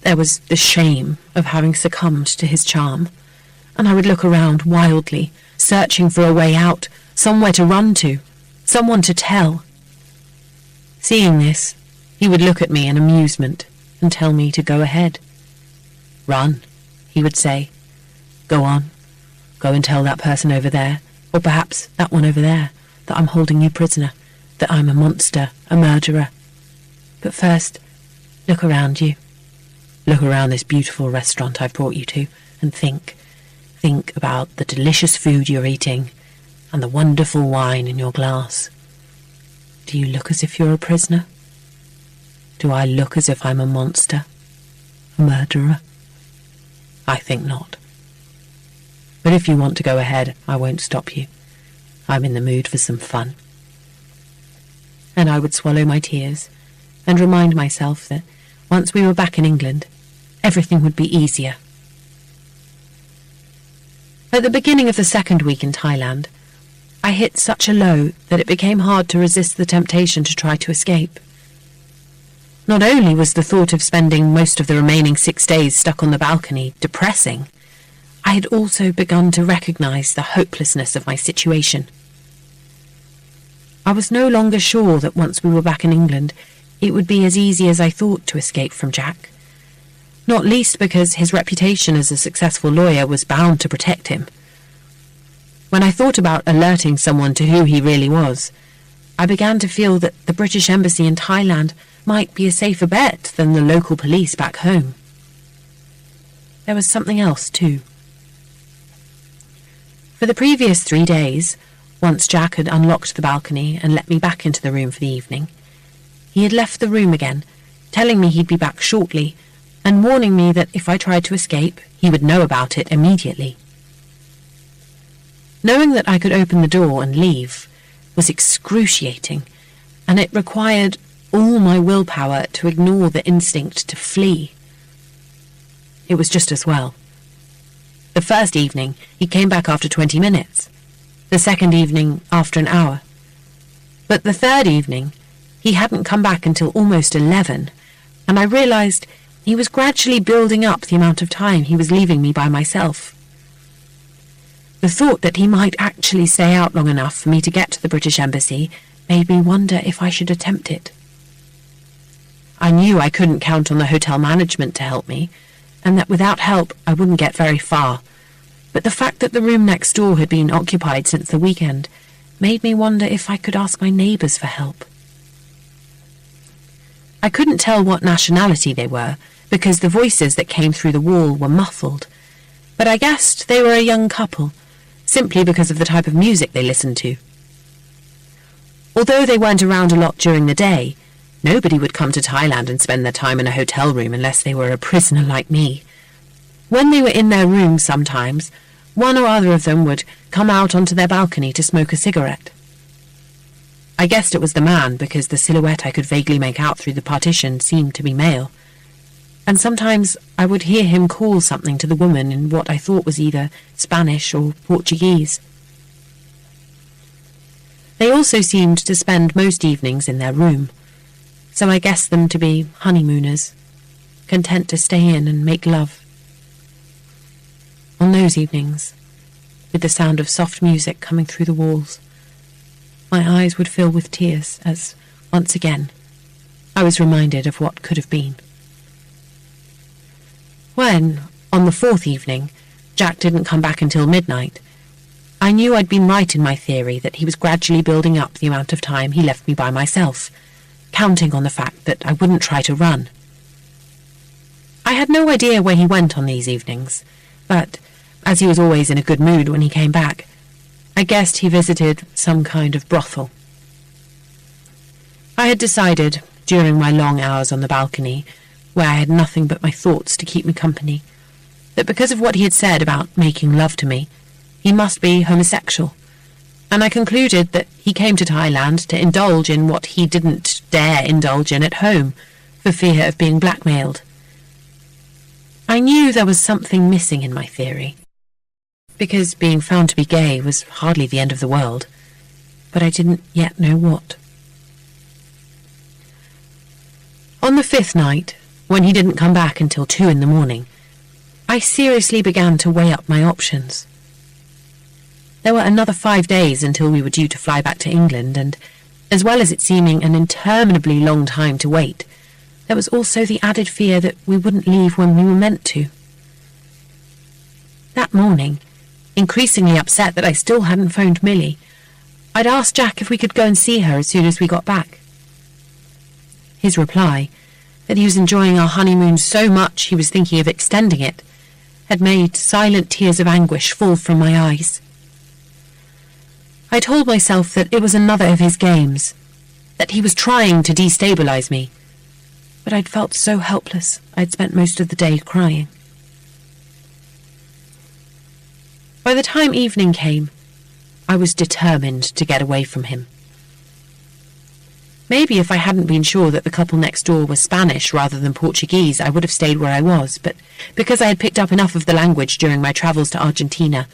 there was the shame of having succumbed to his charm, and I would look around wildly, searching for a way out, somewhere to run to, someone to tell. Seeing this, he would look at me in amusement and tell me to go ahead. "Run," he would say. "Go on. Go and tell that person over there, or perhaps that one over there, that I'm holding you prisoner, that I'm a monster, a murderer. But first, look around you. Look around this beautiful restaurant I've brought you to, and think about the delicious food you're eating and the wonderful wine in your glass. Do you look as if you're a prisoner? Do I look as if I'm a monster, a murderer? I think not. But if you want to go ahead, I won't stop you. I'm in the mood for some fun." And I would swallow my tears and remind myself that once we were back in England, everything would be easier. At the beginning of the second week in Thailand, I hit such a low that it became hard to resist the temptation to try to escape. Not only was the thought of spending most of the remaining 6 days stuck on the balcony depressing, I had also begun to recognize the hopelessness of my situation. I was no longer sure that once we were back in England, it would be as easy as I thought to escape from Jack, not least because his reputation as a successful lawyer was bound to protect him. When I thought about alerting someone to who he really was, I began to feel that the British Embassy in Thailand might be a safer bet than the local police back home. There was something else, too. For the previous 3 days, once Jack had unlocked the balcony and let me back into the room for the evening, he had left the room again, telling me he'd be back shortly, and warning me that if I tried to escape, he would know about it immediately. Knowing that I could open the door and leave was excruciating, and it required all my willpower to ignore the instinct to flee. It was just as well. The first evening, he came back after 20 minutes. The second evening, after an hour. But the third evening, he hadn't come back until almost 11, and I realized he was gradually building up the amount of time he was leaving me by myself. The thought that he might actually stay out long enough for me to get to the British Embassy made me wonder if I should attempt it. I knew I couldn't count on the hotel management to help me, and that without help I wouldn't get very far. But the fact that the room next door had been occupied since the weekend made me wonder if I could ask my neighbours for help. I couldn't tell what nationality they were, because the voices that came through the wall were muffled, but I guessed they were a young couple, simply because of the type of music they listened to. Although they weren't around a lot during the day, nobody would come to Thailand and spend their time in a hotel room unless they were a prisoner like me. When they were in their room sometimes, one or other of them would come out onto their balcony to smoke a cigarette. I guessed it was the man because the silhouette I could vaguely make out through the partition seemed to be male, and sometimes I would hear him call something to the woman in what I thought was either Spanish or Portuguese. They also seemed to spend most evenings in their room, so I guessed them to be honeymooners, content to stay in and make love. On those evenings, with the sound of soft music coming through the walls, my eyes would fill with tears as, once again, I was reminded of what could have been. When, on the fourth evening, Jack didn't come back until midnight, I knew I'd been right in my theory that he was gradually building up the amount of time he left me by myself, counting on the fact that I wouldn't try to run. I had no idea where he went on these evenings, but, as he was always in a good mood when he came back, I guessed he visited some kind of brothel. I had decided, during my long hours on the balcony, where I had nothing but my thoughts to keep me company, that because of what he had said about making love to me, he must be homosexual, and I concluded that he came to Thailand to indulge in what he didn't dare indulge in at home, for fear of being blackmailed. I knew there was something missing in my theory, because being found to be gay was hardly the end of the world, but I didn't yet know what. On the fifth night, when he didn't come back until 2 in the morning, I seriously began to weigh up my options. There were another 5 days until we were due to fly back to England, and, as well as it seeming an interminably long time to wait, there was also the added fear that we wouldn't leave when we were meant to. That morning, increasingly upset that I still hadn't phoned Millie, I'd asked Jack if we could go and see her as soon as we got back. His reply, that he was enjoying our honeymoon so much he was thinking of extending it, had made silent tears of anguish fall from my eyes. I told myself that it was another of his games, that he was trying to destabilize me, but I'd felt so helpless I'd spent most of the day crying. By the time evening came, I was determined to get away from him. Maybe if I hadn't been sure that the couple next door was Spanish rather than Portuguese, I would have stayed where I was, but because I had picked up enough of the language during my travels to Argentina,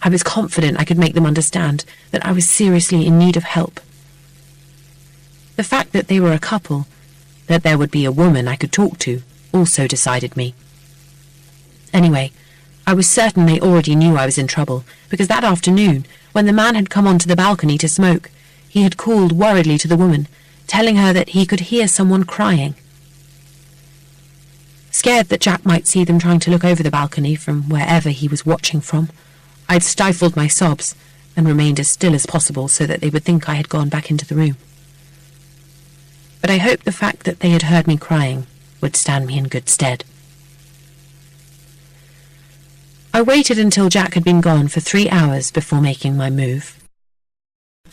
I was confident I could make them understand that I was seriously in need of help. The fact that they were a couple, that there would be a woman I could talk to, also decided me. Anyway, I was certain they already knew I was in trouble, because that afternoon, when the man had come onto the balcony to smoke, he had called worriedly to the woman, telling her that he could hear someone crying. Scared that Jack might see them trying to look over the balcony from wherever he was watching from, I'd stifled my sobs and remained as still as possible so that they would think I had gone back into the room. But I hoped the fact that they had heard me crying would stand me in good stead. I waited until Jack had been gone for 3 hours before making my move.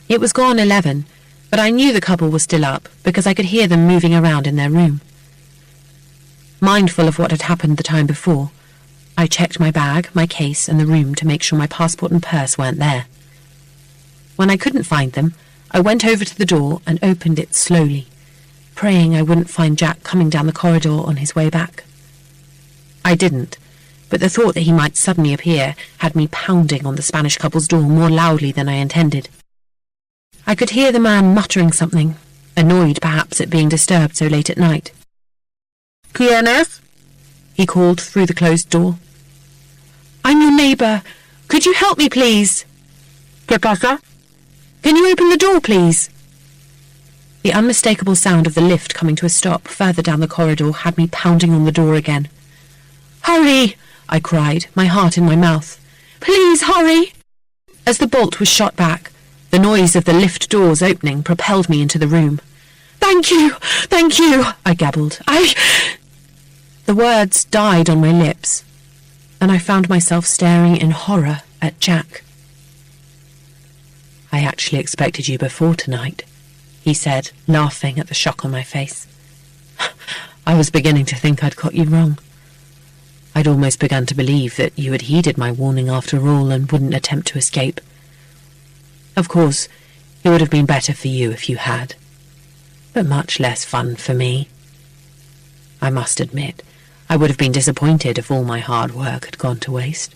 It was gone 11, but I knew the couple was still up because I could hear them moving around in their room. Mindful of what had happened the time before, I checked my bag, my case, and the room to make sure my passport and purse weren't there. When I couldn't find them, I went over to the door and opened it slowly, praying I wouldn't find Jack coming down the corridor on his way back. I didn't, but the thought that he might suddenly appear had me pounding on the Spanish couple's door more loudly than I intended. I could hear the man muttering something, annoyed perhaps at being disturbed so late at night. "¿Quién es?" he called through the closed door. "I'm your neighbour. Could you help me, please?" "¿Qué pasa?" "Can you open the door, please?" The unmistakable sound of the lift coming to a stop further down the corridor had me pounding on the door again. "Hurry!" I cried, my heart in my mouth. "Please hurry!" As the bolt was shot back, the noise of the lift doors opening propelled me into the room. Thank you! I gabbled. The words died on my lips, and I found myself staring in horror at Jack. "I actually expected you before tonight," he said, laughing at the shock on my face. "I was beginning to think I'd got you wrong." I'd almost begun to believe that you had heeded my warning after all and wouldn't attempt to escape. Of course, it would have been better for you if you had, but much less fun for me. I must admit, I would have been disappointed if all my hard work had gone to waste.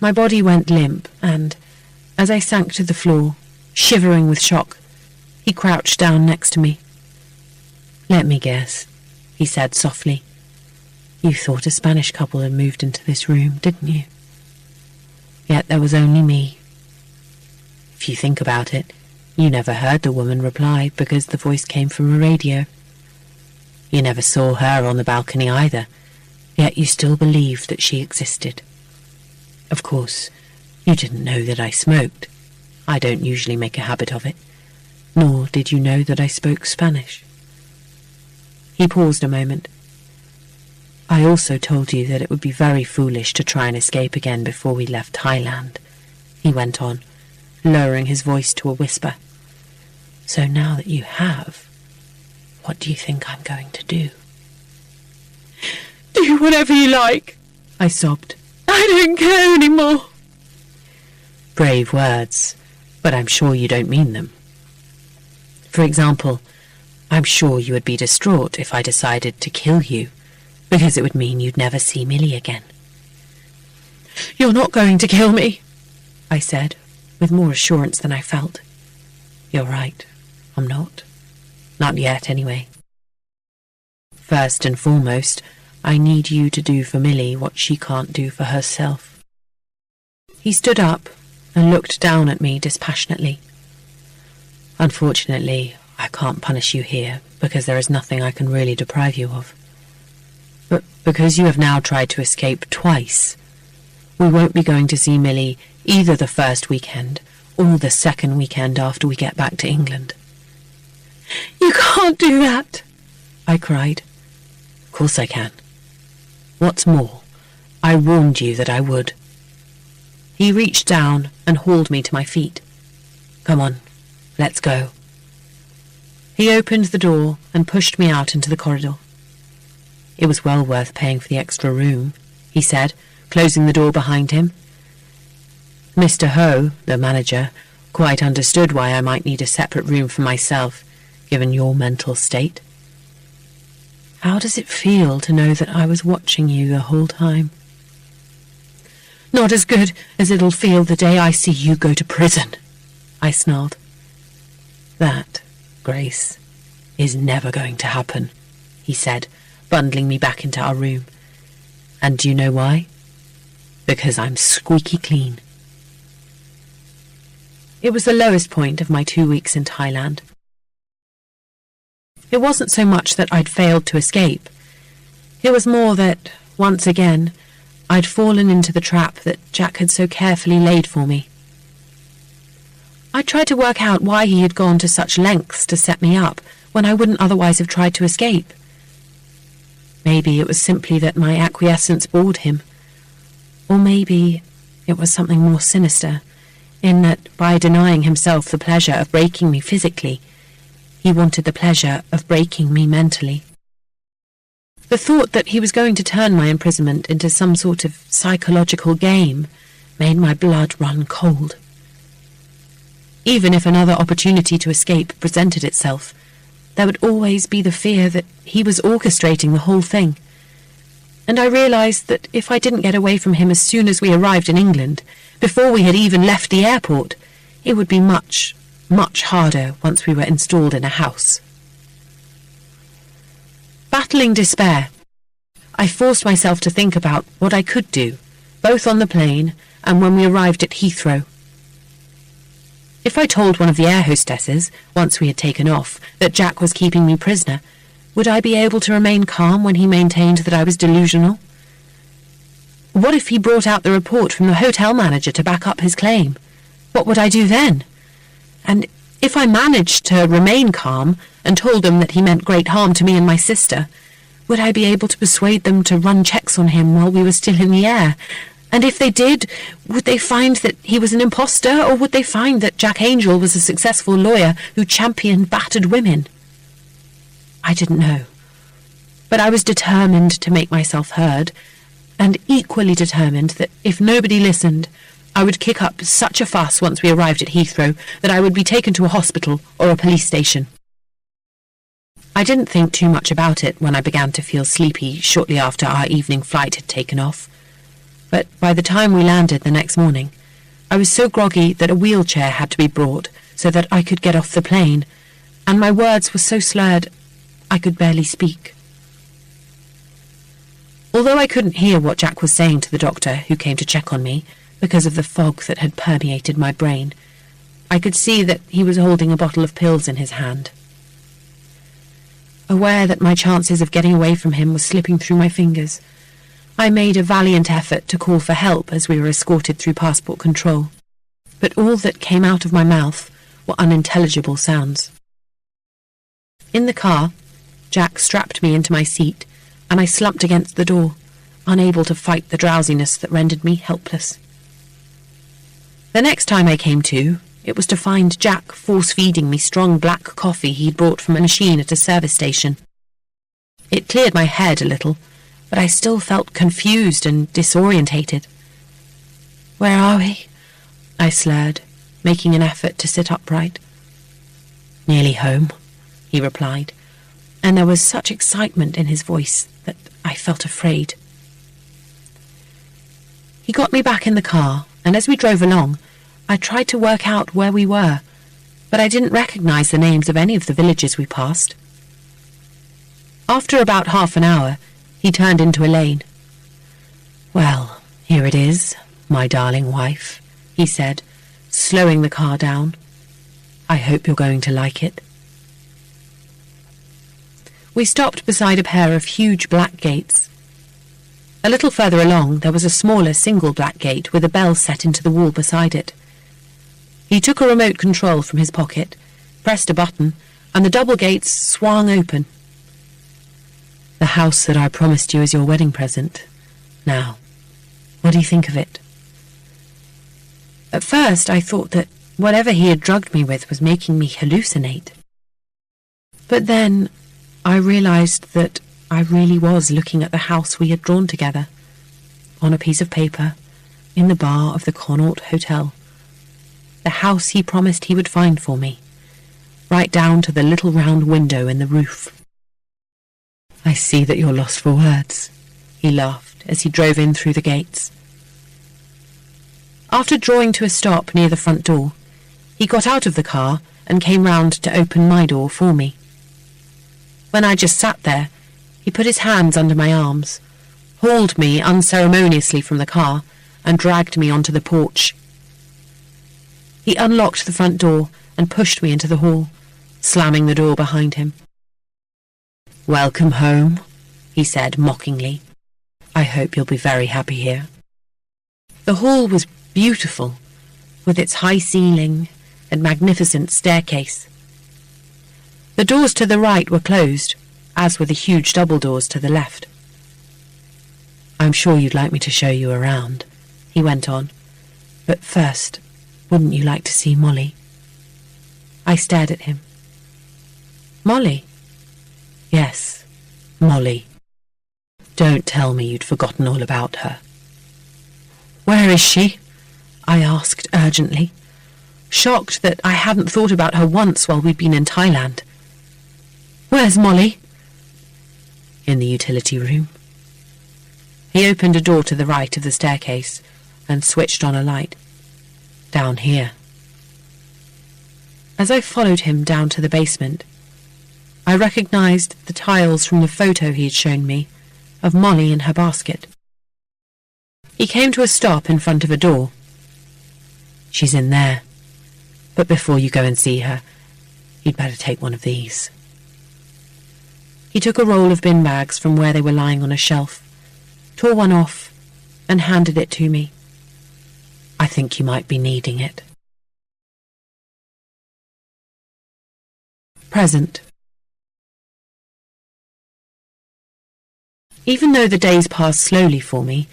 My body went limp, and, as I sank to the floor, shivering with shock, he crouched down next to me. "Let me guess," he said softly. "You thought a Spanish couple had moved into this room, didn't you? Yet there was only me. If you think about it, you never heard the woman reply because the voice came from a radio. You never saw her on the balcony either, yet you still believed that she existed. Of course, you didn't know that I smoked. I don't usually make a habit of it. Nor did you know that I spoke Spanish." He paused a moment. "I also told you that it would be very foolish to try and escape again before we left Thailand," he went on, lowering his voice to a whisper. "So now that you have, what do you think I'm going to do?" "Do whatever you like," I sobbed. "I don't care anymore." Brave words, but I'm sure you don't mean them. For example, I'm sure you would be distraught if I decided to kill you, because it would mean you'd never see Millie again. "You're not going to kill me," I said, with more assurance than I felt. "You're right, I'm not. Not yet, anyway. First and foremost, I need you to do for Millie what she can't do for herself." He stood up and looked down at me dispassionately. "Unfortunately, I can't punish you here, because there is nothing I can really deprive you of. But because you have now tried to escape twice, we won't be going to see Millie either the first weekend or the second weekend after we get back to England." "You can't do that," I cried. "Of course I can. What's more, I warned you that I would." He reached down and hauled me to my feet. "Come on, let's go." He opened the door and pushed me out into the corridor. "It was well worth paying for the extra room," he said, closing the door behind him. Mr. Ho, the manager, quite understood why I might need a separate room for myself, given your mental state. "How does it feel to know that I was watching you the whole time?" "Not as good as it'll feel the day I see you go to prison," I snarled. "That, Grace, is never going to happen," he said, bundling me back into our room. "And do you know why? Because I'm squeaky clean." It was the lowest point of my 2 weeks in Thailand. It wasn't so much that I'd failed to escape. It was more that, once again, I'd fallen into the trap that Jack had so carefully laid for me. I tried to work out why he had gone to such lengths to set me up when I wouldn't otherwise have tried to escape. Maybe it was simply that my acquiescence bored him. Or maybe it was something more sinister, in that by denying himself the pleasure of breaking me physically, he wanted the pleasure of breaking me mentally. The thought that he was going to turn my imprisonment into some sort of psychological game made my blood run cold. Even if another opportunity to escape presented itself, there would always be the fear that he was orchestrating the whole thing. And I realised that if I didn't get away from him as soon as we arrived in England, before we had even left the airport, it would be much, much harder once we were installed in a house. Battling despair, I forced myself to think about what I could do, both on the plane and when we arrived at Heathrow. If I told one of the air hostesses, once we had taken off, that Jack was keeping me prisoner, would I be able to remain calm when he maintained that I was delusional? What if he brought out the report from the hotel manager to back up his claim? What would I do then? And if I managed to remain calm and told them that he meant great harm to me and my sister, would I be able to persuade them to run checks on him while we were still in the air? And if they did, would they find that he was an imposter, or would they find that Jack Angel was a successful lawyer who championed battered women? I didn't know. But I was determined to make myself heard, and equally determined that if nobody listened, I would kick up such a fuss once we arrived at Heathrow that I would be taken to a hospital or a police station. I didn't think too much about it when I began to feel sleepy shortly after our evening flight had taken off. But by the time we landed the next morning, I was so groggy that a wheelchair had to be brought so that I could get off the plane, and my words were so slurred I could barely speak. Although I couldn't hear what Jack was saying to the doctor who came to check on me because of the fog that had permeated my brain, I could see that he was holding a bottle of pills in his hand. Aware that my chances of getting away from him were slipping through my fingers, I made a valiant effort to call for help as we were escorted through passport control, but all that came out of my mouth were unintelligible sounds. In the car, Jack strapped me into my seat, and I slumped against the door, unable to fight the drowsiness that rendered me helpless. The next time I came to, it was to find Jack force-feeding me strong black coffee he'd brought from a machine at a service station. It cleared my head a little, but I still felt confused and disorientated. "Where are we?" I slurred, making an effort to sit upright. "Nearly home," he replied, and there was such excitement in his voice that I felt afraid. He got me back in the car, and as we drove along, I tried to work out where we were, but I didn't recognize the names of any of the villages we passed. After about half an hour, he turned into a lane. "Well, here it is, my darling wife," he said, slowing the car down. "I hope you're going to like it." We stopped beside a pair of huge black gates. A little further along, there was a smaller single black gate with a bell set into the wall beside it. He took a remote control from his pocket, pressed a button, and the double gates swung open. "The house that I promised you as your wedding present. Now, what do you think of it?" At first, I thought that whatever he had drugged me with was making me hallucinate. But then I realized that I really was looking at the house we had drawn together, on a piece of paper, in the bar of the Connaught Hotel. The house he promised he would find for me, right down to the little round window in the roof. "I see that you're lost for words," he laughed as he drove in through the gates. After drawing to a stop near the front door, he got out of the car and came round to open my door for me. When I just sat there, he put his hands under my arms, hauled me unceremoniously from the car, and dragged me onto the porch. He unlocked the front door and pushed me into the hall, slamming the door behind him. "Welcome home," he said mockingly. "I hope you'll be very happy here." The hall was beautiful, with its high ceiling and magnificent staircase. The doors to the right were closed, as were the huge double doors to the left. "I'm sure you'd like me to show you around," he went on. "But first, wouldn't you like to see Molly?" I stared at him. "Molly?" "Yes, Molly. Don't tell me you'd forgotten all about her." "Where is she?" I asked urgently, shocked that I hadn't thought about her once while we'd been in Thailand. "Where's Molly?" "In the utility room." He opened a door to the right of the staircase and switched on a light. "Down here." As I followed him down to the basement, I recognized the tiles from the photo he had shown me of Molly in her basket. He came to a stop in front of a door. "She's in there. But before you go and see her, you'd better take one of these." He took a roll of bin bags from where they were lying on a shelf, tore one off, and handed it to me. "I think you might be needing it." Present. Even though the days pass slowly for me,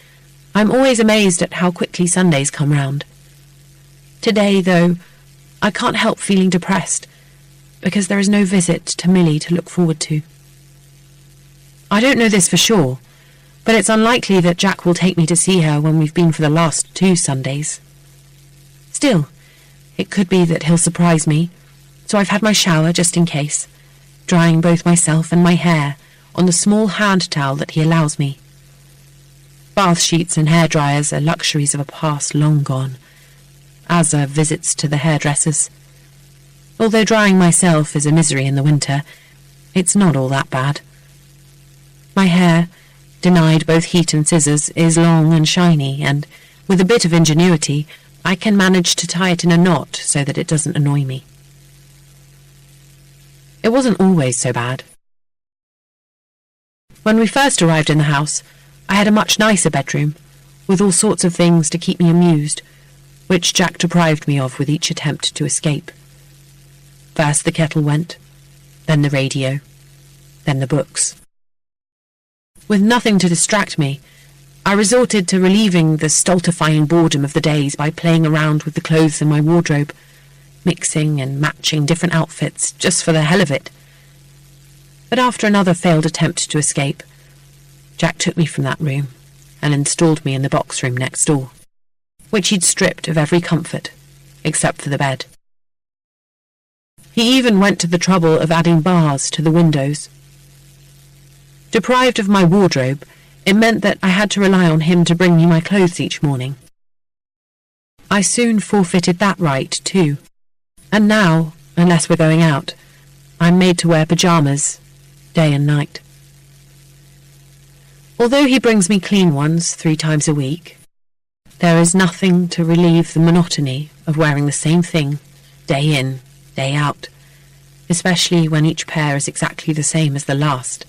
I'm always amazed at how quickly Sundays come round. Today, though, I can't help feeling depressed, because there is no visit to Millie to look forward to. I don't know this for sure, but it's unlikely that Jack will take me to see her when we've been for the last 2 Sundays. Still, it could be that he'll surprise me, so I've had my shower just in case, drying both myself and my hair on the small hand towel that he allows me. Bath sheets and hair dryers are luxuries of a past long gone, as are visits to the hairdressers. Although drying myself is a misery in the winter, it's not all that bad. My hair, denied both heat and scissors, is long and shiny, and with a bit of ingenuity, I can manage to tie it in a knot so that it doesn't annoy me. It wasn't always so bad. When we first arrived in the house, I had a much nicer bedroom, with all sorts of things to keep me amused, which Jack deprived me of with each attempt to escape. First the kettle went, then the radio, then the books. With nothing to distract me, I resorted to relieving the stultifying boredom of the days by playing around with the clothes in my wardrobe, mixing and matching different outfits just for the hell of it. But after another failed attempt to escape, Jack took me from that room and installed me in the box room next door, which he'd stripped of every comfort, except for the bed. He even went to the trouble of adding bars to the windows. Deprived of my wardrobe, it meant that I had to rely on him to bring me my clothes each morning. I soon forfeited that right too, and now, unless we're going out, I'm made to wear pyjamas, day and night. Although he brings me clean ones 3 times a week, there is nothing to relieve the monotony of wearing the same thing, day in, day out, especially when each pair is exactly the same as the last.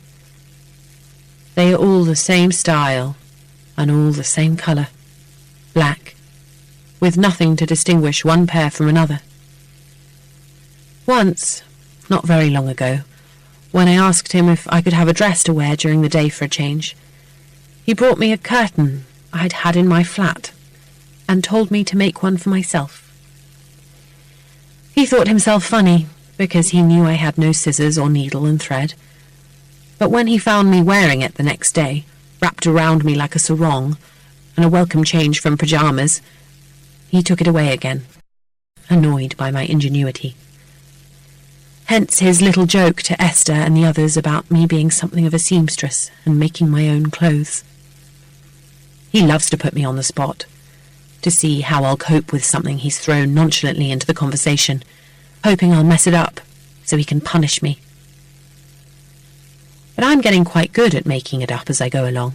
They are all the same style, and all the same colour, black, with nothing to distinguish one pair from another. Once, not very long ago, when I asked him if I could have a dress to wear during the day for a change, he brought me a curtain I'd had in my flat, and told me to make one for myself. He thought himself funny, because he knew I had no scissors or needle and thread. But when he found me wearing it the next day, wrapped around me like a sarong, and a welcome change from pyjamas, he took it away again, annoyed by my ingenuity. Hence his little joke to Esther and the others about me being something of a seamstress and making my own clothes. He loves to put me on the spot, to see how I'll cope with something he's thrown nonchalantly into the conversation, hoping I'll mess it up so he can punish me. But I'm getting quite good at making it up as I go along.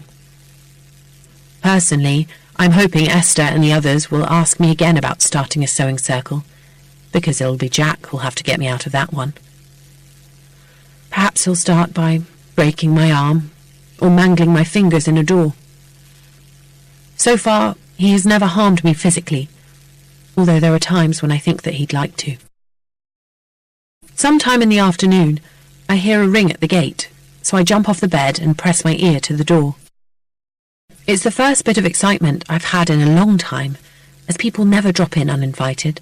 Personally, I'm hoping Esther and the others will ask me again about starting a sewing circle, because it'll be Jack who'll have to get me out of that one. Perhaps he'll start by breaking my arm or mangling my fingers in a door. So far, he has never harmed me physically, although there are times when I think that he'd like to. Sometime in the afternoon, I hear a ring at the gate, so I jump off the bed and press my ear to the door. It's the first bit of excitement I've had in a long time, as people never drop in uninvited.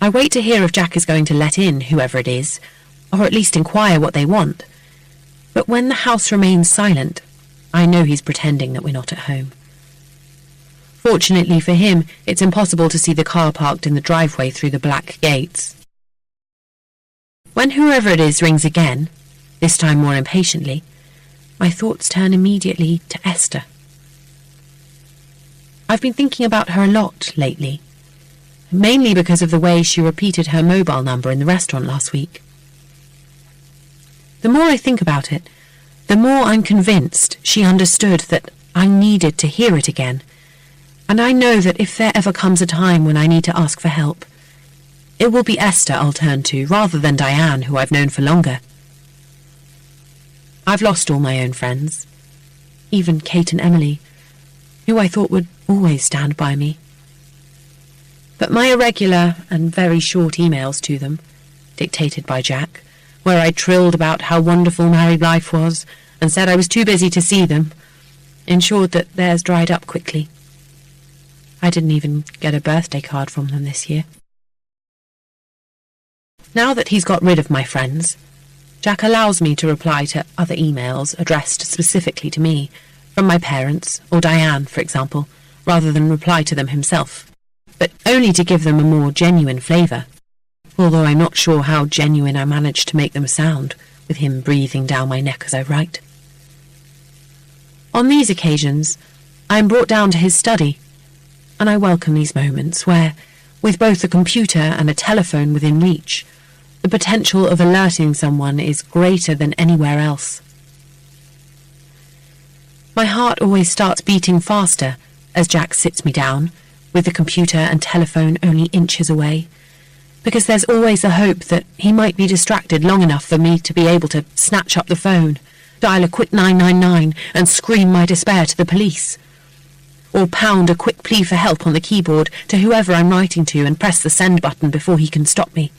I wait to hear if Jack is going to let in whoever it is, or at least inquire what they want. But when the house remains silent, I know he's pretending that we're not at home. Fortunately for him, it's impossible to see the car parked in the driveway through the black gates. When whoever it is rings again, this time more impatiently, my thoughts turn immediately to Esther. I've been thinking about her a lot lately, mainly because of the way she repeated her mobile number in the restaurant last week. The more I think about it, the more I'm convinced she understood that I needed to hear it again, and I know that if there ever comes a time when I need to ask for help, it will be Esther I'll turn to rather than Diane, who I've known for longer. I've lost all my own friends, even Kate and Emily, who I thought would always stand by me. But my irregular and very short emails to them, dictated by Jack, where I trilled about how wonderful married life was and said I was too busy to see them, ensured that theirs dried up quickly. I didn't even get a birthday card from them this year. Now that he's got rid of my friends, Jack allows me to reply to other emails addressed specifically to me, from my parents or Diane, for example, rather than reply to them himself, but only to give them a more genuine flavour, although I'm not sure how genuine I managed to make them sound, with him breathing down my neck as I write. On these occasions, I am brought down to his study, and I welcome these moments where, with both a computer and a telephone within reach, the potential of alerting someone is greater than anywhere else. My heart always starts beating faster as Jack sits me down, with the computer and telephone only inches away, because there's always a hope that he might be distracted long enough for me to be able to snatch up the phone, dial a quick 999 and scream my despair to the police, or pound a quick plea for help on the keyboard to whoever I'm writing to and press the send button before he can stop me.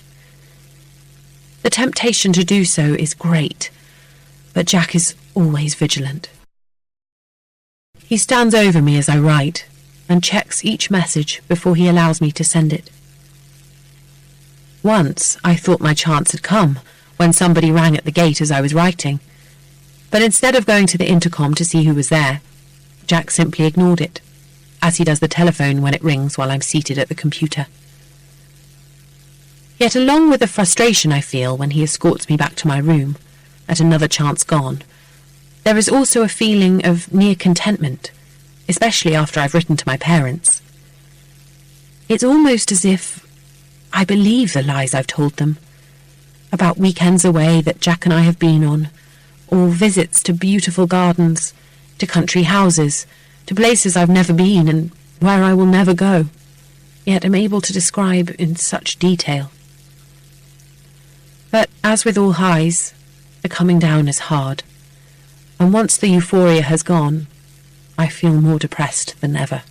The temptation to do so is great, but Jack is always vigilant. He stands over me as I write and checks each message before he allows me to send it. Once I thought my chance had come when somebody rang at the gate as I was writing, but instead of going to the intercom to see who was there, Jack simply ignored it, as he does the telephone when it rings while I'm seated at the computer. Yet along with the frustration I feel when he escorts me back to my room, at another chance gone, there is also a feeling of near contentment, especially after I've written to my parents. It's almost as if I believe the lies I've told them, about weekends away that Jack and I have been on, or visits to beautiful gardens, to country houses, to places I've never been and where I will never go, yet am able to describe in such detail. But as with all highs, the coming down is hard, and once the euphoria has gone, I feel more depressed than ever.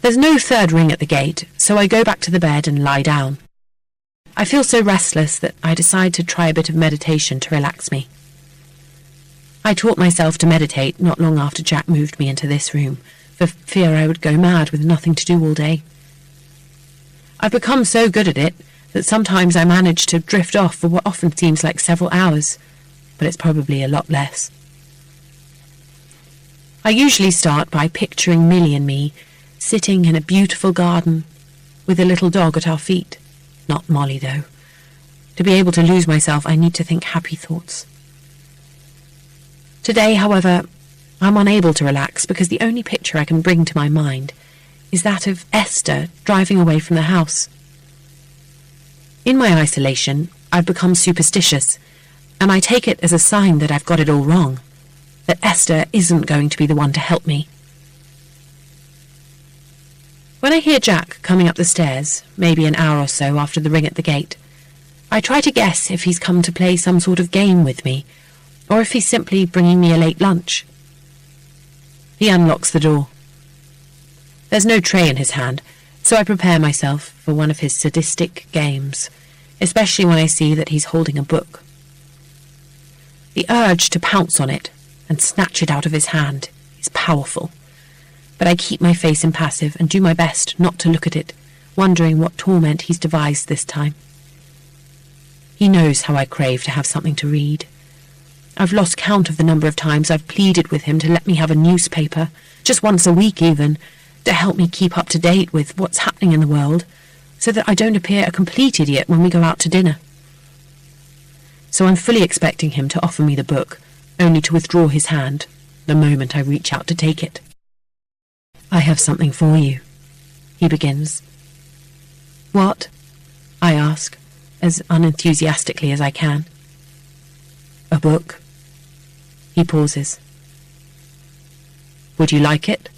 There's no third ring at the gate, so I go back to the bed and lie down. I feel so restless that I decide to try a bit of meditation to relax me. I taught myself to meditate not long after Jack moved me into this room, for fear I would go mad with nothing to do all day. I've become so good at it that sometimes I manage to drift off for what often seems like several hours, but it's probably a lot less. I usually start by picturing Millie and me sitting in a beautiful garden with a little dog at our feet. Not Molly, though. To be able to lose myself, I need to think happy thoughts. Today, however, I'm unable to relax because the only picture I can bring to my mind is that of Esther driving away from the house. In my isolation, I've become superstitious, and I take it as a sign that I've got it all wrong, that Esther isn't going to be the one to help me. When I hear Jack coming up the stairs, maybe an hour or so after the ring at the gate, I try to guess if he's come to play some sort of game with me, or if he's simply bringing me a late lunch. He unlocks the door. There's no tray in his hand, so I prepare myself for one of his sadistic games, especially when I see that he's holding a book. The urge to pounce on it and snatch it out of his hand is powerful, but I keep my face impassive and do my best not to look at it, wondering what torment he's devised this time. He knows how I crave to have something to read. I've lost count of the number of times I've pleaded with him to let me have a newspaper, just once a week even, to help me keep up to date with what's happening in the world, so that I don't appear a complete idiot when we go out to dinner. So I'm fully expecting him to offer me the book, only to withdraw his hand the moment I reach out to take it. "I have something for you," he begins. "What?" I ask, as unenthusiastically as I can. "A book." He pauses. "Would you like it?"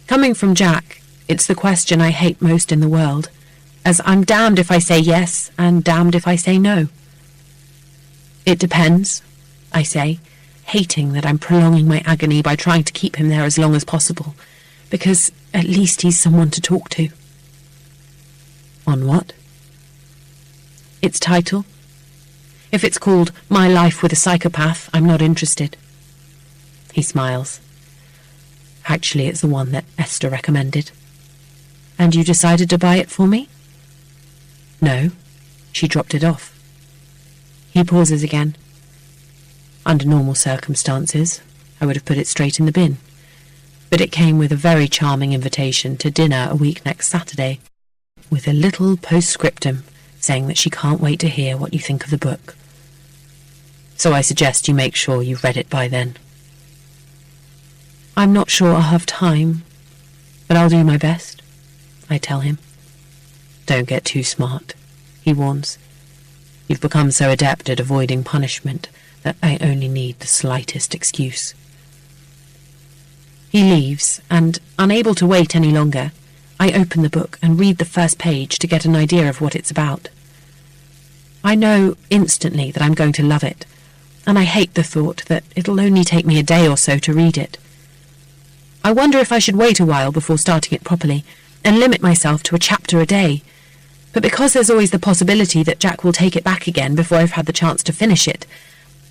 Coming from Jack, it's the question I hate most in the world, as I'm damned if I say yes and damned if I say no. "It depends," I say, hating that I'm prolonging my agony by trying to keep him there as long as possible, because at least he's someone to talk to. "On what?" "Its title. If it's called My Life with a Psychopath, I'm not interested." He smiles. "Actually, it's the one that Esther recommended." "And you decided to buy it for me?" No, she dropped it off. He pauses again. Under normal circumstances, I would have put it straight in the bin, but it came with a very charming invitation to dinner a week next Saturday, with a little postscriptum saying that she can't wait to hear what you think of the book. So I suggest you make sure you've read it by then. I'm not sure I'll have time, but I'll do my best, I tell him. Don't get too smart, he warns. You've become so adept at avoiding punishment that I only need the slightest excuse. He leaves, and, unable to wait any longer, I open the book and read the first page to get an idea of what it's about. I know instantly that I'm going to love it, and I hate the thought that it'll only take me a day or so to read it. I wonder if I should wait a while before starting it properly, and limit myself to a chapter a day, but because there's always the possibility that Jack will take it back again before I've had the chance to finish it,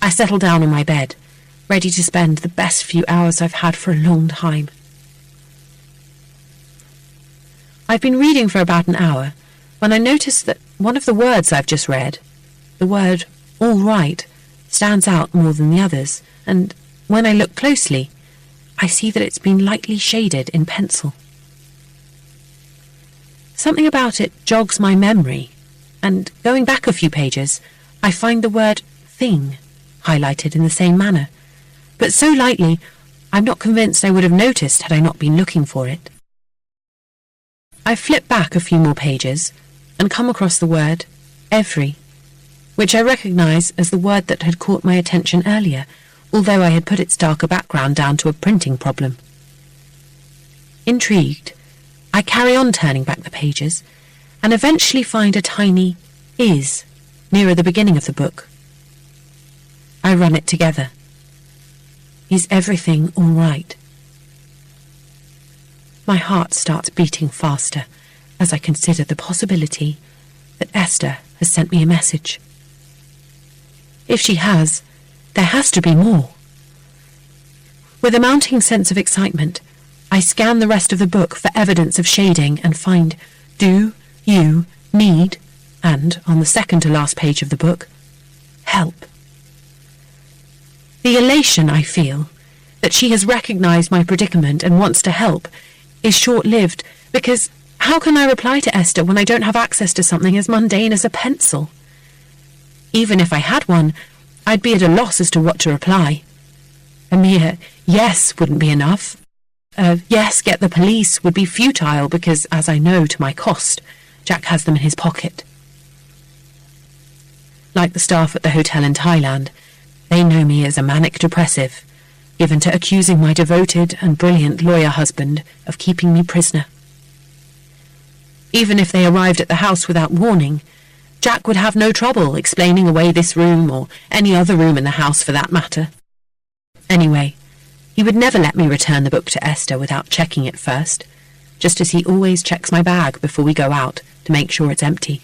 I settle down on my bed, ready to spend the best few hours I've had for a long time. I've been reading for about an hour when I noticed that one of the words I've just read, the word all right, stands out more than the others, and when I look closely, I see that it's been lightly shaded in pencil. Something about it jogs my memory, and going back a few pages, I find the word thing highlighted in the same manner, but so lightly I'm not convinced I would have noticed had I not been looking for it. I flip back a few more pages and come across the word every, which I recognise as the word that had caught my attention earlier, although I had put its darker background down to a printing problem. Intrigued, I carry on turning back the pages and eventually find a tiny is nearer the beginning of the book. I run it together. Is everything all right? My heart starts beating faster as I consider the possibility that Esther has sent me a message. If she has, there has to be more. With a mounting sense of excitement, I scan the rest of the book for evidence of shading and find do, you, need, and, on the second to last page of the book, help. The elation I feel that she has recognised my predicament and wants to help is short-lived, because how can I reply to Esther when I don't have access to something as mundane as a pencil? Even if I had one, I'd be at a loss as to what to reply. A mere yes wouldn't be enough. A yes, get the police would be futile because, as I know to my cost, Jack has them in his pocket. Like the staff at the hotel in Thailand, they know me as a manic depressive, given to accusing my devoted and brilliant lawyer husband of keeping me prisoner. Even if they arrived at the house without warning, Jack would have no trouble explaining away this room or any other room in the house for that matter. Anyway, he would never let me return the book to Esther without checking it first, just as he always checks my bag before we go out to make sure it's empty.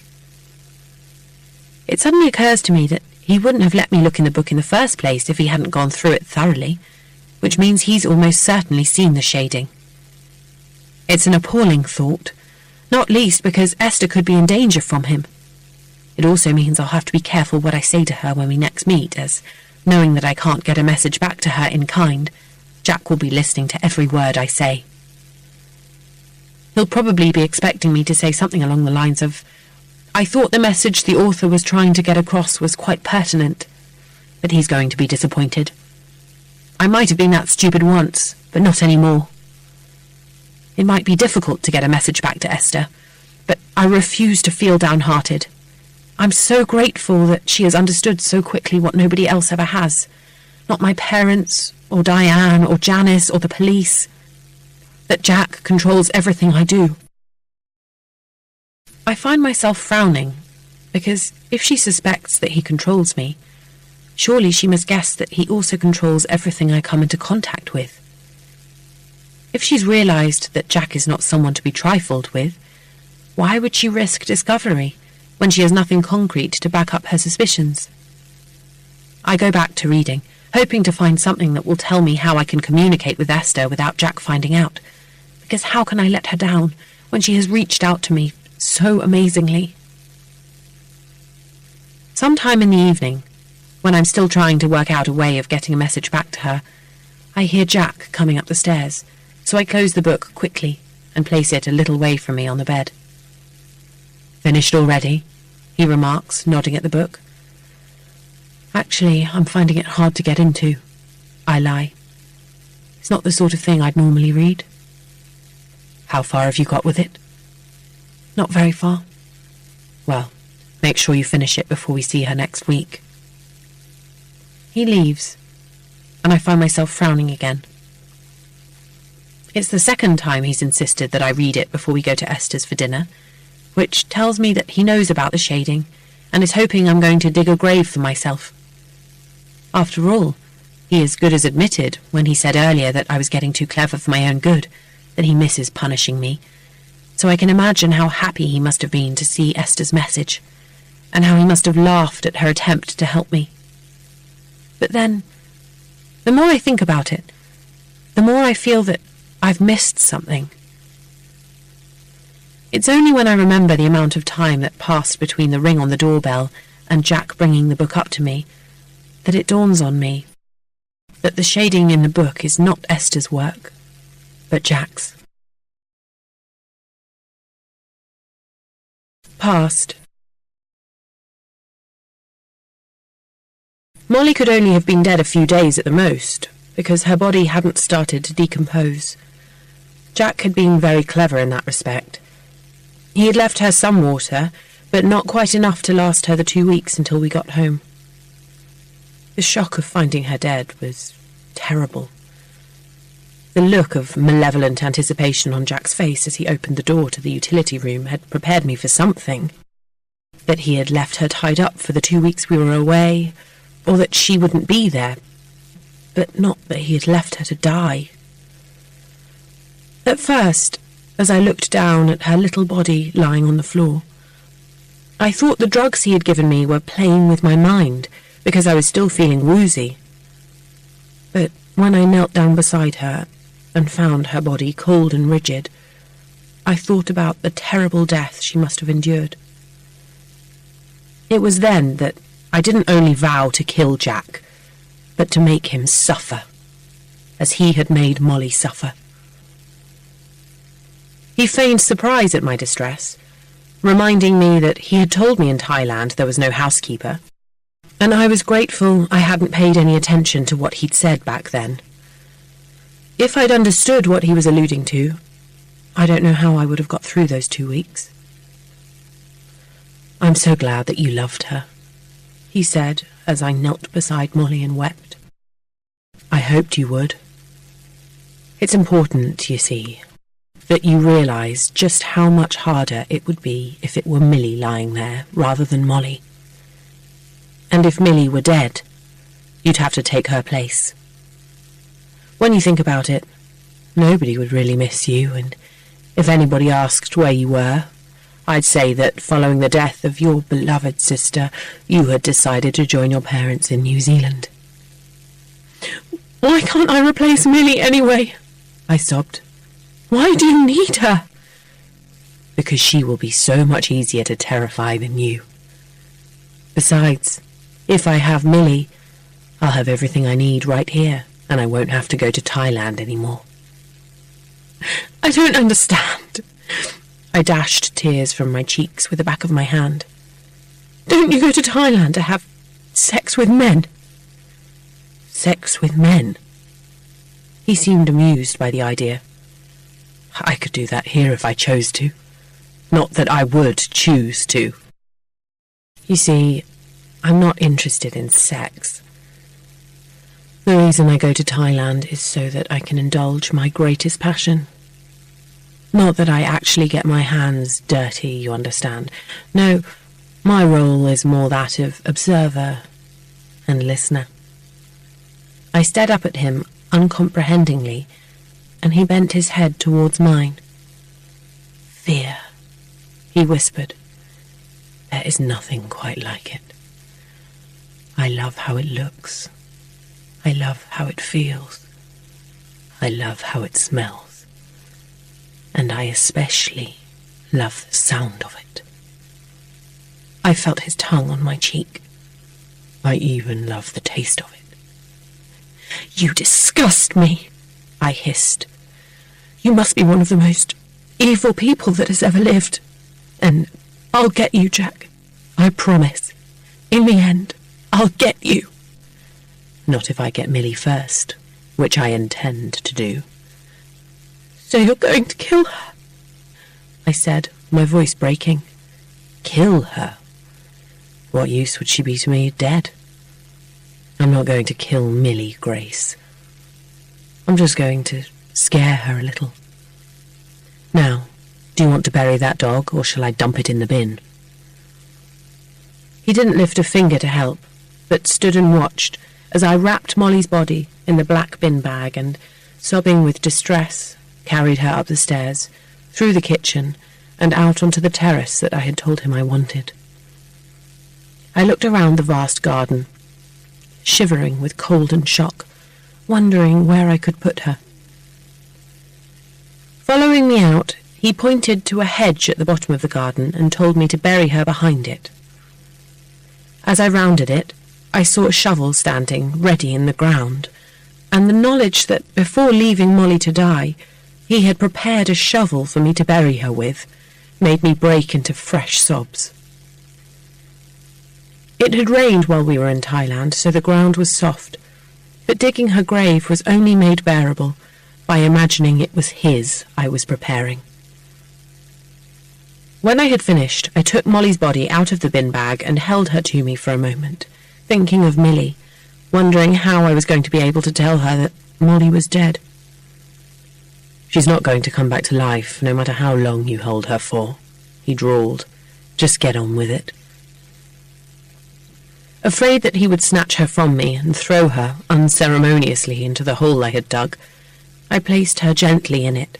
It suddenly occurs to me that he wouldn't have let me look in the book in the first place if he hadn't gone through it thoroughly, which means he's almost certainly seen the shading. It's an appalling thought, not least because Esther could be in danger from him. It also means I'll have to be careful what I say to her when we next meet, as, knowing that I can't get a message back to her in kind, Jack will be listening to every word I say. He'll probably be expecting me to say something along the lines of, I thought the message the author was trying to get across was quite pertinent, but he's going to be disappointed. I might have been that stupid once, but not anymore. It might be difficult to get a message back to Esther, but I refuse to feel downhearted. I'm so grateful that she has understood so quickly what nobody else ever has. Not my parents, or Diane, or Janice, or the police. That Jack controls everything I do. I find myself frowning, because if she suspects that he controls me, surely she must guess that he also controls everything I come into contact with. If she's realised that Jack is not someone to be trifled with, why would she risk discovery when she has nothing concrete to back up her suspicions? I go back to reading, hoping to find something that will tell me how I can communicate with Esther without Jack finding out, because how can I let her down when she has reached out to me so amazingly? Sometime in the evening, when I'm still trying to work out a way of getting a message back to her, I hear Jack coming up the stairs, so I close the book quickly and place it a little way from me on the bed. "Finished already?" he remarks, nodding at the book. "Actually, I'm finding it hard to get into," I lie. "It's not the sort of thing I'd normally read." "How far have you got with it?" "Not very far." "Well, make sure you finish it before we see her next week." He leaves, and I find myself frowning again. It's the second time he's insisted that I read it before we go to Esther's for dinner, which tells me that he knows about the shading and is hoping I'm going to dig a grave for myself. After all, he as good as admitted, when he said earlier that I was getting too clever for my own good, that he misses punishing me, so I can imagine how happy he must have been to see Esther's message, and how he must have laughed at her attempt to help me. But then, the more I think about it, the more I feel that I've missed something. It's only when I remember the amount of time that passed between the ring on the doorbell and Jack bringing the book up to me that it dawns on me that the shading in the book is not Esther's work, but Jack's. Past. Molly could only have been dead a few days at the most, because her body hadn't started to decompose. Jack had been very clever in that respect. He had left her some water, but not quite enough to last her the 2 weeks until we got home. The shock of finding her dead was terrible. The look of malevolent anticipation on Jack's face as he opened the door to the utility room had prepared me for something. That he had left her tied up for the 2 weeks we were away, or that she wouldn't be there, but not that he had left her to die. At first, as I looked down at her little body lying on the floor, I thought the drugs he had given me were playing with my mind, because I was still feeling woozy. But when I knelt down beside her and found her body cold and rigid, I thought about the terrible death she must have endured. It was then that I didn't only vow to kill Jack, but to make him suffer, as he had made Molly suffer. He feigned surprise at my distress, reminding me that he had told me in Thailand there was no housekeeper, and I was grateful I hadn't paid any attention to what he'd said back then. If I'd understood what he was alluding to, I don't know how I would have got through those 2 weeks. "I'm so glad that you loved her," he said as I knelt beside Molly and wept. "I hoped you would. It's important, you see, that you realise just how much harder it would be if it were Millie lying there rather than Molly. And if Millie were dead, you'd have to take her place. When you think about it, nobody would really miss you, and if anybody asked where you were, I'd say that following the death of your beloved sister, you had decided to join your parents in New Zealand." "Why can't I replace Millie anyway?" I sobbed. "Why do you need her?" "Because she will be so much easier to terrify than you. Besides, if I have Millie, I'll have everything I need right here, and I won't have to go to Thailand anymore." "I don't understand." I dashed tears from my cheeks with the back of my hand. "Don't you go to Thailand to have sex with men?" "Sex with men?" He seemed amused by the idea. "I could do that here if I chose to. Not that I would choose to. You see, I'm not interested in sex. The reason I go to Thailand is so that I can indulge my greatest passion. Not that I actually get my hands dirty, you understand. No, my role is more that of observer and listener." I stared up at him uncomprehendingly, and he bent his head towards mine. "Fear," he whispered. "There is nothing quite like it. I love how it looks. I love how it feels. I love how it smells. And I especially love the sound of it." I felt his tongue on my cheek, I even love the taste of it. You disgust me, I hissed. You must be one of the most evil people that has ever lived. And I'll get you, Jack. I promise. In the end, I'll get you. Not if I get Millie first, which I intend to do. So you're going to kill her? I said, my voice breaking. Kill her? What use would she be to me dead? I'm not going to kill Millie, Grace. I'm just going to scare her a little. Now, do you want to bury that dog, or shall I dump it in the bin? He didn't lift a finger to help, but stood and watched as I wrapped Molly's body in the black bin bag and, sobbing with distress, carried her up the stairs, through the kitchen, and out onto the terrace that I had told him I wanted. I looked around the vast garden, shivering with cold and shock, wondering where I could put her. Following me out, he pointed to a hedge at the bottom of the garden and told me to bury her behind it. As I rounded it, I saw a shovel standing ready in the ground, and the knowledge that before leaving Molly to die, he had prepared a shovel for me to bury her with, made me break into fresh sobs. It had rained while we were in Thailand, so the ground was soft, but digging her grave was only made bearable by imagining it was his I was preparing. When I had finished, I took Molly's body out of the bin bag and held her to me for a moment, thinking of Millie, wondering how I was going to be able to tell her that Molly was dead. She's not going to come back to life, no matter how long you hold her for, he drawled. Just get on with it. Afraid that he would snatch her from me and throw her unceremoniously into the hole I had dug, I placed her gently in it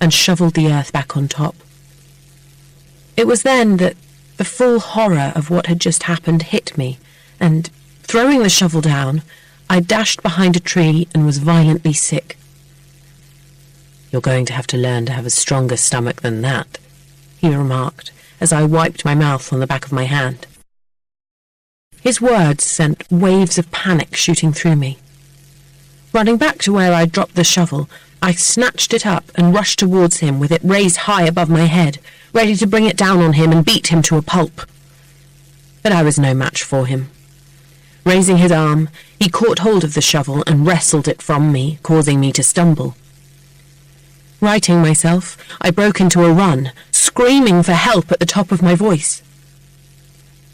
and shovelled the earth back on top. It was then that the full horror of what had just happened hit me, and, throwing the shovel down, I dashed behind a tree and was violently sick. You're going to have to learn to have a stronger stomach than that, he remarked, as I wiped my mouth on the back of my hand. His words sent waves of panic shooting through me. Running back to where I'd dropped the shovel, I snatched it up and rushed towards him with it raised high above my head, ready to bring it down on him and beat him to a pulp. But I was no match for him. Raising his arm, he caught hold of the shovel and wrestled it from me, causing me to stumble. Righting myself, I broke into a run, screaming for help at the top of my voice.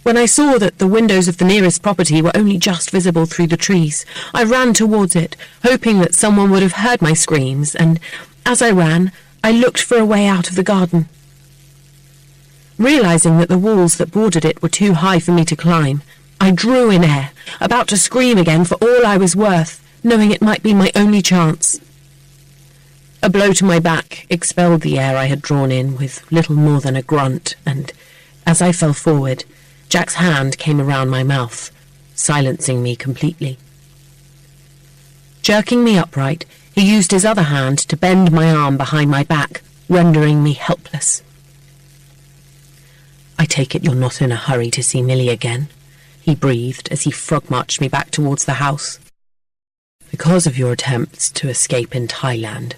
When I saw that the windows of the nearest property were only just visible through the trees, I ran towards it, hoping that someone would have heard my screams, and, as I ran, I looked for a way out of the garden. Realizing that the walls that bordered it were too high for me to climb, I drew in air, about to scream again for all I was worth, knowing it might be my only chance. A blow to my back expelled the air I had drawn in with little more than a grunt, and, as I fell forward, Jack's hand came around my mouth, silencing me completely. Jerking me upright, he used his other hand to bend my arm behind my back, rendering me helpless. I take it you're not in a hurry to see Millie again, he breathed as he frog-marched me back towards the house. Because of your attempts to escape in Thailand,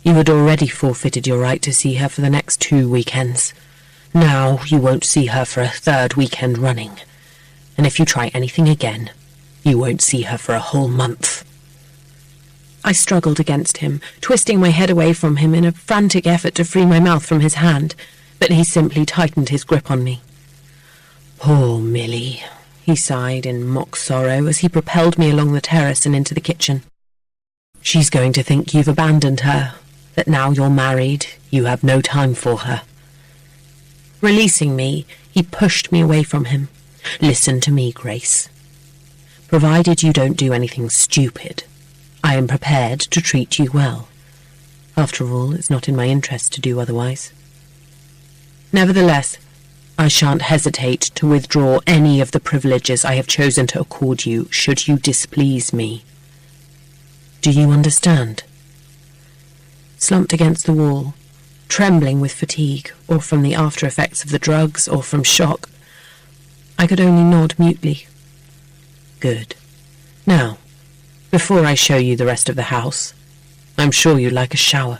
you had already forfeited your right to see her for the next 2 weekends. Now you won't see her for a 3rd weekend running, and if you try anything again, you won't see her for a whole month. I struggled against him, twisting my head away from him in a frantic effort to free my mouth from his hand, but he simply tightened his grip on me. Poor Millie, he sighed in mock sorrow as he propelled me along the terrace and into the kitchen. She's going to think you've abandoned her, that now you're married, you have no time for her. Releasing me, he pushed me away from him. Listen to me, Grace. Provided you don't do anything stupid, I am prepared to treat you well. After all, it's not in my interest to do otherwise. Nevertheless, I shan't hesitate to withdraw any of the privileges I have chosen to accord you should you displease me. Do you understand? Slumped against the wall, trembling with fatigue, or from the after-effects of the drugs, or from shock, I could only nod mutely. Good. Now, before I show you the rest of the house, I'm sure you'd like a shower.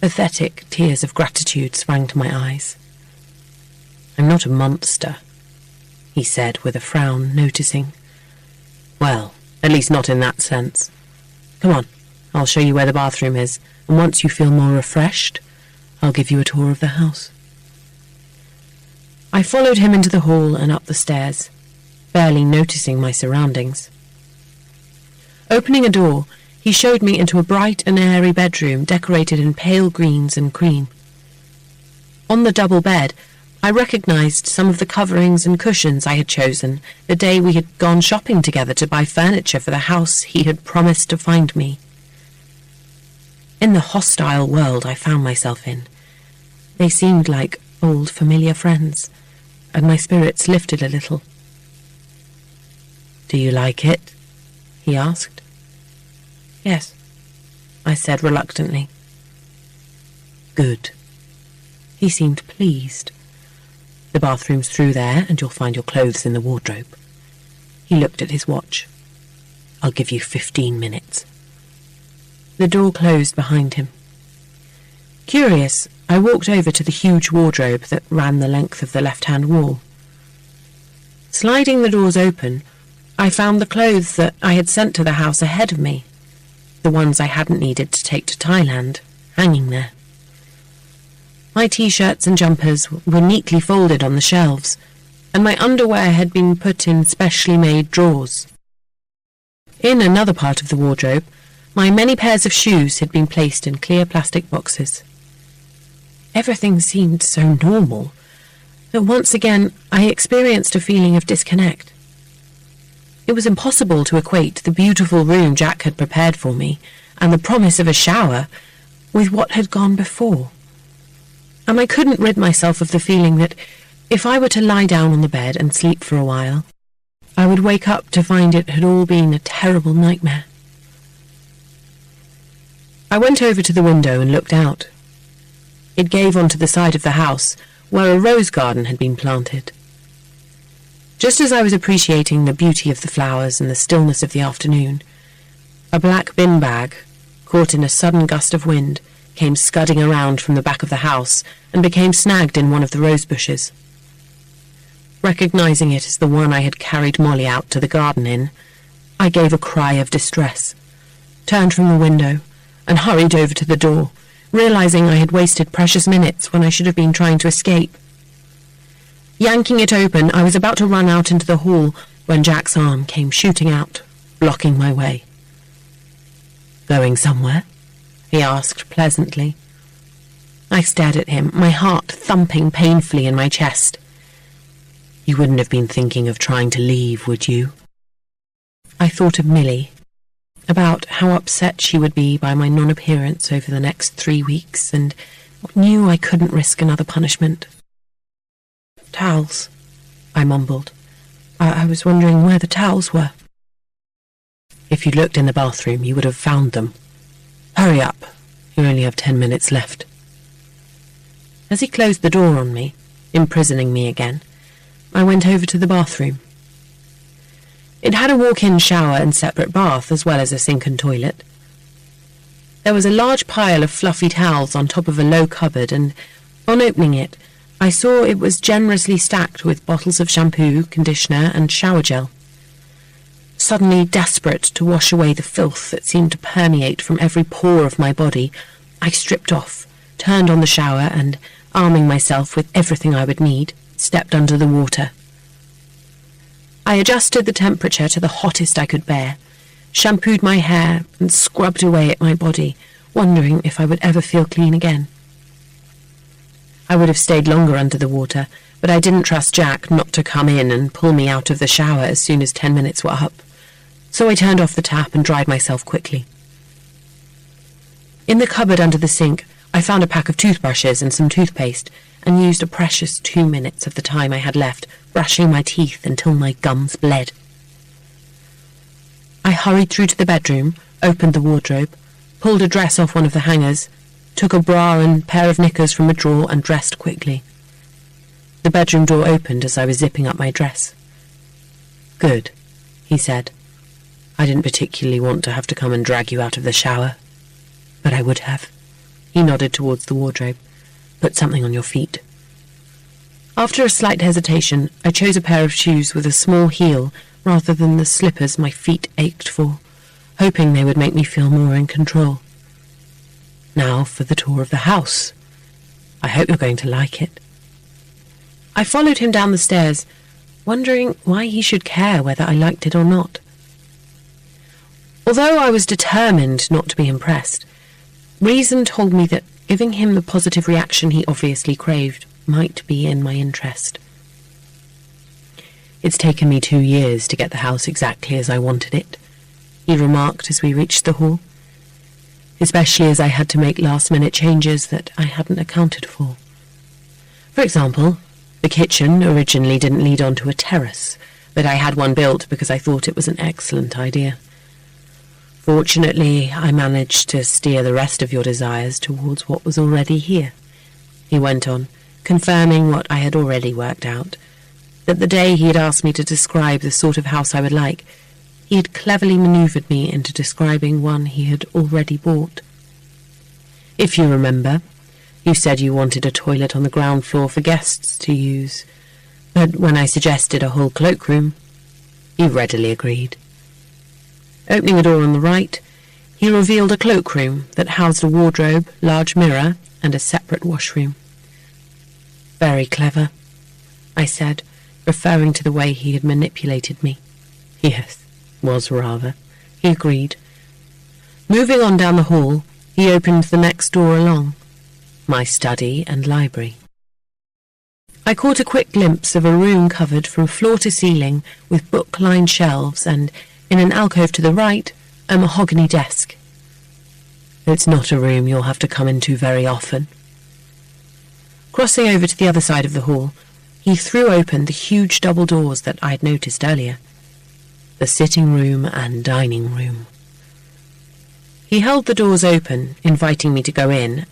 Pathetic tears of gratitude sprang to my eyes. I'm not a monster, he said with a frown, noticing. Well, at least not in that sense. Come on, I'll show you where the bathroom is, and once you feel more refreshed, I'll give you a tour of the house. I followed him into the hall and up the stairs, barely noticing my surroundings. Opening a door, he showed me into a bright and airy bedroom decorated in pale greens and cream. On the double bed, I recognized some of the coverings and cushions I had chosen the day we had gone shopping together to buy furniture for the house he had promised to find me. In the hostile world I found myself in, they seemed like old familiar friends, and my spirits lifted a little. Do you like it? He asked. Yes, I said reluctantly. Good. He seemed pleased. The bathroom's through there, and you'll find your clothes in the wardrobe. He looked at his watch. I'll give you 15 minutes. The door closed behind him. Curious, I walked over to the huge wardrobe that ran the length of the left-hand wall. Sliding the doors open, I found the clothes that I had sent to the house ahead of me, the ones I hadn't needed to take to Thailand, hanging there. My t-shirts and jumpers were neatly folded on the shelves, and my underwear had been put in specially made drawers. In another part of the wardrobe, my many pairs of shoes had been placed in clear plastic boxes. Everything seemed so normal that once again I experienced a feeling of disconnect. It was impossible to equate the beautiful room Jack had prepared for me and the promise of a shower with what had gone before. And I couldn't rid myself of the feeling that if I were to lie down on the bed and sleep for a while, I would wake up to find it had all been a terrible nightmare. I went over to the window and looked out. It gave onto the side of the house where a rose garden had been planted. Just as I was appreciating the beauty of the flowers and the stillness of the afternoon, a black bin bag, caught in a sudden gust of wind, came scudding around from the back of the house and became snagged in one of the rose bushes. Recognizing it as the one I had carried Molly out to the garden in, I gave a cry of distress, turned from the window, and hurried over to the door, realizing I had wasted precious minutes when I should have been trying to escape. Yanking it open, I was about to run out into the hall when Jack's arm came shooting out, blocking my way. Going somewhere? He asked pleasantly. I stared at him, my heart thumping painfully in my chest. You wouldn't have been thinking of trying to leave, would you? I thought of Millie, about how upset she would be by my non-appearance over the next 3 weeks, and knew I couldn't risk another punishment. Towels, I mumbled. I was wondering where the towels were. If you'd looked in the bathroom, you would have found them. Hurry up, you only have 10 minutes left. As he closed the door on me, imprisoning me again, I went over to the bathroom. It had a walk-in shower and separate bath, as well as a sink and toilet. There was a large pile of fluffy towels on top of a low cupboard, and on opening it, I saw it was generously stacked with bottles of shampoo, conditioner, and shower gel. Suddenly desperate to wash away the filth that seemed to permeate from every pore of my body, I stripped off, turned on the shower, and, arming myself with everything I would need, stepped under the water. I adjusted the temperature to the hottest I could bear, shampooed my hair, and scrubbed away at my body, wondering if I would ever feel clean again. I would have stayed longer under the water, but I didn't trust Jack not to come in and pull me out of the shower as soon as 10 minutes were up, so I turned off the tap and dried myself quickly. In the cupboard under the sink, I found a pack of toothbrushes and some toothpaste, and used a precious 2 minutes of the time I had left brushing my teeth until my gums bled. I hurried through to the bedroom, opened the wardrobe, pulled a dress off one of the hangers, took a bra and pair of knickers from a drawer and dressed quickly. The bedroom door opened as I was zipping up my dress. Good, he said. "I didn't particularly want to have to come and drag you out of the shower, but I would have." He nodded towards the wardrobe. "Put something on your feet." After a slight hesitation, I chose a pair of shoes with a small heel rather than the slippers my feet ached for, hoping they would make me feel more in control. "Now for the tour of the house. I hope you're going to like it." I followed him down the stairs, wondering why he should care whether I liked it or not. Although I was determined not to be impressed, reason told me that giving him the positive reaction he obviously craved might be in my interest. "It's taken me 2 years to get the house exactly as I wanted it," he remarked as we reached the hall, "especially as I had to make last-minute changes that I hadn't accounted for. For example, the kitchen originally didn't lead onto a terrace, but I had one built because I thought it was an excellent idea. Fortunately, I managed to steer the rest of your desires towards what was already here," he went on, confirming what I had already worked out, that the day he had asked me to describe the sort of house I would like, he had cleverly manoeuvred me into describing one he had already bought. "If you remember, you said you wanted a toilet on the ground floor for guests to use, but when I suggested a whole cloakroom, he readily agreed." Opening a door on the right, he revealed a cloakroom that housed a wardrobe, large mirror, and a separate washroom. "Very clever," I said, referring to the way he had manipulated me. "Yes, was rather," he agreed. Moving on down the hall, he opened the next door along, my study and library. I caught a quick glimpse of a room covered from floor to ceiling with book-lined shelves and, in an alcove to the right, a mahogany desk. "It's not a room you'll have to come into very often." Crossing over to the other side of the hall, he threw open the huge double doors that I had noticed earlier. The sitting room and dining room. He held the doors open, inviting me to go in,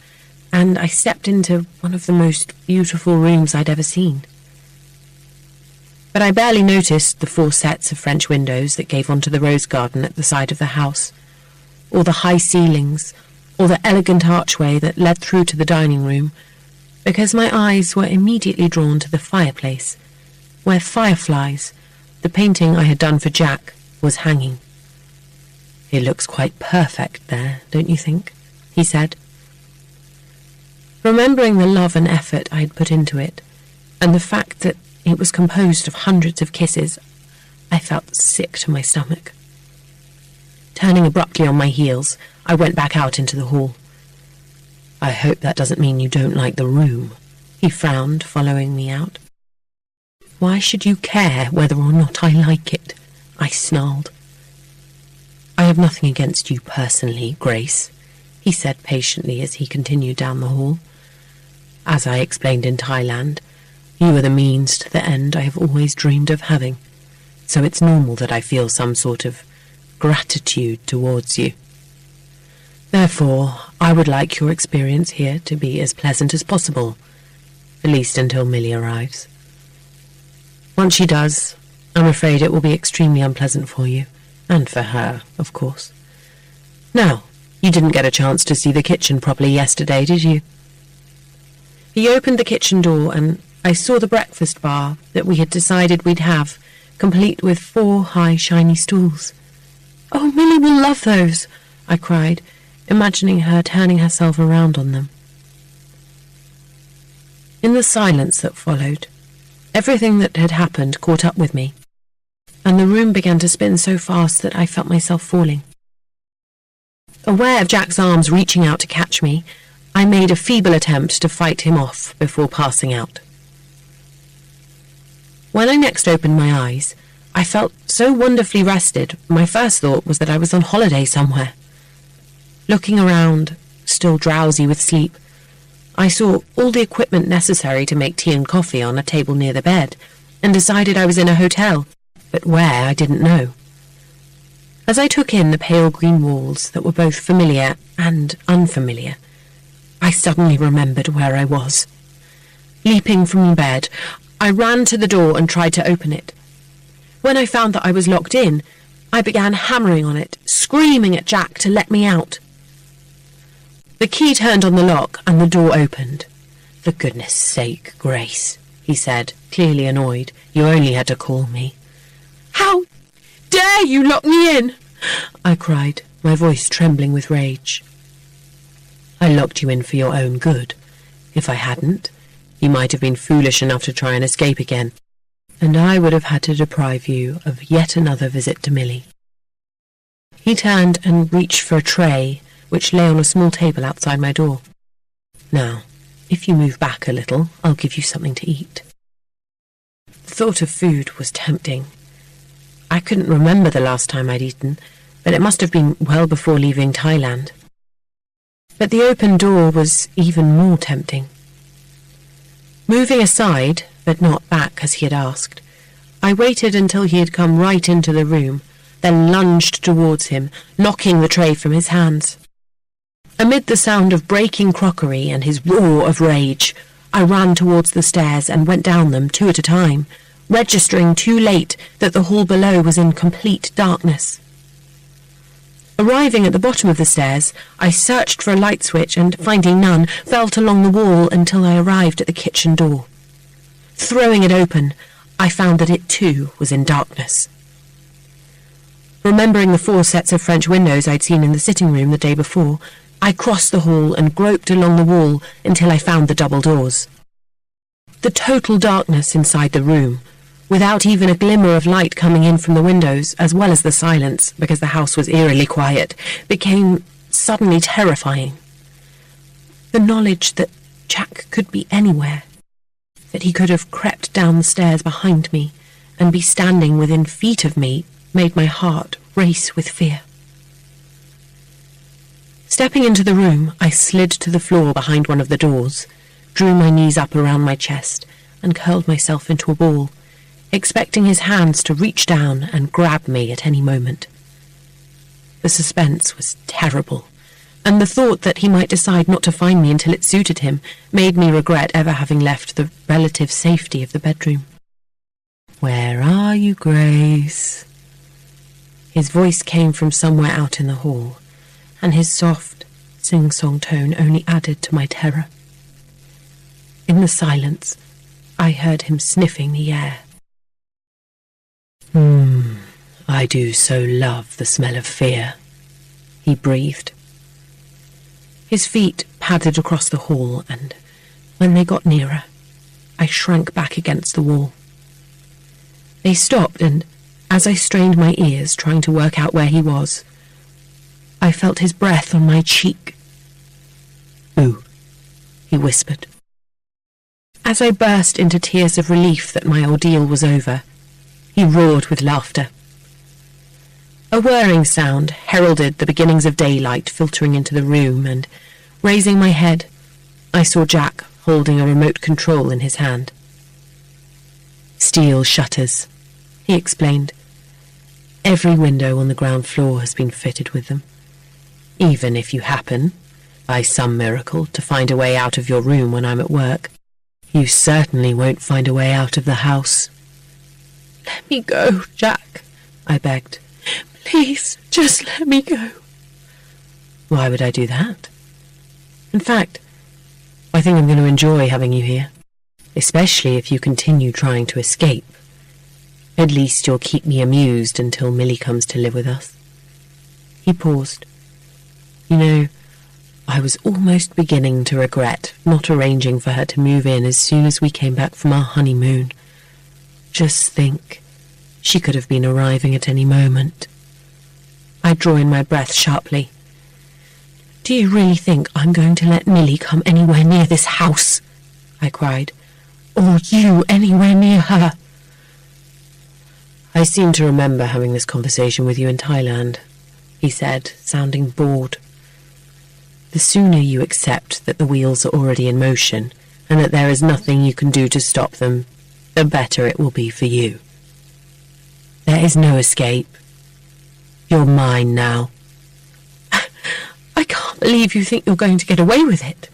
and I stepped into one of the most beautiful rooms I'd ever seen. But I barely noticed the 4 sets of French windows that gave onto the rose garden at the side of the house, or the high ceilings, or the elegant archway that led through to the dining room, because my eyes were immediately drawn to the fireplace, where Fireflies, the painting I had done for Jack, was hanging. "It looks quite perfect there, don't you think?" he said. Remembering the love and effort I had put into it, and the fact that it was composed of hundreds of kisses, I felt sick to my stomach. Turning abruptly on my heels, I went back out into the hall. "I hope that doesn't mean you don't like the room," he frowned, following me out. "Why should you care whether or not I like it?" I snarled. "I have nothing against you personally, Grace," he said patiently as he continued down the hall. "As I explained in Thailand, you are the means to the end I have always dreamed of having, so it's normal that I feel some sort of gratitude towards you. Therefore, I would like your experience here to be as pleasant as possible, at least until Millie arrives. Once she does, I'm afraid it will be extremely unpleasant for you, and for her, of course. Now, you didn't get a chance to see the kitchen properly yesterday, did you?" He opened the kitchen door and I saw the breakfast bar that we had decided we'd have, complete with 4 high, shiny stools. "Oh, Millie will love those," I cried, imagining her turning herself around on them. In the silence that followed, everything that had happened caught up with me, and the room began to spin so fast that I felt myself falling. Aware of Jack's arms reaching out to catch me, I made a feeble attempt to fight him off before passing out. When I next opened my eyes, I felt so wonderfully rested, my first thought was that I was on holiday somewhere. Looking around, still drowsy with sleep, I saw all the equipment necessary to make tea and coffee on a table near the bed, and decided I was in a hotel, but where I didn't know. As I took in the pale green walls that were both familiar and unfamiliar, I suddenly remembered where I was. Leaping from bed, I ran to the door and tried to open it. When I found that I was locked in, I began hammering on it, screaming at Jack to let me out. The key turned on the lock and the door opened. "For goodness sake, Grace," he said, clearly annoyed. "You only had to call me." "How dare you lock me in?" I cried, my voice trembling with rage. "I locked you in for your own good. If I hadn't, you might have been foolish enough to try and escape again, and I would have had to deprive you of yet another visit to Millie." He turned and reached for a tray which lay on a small table outside my door. "Now, if you move back a little, I'll give you something to eat." The thought of food was tempting. I couldn't remember the last time I'd eaten, but it must have been well before leaving Thailand. But the open door was even more tempting. Moving aside, but not back as he had asked, I waited until he had come right into the room, then lunged towards him, knocking the tray from his hands. Amid the sound of breaking crockery and his roar of rage, I ran towards the stairs and went down them 2 at a time, registering too late that the hall below was in complete darkness. Arriving at the bottom of the stairs, I searched for a light switch and, finding none, felt along the wall until I arrived at the kitchen door. Throwing it open, I found that it too was in darkness. Remembering the 4 sets of French windows I'd seen in the sitting room the day before, I crossed the hall and groped along the wall until I found the double doors. The total darkness inside the room, without even a glimmer of light coming in from the windows, as well as the silence, because the house was eerily quiet, became suddenly terrifying. The knowledge that Jack could be anywhere, that he could have crept down the stairs behind me and be standing within feet of me, made my heart race with fear. Stepping into the room, I slid to the floor behind one of the doors, drew my knees up around my chest, and curled myself into a ball, expecting his hands to reach down and grab me at any moment. The suspense was terrible, and the thought that he might decide not to find me until it suited him made me regret ever having left the relative safety of the bedroom. "Where are you, Grace?" His voice came from somewhere out in the hall, and his soft, sing-song tone only added to my terror. In the silence, I heard him sniffing the air. I do so love the smell of fear," he breathed. His feet padded across the hall, and when they got nearer, I shrank back against the wall. They stopped, and as I strained my ears trying to work out where he was, I felt his breath on my cheek. "Boo," he whispered. As I burst into tears of relief that my ordeal was over, he roared with laughter. A whirring sound heralded the beginnings of daylight filtering into the room, and, raising my head, I saw Jack holding a remote control in his hand. "Steel shutters," he explained. "Every window on the ground floor has been fitted with them. Even if you happen, by some miracle, to find a way out of your room when I'm at work, you certainly won't find a way out of the house." "Let me go, Jack," I begged. "Please, just let me go." "Why would I do that? In fact, I think I'm going to enjoy having you here, especially if you continue trying to escape. At least you'll keep me amused until Millie comes to live with us." He paused. "You know, I was almost beginning to regret not arranging for her to move in as soon as we came back from our honeymoon. Just think, she could have been arriving at any moment." I drew in my breath sharply. "Do you really think I'm going to let Millie come anywhere near this house?" I cried. "Or you anywhere near her?" "I seem to remember having this conversation with you in Thailand," he said, sounding bored. "The sooner you accept that the wheels are already in motion and that there is nothing you can do to stop them, the better it will be for you. There is no escape. You're mine now." "I can't believe you think you're going to get away with it.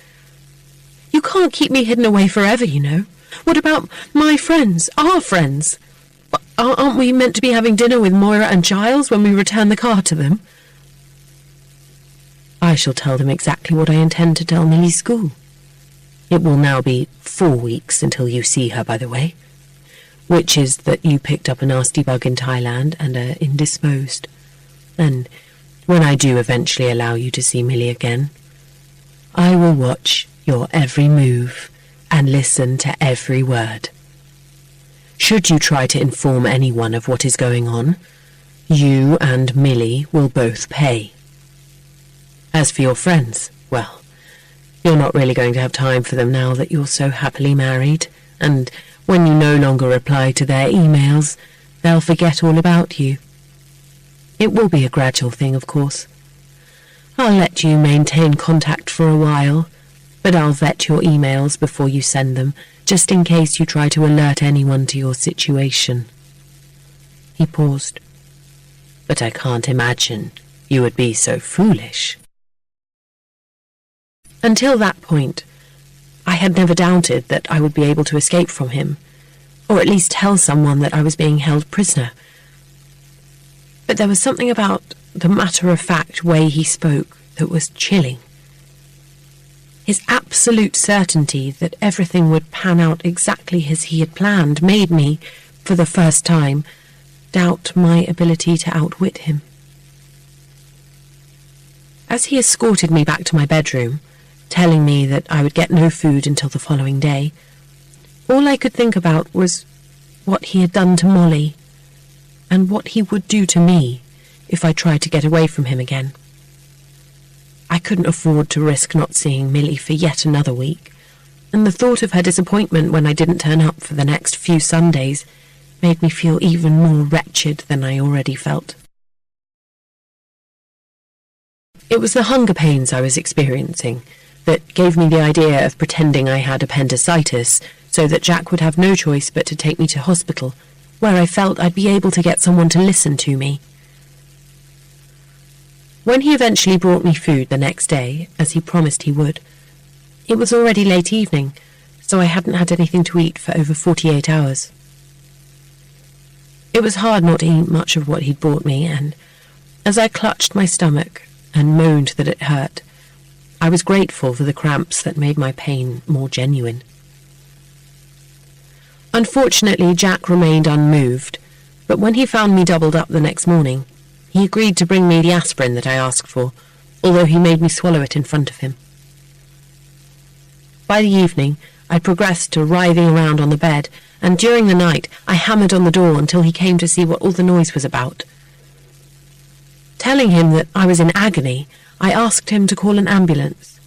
You can't keep me hidden away forever, you know. What about my friends, our friends? Aren't we meant to be having dinner with Moira and Giles when we return the car to them? I shall tell them exactly what I intend to tell Millie's school. It will now be 4 weeks until you see her, by the way, which is that you picked up a nasty bug in Thailand and are indisposed. And when I do eventually allow you to see Millie again, I will watch your every move and listen to every word. Should you try to inform anyone of what is going on, you and Millie will both pay. As for your friends, well, you're not really going to have time for them now that you're so happily married, and when you no longer reply to their emails, they'll forget all about you. It will be a gradual thing, of course. I'll let you maintain contact for a while, but I'll vet your emails before you send them, just in case you try to alert anyone to your situation. He paused. But I can't imagine you would be so foolish. Until that point, I had never doubted that I would be able to escape from him, or at least tell someone that I was being held prisoner. But there was something about the matter-of-fact way he spoke that was chilling. His absolute certainty that everything would pan out exactly as he had planned made me, for the first time, doubt my ability to outwit him. As he escorted me back to my bedroom, telling me that I would get no food until the following day, all I could think about was what he had done to Molly, and what he would do to me if I tried to get away from him again. I couldn't afford to risk not seeing Millie for yet another week, and the thought of her disappointment when I didn't turn up for the next few Sundays made me feel even more wretched than I already felt. It was the hunger pains I was experiencing that gave me the idea of pretending I had appendicitis so that Jack would have no choice but to take me to hospital, where I felt I'd be able to get someone to listen to me. When he eventually brought me food the next day, as he promised he would, it was already late evening, so I hadn't had anything to eat for over 48 hours. It was hard not to eat much of what he'd brought me, and as I clutched my stomach and moaned that it hurt, I was grateful for the cramps that made my pain more genuine. Unfortunately, Jack remained unmoved, but when he found me doubled up the next morning, he agreed to bring me the aspirin that I asked for, although he made me swallow it in front of him. By the evening, I progressed to writhing around on the bed, and during the night I hammered on the door until he came to see what all the noise was about. Telling him that I was in agony, I asked him to call an ambulance.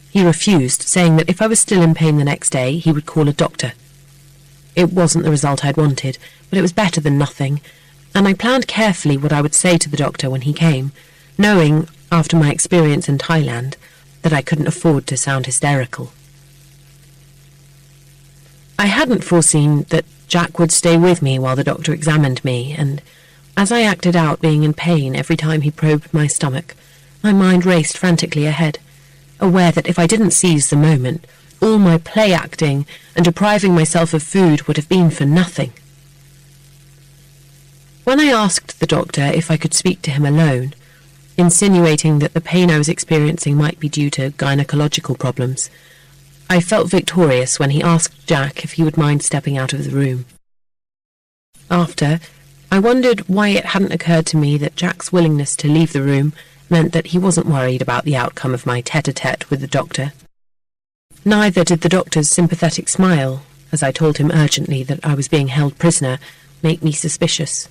He refused, saying that if I was still in pain the next day, he would call a doctor. It wasn't the result I'd wanted, but it was better than nothing, and I planned carefully what I would say to the doctor when he came, knowing, after my experience in Thailand, that I couldn't afford to sound hysterical. I hadn't foreseen that Jack would stay with me while the doctor examined me, and as I acted out being in pain every time he probed my stomach, my mind raced frantically ahead, aware that if I didn't seize the moment, all my play acting and depriving myself of food would have been for nothing. When I asked the doctor if I could speak to him alone, insinuating that the pain I was experiencing might be due to gynecological problems, I felt victorious when he asked Jack if he would mind stepping out of the room. After, I wondered why it hadn't occurred to me that Jack's willingness to leave the room meant that he wasn't worried about the outcome of my tete-a-tete with the doctor. Neither did the doctor's sympathetic smile, as I told him urgently that I was being held prisoner, make me suspicious.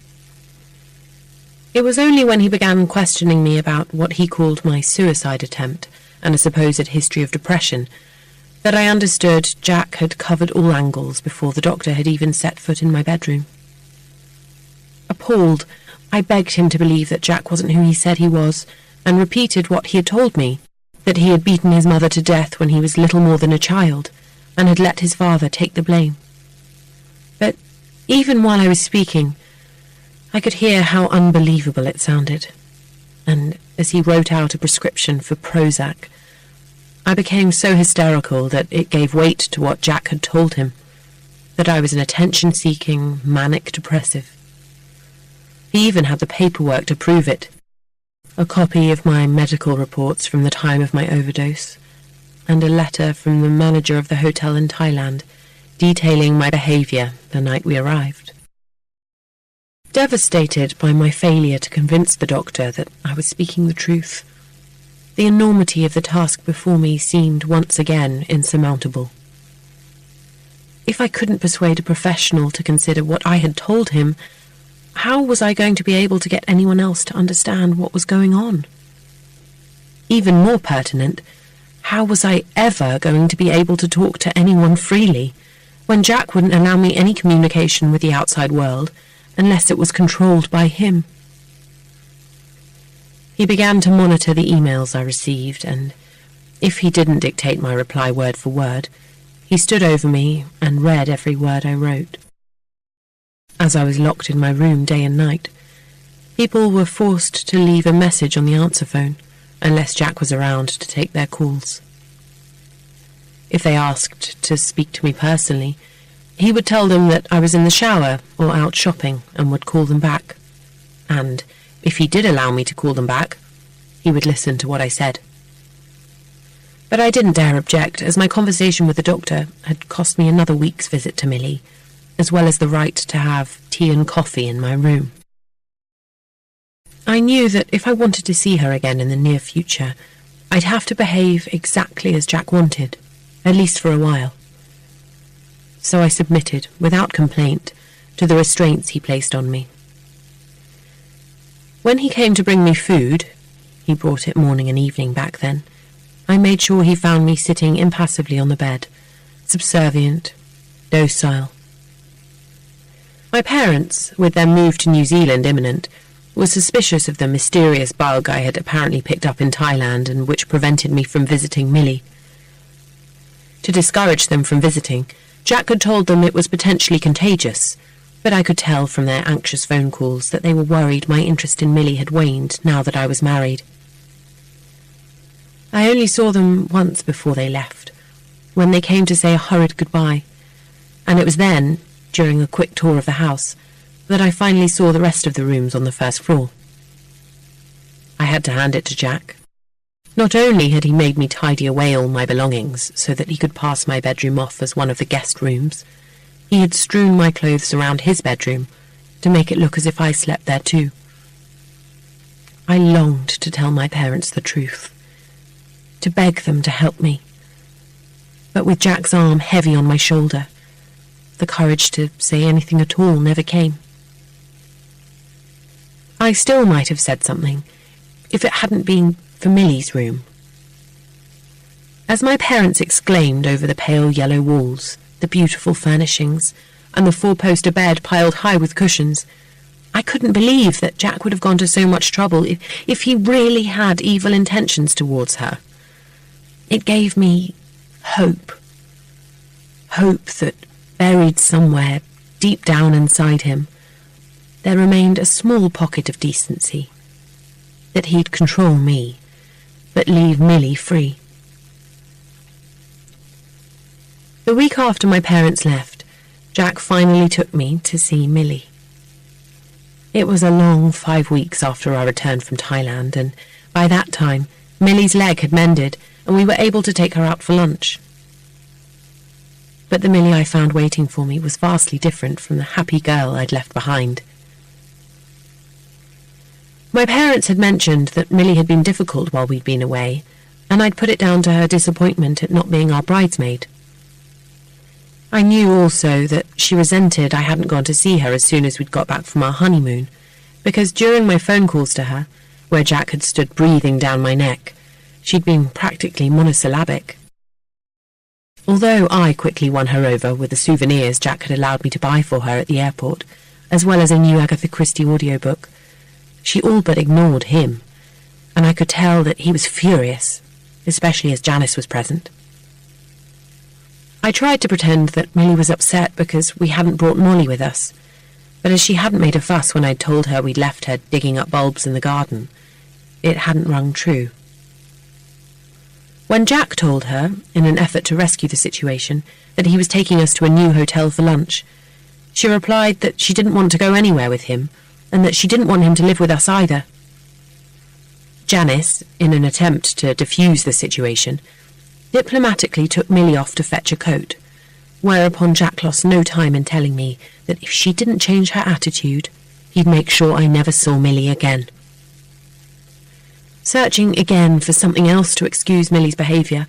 It was only when he began questioning me about what he called my suicide attempt and a supposed history of depression that I understood Jack had covered all angles before the doctor had even set foot in my bedroom. Appalled, I begged him to believe that Jack wasn't who he said he was, and repeated what he had told me, that he had beaten his mother to death when he was little more than a child, and had let his father take the blame. But even while I was speaking, I could hear how unbelievable it sounded, and as he wrote out a prescription for Prozac, I became so hysterical that it gave weight to what Jack had told him, that I was an attention-seeking, manic depressive. He even had the paperwork to prove it. A copy of my medical reports from the time of my overdose, and a letter from the manager of the hotel in Thailand detailing my behaviour the night we arrived. Devastated by my failure to convince the doctor that I was speaking the truth, the enormity of the task before me seemed once again insurmountable. If I couldn't persuade a professional to consider what I had told him, how was I going to be able to get anyone else to understand what was going on? Even more pertinent, how was I ever going to be able to talk to anyone freely when Jack wouldn't allow me any communication with the outside world unless it was controlled by him? He began to monitor the emails I received, and if he didn't dictate my reply word for word, he stood over me and read every word I wrote. As I was locked in my room day and night, people were forced to leave a message on the answer phone unless Jack was around to take their calls. If they asked to speak to me personally, he would tell them that I was in the shower or out shopping and would call them back. And if he did allow me to call them back, he would listen to what I said. But I didn't dare object, as my conversation with the doctor had cost me another week's visit to Millie, as well as the right to have tea and coffee in my room. I knew that if I wanted to see her again in the near future, I'd have to behave exactly as Jack wanted, at least for a while. So I submitted, without complaint, to the restraints he placed on me. When he came to bring me food, he brought it morning and evening back then, I made sure he found me sitting impassively on the bed, subservient, docile. My parents, with their move to New Zealand imminent, were suspicious of the mysterious bug I had apparently picked up in Thailand and which prevented me from visiting Millie. To discourage them from visiting, Jack had told them it was potentially contagious, but I could tell from their anxious phone calls that they were worried my interest in Millie had waned now that I was married. I only saw them once before they left, when they came to say a hurried goodbye, and it was then, during a quick tour of the house, that I finally saw the rest of the rooms on the first floor. I had to hand it to Jack. Not only had he made me tidy away all my belongings so that he could pass my bedroom off as one of the guest rooms, he had strewn my clothes around his bedroom to make it look as if I slept there too. I longed to tell my parents the truth, to beg them to help me, but with Jack's arm heavy on my shoulder, the courage to say anything at all never came. I still might have said something, if it hadn't been for Millie's room. As my parents exclaimed over the pale yellow walls, the beautiful furnishings, and the four-poster bed piled high with cushions, I couldn't believe that Jack would have gone to so much trouble if he really had evil intentions towards her. It gave me hope. Hope that, buried somewhere deep down inside him, there remained a small pocket of decency, that he'd control me, but leave Millie free. The week after my parents left, Jack finally took me to see Millie. It was a long 5 weeks after our return from Thailand, and by that time, Millie's leg had mended, and we were able to take her out for lunch. But the Millie I found waiting for me was vastly different from the happy girl I'd left behind. My parents had mentioned that Millie had been difficult while we'd been away, and I'd put it down to her disappointment at not being our bridesmaid. I knew also that she resented I hadn't gone to see her as soon as we'd got back from our honeymoon, because during my phone calls to her, where Jack had stood breathing down my neck, she'd been practically monosyllabic. Although I quickly won her over with the souvenirs Jack had allowed me to buy for her at the airport, as well as a new Agatha Christie audiobook, she all but ignored him, and I could tell that he was furious, especially as Janice was present. I tried to pretend that Millie was upset because we hadn't brought Molly with us, but as she hadn't made a fuss when I'd told her we'd left her digging up bulbs in the garden, it hadn't rung true. When Jack told her, in an effort to rescue the situation, that he was taking us to a new hotel for lunch, she replied that she didn't want to go anywhere with him, and that she didn't want him to live with us either. Janice, in an attempt to defuse the situation, diplomatically took Millie off to fetch a coat, whereupon Jack lost no time in telling me that if she didn't change her attitude, he'd make sure I never saw Millie again. Searching again for something else to excuse Millie's behaviour,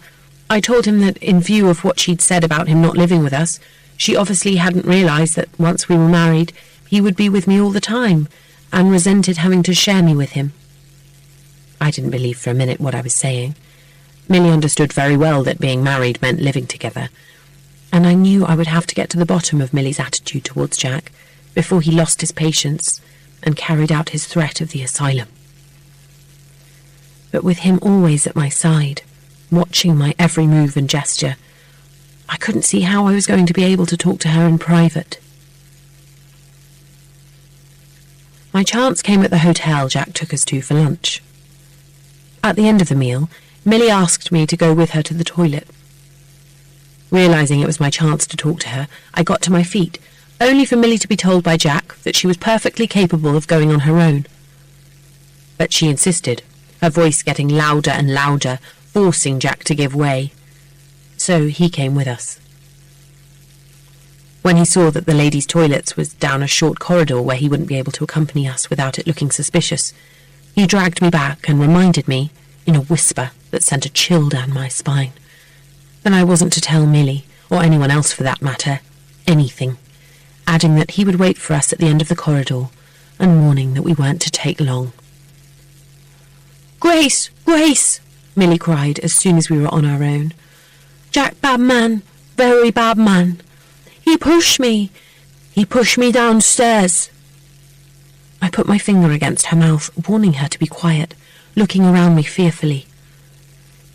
I told him that in view of what she'd said about him not living with us, she obviously hadn't realised that once we were married, he would be with me all the time, and resented having to share me with him. I didn't believe for a minute what I was saying. Millie understood very well that being married meant living together, and I knew I would have to get to the bottom of Millie's attitude towards Jack before he lost his patience and carried out his threat of the asylum. But with him always at my side, watching my every move and gesture, I couldn't see how I was going to be able to talk to her in private. My chance came at the hotel Jack took us to for lunch. At the end of the meal, Millie asked me to go with her to the toilet. Realising it was my chance to talk to her, I got to my feet, only for Millie to be told by Jack that she was perfectly capable of going on her own. But she insisted, her voice getting louder and louder, forcing Jack to give way. So he came with us. When he saw that the ladies' toilets was down a short corridor where he wouldn't be able to accompany us without it looking suspicious, he dragged me back and reminded me, in a whisper that sent a chill down my spine, that I wasn't to tell Millie, or anyone else for that matter, anything, adding that he would wait for us at the end of the corridor, and warning that we weren't to take long. "Grace! Grace!" Millie cried as soon as we were on our own. "Jack bad man, very bad man. He pushed me. He pushed me downstairs." I put my finger against her mouth, warning her to be quiet, looking around me fearfully.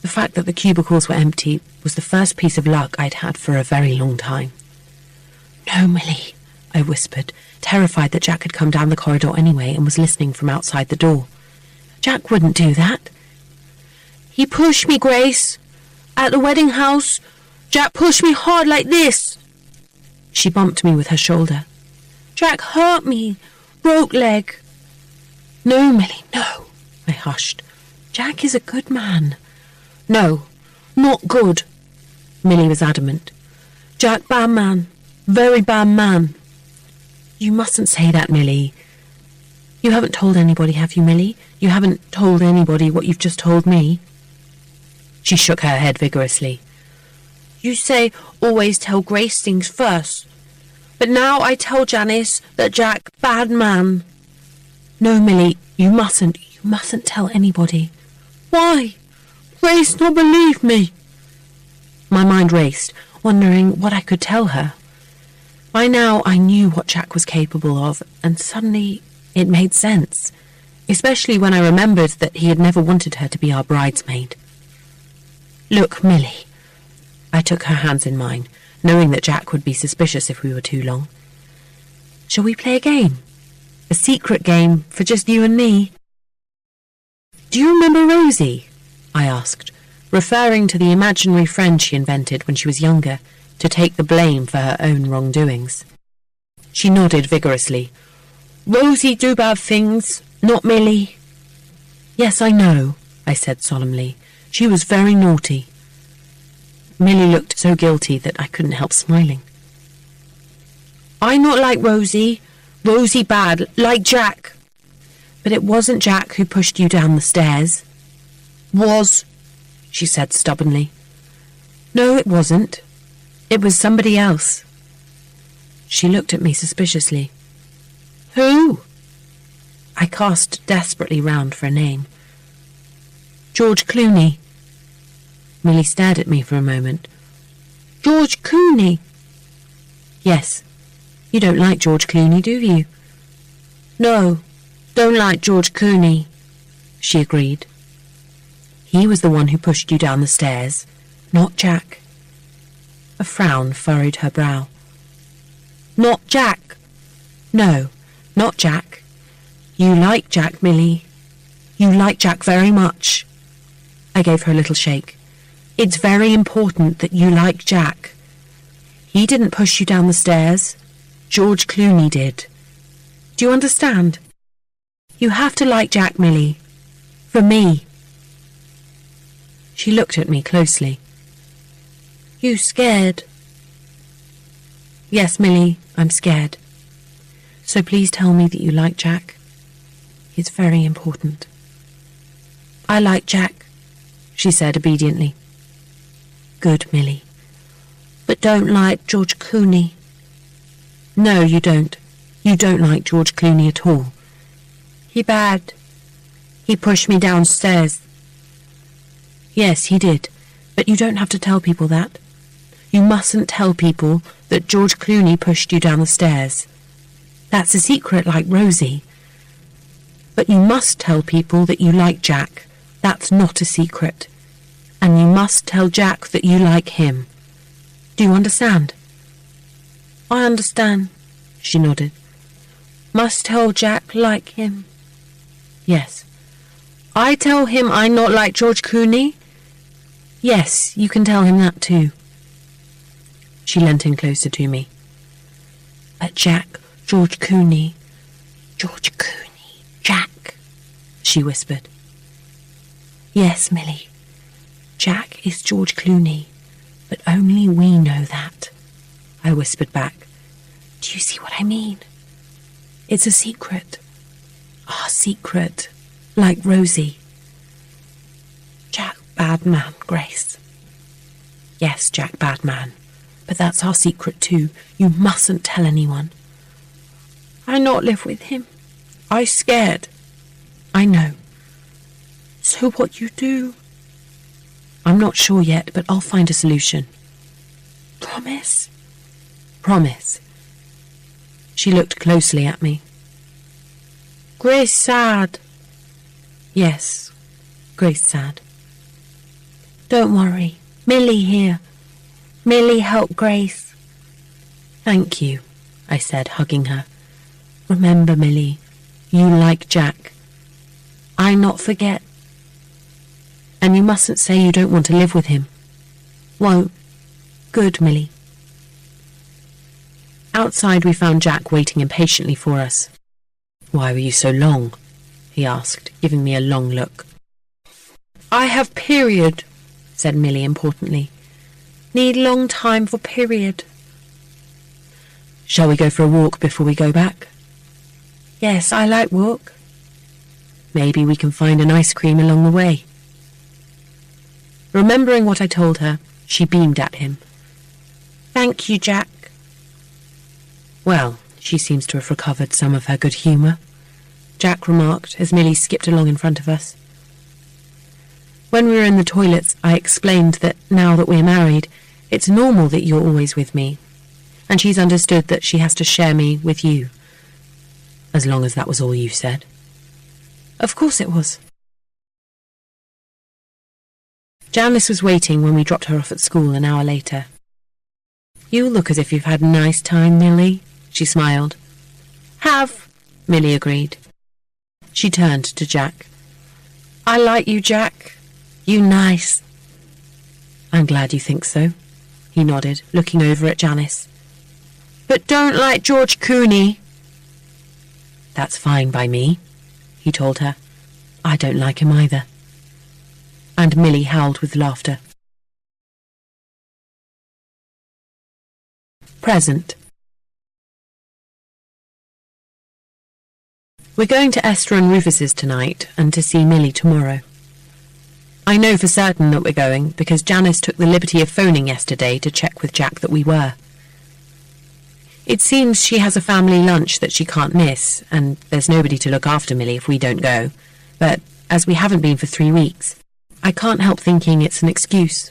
The fact that the cubicles were empty was the first piece of luck I'd had for a very long time. "No, Millie," I whispered, terrified that Jack had come down the corridor anyway and was listening from outside the door. "Jack wouldn't do that." "He pushed me, Grace. At the wedding house, Jack pushed me hard like this." She bumped me with her shoulder. "Jack hurt me. Broke leg." "No, Millie, no," I hushed. "Jack is a good man." "No, not good." Millie was adamant. "Jack bad man. Very bad man." "You mustn't say that, Millie." "You haven't told anybody, have you, Millie? You haven't told anybody what you've just told me?" She shook her head vigorously. "You say always tell Grace things first. But now I tell Janice that Jack bad man." "No, Millie, you mustn't tell anybody." "Why? Grace not believe me." My mind raced, wondering what I could tell her. By now I knew what Jack was capable of, and suddenly it made sense, especially when I remembered that he had never wanted her to be our bridesmaid. "Look, Millie." I took her hands in mine, knowing that Jack would be suspicious if we were too long. "Shall we play a game? A secret game for just you and me?" "Do you remember Rosie?" I asked, referring to the imaginary friend she invented when she was younger to take the blame for her own wrongdoings. She nodded vigorously. "Rosie do bad things, not Millie." "Yes, I know," I said solemnly. "She was very naughty." Millie looked so guilty that I couldn't help smiling. "I not like Rosie. Rosie bad, like Jack." "But it wasn't Jack who pushed you down the stairs." "Was," she said stubbornly. "No, it wasn't. It was somebody else." She looked at me suspiciously. "Who?" I cast desperately round for a name. "George Clooney." Millie stared at me for a moment. "George Clooney?" "Yes. You don't like George Clooney, do you?" "No, don't like George Clooney," she agreed. "He was the one who pushed you down the stairs, not Jack." A frown furrowed her brow. "Not Jack?" "No, not Jack. You like Jack, Millie. You like Jack very much." I gave her a little shake. It's very important that you like Jack. He didn't push you down the stairs. George Clooney did. Do you understand? You have to like Jack, Millie. For me. She looked at me closely. You scared? Yes, Millie, I'm scared. So please tell me that you like Jack. It's very important. I like Jack, she said obediently. Good, Millie. But don't like George Clooney. No, you don't. You don't like George Clooney at all. He bad. He pushed me downstairs. Yes, he did. But you don't have to tell people that. You mustn't tell people that George Clooney pushed you down the stairs. That's a secret, like Rosie. But you must tell people that you like Jack. That's not a secret. And you must tell Jack that you like him. Do you understand? I understand, she nodded. Must tell Jack like him. Yes. I tell him I not like George Clooney? Yes, you can tell him that too. She leant in closer to me. But Jack, George Clooney, Jack, she whispered. Yes, Millie. Jack is George Clooney, but only we know that, I whispered back. Do you see what I mean? It's a secret. Our secret, like Rosie. Jack bad man, Grace. Yes, Jack bad man, but that's our secret too. You mustn't tell anyone. I not live with him. I scared. I know. So what you do? I'm not sure yet, but I'll find a solution. Promise? Promise. She looked closely at me. Grace sad. Yes, Grace sad. Don't worry. Millie here. Millie help Grace. Thank you, I said, hugging her. Remember, Millie, you like Jack. I not forget. And you mustn't say you don't want to live with him. Won't. Good, Millie. Outside we found Jack waiting impatiently for us. Why were you so long? He asked, giving me a long look. I have period, said Millie importantly. Need long time for period. Shall we go for a walk before we go back? Yes, I like walk. Maybe we can find an ice cream along the way. Remembering what I told her, she beamed at him. Thank you, Jack. Well, she seems to have recovered some of her good humour, Jack remarked as Millie skipped along in front of us. When we were in the toilets, I explained that now that we're married, it's normal that you're always with me, and she's understood that she has to share me with you. As long as that was all you said. Of course it was. Janice was waiting when we dropped her off at school an hour later. You look as if you've had a nice time, Millie, she smiled. Have, Millie agreed. She turned to Jack. I like you, Jack. You nice. I'm glad you think so, he nodded, looking over at Janice. But don't like George Clooney. That's fine by me, he told her. I don't like him either. And Millie howled with laughter. Present. We're going to Esther and Rufus's tonight and to see Millie tomorrow. I know for certain that we're going because Janice took the liberty of phoning yesterday to check with Jack that we were. It seems she has a family lunch that she can't miss, and there's nobody to look after Millie if we don't go. But as we haven't been for 3 weeks, I can't help thinking it's an excuse.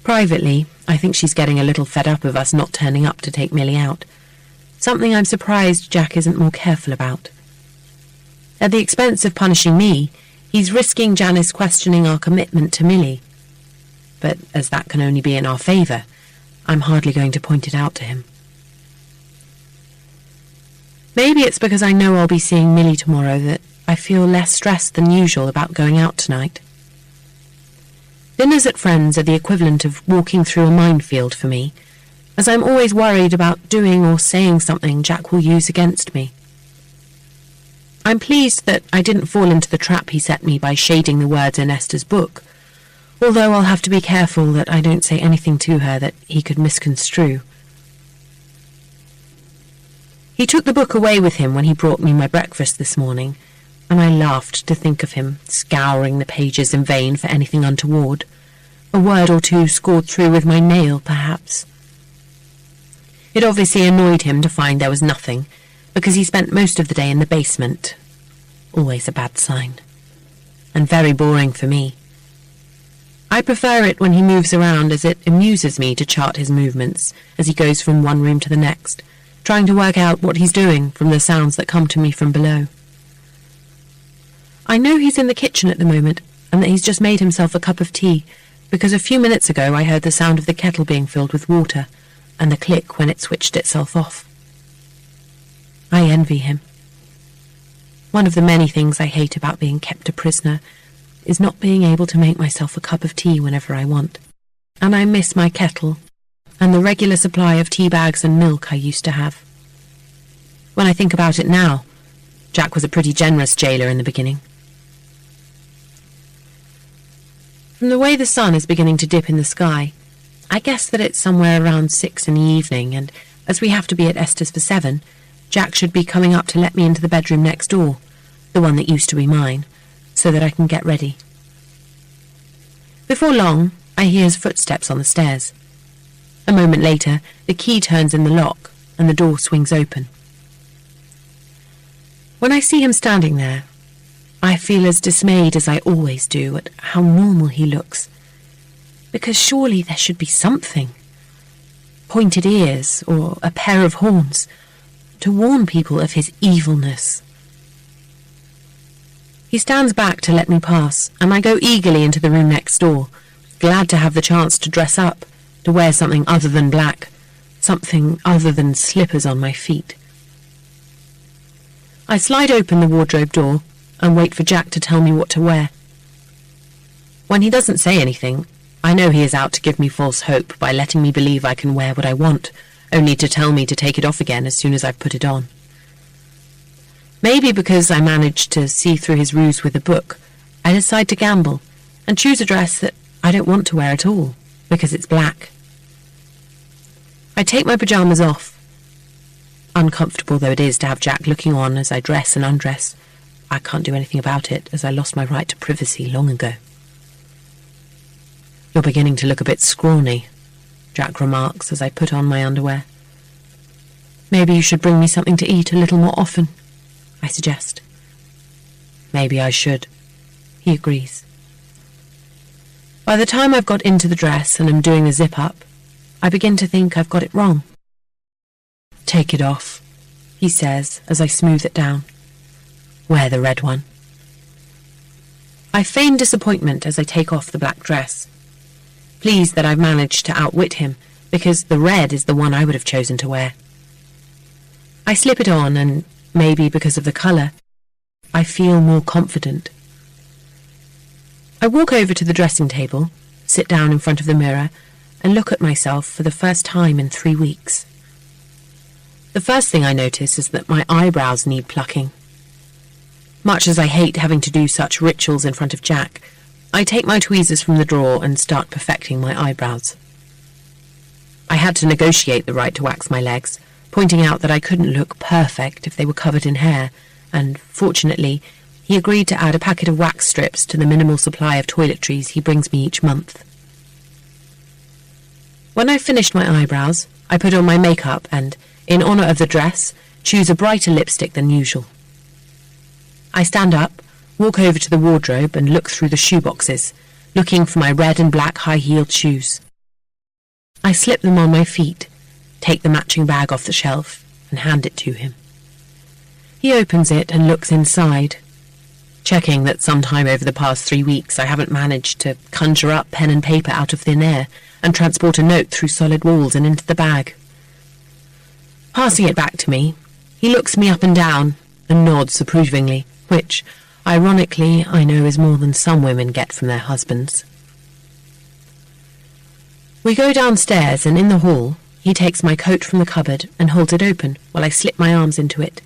Privately, I think she's getting a little fed up of us not turning up to take Millie out. Something I'm surprised Jack isn't more careful about. At the expense of punishing me, he's risking Janice questioning our commitment to Millie. But as that can only be in our favour, I'm hardly going to point it out to him. Maybe it's because I know I'll be seeing Millie tomorrow that I feel less stressed than usual about going out tonight. Dinners at friends are the equivalent of walking through a minefield for me, as I'm always worried about doing or saying something Jack will use against me. I'm pleased that I didn't fall into the trap he set me by shading the words in Esther's book, although I'll have to be careful that I don't say anything to her that he could misconstrue. He took the book away with him when he brought me my breakfast this morning, and I laughed to think of him scouring the pages in vain for anything untoward, a word or two scored through with my nail, perhaps. It obviously annoyed him to find there was nothing, because he spent most of the day in the basement. Always a bad sign. And very boring for me. I prefer it when he moves around, as it amuses me to chart his movements as he goes from one room to the next, trying to work out what he's doing from the sounds that come to me from below. I know he's in the kitchen at the moment, and that he's just made himself a cup of tea, because a few minutes ago I heard the sound of the kettle being filled with water, and the click when it switched itself off. I envy him. One of the many things I hate about being kept a prisoner is not being able to make myself a cup of tea whenever I want, and I miss my kettle and the regular supply of tea bags and milk I used to have. When I think about it now, Jack was a pretty generous jailer in the beginning. From the way the sun is beginning to dip in the sky, I guess that it's somewhere around 6 in the evening, and as we have to be at Esther's for 7, Jack should be coming up to let me into the bedroom next door, the one that used to be mine, so that I can get ready. Before long, I hear his footsteps on the stairs. A moment later, the key turns in the lock, and the door swings open. When I see him standing there, I feel as dismayed as I always do at how normal he looks, because surely there should be something. Pointed ears, or a pair of horns, to warn people of his evilness. He stands back to let me pass, and I go eagerly into the room next door, glad to have the chance to dress up, to wear something other than black, something other than slippers on my feet. I slide open the wardrobe door and wait for Jack to tell me what to wear. When he doesn't say anything, I know he is out to give me false hope by letting me believe I can wear what I want, only to tell me to take it off again as soon as I've put it on. Maybe because I managed to see through his ruse with a book, I decide to gamble and choose a dress that I don't want to wear at all, because it's black. I take my pyjamas off. Uncomfortable though it is to have Jack looking on as I dress and undress, I can't do anything about it, as I lost my right to privacy long ago. "You're beginning to look a bit scrawny," Jack remarks as I put on my underwear. "Maybe you should bring me something to eat a little more often," I suggest. "Maybe I should," he agrees. By the time I've got into the dress and am doing the zip-up, I begin to think I've got it wrong. "Take it off," he says as I smooth it down. "Wear the red one." I feign disappointment as I take off the black dress, pleased that I've managed to outwit him, because the red is the one I would have chosen to wear. I slip it on, and maybe because of the colour, I feel more confident. I walk over to the dressing table, sit down in front of the mirror, and look at myself for the first time in 3 weeks. The first thing I notice is that my eyebrows need plucking. Much as I hate having to do such rituals in front of Jack, I take my tweezers from the drawer and start perfecting my eyebrows. I had to negotiate the right to wax my legs, pointing out that I couldn't look perfect if they were covered in hair, and, fortunately, he agreed to add a packet of wax strips to the minimal supply of toiletries he brings me each month. When I've finished my eyebrows, I put on my makeup and, in honour of the dress, choose a brighter lipstick than usual. I stand up, walk over to the wardrobe and look through the shoe boxes, looking for my red and black high-heeled shoes. I slip them on my feet, take the matching bag off the shelf and hand it to him. He opens it and looks inside, checking that sometime over the past 3 weeks I haven't managed to conjure up pen and paper out of thin air and transport a note through solid walls and into the bag. Passing it back to me, he looks me up and down and nods approvingly, which, ironically, I know is more than some women get from their husbands. We go downstairs, and in the hall, he takes my coat from the cupboard and holds it open while I slip my arms into it.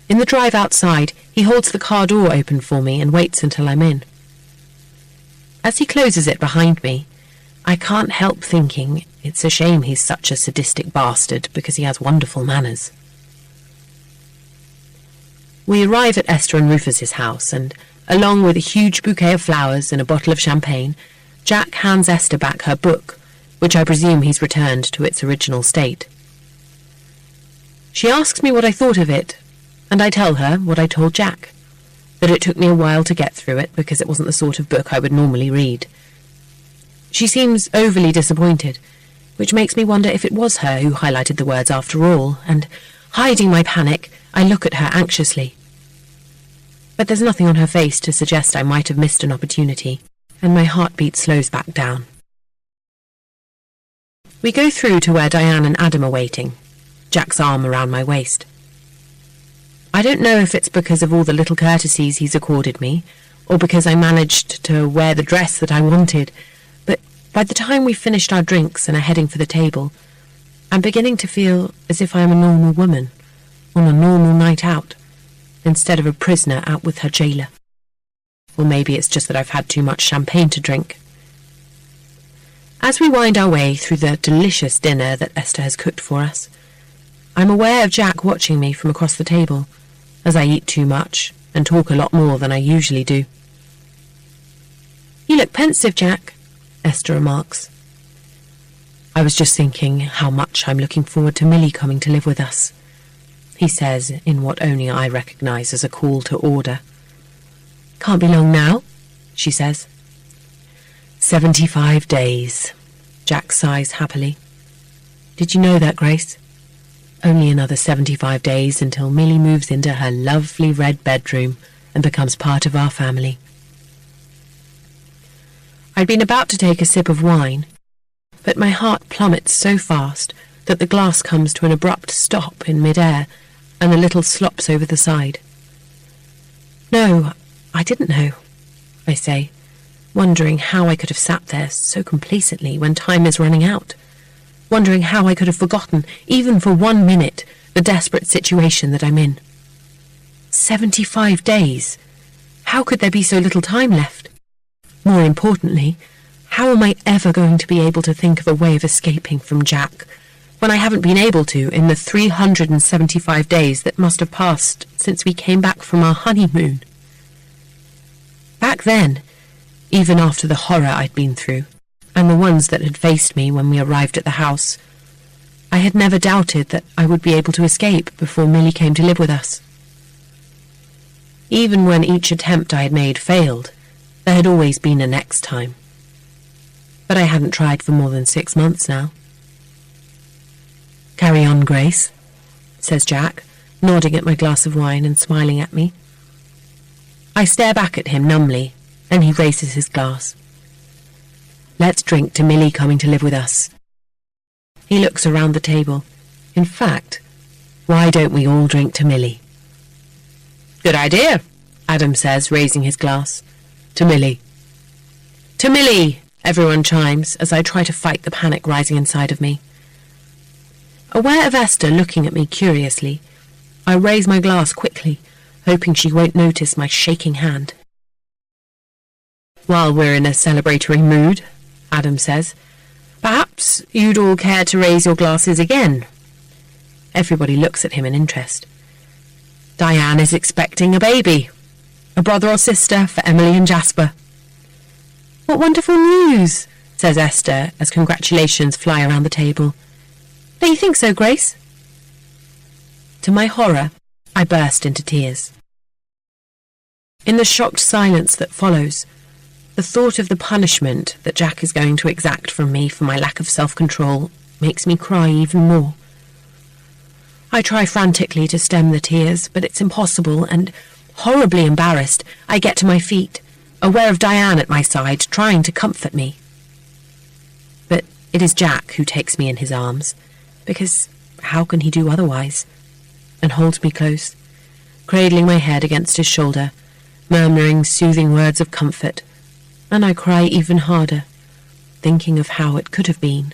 In the drive outside, he holds the car door open for me and waits until I'm in. As he closes it behind me, I can't help thinking it's a shame he's such a sadistic bastard because he has wonderful manners. We arrive at Esther and Rufus's house, and, along with a huge bouquet of flowers and a bottle of champagne, Jack hands Esther back her book, which I presume he's returned to its original state. She asks me what I thought of it, and I tell her what I told Jack, that it took me a while to get through it because it wasn't the sort of book I would normally read. She seems overly disappointed, which makes me wonder if it was her who highlighted the words after all, and, hiding my panic, I look at her anxiously. But there's nothing on her face to suggest I might have missed an opportunity, and my heartbeat slows back down. We go through to where Diane and Adam are waiting, Jack's arm around my waist. I don't know if it's because of all the little courtesies he's accorded me, or because I managed to wear the dress that I wanted, but by the time we've finished our drinks and are heading for the table, I'm beginning to feel as if I am a normal woman, on a normal night out, instead of a prisoner out with her jailer. Or maybe it's just that I've had too much champagne to drink. As we wind our way through the delicious dinner that Esther has cooked for us, I'm aware of Jack watching me from across the table, as I eat too much and talk a lot more than I usually do. "You look pensive, Jack," Esther remarks. "I was just thinking how much I'm looking forward to Millie coming to live with us," he says in what only I recognise as a call to order. "Can't be long now," she says. 75 days, Jack sighs happily. "Did you know that, Grace? Only another 75 days until Millie moves into her lovely red bedroom and becomes part of our family." I'd been about to take a sip of wine, but my heart plummets so fast that the glass comes to an abrupt stop in mid-air and a little slops over the side. "No, I didn't know," I say, wondering how I could have sat there so complacently when time is running out, wondering how I could have forgotten, even for 1 minute, the desperate situation that I'm in. 75 days! How could there be so little time left? More importantly, how am I ever going to be able to think of a way of escaping from Jack, when I haven't been able to in the 375 days that must have passed since we came back from our honeymoon? Back then, even after the horror I'd been through, and the ones that had faced me when we arrived at the house, I had never doubted that I would be able to escape before Millie came to live with us. Even when each attempt I had made failed, there had always been a next time. But I hadn't tried for more than 6 months now. "Carry on, Grace," says Jack, nodding at my glass of wine and smiling at me. I stare back at him numbly, and he raises his glass. "Let's drink to Millie coming to live with us." He looks around the table. "In fact, why don't we all drink to Millie?" "Good idea," Adam says, raising his glass. "To Millie." "To Millie," everyone chimes as I try to fight the panic rising inside of me. Aware of Esther looking at me curiously, I raise my glass quickly, hoping she won't notice my shaking hand. "While we're in a celebratory mood," Adam says, "perhaps you'd all care to raise your glasses again." Everybody looks at him in interest. "Diane is expecting a baby. A brother or sister for Emily and Jasper." "What wonderful news," says Esther as congratulations fly around the table. "Don't you think so, Grace?" To my horror, I burst into tears. In the shocked silence that follows, the thought of the punishment that Jack is going to exact from me for my lack of self-control makes me cry even more. I try frantically to stem the tears, but it's impossible, and, horribly embarrassed, I get to my feet, aware of Diane at my side, trying to comfort me. But it is Jack who takes me in his arms, because how can he do otherwise, and holds me close, cradling my head against his shoulder, murmuring soothing words of comfort, and I cry even harder, thinking of how it could have been,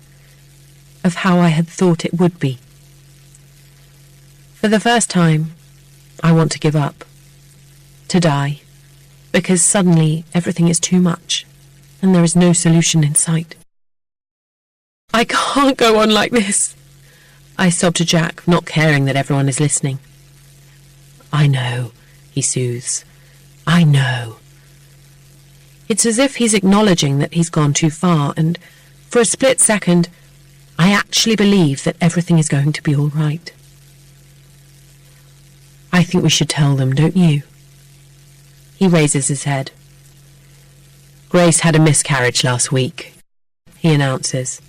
of how I had thought it would be. For the first time, I want to give up, to die, because suddenly everything is too much, and there is no solution in sight. I can't go on like this, I sob to Jack, not caring that everyone is listening. I know, he soothes. I know. It's as if he's acknowledging that he's gone too far, and for a split second, I actually believe that everything is going to be all right. I think we should tell them, don't you? He raises his head. Grace had a miscarriage last week, he announces,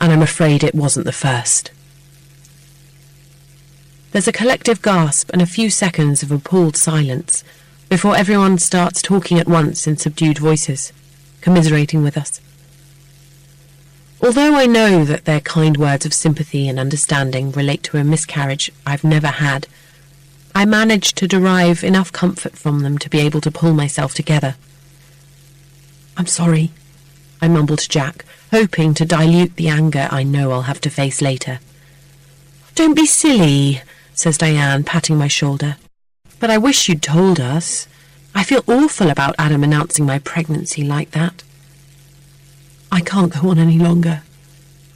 and I'm afraid it wasn't the first. There's a collective gasp and a few seconds of appalled silence before everyone starts talking at once in subdued voices, commiserating with us. Although I know that their kind words of sympathy and understanding relate to a miscarriage I've never had, I manage to derive enough comfort from them to be able to pull myself together. I'm sorry, I mumble to Jack, hoping to dilute the anger I know I'll have to face later. Don't be silly, says Diane, patting my shoulder. But I wish you'd told us. I feel awful about Adam announcing my pregnancy like that. I can't go on any longer,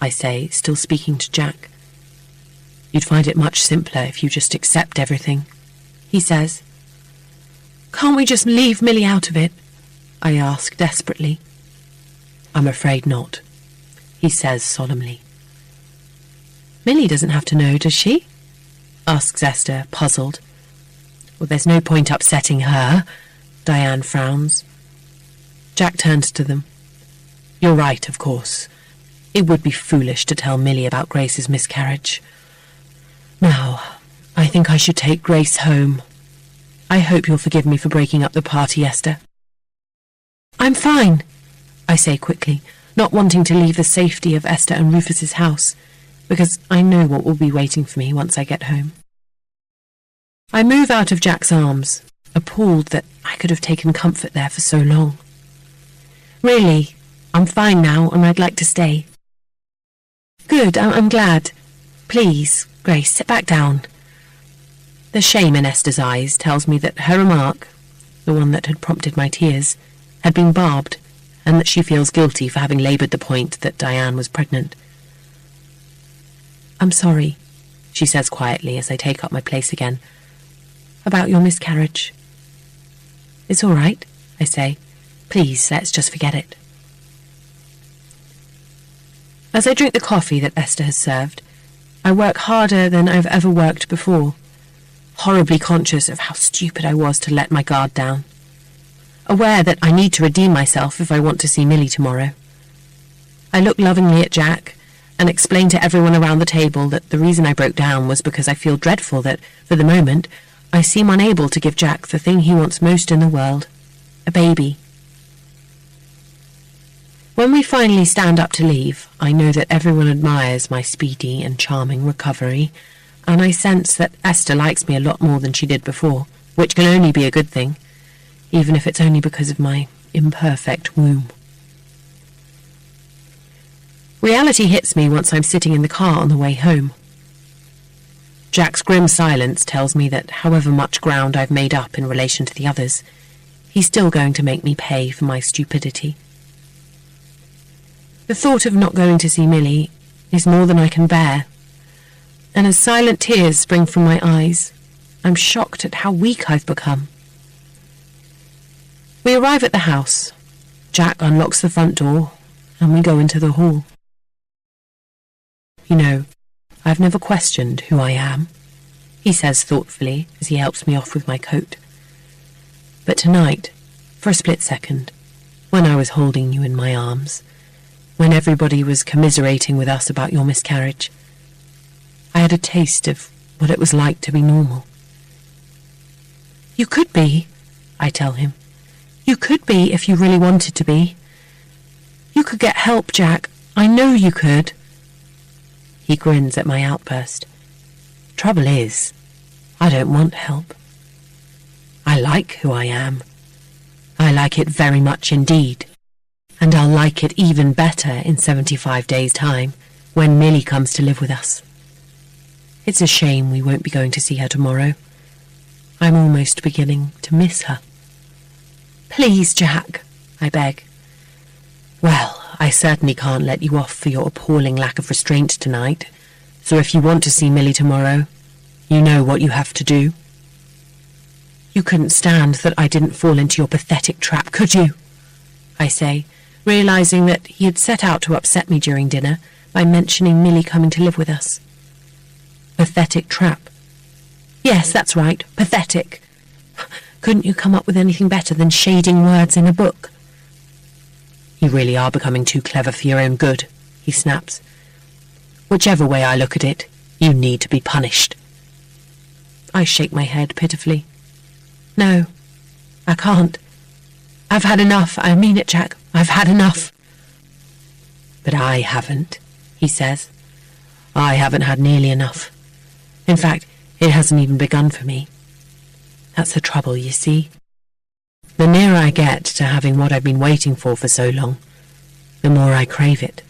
I say, still speaking to Jack. You'd find it much simpler if you just accept everything, he says. Can't we just leave Millie out of it? I ask desperately. I'm afraid not, he says solemnly. Millie doesn't have to know, does she? Asks Esther, puzzled. Well, there's no point upsetting her, Diane frowns. Jack turns to them. You're right, of course. It would be foolish to tell Millie about Grace's miscarriage. Now, I think I should take Grace home. I hope you'll forgive me for breaking up the party, Esther. I'm fine, I say quickly, not wanting to leave the safety of Esther and Rufus's house, because I know what will be waiting for me once I get home. I move out of Jack's arms, appalled that I could have taken comfort there for so long. Really, I'm fine now and I'd like to stay. Good, I'm glad. Please, Grace, sit back down. The shame in Esther's eyes tells me that her remark, the one that had prompted my tears, had been barbed, and that she feels guilty for having laboured the point that Diane was pregnant. I'm sorry, she says quietly as I take up my place again, about your miscarriage. It's all right, I say. Please, let's just forget it. As I drink the coffee that Esther has served, I work harder than I've ever worked before, horribly conscious of how stupid I was to let my guard down, aware that I need to redeem myself if I want to see Millie tomorrow. I look lovingly at Jack and explain to everyone around the table that the reason I broke down was because I feel dreadful that, for the moment, I seem unable to give Jack the thing he wants most in the world, a baby. When we finally stand up to leave, I know that everyone admires my speedy and charming recovery, and I sense that Esther likes me a lot more than she did before, which can only be a good thing, even if it's only because of my imperfect womb. Reality hits me once I'm sitting in the car on the way home. Jack's grim silence tells me that however much ground I've made up in relation to the others, he's still going to make me pay for my stupidity. The thought of not going to see Millie is more than I can bear, and as silent tears spring from my eyes, I'm shocked at how weak I've become. We arrive at the house. Jack unlocks the front door, and we go into the hall. You know, I've never questioned who I am, he says thoughtfully as he helps me off with my coat. But tonight, for a split second, when I was holding you in my arms, when everybody was commiserating with us about your miscarriage, I had a taste of what it was like to be normal. You could be, I tell him. You could be if you really wanted to be. You could get help, Jack. I know you could. He grins at my outburst. Trouble is, I don't want help. I like who I am. I like it very much indeed. And I'll like it even better in 75 days' time, when Millie comes to live with us. It's a shame we won't be going to see her tomorrow. I'm almost beginning to miss her. Please, Jack, I beg. Well, I certainly can't let you off for your appalling lack of restraint tonight, so if you want to see Millie tomorrow, you know what you have to do. You couldn't stand that I didn't fall into your pathetic trap, could you? I say, realizing that he had set out to upset me during dinner by mentioning Millie coming to live with us. Pathetic trap. Yes, that's right, pathetic. Couldn't you come up with anything better than shading words in a book? You really are becoming too clever for your own good, he snaps. Whichever way I look at it, you need to be punished. I shake my head pitifully. No, I can't. I've had enough. I mean it, Jack. I've had enough. But I haven't, he says. I haven't had nearly enough. In fact, it hasn't even begun for me. That's the trouble, you see. The nearer I get to having what I've been waiting for so long, the more I crave it.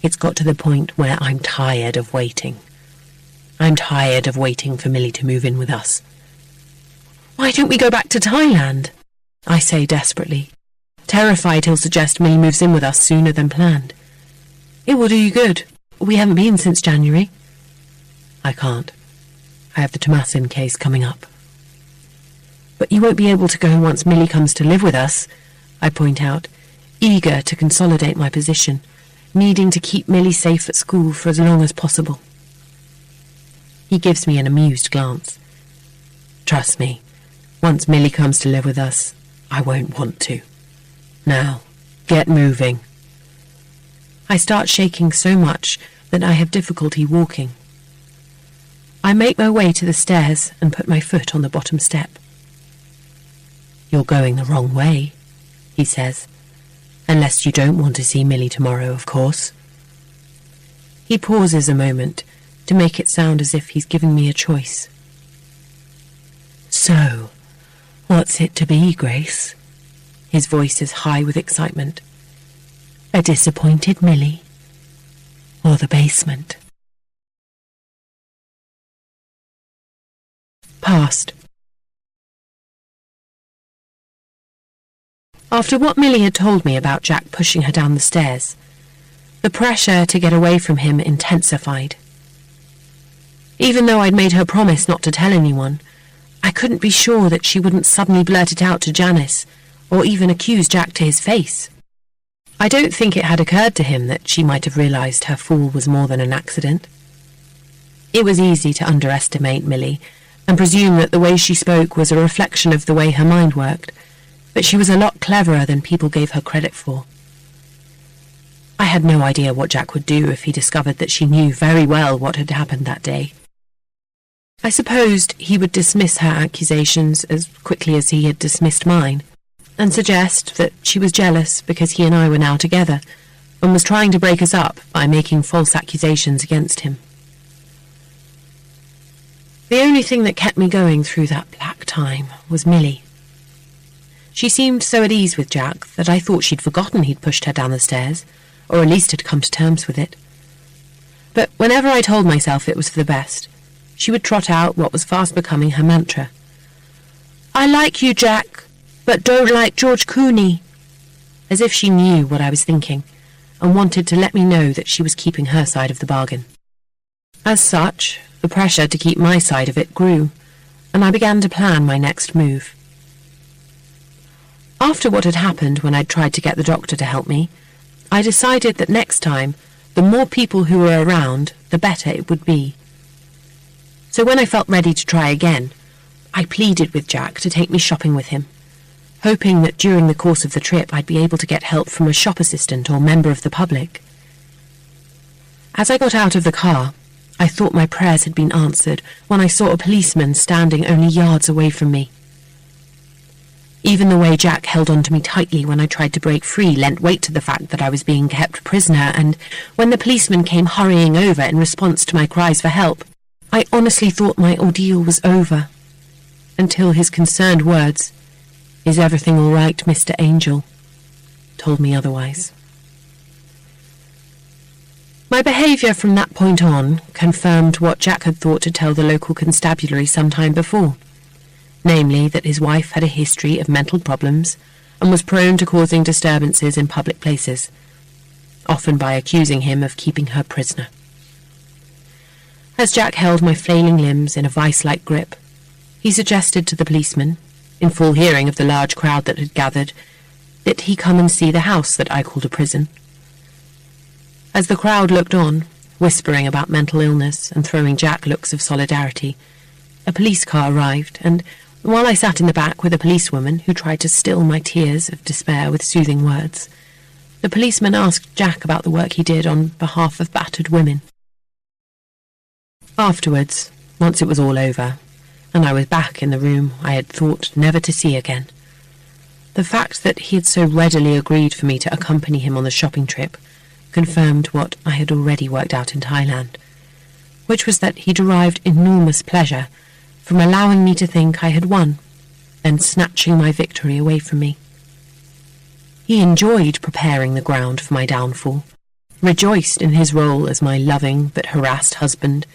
It's got to the point where I'm tired of waiting. I'm tired of waiting for Millie to move in with us. Why don't we go back to Thailand? I say desperately, terrified he'll suggest Millie moves in with us sooner than planned. It will do you good. We haven't been since January. I can't. I have the Tomasin case coming up. But you won't be able to go once Millie comes to live with us, I point out, eager to consolidate my position, needing to keep Millie safe at school for as long as possible. He gives me an amused glance. Trust me, once Millie comes to live with us, I won't want to. Now, get moving. I start shaking so much that I have difficulty walking. I make my way to the stairs and put my foot on the bottom step. You're going the wrong way, he says, unless you don't want to see Millie tomorrow, of course. He pauses a moment to make it sound as if he's giving me a choice. So, what's it to be, Grace? His voice is high with excitement. A disappointed Millie, or the basement? Past. After what Millie had told me about Jack pushing her down the stairs, the pressure to get away from him intensified. Even though I'd made her promise not to tell anyone, I couldn't be sure that she wouldn't suddenly blurt it out to Janice, or even accuse Jack to his face. I don't think it had occurred to him that she might have realised her fall was more than an accident. It was easy to underestimate Millie, and presume that the way she spoke was a reflection of the way her mind worked, but she was a lot cleverer than people gave her credit for. I had no idea what Jack would do if he discovered that she knew very well what had happened that day. I supposed he would dismiss her accusations as quickly as he had dismissed mine, and suggest that she was jealous because he and I were now together, and was trying to break us up by making false accusations against him. The only thing that kept me going through that black time was Millie. She seemed so at ease with Jack that I thought she'd forgotten he'd pushed her down the stairs, or at least had come to terms with it. But whenever I told myself it was for the best, she would trot out what was fast becoming her mantra. I like you, Jack, but don't like George Clooney, as if she knew what I was thinking, and wanted to let me know that she was keeping her side of the bargain. As such, the pressure to keep my side of it grew, and I began to plan my next move. After what had happened when I'd tried to get the doctor to help me, I decided that next time, the more people who were around, the better it would be. So when I felt ready to try again, I pleaded with Jack to take me shopping with him, hoping that during the course of the trip I'd be able to get help from a shop assistant or member of the public. As I got out of the car, I thought my prayers had been answered when I saw a policeman standing only yards away from me. Even the way Jack held on to me tightly when I tried to break free lent weight to the fact that I was being kept prisoner, and when the policeman came hurrying over in response to my cries for help, I honestly thought my ordeal was over, until his concerned words, "Is everything all right, Mr. Angel?" told me otherwise. My behaviour from that point on confirmed what Jack had thought to tell the local constabulary some time before, namely that his wife had a history of mental problems and was prone to causing disturbances in public places, often by accusing him of keeping her prisoner. As Jack held my flailing limbs in a vice-like grip, he suggested to the policeman, in full hearing of the large crowd that had gathered, that he come and see the house that I called a prison. As the crowd looked on, whispering about mental illness and throwing Jack looks of solidarity, a police car arrived, and while I sat in the back with a policewoman who tried to still my tears of despair with soothing words, the policeman asked Jack about the work he did on behalf of battered women. Afterwards, once it was all over, and I was back in the room I had thought never to see again, the fact that he had so readily agreed for me to accompany him on the shopping trip confirmed what I had already worked out in Thailand, which was that he derived enormous pleasure from allowing me to think I had won, and snatching my victory away from me. He enjoyed preparing the ground for my downfall, rejoiced in his role as my loving but harassed husband,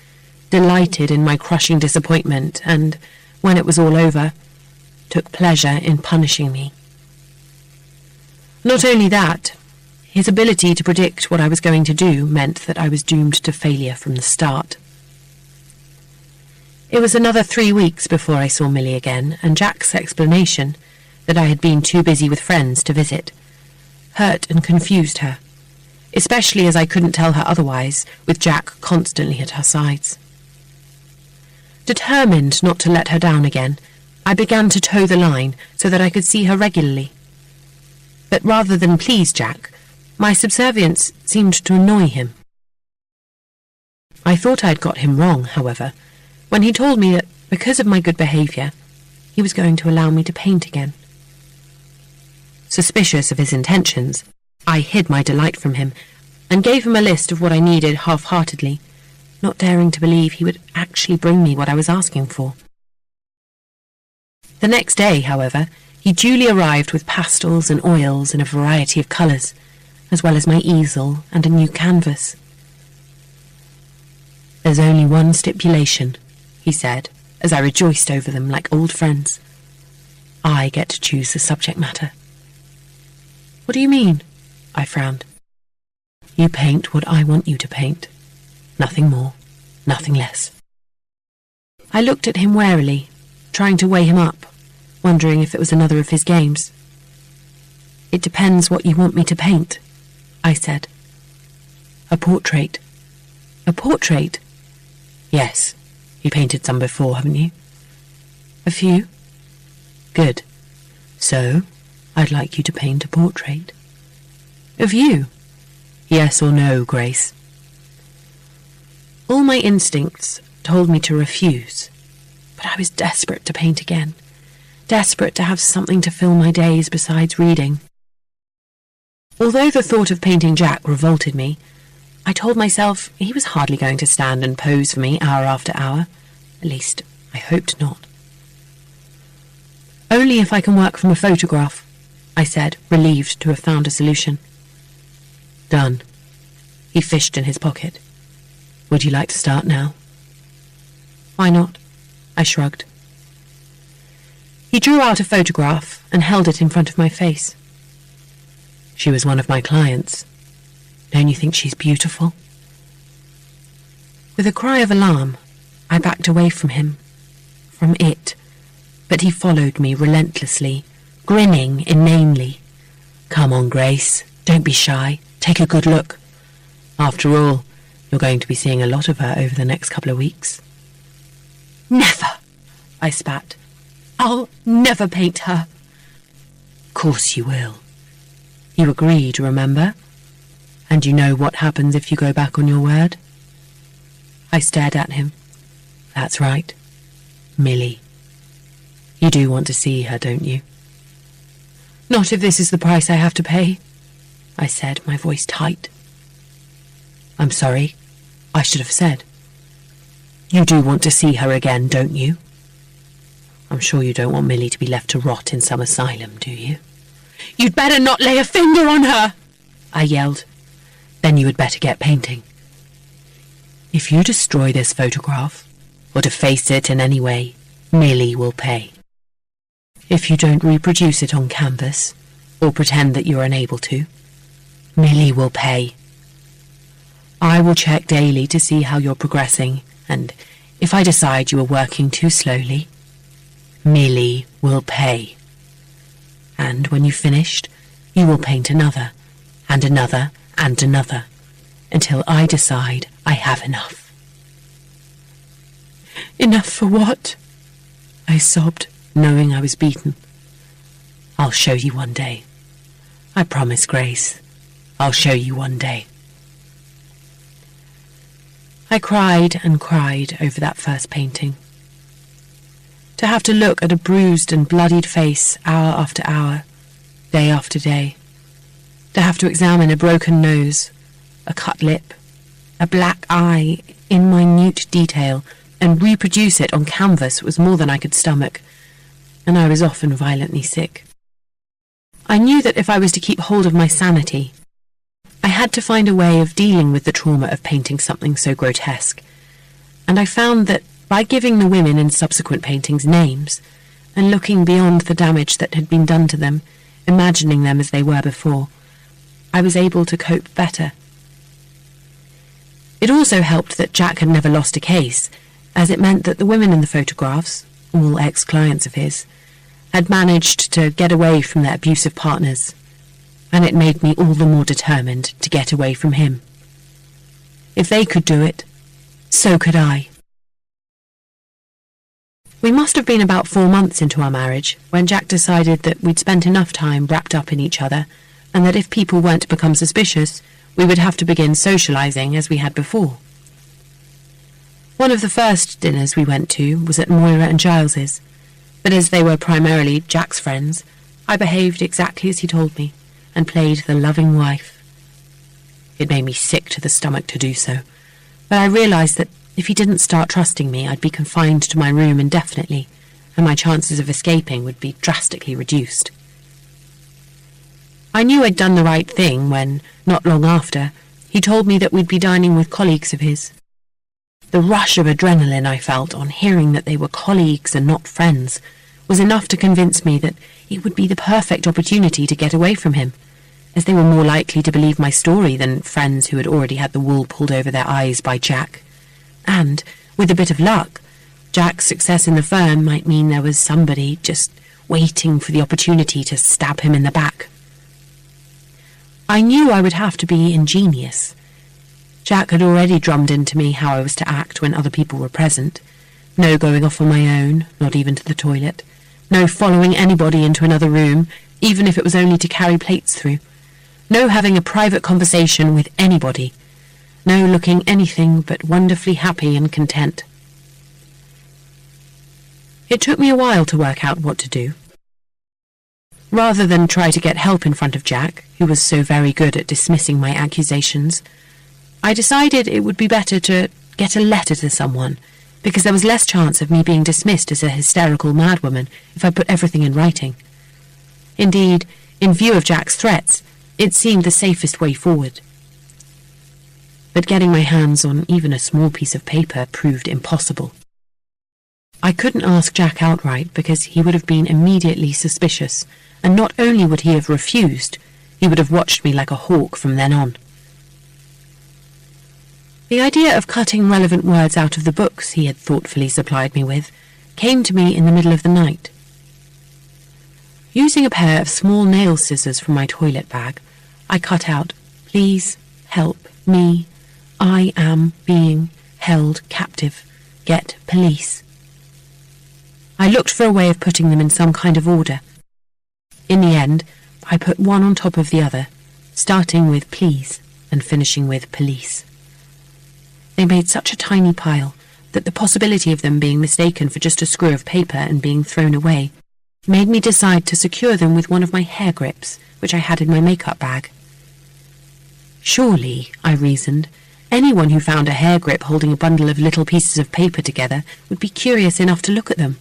delighted in my crushing disappointment, and, when it was all over, took pleasure in punishing me. Not only that, his ability to predict what I was going to do meant that I was doomed to failure from the start. It was another 3 weeks before I saw Millie again, and Jack's explanation, that I had been too busy with friends to visit, hurt and confused her, especially as I couldn't tell her otherwise, with Jack constantly at her sides. Determined not to let her down again, I began to toe the line so that I could see her regularly. But rather than please Jack, my subservience seemed to annoy him. I thought I'd got him wrong, however, when he told me that, because of my good behaviour, he was going to allow me to paint again. Suspicious of his intentions, I hid my delight from him, and gave him a list of what I needed half-heartedly, not daring to believe he would actually bring me what I was asking for. The next day, however, he duly arrived with pastels and oils in a variety of colours, as well as my easel and a new canvas. "There's only one stipulation," he said, as I rejoiced over them like old friends. "I get to choose the subject matter." "What do you mean?" I frowned. "You paint what I want you to paint. Nothing more, nothing less." I looked at him warily, trying to weigh him up, wondering if it was another of his games. "It depends what you want me to paint," I said. "A portrait." "A portrait?" "Yes. You painted some before, haven't you?" "A few." "Good. So, I'd like you to paint a portrait." "Of you?" "Yes or no, Grace?" All my instincts told me to refuse, but I was desperate to paint again, desperate to have something to fill my days besides reading. Although the thought of painting Jack revolted me, I told myself he was hardly going to stand and pose for me hour after hour. At least, I hoped not. "Only if I can work from a photograph," I said, relieved to have found a solution. "Done." He fished in his pocket. "Would you like to start now?" "Why not?" I shrugged. He drew out a photograph and held it in front of my face. "She was one of my clients. Don't you think she's beautiful?" With a cry of alarm, I backed away from him, from it, but he followed me relentlessly, grinning inanely. "Come on, Grace, don't be shy, take a good look. After all, you're going to be seeing a lot of her over the next couple of weeks." "Never!" I spat. "I'll never paint her." "Course you will. You agreed, remember? And you know what happens if you go back on your word?" I stared at him. "That's right. Millie. You do want to see her, don't you?" "Not if this is the price I have to pay," I said, my voice tight. "I'm sorry. I should have said. You do want to see her again, don't you? I'm sure you don't want Millie to be left to rot in some asylum, do you?" "You'd better not lay a finger on her!" I yelled. "Then you had better get painting. If you destroy this photograph, or deface it in any way, Millie will pay. If you don't reproduce it on canvas, or pretend that you're unable to, Millie will pay. I will check daily to see how you're progressing, and if I decide you are working too slowly, Millie will pay. And when you've finished, you will paint another, and another, and another, until I decide I have enough." "Enough for what?" I sobbed, knowing I was beaten. "I'll show you one day. I promise, Grace. I'll show you one day." I cried and cried over that first painting. To have to look at a bruised and bloodied face hour after hour, day after day. To have to examine a broken nose, a cut lip, a black eye in minute detail, and reproduce it on canvas was more than I could stomach, and I was often violently sick. I knew that if I was to keep hold of my sanity, I had to find a way of dealing with the trauma of painting something so grotesque, and I found that by giving the women in subsequent paintings names, and looking beyond the damage that had been done to them, imagining them as they were before, I was able to cope better. It also helped that Jack had never lost a case, as it meant that the women in the photographs, all ex-clients of his, had managed to get away from their abusive partners, and it made me all the more determined to get away from him. If they could do it, so could I. We must have been about 4 months into our marriage when Jack decided that we'd spent enough time wrapped up in each other, and that if people weren't to become suspicious, we would have to begin socialising as we had before. One of the first dinners we went to was at Moira and Giles's, but as they were primarily Jack's friends, I behaved exactly as he told me, and played the loving wife. It made me sick to the stomach to do so, but I realised that if he didn't start trusting me, I'd be confined to my room indefinitely, and my chances of escaping would be drastically reduced. I knew I'd done the right thing when, not long after, he told me that we'd be dining with colleagues of his. The rush of adrenaline I felt on hearing that they were colleagues and not friends was enough to convince me that it would be the perfect opportunity to get away from him, as they were more likely to believe my story than friends who had already had the wool pulled over their eyes by Jack. And, with a bit of luck, Jack's success in the firm might mean there was somebody just waiting for the opportunity to stab him in the back. I knew I would have to be ingenious. Jack had already drummed into me how I was to act when other people were present. No going off on my own, not even to the toilet. No following anybody into another room, even if it was only to carry plates through. No having a private conversation with anybody. No looking anything but wonderfully happy and content. It took me a while to work out what to do. Rather than try to get help in front of Jack, who was so very good at dismissing my accusations, I decided it would be better to get a letter to someone, because there was less chance of me being dismissed as a hysterical madwoman if I put everything in writing. Indeed, in view of Jack's threats, it seemed the safest way forward. But getting my hands on even a small piece of paper proved impossible. I couldn't ask Jack outright because he would have been immediately suspicious, and not only would he have refused, he would have watched me like a hawk from then on. The idea of cutting relevant words out of the books he had thoughtfully supplied me with came to me in the middle of the night. Using a pair of small nail scissors from my toilet bag, I cut out, "Please help me. I am being held captive. Get police." I looked for a way of putting them in some kind of order. In the end, I put one on top of the other, starting with please and finishing with police. They made such a tiny pile that the possibility of them being mistaken for just a screw of paper and being thrown away made me decide to secure them with one of my hair grips, which I had in my makeup bag. Surely, I reasoned, anyone who found a hair grip holding a bundle of little pieces of paper together would be curious enough to look at them.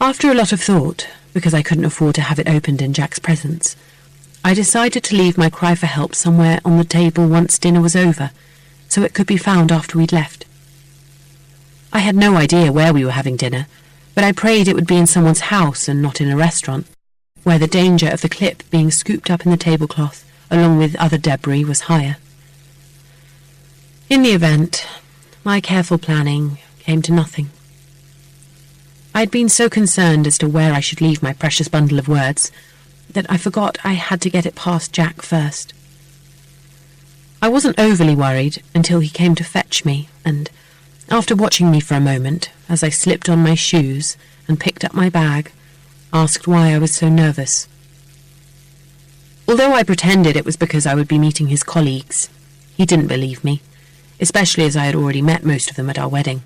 After a lot of thought, because I couldn't afford to have it opened in Jack's presence, I decided to leave my cry for help somewhere on the table once dinner was over, so it could be found after we'd left. I had no idea where we were having dinner, but I prayed it would be in someone's house and not in a restaurant, where the danger of the clip being scooped up in the tablecloth, along with other debris, was higher. In the event, my careful planning came to nothing. I'd been so concerned as to where I should leave my precious bundle of words that I forgot I had to get it past Jack first. I wasn't overly worried until he came to fetch me, and after watching me for a moment as I slipped on my shoes and picked up my bag, asked why I was so nervous. Although I pretended it was because I would be meeting his colleagues, he didn't believe me, especially as I had already met most of them at our wedding.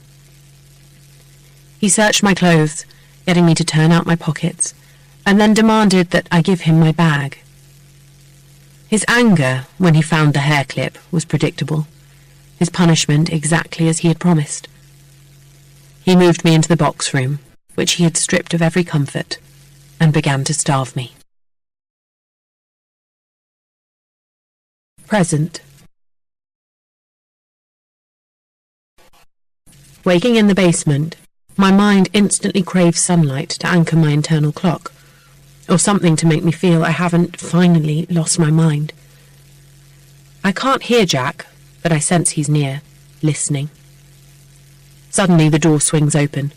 He searched my clothes, getting me to turn out my pockets, and then demanded that I give him my bag. His anger when he found the hair clip was predictable, his punishment exactly as he had promised. He moved me into the box room, which he had stripped of every comfort, and began to starve me. Present. Waking in the basement, my mind instantly craves sunlight to anchor my internal clock, or something to make me feel I haven't finally lost my mind. I can't hear Jack, but I sense he's near, listening. Suddenly the door swings open.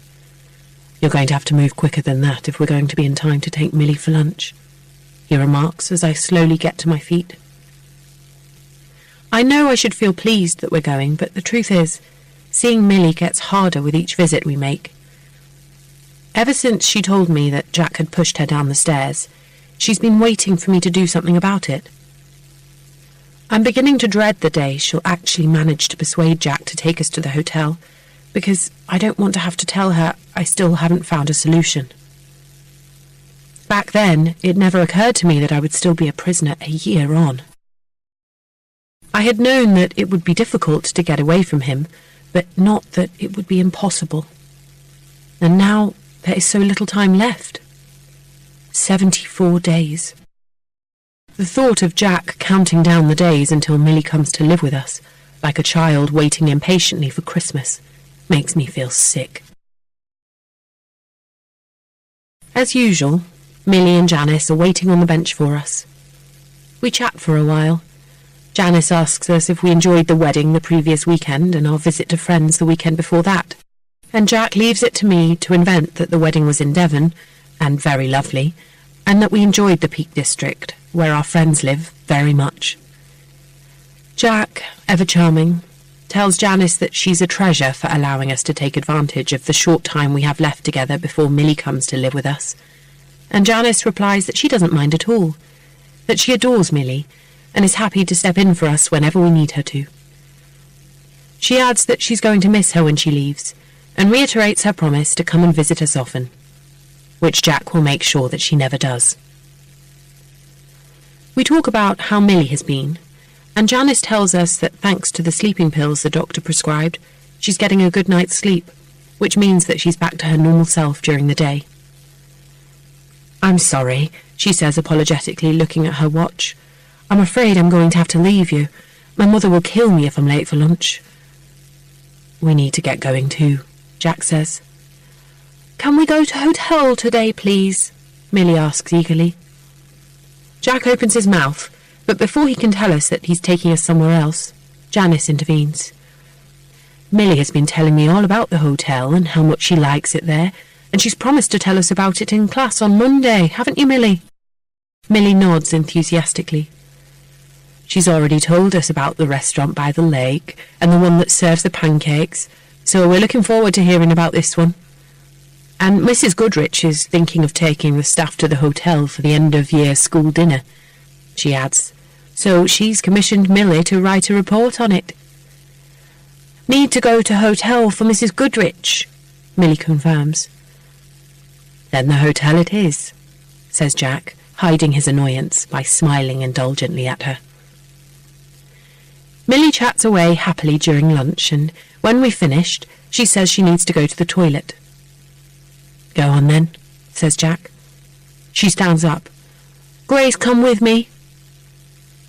"You're going to have to move quicker than that if we're going to be in time to take Millie for lunch," he remarks as I slowly get to my feet. I know I should feel pleased that we're going, but the truth is, seeing Millie gets harder with each visit we make. Ever since she told me that Jack had pushed her down the stairs, she's been waiting for me to do something about it. I'm beginning to dread the day she'll actually manage to persuade Jack to take us to the hotel, because I don't want to have to tell her I still haven't found a solution. Back then, it never occurred to me that I would still be a prisoner a year on. I had known that it would be difficult to get away from him, but not that it would be impossible. And now there is so little time left. 74 days. The thought of Jack counting down the days until Millie comes to live with us, like a child waiting impatiently for Christmas, makes me feel sick. As usual, Millie and Janice are waiting on the bench for us. We chat for a while. Janice asks us if we enjoyed the wedding the previous weekend and our visit to friends the weekend before that, and Jack leaves it to me to invent that the wedding was in Devon, and very lovely, and that we enjoyed the Peak District, where our friends live, very much. Jack, ever charming, tells Janice that she's a treasure for allowing us to take advantage of the short time we have left together before Millie comes to live with us, and Janice replies that she doesn't mind at all, that she adores Millie, and is happy to step in for us whenever we need her to. She adds that she's going to miss her when she leaves, and reiterates her promise to come and visit us often, which Jack will make sure that she never does. We talk about how Millie has been, and Janice tells us that thanks to the sleeping pills the doctor prescribed, she's getting a good night's sleep, which means that she's back to her normal self during the day. "I'm sorry," she says apologetically, looking at her watch. "I'm afraid I'm going to have to leave you. My mother will kill me if I'm late for lunch." "We need to get going too," Jack says. "Can we go to hotel today, please?" Millie asks eagerly. Jack opens his mouth, but before he can tell us that he's taking us somewhere else, Janice intervenes. "Millie has been telling me all about the hotel and how much she likes it there, and she's promised to tell us about it in class on Monday, haven't you, Millie?" Millie nods enthusiastically. "She's already told us about the restaurant by the lake and the one that serves the pancakes, so we're looking forward to hearing about this one. And Mrs. Goodrich is thinking of taking the staff to the hotel for the end-of-year school dinner," she adds, "so she's commissioned Millie to write a report on it." "Need to go to hotel for Mrs. Goodrich," Millie confirms. "Then the hotel it is," says Jack, hiding his annoyance by smiling indulgently at her. Millie chats away happily during lunch, and when we've finished, she says she needs to go to the toilet. "Go on then," says Jack. She stands up. "Grace, come with me."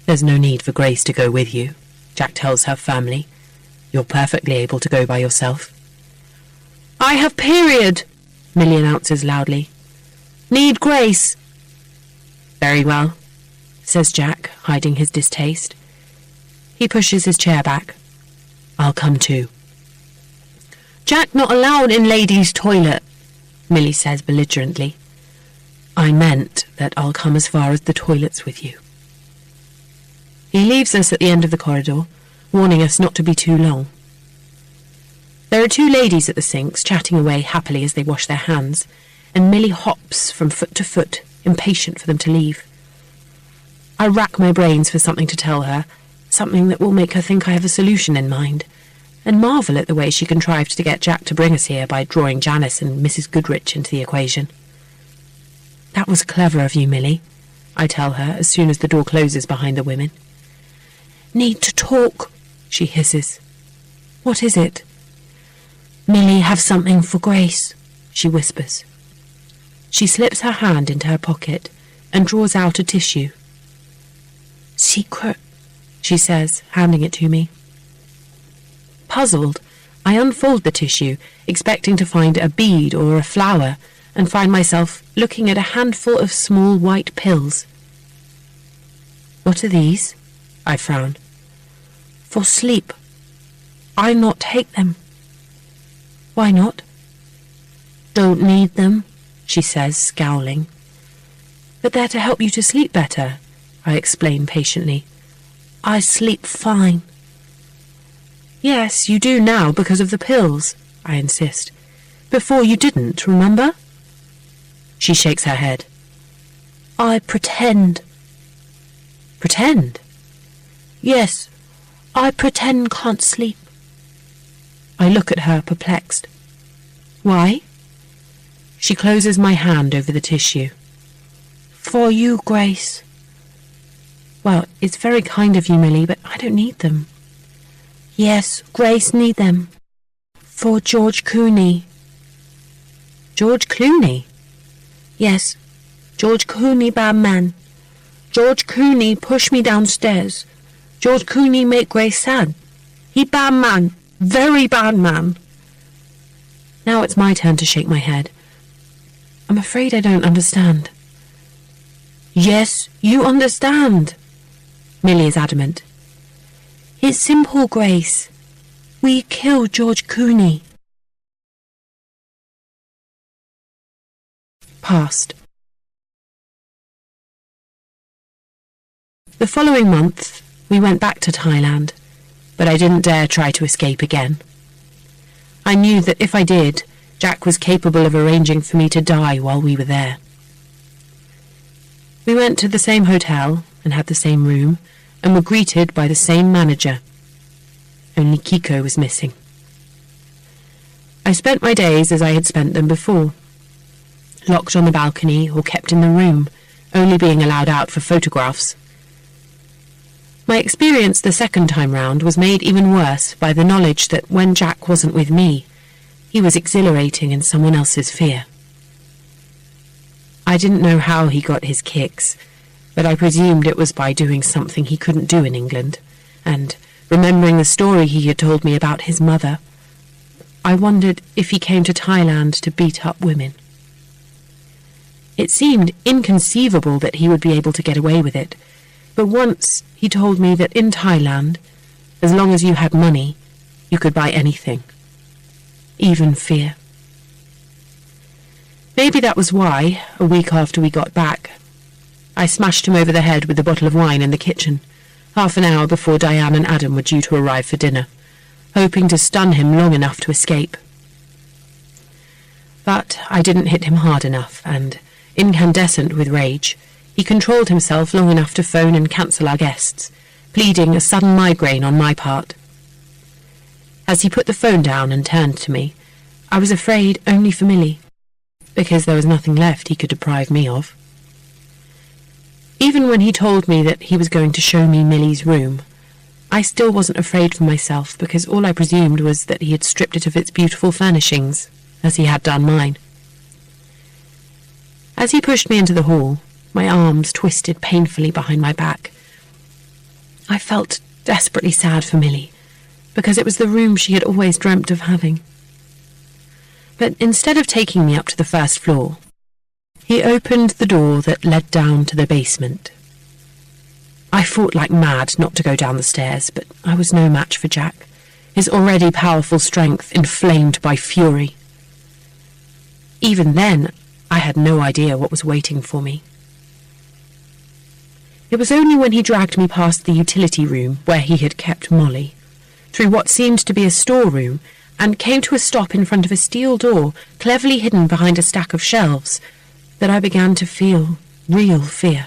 "There's no need for Grace to go with you," Jack tells her firmly. "You're perfectly able to go by yourself." "I have period," Millie announces loudly. "Need Grace." "Very well," says Jack, hiding his distaste. He pushes his chair back. "I'll come too." "Jack not allowed in ladies' toilet," Millie says belligerently. "I meant that I'll come as far as the toilets with you." He leaves us at the end of the corridor, warning us not to be too long. There are two ladies at the sinks, chatting away happily as they wash their hands, and Millie hops from foot to foot, impatient for them to leave. I rack my brains for something to tell her, something that will make her think I have a solution in mind, and marvel at the way she contrived to get Jack to bring us here by drawing Janice and Mrs. Goodrich into the equation. "That was clever of you, Millie," I tell her as soon as the door closes behind the women. "Need to talk," she hisses. "What is it?" "Millie have something for Grace," she whispers. She slips her hand into her pocket and draws out a tissue. "Secret," she says, handing it to me. Puzzled, I unfold the tissue, expecting to find a bead or a flower, and find myself looking at a handful of small white pills. "What are these?" I frown. "For sleep. I not take them." "Why not?" "Don't need them," she says, scowling. "But they're to help you to sleep better," I explain patiently. "I sleep fine." "Yes, you do now because of the pills," I insist. "Before you didn't, remember?" She shakes her head. "I pretend." "Pretend?" "Yes, I pretend can't sleep." I look at her, perplexed. "Why?" She closes my hand over the tissue. "For you, Grace." "Well, it's very kind of you, Millie, but I don't need them." "Yes, Grace need them. For George Clooney." "George Clooney?" "Yes, George Clooney bad man. George Clooney push me downstairs. George Clooney make Grace sad. He bad man, very bad man." Now it's my turn to shake my head. I'm afraid I don't understand. "Yes, you understand." Millie is adamant. "It's simple, Grace. We killed George Clooney." Past. The following month, we went back to Thailand, but I didn't dare try to escape again. I knew that if I did, Jack was capable of arranging for me to die while we were there. We went to the same hotel and had the same room and were greeted by the same manager. Only Kiko was missing. I spent my days as I had spent them before, locked on the balcony or kept in the room, only being allowed out for photographs. My experience the second time round was made even worse by the knowledge that when Jack wasn't with me, he was exhilarating in someone else's fear. I didn't know how he got his kicks, but I presumed it was by doing something he couldn't do in England, and, remembering the story he had told me about his mother, I wondered if he came to Thailand to beat up women. It seemed inconceivable that he would be able to get away with it, but once he told me that in Thailand, as long as you had money, you could buy anything, even fear. Maybe that was why, a week after we got back, I smashed him over the head with a bottle of wine in the kitchen, half an hour before Diane and Adam were due to arrive for dinner, hoping to stun him long enough to escape. But I didn't hit him hard enough, and, incandescent with rage, he controlled himself long enough to phone and cancel our guests, pleading a sudden migraine on my part. As he put the phone down and turned to me, I was afraid only for Millie, because there was nothing left he could deprive me of. Even when he told me that he was going to show me Millie's room, I still wasn't afraid for myself, because all I presumed was that he had stripped it of its beautiful furnishings, as he had done mine. As he pushed me into the hall, my arms twisted painfully behind my back. I felt desperately sad for Millie, because it was the room she had always dreamt of having. But instead of taking me up to the first floor, he opened the door that led down to the basement. I fought like mad not to go down the stairs, but I was no match for Jack, his already powerful strength inflamed by fury. Even then, I had no idea what was waiting for me. It was only when he dragged me past the utility room where he had kept Molly, through what seemed to be a storeroom, and came to a stop in front of a steel door cleverly hidden behind a stack of shelves, that I began to feel real fear.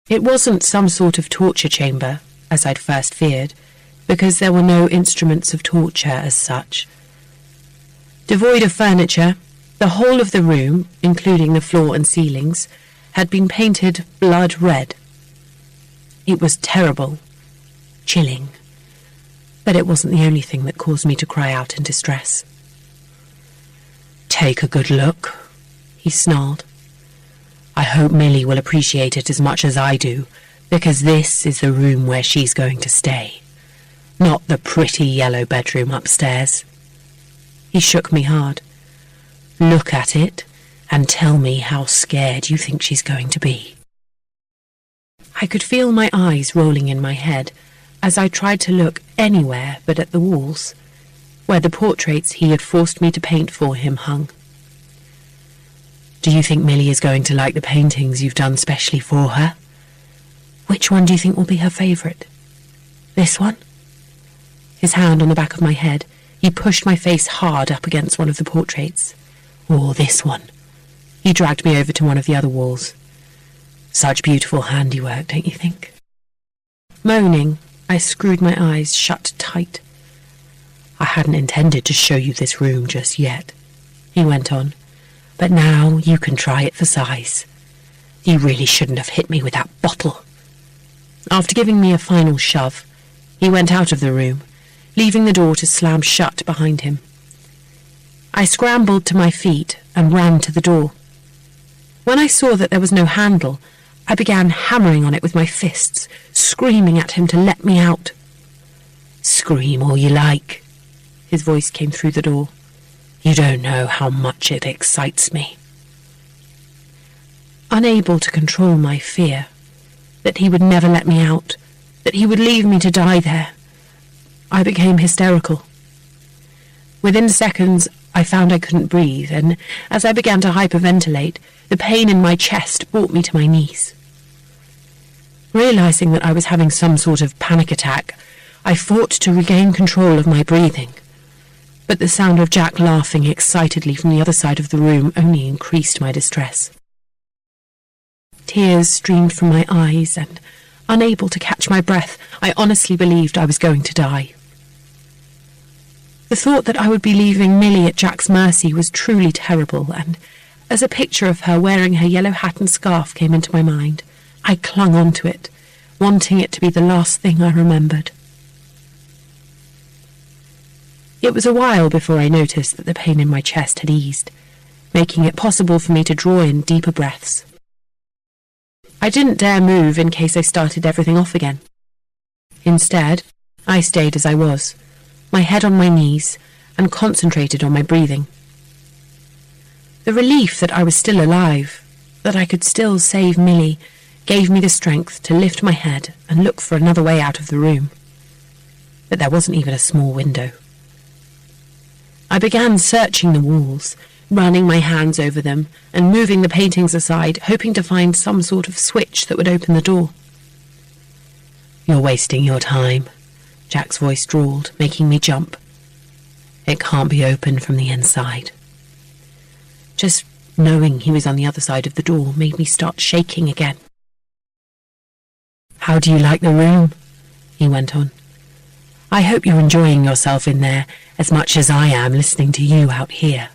It wasn't some sort of torture chamber, as I'd first feared, because there were no instruments of torture as such. Devoid of furniture, the whole of the room, including the floor and ceilings, had been painted blood red. It was terrible, chilling, but it wasn't the only thing that caused me to cry out in distress. "Take a good look," he snarled. "I hope Millie will appreciate it as much as I do, because this is the room where she's going to stay, not the pretty yellow bedroom upstairs." He shook me hard. "Look at it and tell me how scared you think she's going to be." I could feel my eyes rolling in my head as I tried to look anywhere but at the walls, where the portraits he had forced me to paint for him hung. "Do you think Millie is going to like the paintings you've done specially for her? Which one do you think will be her favourite? This one?" His hand on the back of my head, he pushed my face hard up against one of the portraits. "Or this one?" He dragged me over to one of the other walls. "Such beautiful handiwork, don't you think?" Moaning, I screwed my eyes shut tight. "I hadn't intended to show you this room just yet," he went on, "but now you can try it for size. You really shouldn't have hit me with that bottle." After giving me a final shove, he went out of the room, leaving the door to slam shut behind him. I scrambled to my feet and ran to the door. When I saw that there was no handle, I began hammering on it with my fists, screaming at him to let me out. "Scream all you like," his voice came through the door. "You don't know how much it excites me." Unable to control my fear, that he would never let me out, that he would leave me to die there, I became hysterical. Within seconds, I found I couldn't breathe, and as I began to hyperventilate, the pain in my chest brought me to my knees. Realizing that I was having some sort of panic attack, I fought to regain control of my breathing, but the sound of Jack laughing excitedly from the other side of the room only increased my distress. Tears streamed from my eyes, and, unable to catch my breath, I honestly believed I was going to die. The thought that I would be leaving Millie at Jack's mercy was truly terrible, and as a picture of her wearing her yellow hat and scarf came into my mind, I clung onto it, wanting it to be the last thing I remembered. It was a while before I noticed that the pain in my chest had eased, making it possible for me to draw in deeper breaths. I didn't dare move in case I started everything off again. Instead, I stayed as I was, my head on my knees, and concentrated on my breathing. The relief that I was still alive, that I could still save Millie, gave me the strength to lift my head and look for another way out of the room. But there wasn't even a small window. I began searching the walls, running my hands over them and moving the paintings aside, hoping to find some sort of switch that would open the door. "You're wasting your time," Jack's voice drawled, making me jump. "It can't be opened from the inside." Just knowing he was on the other side of the door made me start shaking again. "How do you like the room?" he went on. "I hope you're enjoying yourself in there as much as I am listening to you out here."